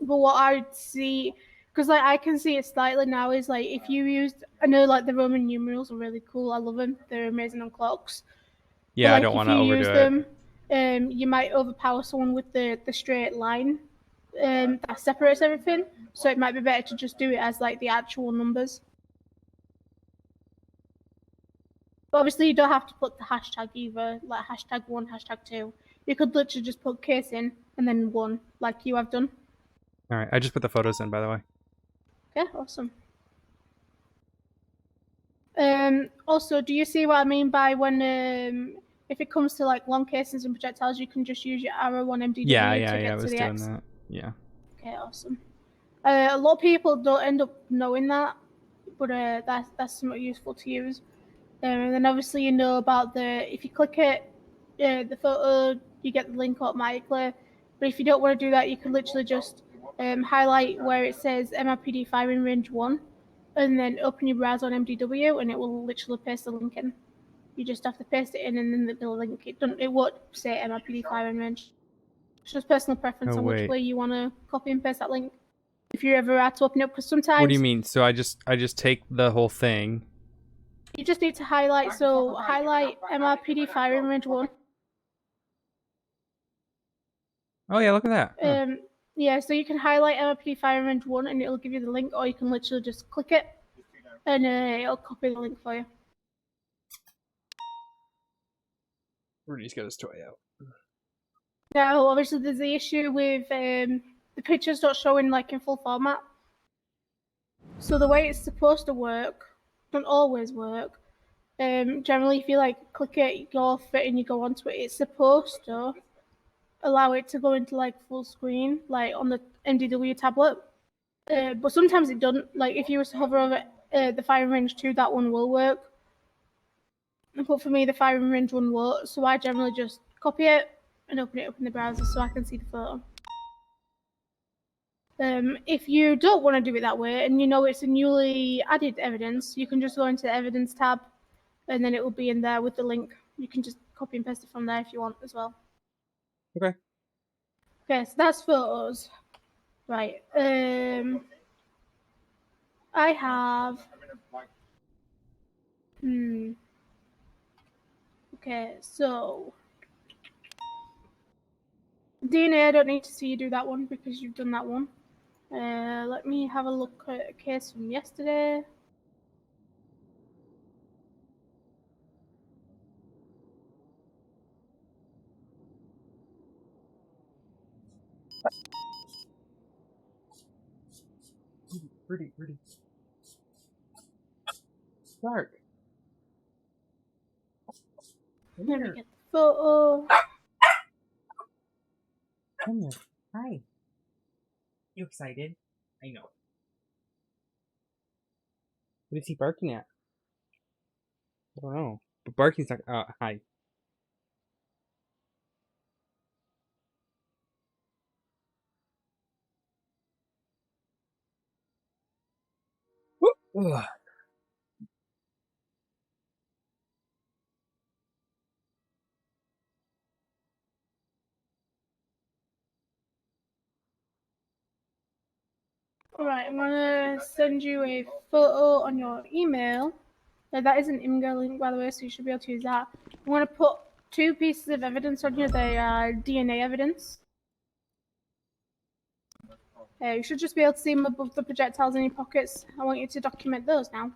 But what I see, because I can see it slightly now, is if you used, I know the Roman numerals are really cool. I love them. They're amazing on clocks. Yeah, but, I don't want to overdo it. You might overpower someone with the straight line that separates everything. So it might be better to just do it as the actual numbers. But obviously, you don't have to put the hashtag either, like #1, #2. You could literally just put case in and then 1, like you have done. All right, I just put the photos in, by the way. Okay, awesome. Also, do you see what I mean by when if it comes to like long casings and projectiles, you can just use your arrow on MDW Yeah, to yeah, get I to was the doing X? that. Yeah. Okay, awesome. A lot of people don't end up knowing that, but that's somewhat useful to use. And then obviously you know about if you click it, the photo, you get the link automatically. But if you don't want to do that, you can literally just highlight where it says MRPD firing range 1, and then open your browser on MDW, and it will literally paste the link in. You just have to paste it in, and then the link. It won't say MRPD firing range. It's just personal preference Oh, on which wait. way you want to copy and paste that link. If you ever had to open it up, because sometimes. What do you mean? So I just take the whole thing. You just need to highlight. So highlight MRPD firing range 1. Oh yeah, look at that. Huh. Yeah, so you can highlight MRPD firing range 1, and it'll give you the link, or you can literally just click it, and it'll copy the link for you. Rudy's got his toy out. Now, obviously, there's the issue with the pictures not showing like in full format. So the way it's supposed to work doesn't always work. Generally, if you like click it, you go off it, and you go onto it, it's supposed to allow it to go into like full screen, like on the MDW tablet. But sometimes it doesn't. Like if you were to hover over the firing range 2, that one will work. But for me, the firing range 1 won't. So I generally just copy it and open it up in the browser so I can see the photo. If you don't want to do it that way, and you know it's a newly added evidence, you can just go into the evidence tab, and then it will be in there with the link. You can just copy and paste it from there if you want as well. Okay. Okay, so that's photos. Right. I have. Okay, so DNA. I don't need to see you do that one because you've done that one. Let me have a look at a case from yesterday. Rudy. Dark. Let me get the photo. Come here. Hi. You excited? I know. What is he barking at? I don't know. But barking's not. Hi. Ugh. Alright, I'm gonna send you a photo on your email. That is an IMGA link, by the way, so you should be able to use that. I'm gonna put 2 pieces of evidence on here. They are DNA evidence. You should just be able to see them above the projectiles in your pockets. I want you to document those now.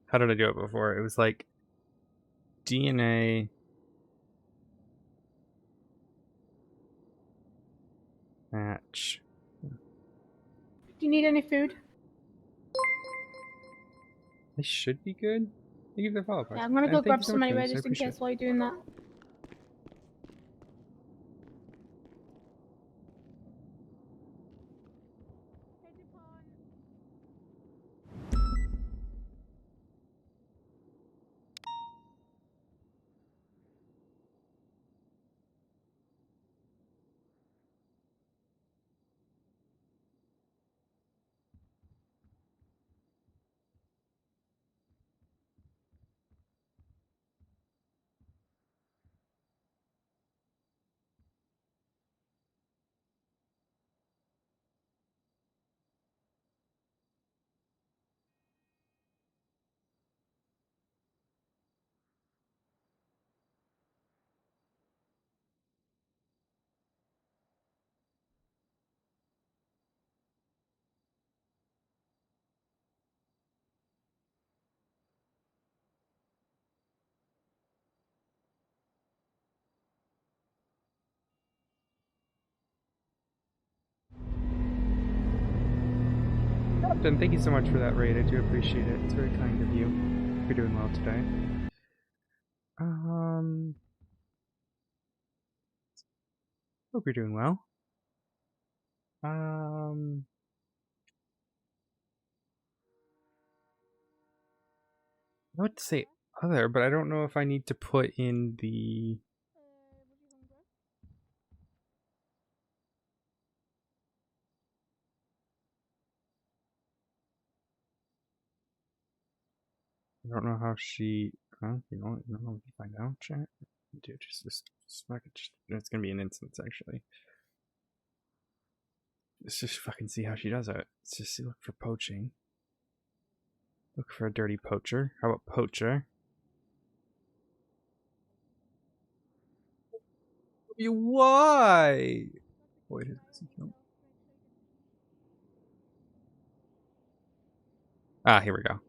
How did I do it before? It was like DNA match. Do you need any food? They should be good. Thank you for the follow-up. Yeah, I'm gonna go grab some anyway, I just in appreciate case it. while you're doing that. Captain, thank you so much for that raid. I do appreciate it. It's very kind of you. You're doing well today. Hope you're doing well. I would say other, but I don't know if I need to put in the... I don't know how she... you know, let me find out, chat. Dude, just fucking... It's gonna be an instance, actually. Let's just fucking see how she does it. Let's just look for poaching. Look for a dirty poacher. How about poacher? Why? Wait, ah, here we go.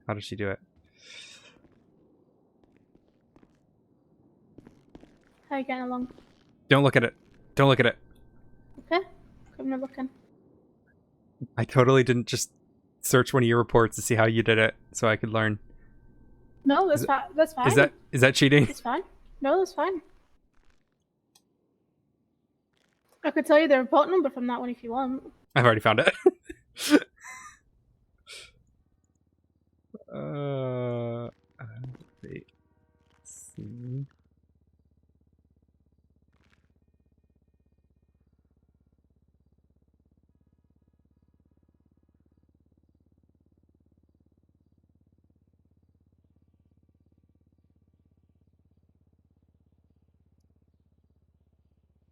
How does she do it? How you getting along? Don't look at it. Don't look at it. Okay. I'm not looking. I totally didn't just search one of your reports to see how you did it, so I could learn. No, that's fine. That's fine. Is that cheating? It's fine. No, that's fine. I could tell you the report number from that one if you want. I've already found it. Wait. Let's see.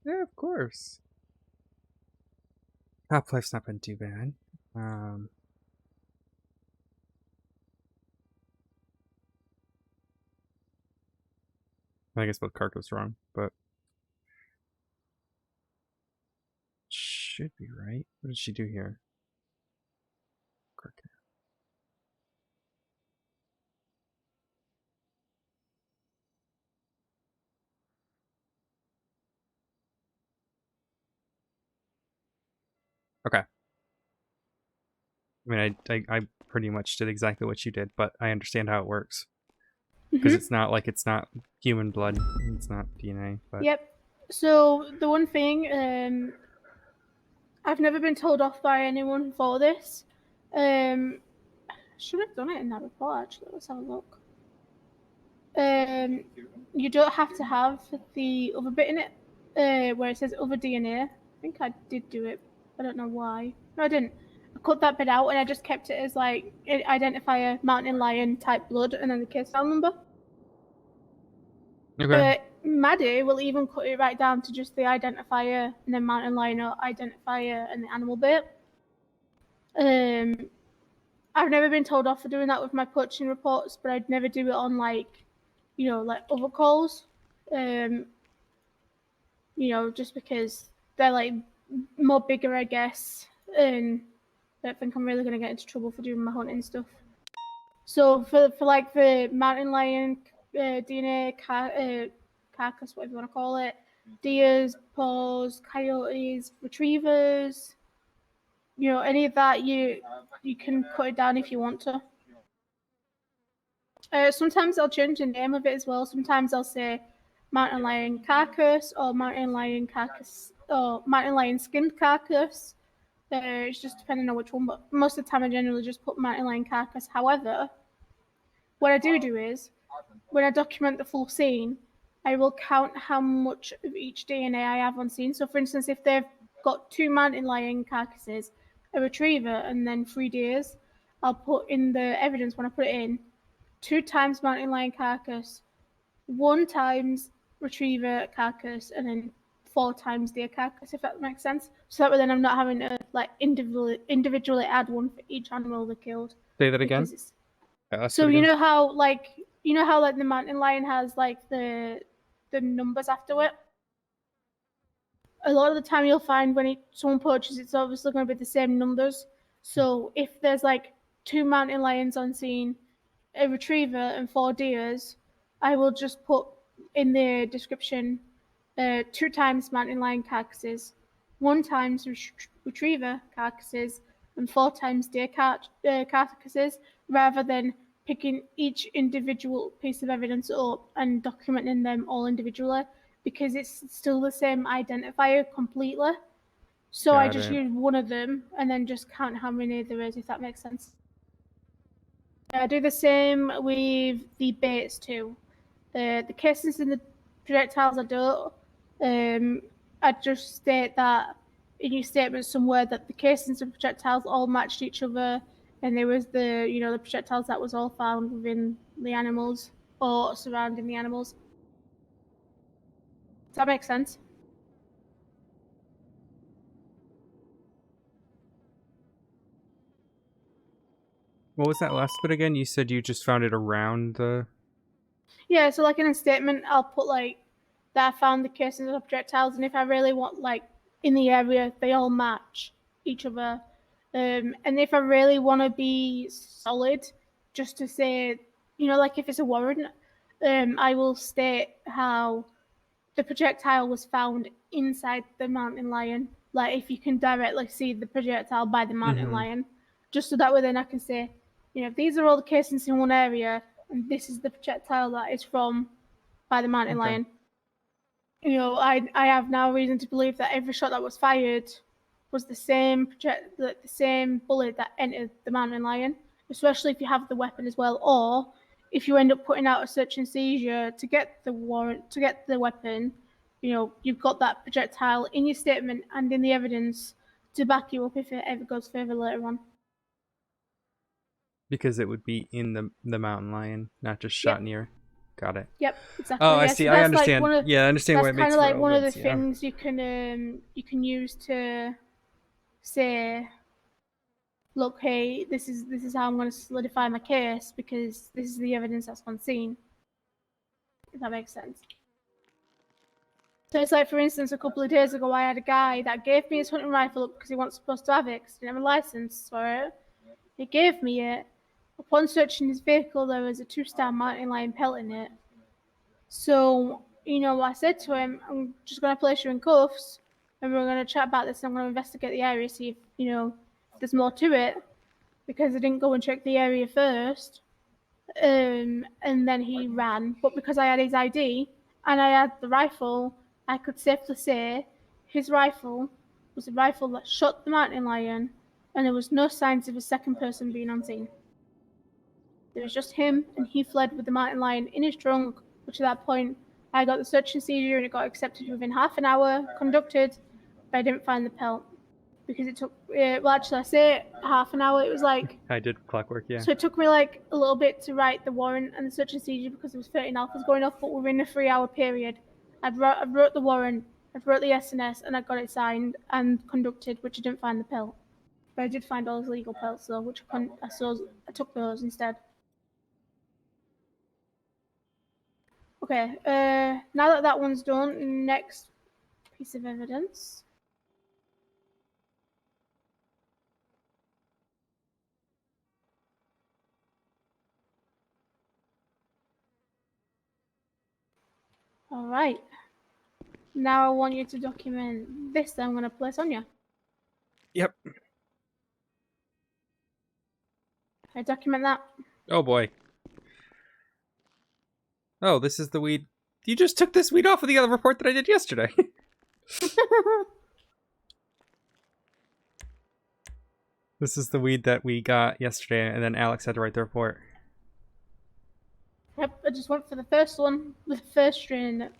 Yeah, of course. Half-Life's not been too bad. I guess both Carco's wrong, but should be right. What did she do here? Carco. Okay. I mean, I pretty much did exactly what you did, but I understand how it works. Because it's not like it's not human blood. It's not DNA. But... Yep. So the one thing, I've never been told off by anyone for this. Should have done it in that report actually. Let's have a look. You don't have to have the other bit in it, where it says other DNA. I think I did do it. I don't know why. No, I didn't. I cut that bit out and I just kept it as like identifier mountain lion type blood and then the case file number. Okay. Maddie will even cut it right down to just the identifier and then mountain lion identifier and the animal bit. I've never been told off for doing that with my poaching reports, but I'd never do it on like, you know, like other calls. You know, just because they're like more bigger, I guess, and I don't think I'm really gonna get into trouble for doing my hunting stuff. So for like the mountain lion DNA carcass, whatever you want to call it, deers, paws, coyotes, retrievers, you know, any of that, you can cut it down if you want to. Sometimes I'll change the name of it as well. Sometimes I'll say mountain lion carcass or mountain lion carcass or mountain lion skinned carcass. It's just depending on which one, but most of the time I generally just put mountain lion carcass. However, what I do is, when I document the full scene, I will count how much of each DNA I have on scene. So for instance, if they've got 2 mountain lion carcasses, a retriever, and then 3 deers, I'll put in the evidence when I put it in, 2 times mountain lion carcass, 1 times retriever carcass, and then 4 times deer carcass, if that makes sense. So that way then I'm not having to like individually add one for each animal they killed. Say that again. So you know how like the mountain lion has like the numbers after it? A lot of the time you'll find when someone poaches, it's obviously going to be the same numbers. So if there's like 2 mountain lions on scene, a retriever and 4 deers, I will just put in the description 2 times mountain lion carcasses, 1 times retriever carcasses, and 4 times day carcasses, rather than picking each individual piece of evidence up and documenting them all individually, because it's still the same identifier completely. So I just use one of them and then just count how many there is, if that makes sense. I do the same with the baits too. The casings and the projectiles I don't. I just state that in your statement somewhere that the casings and projectiles all matched each other, and there was the the projectiles that was all found within the animals or surrounding the animals. Does that make sense? What was that last bit again? You said you just found it around the... Yeah, so like in a statement, I'll put like that I found the casings of projectiles, and if I really want like in the area, they all match each other. And if I really want to be solid, just to say, like if it's a warrant, I will state how the projectile was found inside the mountain lion. Like if you can directly see the projectile by the mountain lion, just so that way then I can say, these are all the casings in one area, and this is the projectile that is from by the mountain lion. I have now reason to believe that every shot that was fired was the same bullet that entered the mountain lion, especially if you have the weapon as well, or if you end up putting out a search and seizure to get the warrant, to get the weapon, you've got that projectile in your statement and in the evidence to back you up if it ever goes further later on. Because it would be in the mountain lion, not just shot near. Got it. Yep, exactly. Oh, I see. So I that's understand. Like I understand why it makes kind of like one of the relevance, yeah. things you can use to say, look, hey, this is how I'm going to solidify my case because this is the evidence that's on scene. If that makes sense. So it's like, for instance, a couple of days ago, I had a guy that gave me his hunting rifle up because he wasn't supposed to have it because he didn't have a license for it. He gave me it. Upon searching his vehicle, there was a 2-star mountain lion pelt in it. So, I said to him, I'm just going to place you in cuffs and we're going to chat about this and I'm going to investigate the area, see if, there's more to it, because I didn't go and check the area first. And then he ran. But because I had his ID and I had the rifle, I could safely say his rifle was a rifle that shot the mountain lion, and there was no signs of a second person being on scene. There was just him, and he fled with the mountain lion in his trunk, which at that point I got the search and seizure and it got accepted within half an hour, conducted, but I didn't find the pelt. Because it took, well actually I say half an hour, it was like... I did clockwork, yeah. So it took me like a little bit to write the warrant and the search and seizure because there was 13 alphas going off, but within a 3-hour period. I wrote the warrant, I wrote the SNS, and I got it signed and conducted, which I didn't find the pelt. But I did find all his legal pelts though, which I took those instead. Okay, now that one's done, next piece of evidence. All right. Now I want you to document this that I'm going to place on you. Yep. I document that. Oh boy. Oh, this is the weed. You just took this weed off of the other report that I did yesterday. This is the weed that we got yesterday, and then Alex had to write the report. Yep, I just went for the first one, the first strain in it.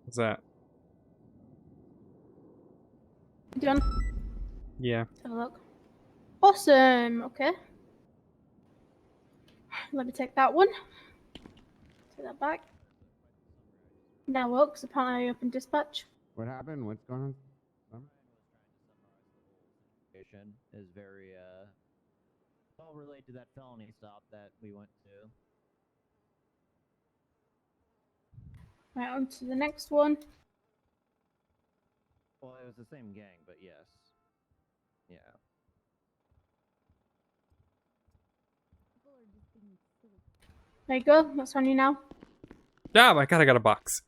What's that? Done. Yeah. Let's have a look. Awesome. Okay. Let me take that one. Take that back. Now works. Apparently I opened dispatch. What happened? What's going on? Is very all related to that felony stop that we went to. Right, on to the next one. Well, it was the same gang, but yes. Yeah. There you go. That's on you now. Ah, my god, I got a box.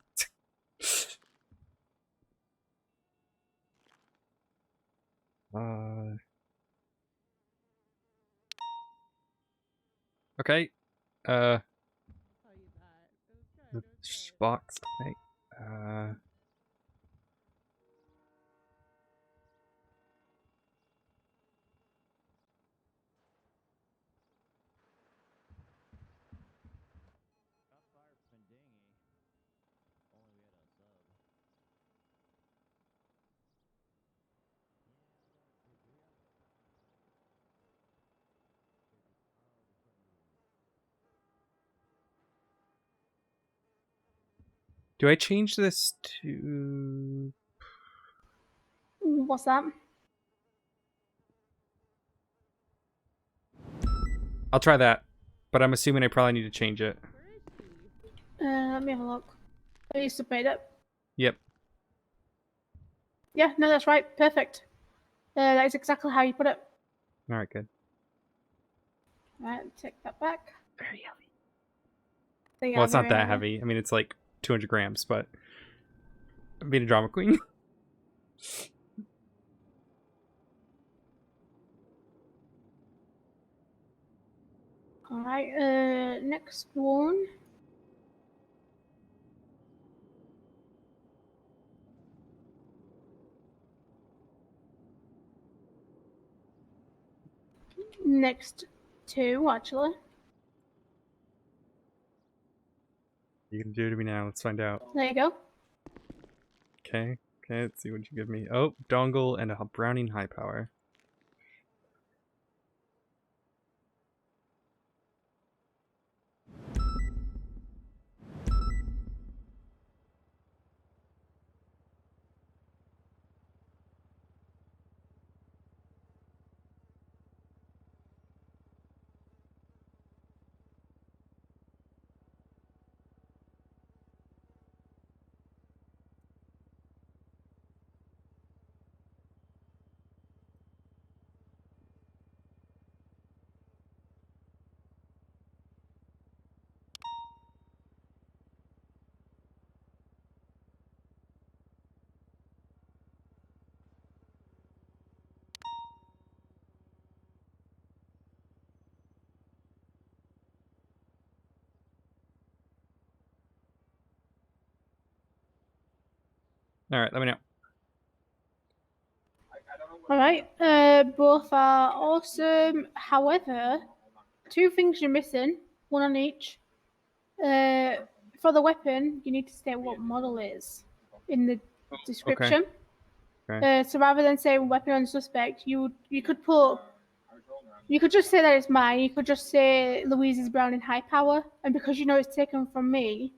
Okay. The box. Okay. Do I change this to... What's that? I'll try that, but I'm assuming I probably need to change it. Let me have a look. I used to pay it. Yep. Yeah, no, that's right. Perfect. That is exactly how you put it. Alright, good. Right, take that back. Very heavy. They Well, are it's not very that heavy. I mean, it's like 200 grams, but I'm being a drama queen. Alright, next one. Next two, actually. You can do it to me now. Let's find out. There you go. Okay. Okay, let's see what you give me. Oh, dongle and a Browning high power. Alright, let me know. Alright, both are awesome. However, two things you're missing, one on each. For the weapon, you need to state what model it is in the description. Okay. So rather than saying weapon on suspect, you could just say that it's mine. You could just say Louise's Browning high power, and because you know it's taken from me,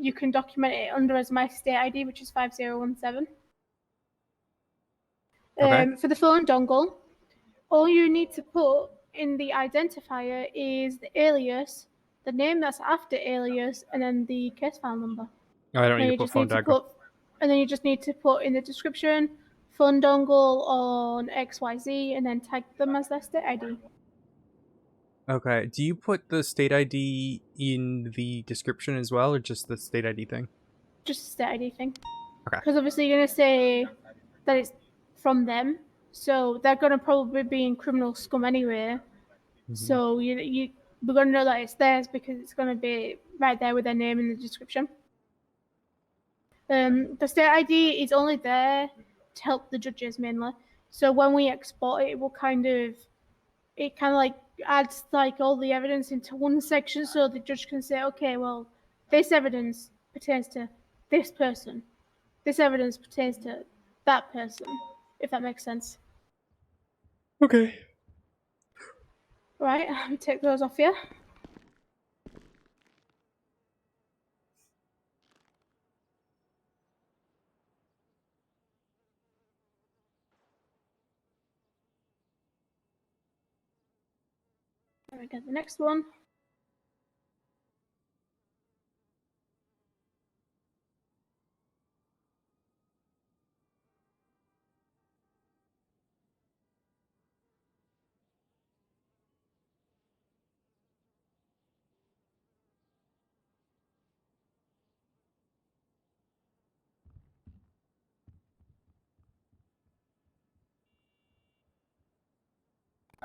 you can document it under as my state ID, which is 5017. Okay. For the phone dongle, all you need to put in the identifier is the alias, the name that's after alias, and then the case file number. Oh, I don't need to put phone dongle. And then you just need to put in the description, phone dongle on XYZ, and then tag them as their state ID. Okay. Do you put the state ID in the description as well, or just the state ID thing? Just the state ID thing. Okay. Because obviously you're going to say that it's from them, so they're going to probably be in criminal scum anyway. Mm-hmm. So we're going to know that it's theirs because it's going to be right there with their name in the description. The state ID is only there to help the judges mainly. So when we export it, it kind of like adds like all the evidence into one section, so the judge can say, okay, well, this evidence pertains to this person. This evidence pertains to that person, if that makes sense. Okay. Right, take those off here. There we go, the next one.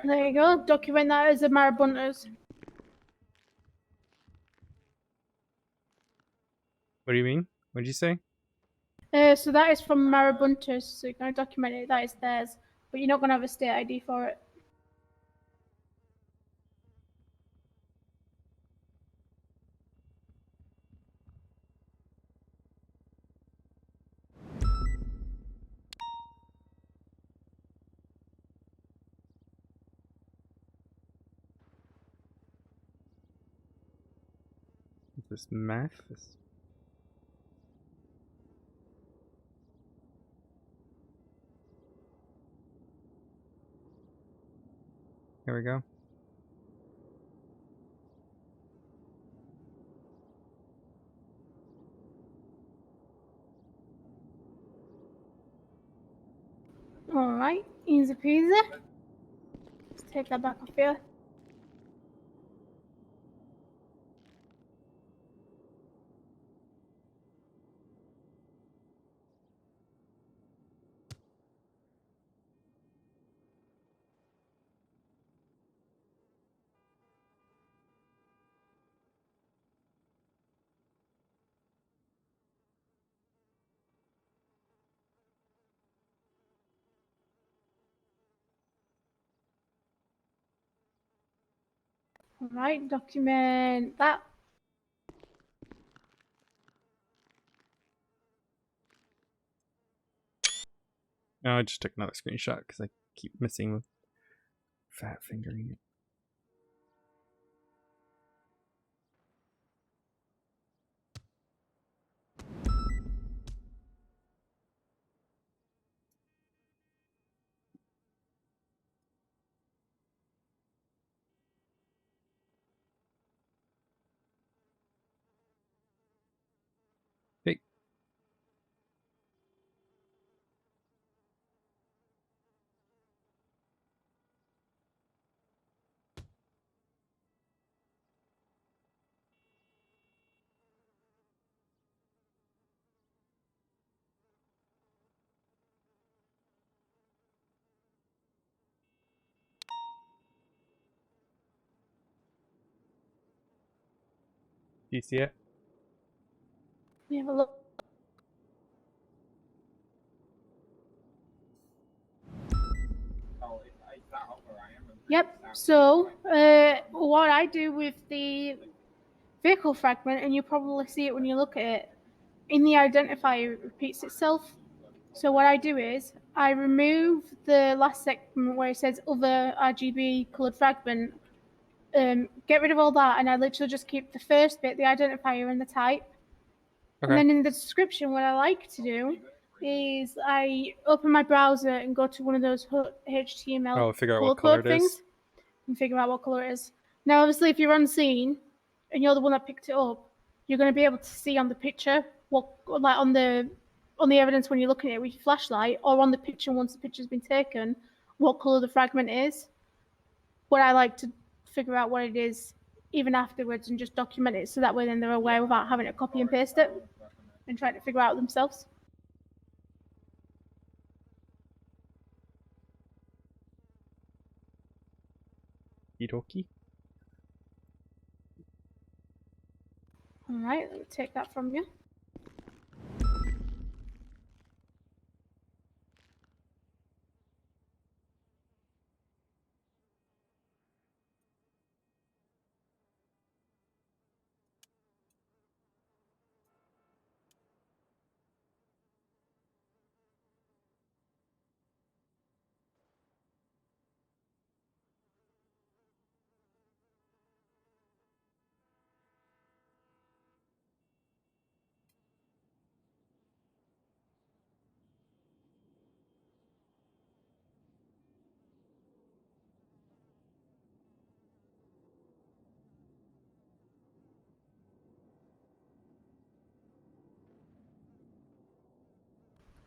There you go, document that as a Marabunters. What do you mean? What did you say? So that is from Marabunters, so you're going to document it, that is theirs, but you're not going to have a state ID for it. Is this math? Here we go. Alright, easy peasy. Let's take that back off here. Alright, document that. No, I just took another screenshot because I keep missing with fat fingering it. Hey. Do you see it? Let me have a look. Yep, so what I do with the vehicle fragment, and you probably see it when you look at it, in the identifier it repeats itself. So what I do is I remove the last segment where it says other RGB coloured fragment, get rid of all that, and I literally just keep the first bit, the identifier and the type. Okay. And then in the description, what I like to do is I open my browser and go to one of those HTML figure out color what color code it is. things and figure out what color it is. Now, obviously, if you're on scene and you're the one that picked it up, you're going to be able to see on the picture what, like on the evidence when you're looking at it with your flashlight, or on the picture once the picture's been taken, what color the fragment is. But I like to figure out what it is even afterwards and just document it, so that way then they're aware without having to copy and paste it and try to figure out themselves. Okie All right, let me take that from you.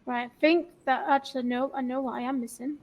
Right, I think that actually no, I know what I am missing.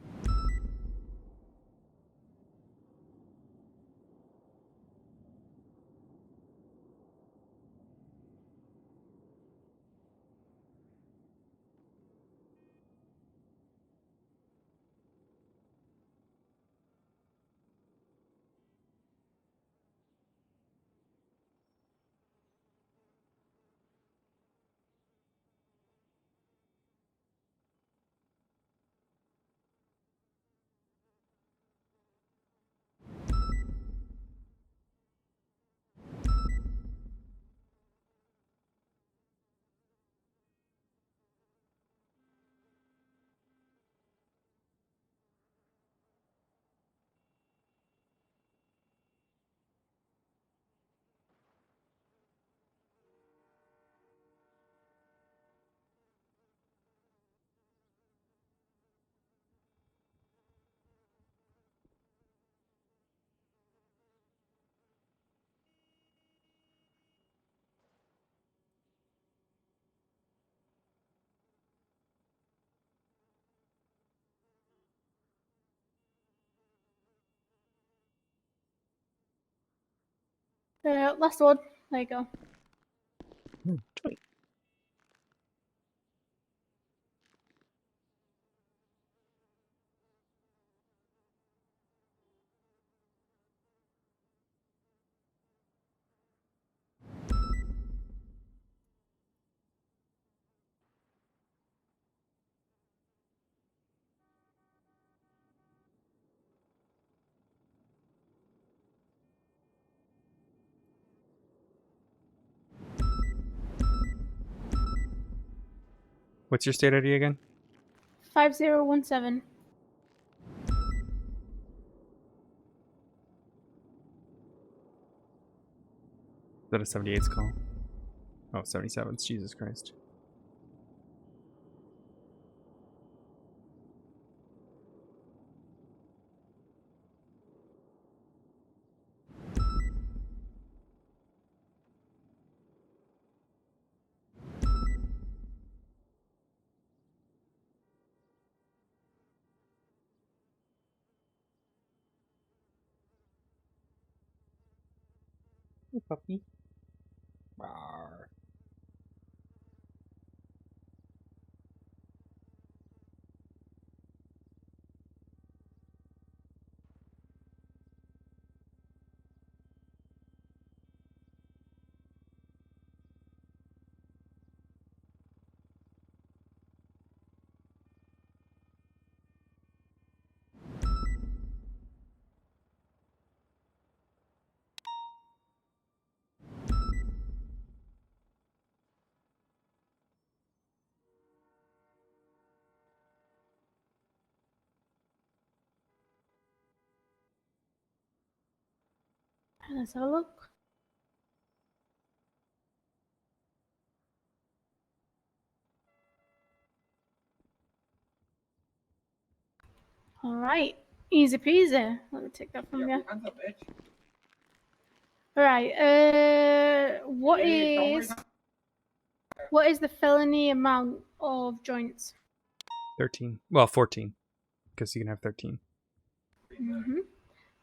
Last one. There you go. What's your state ID again? 5017. Is that a 78's call? Oh, 77's. Jesus Christ. Hey, puppy. Rawr. Let's have a look. Alright, easy peasy. Let me take that from you. Alright, what is the felony amount of joints? 13. Well, 14. Because you can have 13.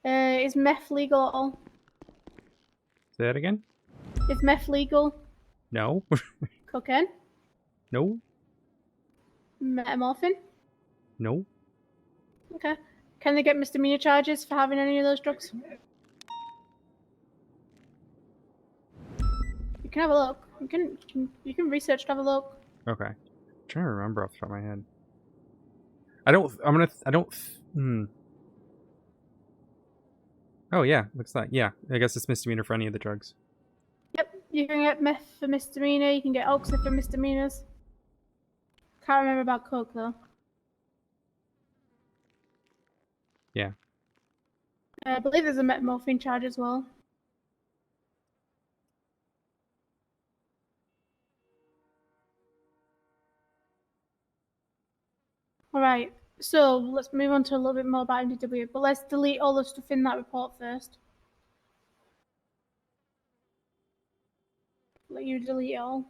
Is meth legal at all? Say that again? Is meth legal? No. Cocaine? No. Metamorphin? No. Okay. Can they get misdemeanor charges for having any of those drugs? You can have a look. You can research to have a look. Okay. I'm trying to remember off the top of my head. Oh, yeah. Looks like, yeah. I guess it's misdemeanor for any of the drugs. Yep. You can get meth for misdemeanor. You can get oxy for misdemeanors. Can't remember about coke, though. Yeah. I believe there's a metamorphin charge as well. Alright, so let's move on to a little bit more about MDW, but let's delete all the stuff in that report first. Let you delete it all.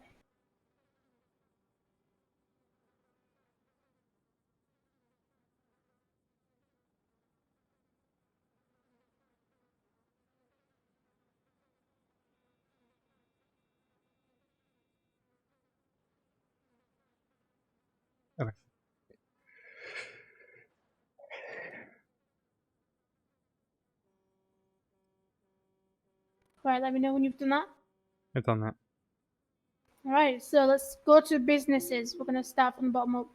Right, let me know when you've done that. I've done that. All right, so let's go to businesses. We're going to start from the bottom up.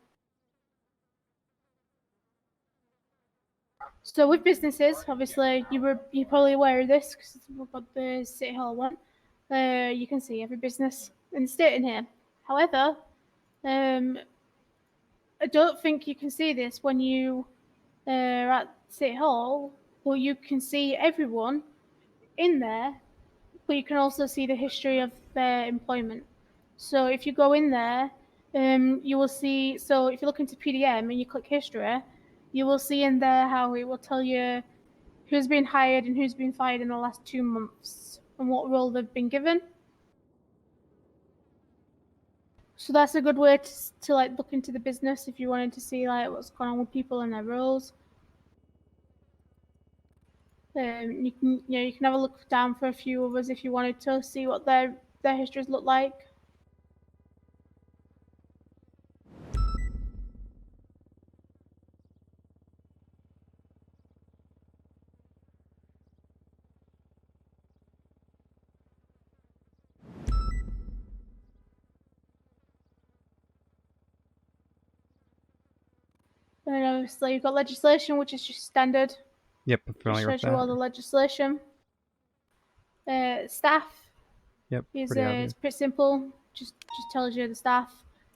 So with businesses, obviously, you're probably aware of this because we've got the City Hall one. You can see every business in the state in here. However, I don't think you can see this when you are at City Hall, but you can see everyone in there, but you can also see the history of their employment. So if you go in there, you will see, so if you look into PDM and you click history, you will see in there how it will tell you who's been hired and who's been fired in the last 2 months and what role they've been given. So that's a good way to like look into the business if you wanted to see like what's going on with people and their roles. You can have a look down for a few of us if you wanted to see what their histories look like. And obviously you've got legislation, which is just standard. Yep, I'm Just familiar with shows you all that. the legislation. Staff. Yep, Is pretty it's obvious. pretty simple. Just tells you the staff.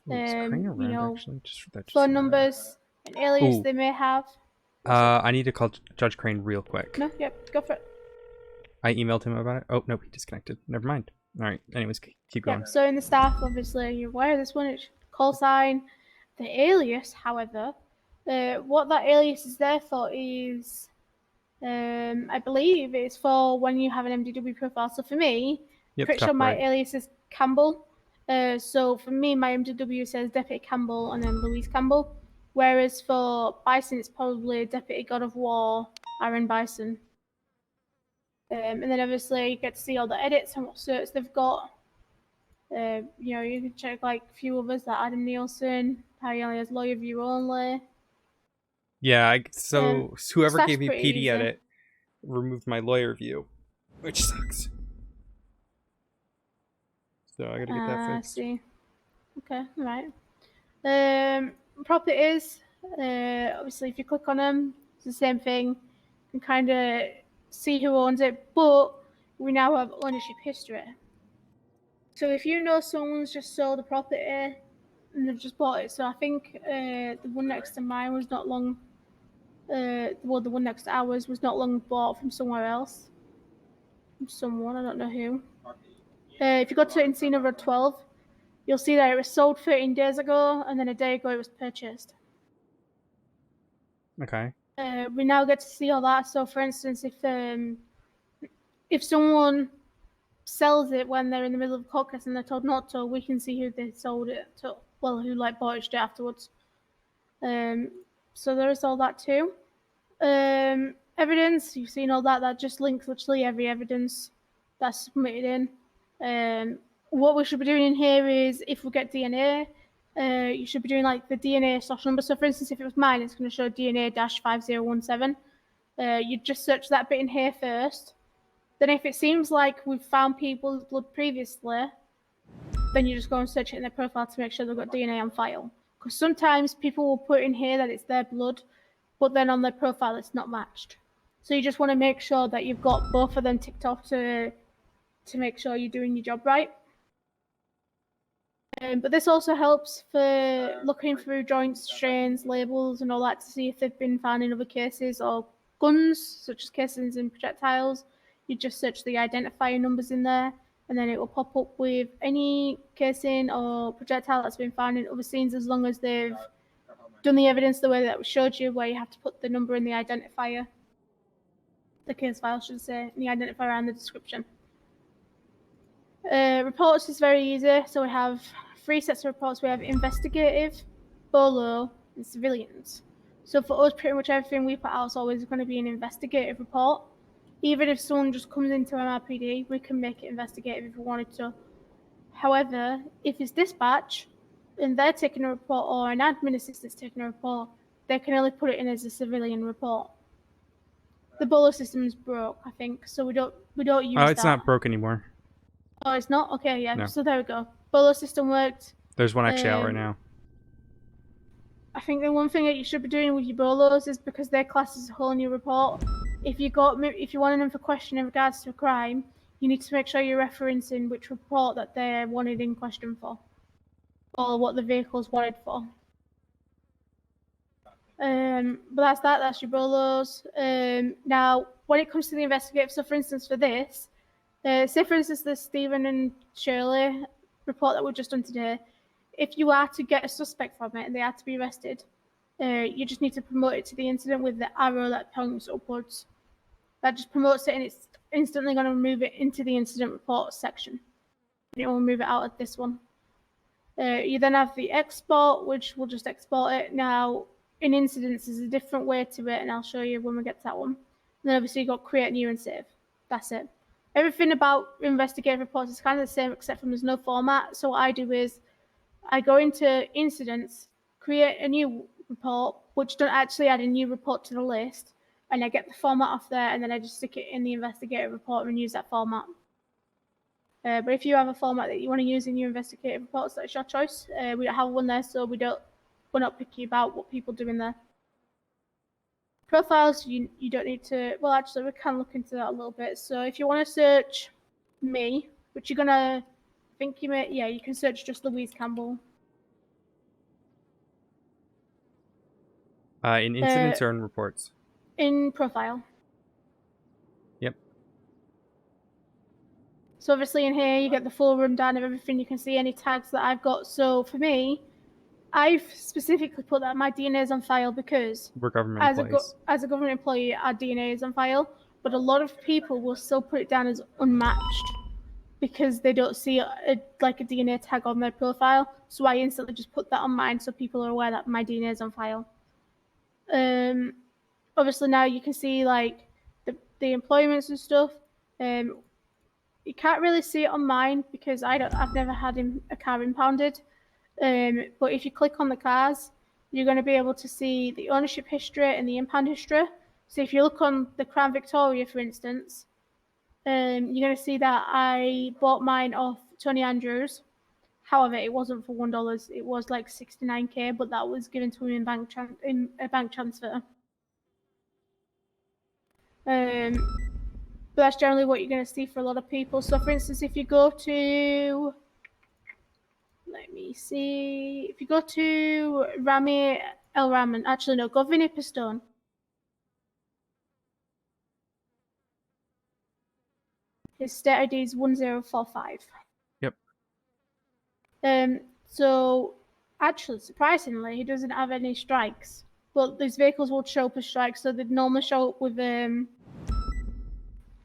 Ooh, is Crane You around, know, actually? Just for that, just phone so I know. numbers, an alias Ooh. they may have. I need to call Judge Crane real quick. No, yep, go for it. I emailed him about it. Oh, no, he disconnected. Never mind. All right, anyways, keep going. Yep, so in the staff, obviously, you're aware of this one. It's call sign. The alias, however, what that alias is there for is, I believe it's for when you have an MDW profile. So for me, Yep, pretty top sure my right. alias is Campbell. So for me, my MDW says Deputy Campbell and then Louise Campbell. Whereas for Bison, it's probably Deputy God of War, Aaron Bison. And then obviously you get to see all the edits and what certs they've got. You can check like a few others like Adam Nielsen, how he only has lawyer view only. Yeah, so whoever Staff's gave me pretty PD easy. edit removed my lawyer view, which sucks. So I gotta get that I fixed. see. Okay, right. Properties, obviously if you click on them, it's the same thing. You can kind of see who owns it, but we now have ownership history. So if you know someone's just sold a property and they've just bought it, so I think the one next to mine was not long, the one next to ours was not long bought from somewhere else. From someone, I don't know who. If you go to Encino Road 12, you'll see that it was sold 13 days ago, and then a day ago it was purchased. Okay. We now get to see all that. So, for instance, if someone sells it when they're in the middle of a court case and they're told not to, we can see who they sold it to. Well, who like bought it straight afterwards. So there is all that too. Evidence, you've seen all that. That just links literally every evidence that's submitted in. What we should be doing in here is if we get DNA, you should be doing like the DNA source number. So for instance, if it was mine, it's going to show DNA-5017. You'd just search that bit in here first. Then if it seems like we've found people's blood previously, then you just go and search it in their profile to make sure they've got DNA on file. Because sometimes people will put in here that it's their blood, but then on their profile it's not matched. So you just want to make sure that you've got both of them ticked off to make sure you're doing your job right. But this also helps for looking through joints, strains, labels and all that to see if they've been found in other cases or guns, such as casings and projectiles. You just search the identifier numbers in there and then it will pop up with any casing or projectile that's been found in other scenes as long as they've done the evidence the way that we showed you, where you have to put the number in the identifier, the case file should say, and the identifier and the description. Reports is very easy. So we have 3 sets of reports. We have investigative, BOLO, and civilians. So for us, pretty much everything we put out is always going to be an investigative report. Even if someone just comes into MRPD, we can make it investigative if we wanted to. However, if it's dispatch and they're taking a report or an admin assistant's taking a report, they can only put it in as a civilian report. the bolo system's broke, I think, so we don't use Oh, that. it's not broke anymore. Oh, it's not? Okay, yeah. No. So there we go. Bolo system worked. There's one actually out right now. I think the one thing that you should be doing with your bolos is, because their class is a whole new report, if you wanted them for question in regards to a crime, you need to make sure you're referencing which report that they're wanted in question for, or what the vehicle's wanted for. But that's your bolos. Now, when it comes to the investigative, so for instance for this, say for instance the Stephen and Shirley report that we've just done today, if you are to get a suspect from it and they are to be arrested, you just need to promote it to the incident with the arrow that points upwards. That just promotes it, and it's instantly going to move it into the incident report section. And it will move it out of this one. You then have the export, which will just export it. Now, in incidents, there's a different way to it, and I'll show you when we get to that one. And then obviously you've got create new and save. That's it. Everything about investigative reports is kind of the same, except from there's no format. So what I do is I go into incidents, create a new report, which don't actually add a new report to the list, and I get the format off there, and then I just stick it in the investigative report and use that format. But if you have a format that you want to use in your investigative reports, that's your choice. We don't have one there, so we're not picky about what people do in there. Profiles, you don't need to. Well, actually, we can look into that a little bit. So if you want to search me, which you're gonna think you may, yeah, you can search just Louise Campbell. In incidents or in reports? In profile. Yep. So obviously in here you get the full rundown of everything. You can see any tags that I've got. So for me, I've specifically put that my DNA is on file because we're government employees. As a government employee, our DNA is on file. But a lot of people will still put it down as unmatched because they don't see like a DNA tag on their profile. So I instantly just put that on mine so people are aware that my DNA is on file. Obviously now you can see like the employments and stuff. You can't really see it on mine because I've never had a car impounded. But if you click on the cars, you're going to be able to see the ownership history and the impound history. So if you look on the Crown Victoria, for instance, you're going to see that I bought mine off Tony Andrews. However, it wasn't for $1. It was like $69K, but that was given to him in a bank transfer. But that's generally what you're going to see for a lot of people. So, for instance, if you go to, let me see, if you go to Rami El Rahman, actually no, go Vinny Pistone. His state ID is 1045. Yep. So, actually, surprisingly, he doesn't have any strikes. But these vehicles will show up as strikes, so they'd normally show up with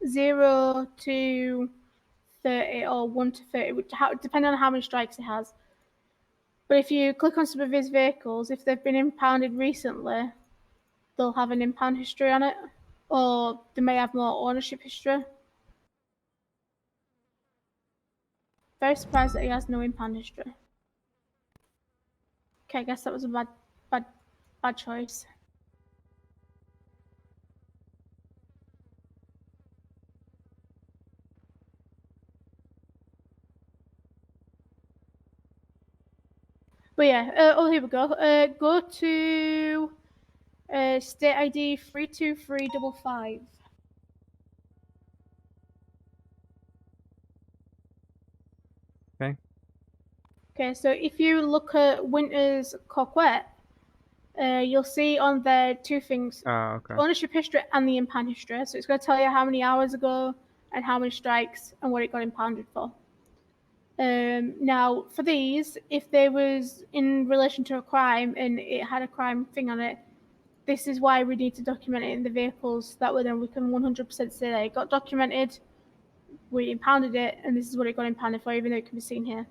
0 to 30 or 1 to 30, depending on how many strikes it has. But if you click on some of his vehicles, if they've been impounded recently, they'll have an impound history on it, or they may have more ownership history. Very surprised that he has no impound history. Okay, I guess that was a bad choice. But yeah, oh, here we go. Go to state ID 32355. Okay. Okay, so if you look at Winter's Coquette, you'll see on there two things. Okay. Ownership history and the impound history. So it's going to tell you how many hours ago and how many strikes and what it got impounded for. Now, for these, if there was in relation to a crime and it had a crime thing on it, this is why we need to document it in the vehicles. That way then we can 100% say that it got documented, we impounded it, and this is what it got impounded for, even though it can be seen here.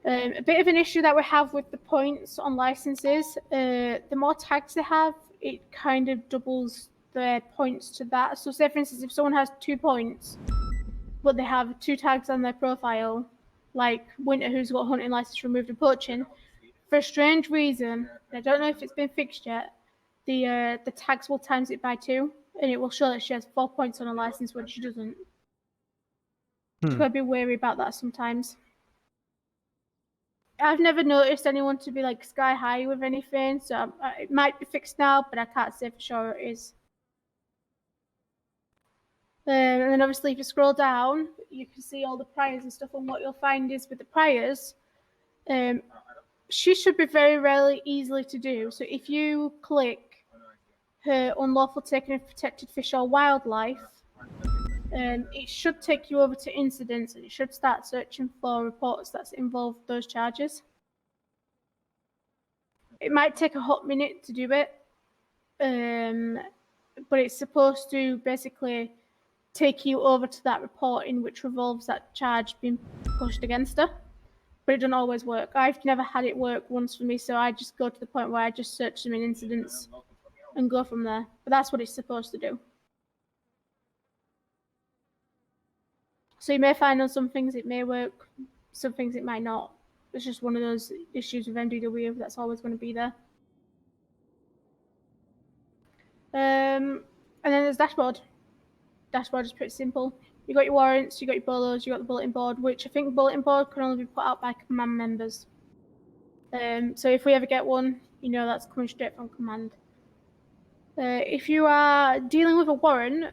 A bit of an issue that we have with the points on licenses, the more tags they have, it kind of doubles their points to that. So say, for instance, if someone has 2 points, but they have 2 tags on their profile, like Winter, who's got a hunting license removed and poaching, for a strange reason, I don't know if it's been fixed yet, the tags will times it by 2, and it will show that she has 4 points on her license when she doesn't. So gotta be wary about that sometimes. I've never noticed anyone to be like sky high with anything, so it might be fixed now, but I can't say for sure it is. And then obviously if you scroll down, you can see all the priors and stuff, and what you'll find is with the priors, she should be very rarely easily to do. So if you click her unlawful taking of protected fish or wildlife, it should take you over to incidents, and it should start searching for reports that involve those charges. It might take a hot minute to do it, but it's supposed to basically take you over to that report in which revolves that charge being pushed against her. But it doesn't always work. I've never had it work once for me, so I just go to the point where I just search them in incidents and go from there. But that's what it's supposed to do. So you may find on some things it may work, some things it might not. It's just one of those issues with MDW that's always going to be there. And then there's dashboard. Dashboard is pretty simple. You got your warrants, you got your bolos, you got the bulletin board, which I think bulletin board can only be put out by command members. So if we ever get one, you know that's coming straight from command. If you are dealing with a warrant,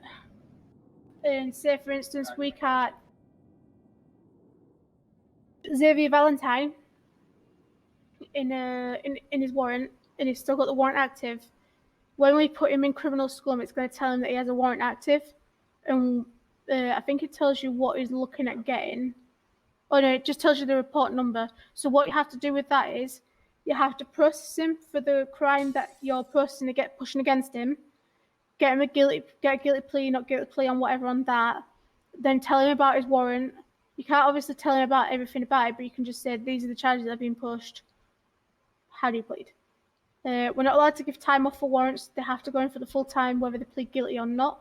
and say for instance we caught Xavier Valentine in his warrant, and he's still got the warrant active, when we put him in criminal scum, it's going to tell him that he has a warrant active, and I think it tells you what he's looking at getting. Oh no, it just tells you the report number. So what you have to do with that is you have to process him for the crime that you're processing to pushing against him, get a guilty plea, not guilty plea on whatever on that, then tell him about his warrant. You can't obviously tell him about everything about it, but you can just say these are the charges that have been pushed. How do you plead? We're not allowed to give time off for warrants. They have to go in for the full time, whether they plead guilty or not.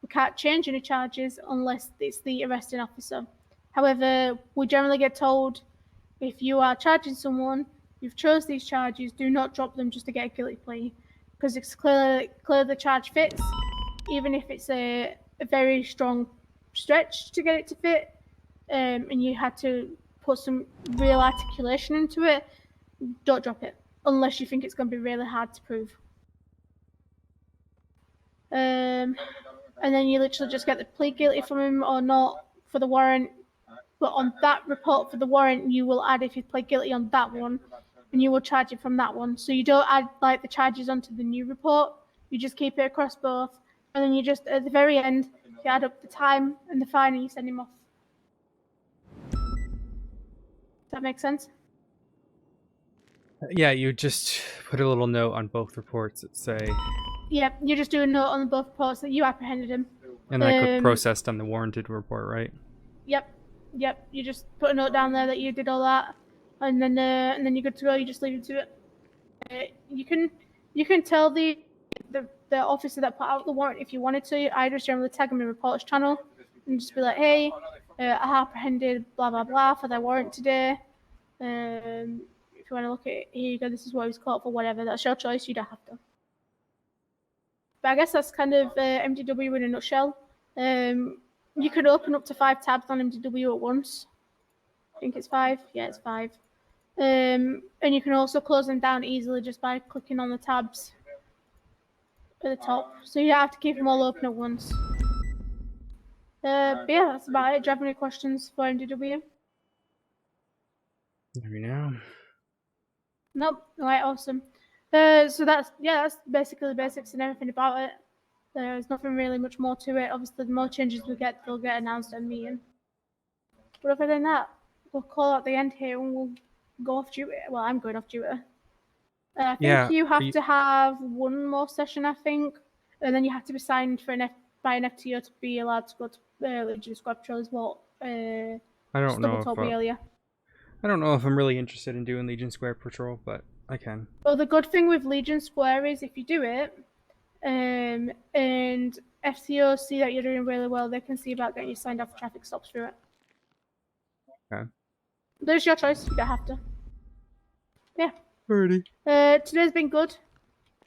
We can't change any charges unless it's the arresting officer. However, we generally get told if you are charging someone, you've chose these charges, do not drop them just to get a guilty plea, because it's clear the charge fits, even if it's a very strong stretch to get it to fit, and you had to put some real articulation into it. Don't drop it unless you think it's going to be really hard to prove. And then you literally just get the plea guilty from him or not for the warrant. But on that report for the warrant, you will add if you pled guilty on that one, and you will charge it from that one. So you don't add like the charges onto the new report. You just keep it across both, and then you just at the very end you add up the time and the fine, and you send him off. Does that make sense? Yeah, you just put a little note on both reports that say. Yeah, you just do a note on both reports that you apprehended him. And then I click processed on the warranted report, right? Yep. You just put a note down there that you did all that, and then you're good to go. You just leave it to it. You can tell the officer that put out the warrant if you wanted to. I just generally tag them in reports channel and just be like, hey, I apprehended blah blah blah for their warrant today. If you want to look at it, here you go. This is what he was caught for. Whatever. That's your choice. You don't have to. But I guess that's kind of MDW in a nutshell. You could open up to 5 tabs on MDW at once. I think it's 5. Yeah, it's 5. And you can also close them down easily just by clicking on the tabs at the top. So you don't have to keep them all open at once. But yeah, that's about it. Do you have any questions for MDW? Maybe now. Nope. Alright, awesome. So that's basically the basics and everything about it. There's nothing really much more to it. Obviously, the more changes we get, they'll get announced at a meeting. But other than that, we'll call out the end here and we'll go off duty. Well, I'm going off duty. I think you have to have one more session, I think, and then you have to be signed for by an FTO to be allowed to go to Legion Squad Patrol is what I don't know told me earlier. I don't know if I'm really interested in doing Legion Square Patrol, but I can. Well, the good thing with Legion Square is if you do it, and FTO see that you're doing really well, they can see about getting you signed off for traffic stops through it. Okay. There's your choice. You don't have to. Yeah. Alrighty. Today's been good.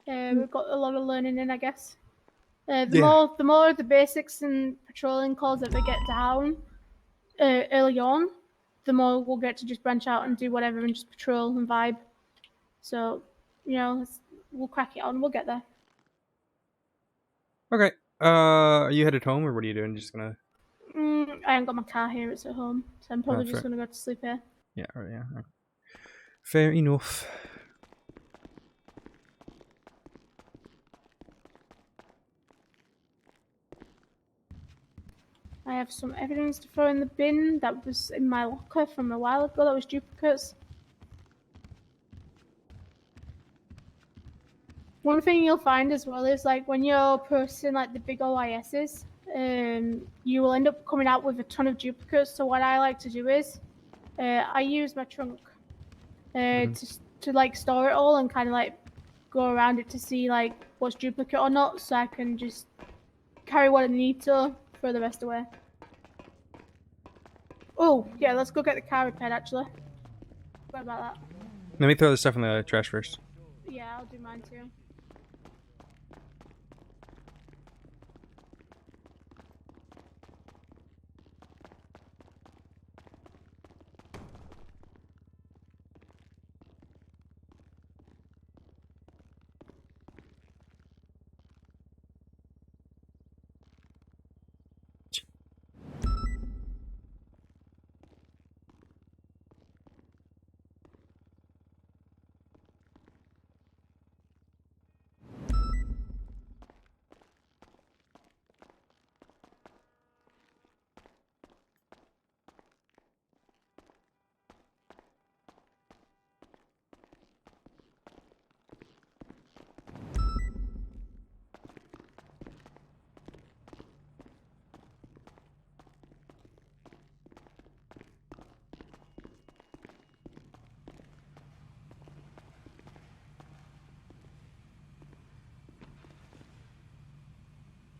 We've got a lot of learning in, I guess. The more the basics and patrolling calls that we get down early on, the more we'll get to just branch out and do whatever and just patrol and vibe. So, we'll crack it on. We'll get there. Okay. Are you headed home or what are you doing? Just gonna. I haven't got my car here. It's at home, so I'm probably just gonna go to sleep here. Yeah. Right. Yeah. Fair enough. I have some evidence to throw in the bin that was in my locker from a while ago that was duplicates. One thing you'll find as well is like when you're processing like the big OISs, you will end up coming out with a ton of duplicates. So what I like to do is I use my trunk to like store it all and kind of like go around it to see like what's duplicate or not, so I can just carry what I need to throw the rest away. Oh yeah, let's go get the car repaired actually. What about that? Let me throw this stuff in the trash first. Yeah, I'll do mine too.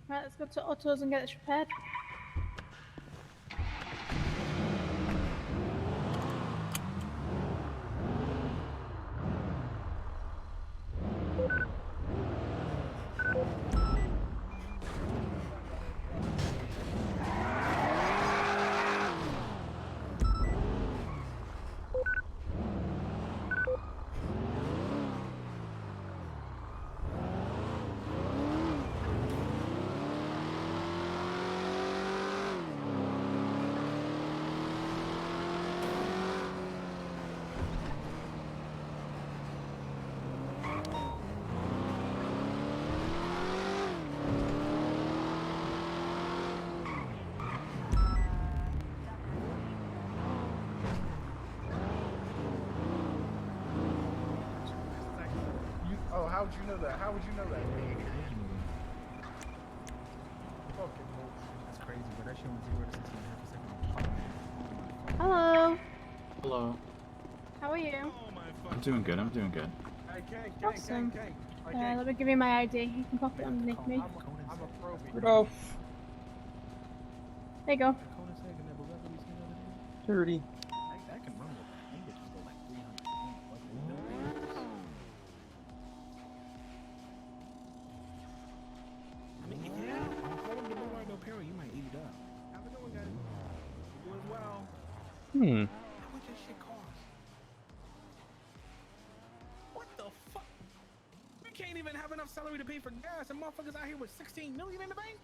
Right, let's go to Otto's and get this repaired. Oh, how'd you know that? How would you know that? That's crazy, but that shit was 0 to 16 and a half a second. Hello. Hello. How are you? I'm doing good. I'm doing good. Awesome. Let me give you my ID. You can pop it underneath me. Rudolph. There you go. Dirty. I can run with that. Them bitches go like 300 feet. I mean, yeah, I'm holding the Lord no peril. You might eat it up. How's it going, guys? Doing well. How much that shit cost? What the fuck? We can't even have enough salary to pay for gas, and motherfuckers out here with 16 million in the bank?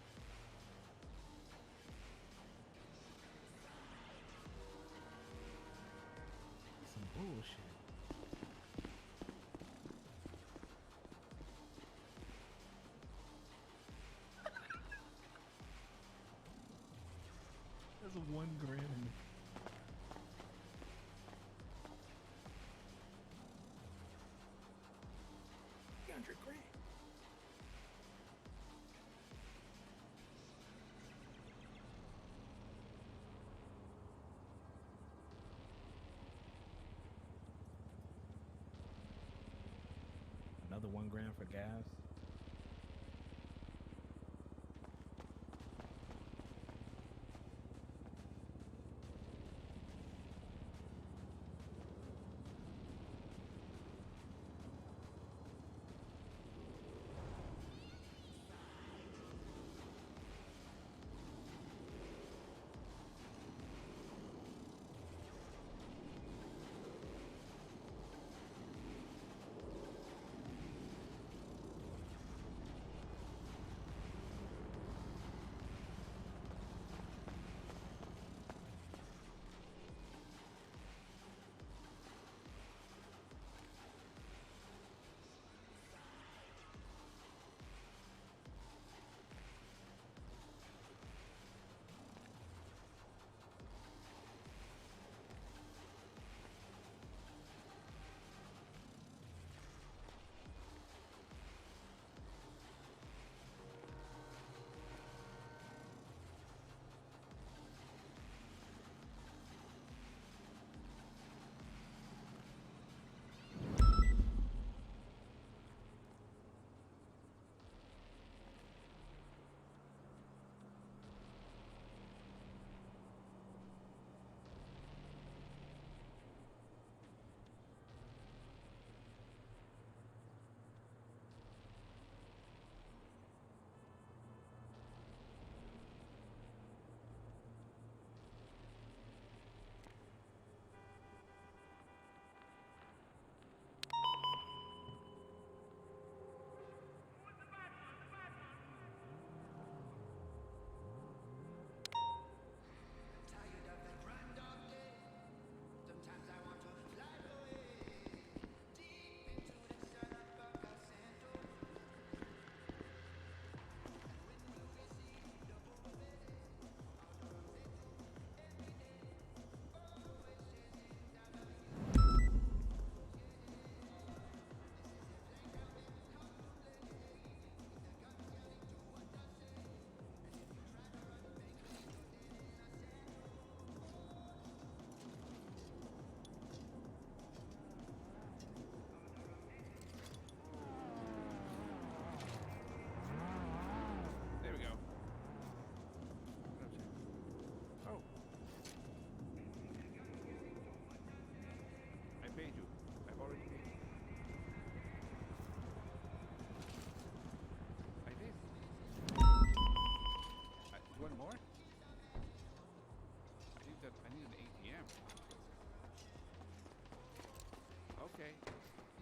Some bullshit. That's $1 grand. 300 grand. Another $1 grand for gas.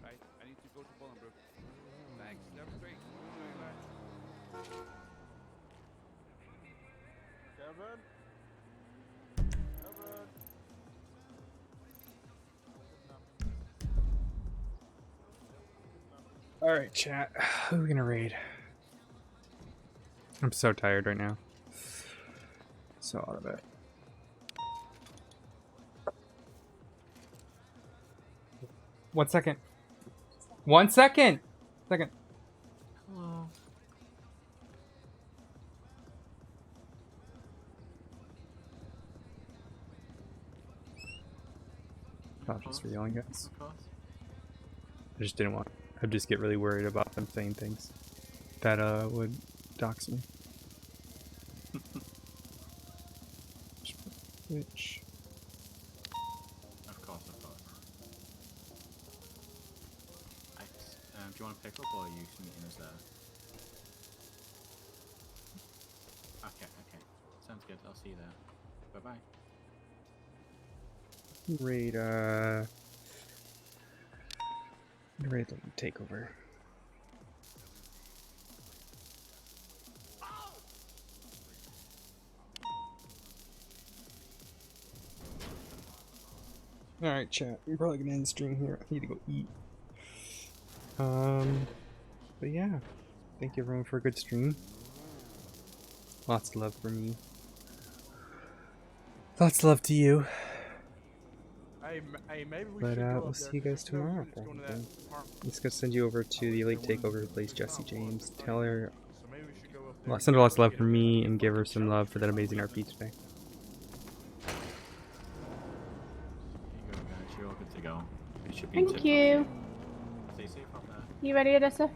Right. I need to go to Bolingbrook. Thanks. That was great. Kevin? Kevin? All right, chat. Who are we gonna raid? I'm so tired right now. So out of it. One second. 1 second. Second. Hello. Apologies for yelling, guys. I just didn't want. I'd just get really worried about them saying things that would dox me. Which. Of course. Do you want to pick up or are you meeting us there? Okay. Sounds good. I'll see you there. Bye-bye. Raid, raid the takeover. Alright, chat. We're probably gonna end the stream here. I need to go eat. But yeah. Thank you everyone for a good stream. Lots of love for me. Lots of love to you. Hey, maybe we But should go we'll up see there, you 'cause guys there's no tomorrow. units going to Probably. that apartment. I'm just gonna send you over to the Elite Takeover who plays Jesse James. Tell her, So maybe we should go up well, there. send her lots of love from me and give her some love for that amazing RP today. Here you go, guys. You're all good to go. It should be Thank tip-top you. here. Stay safe out there. You ready, Odessa?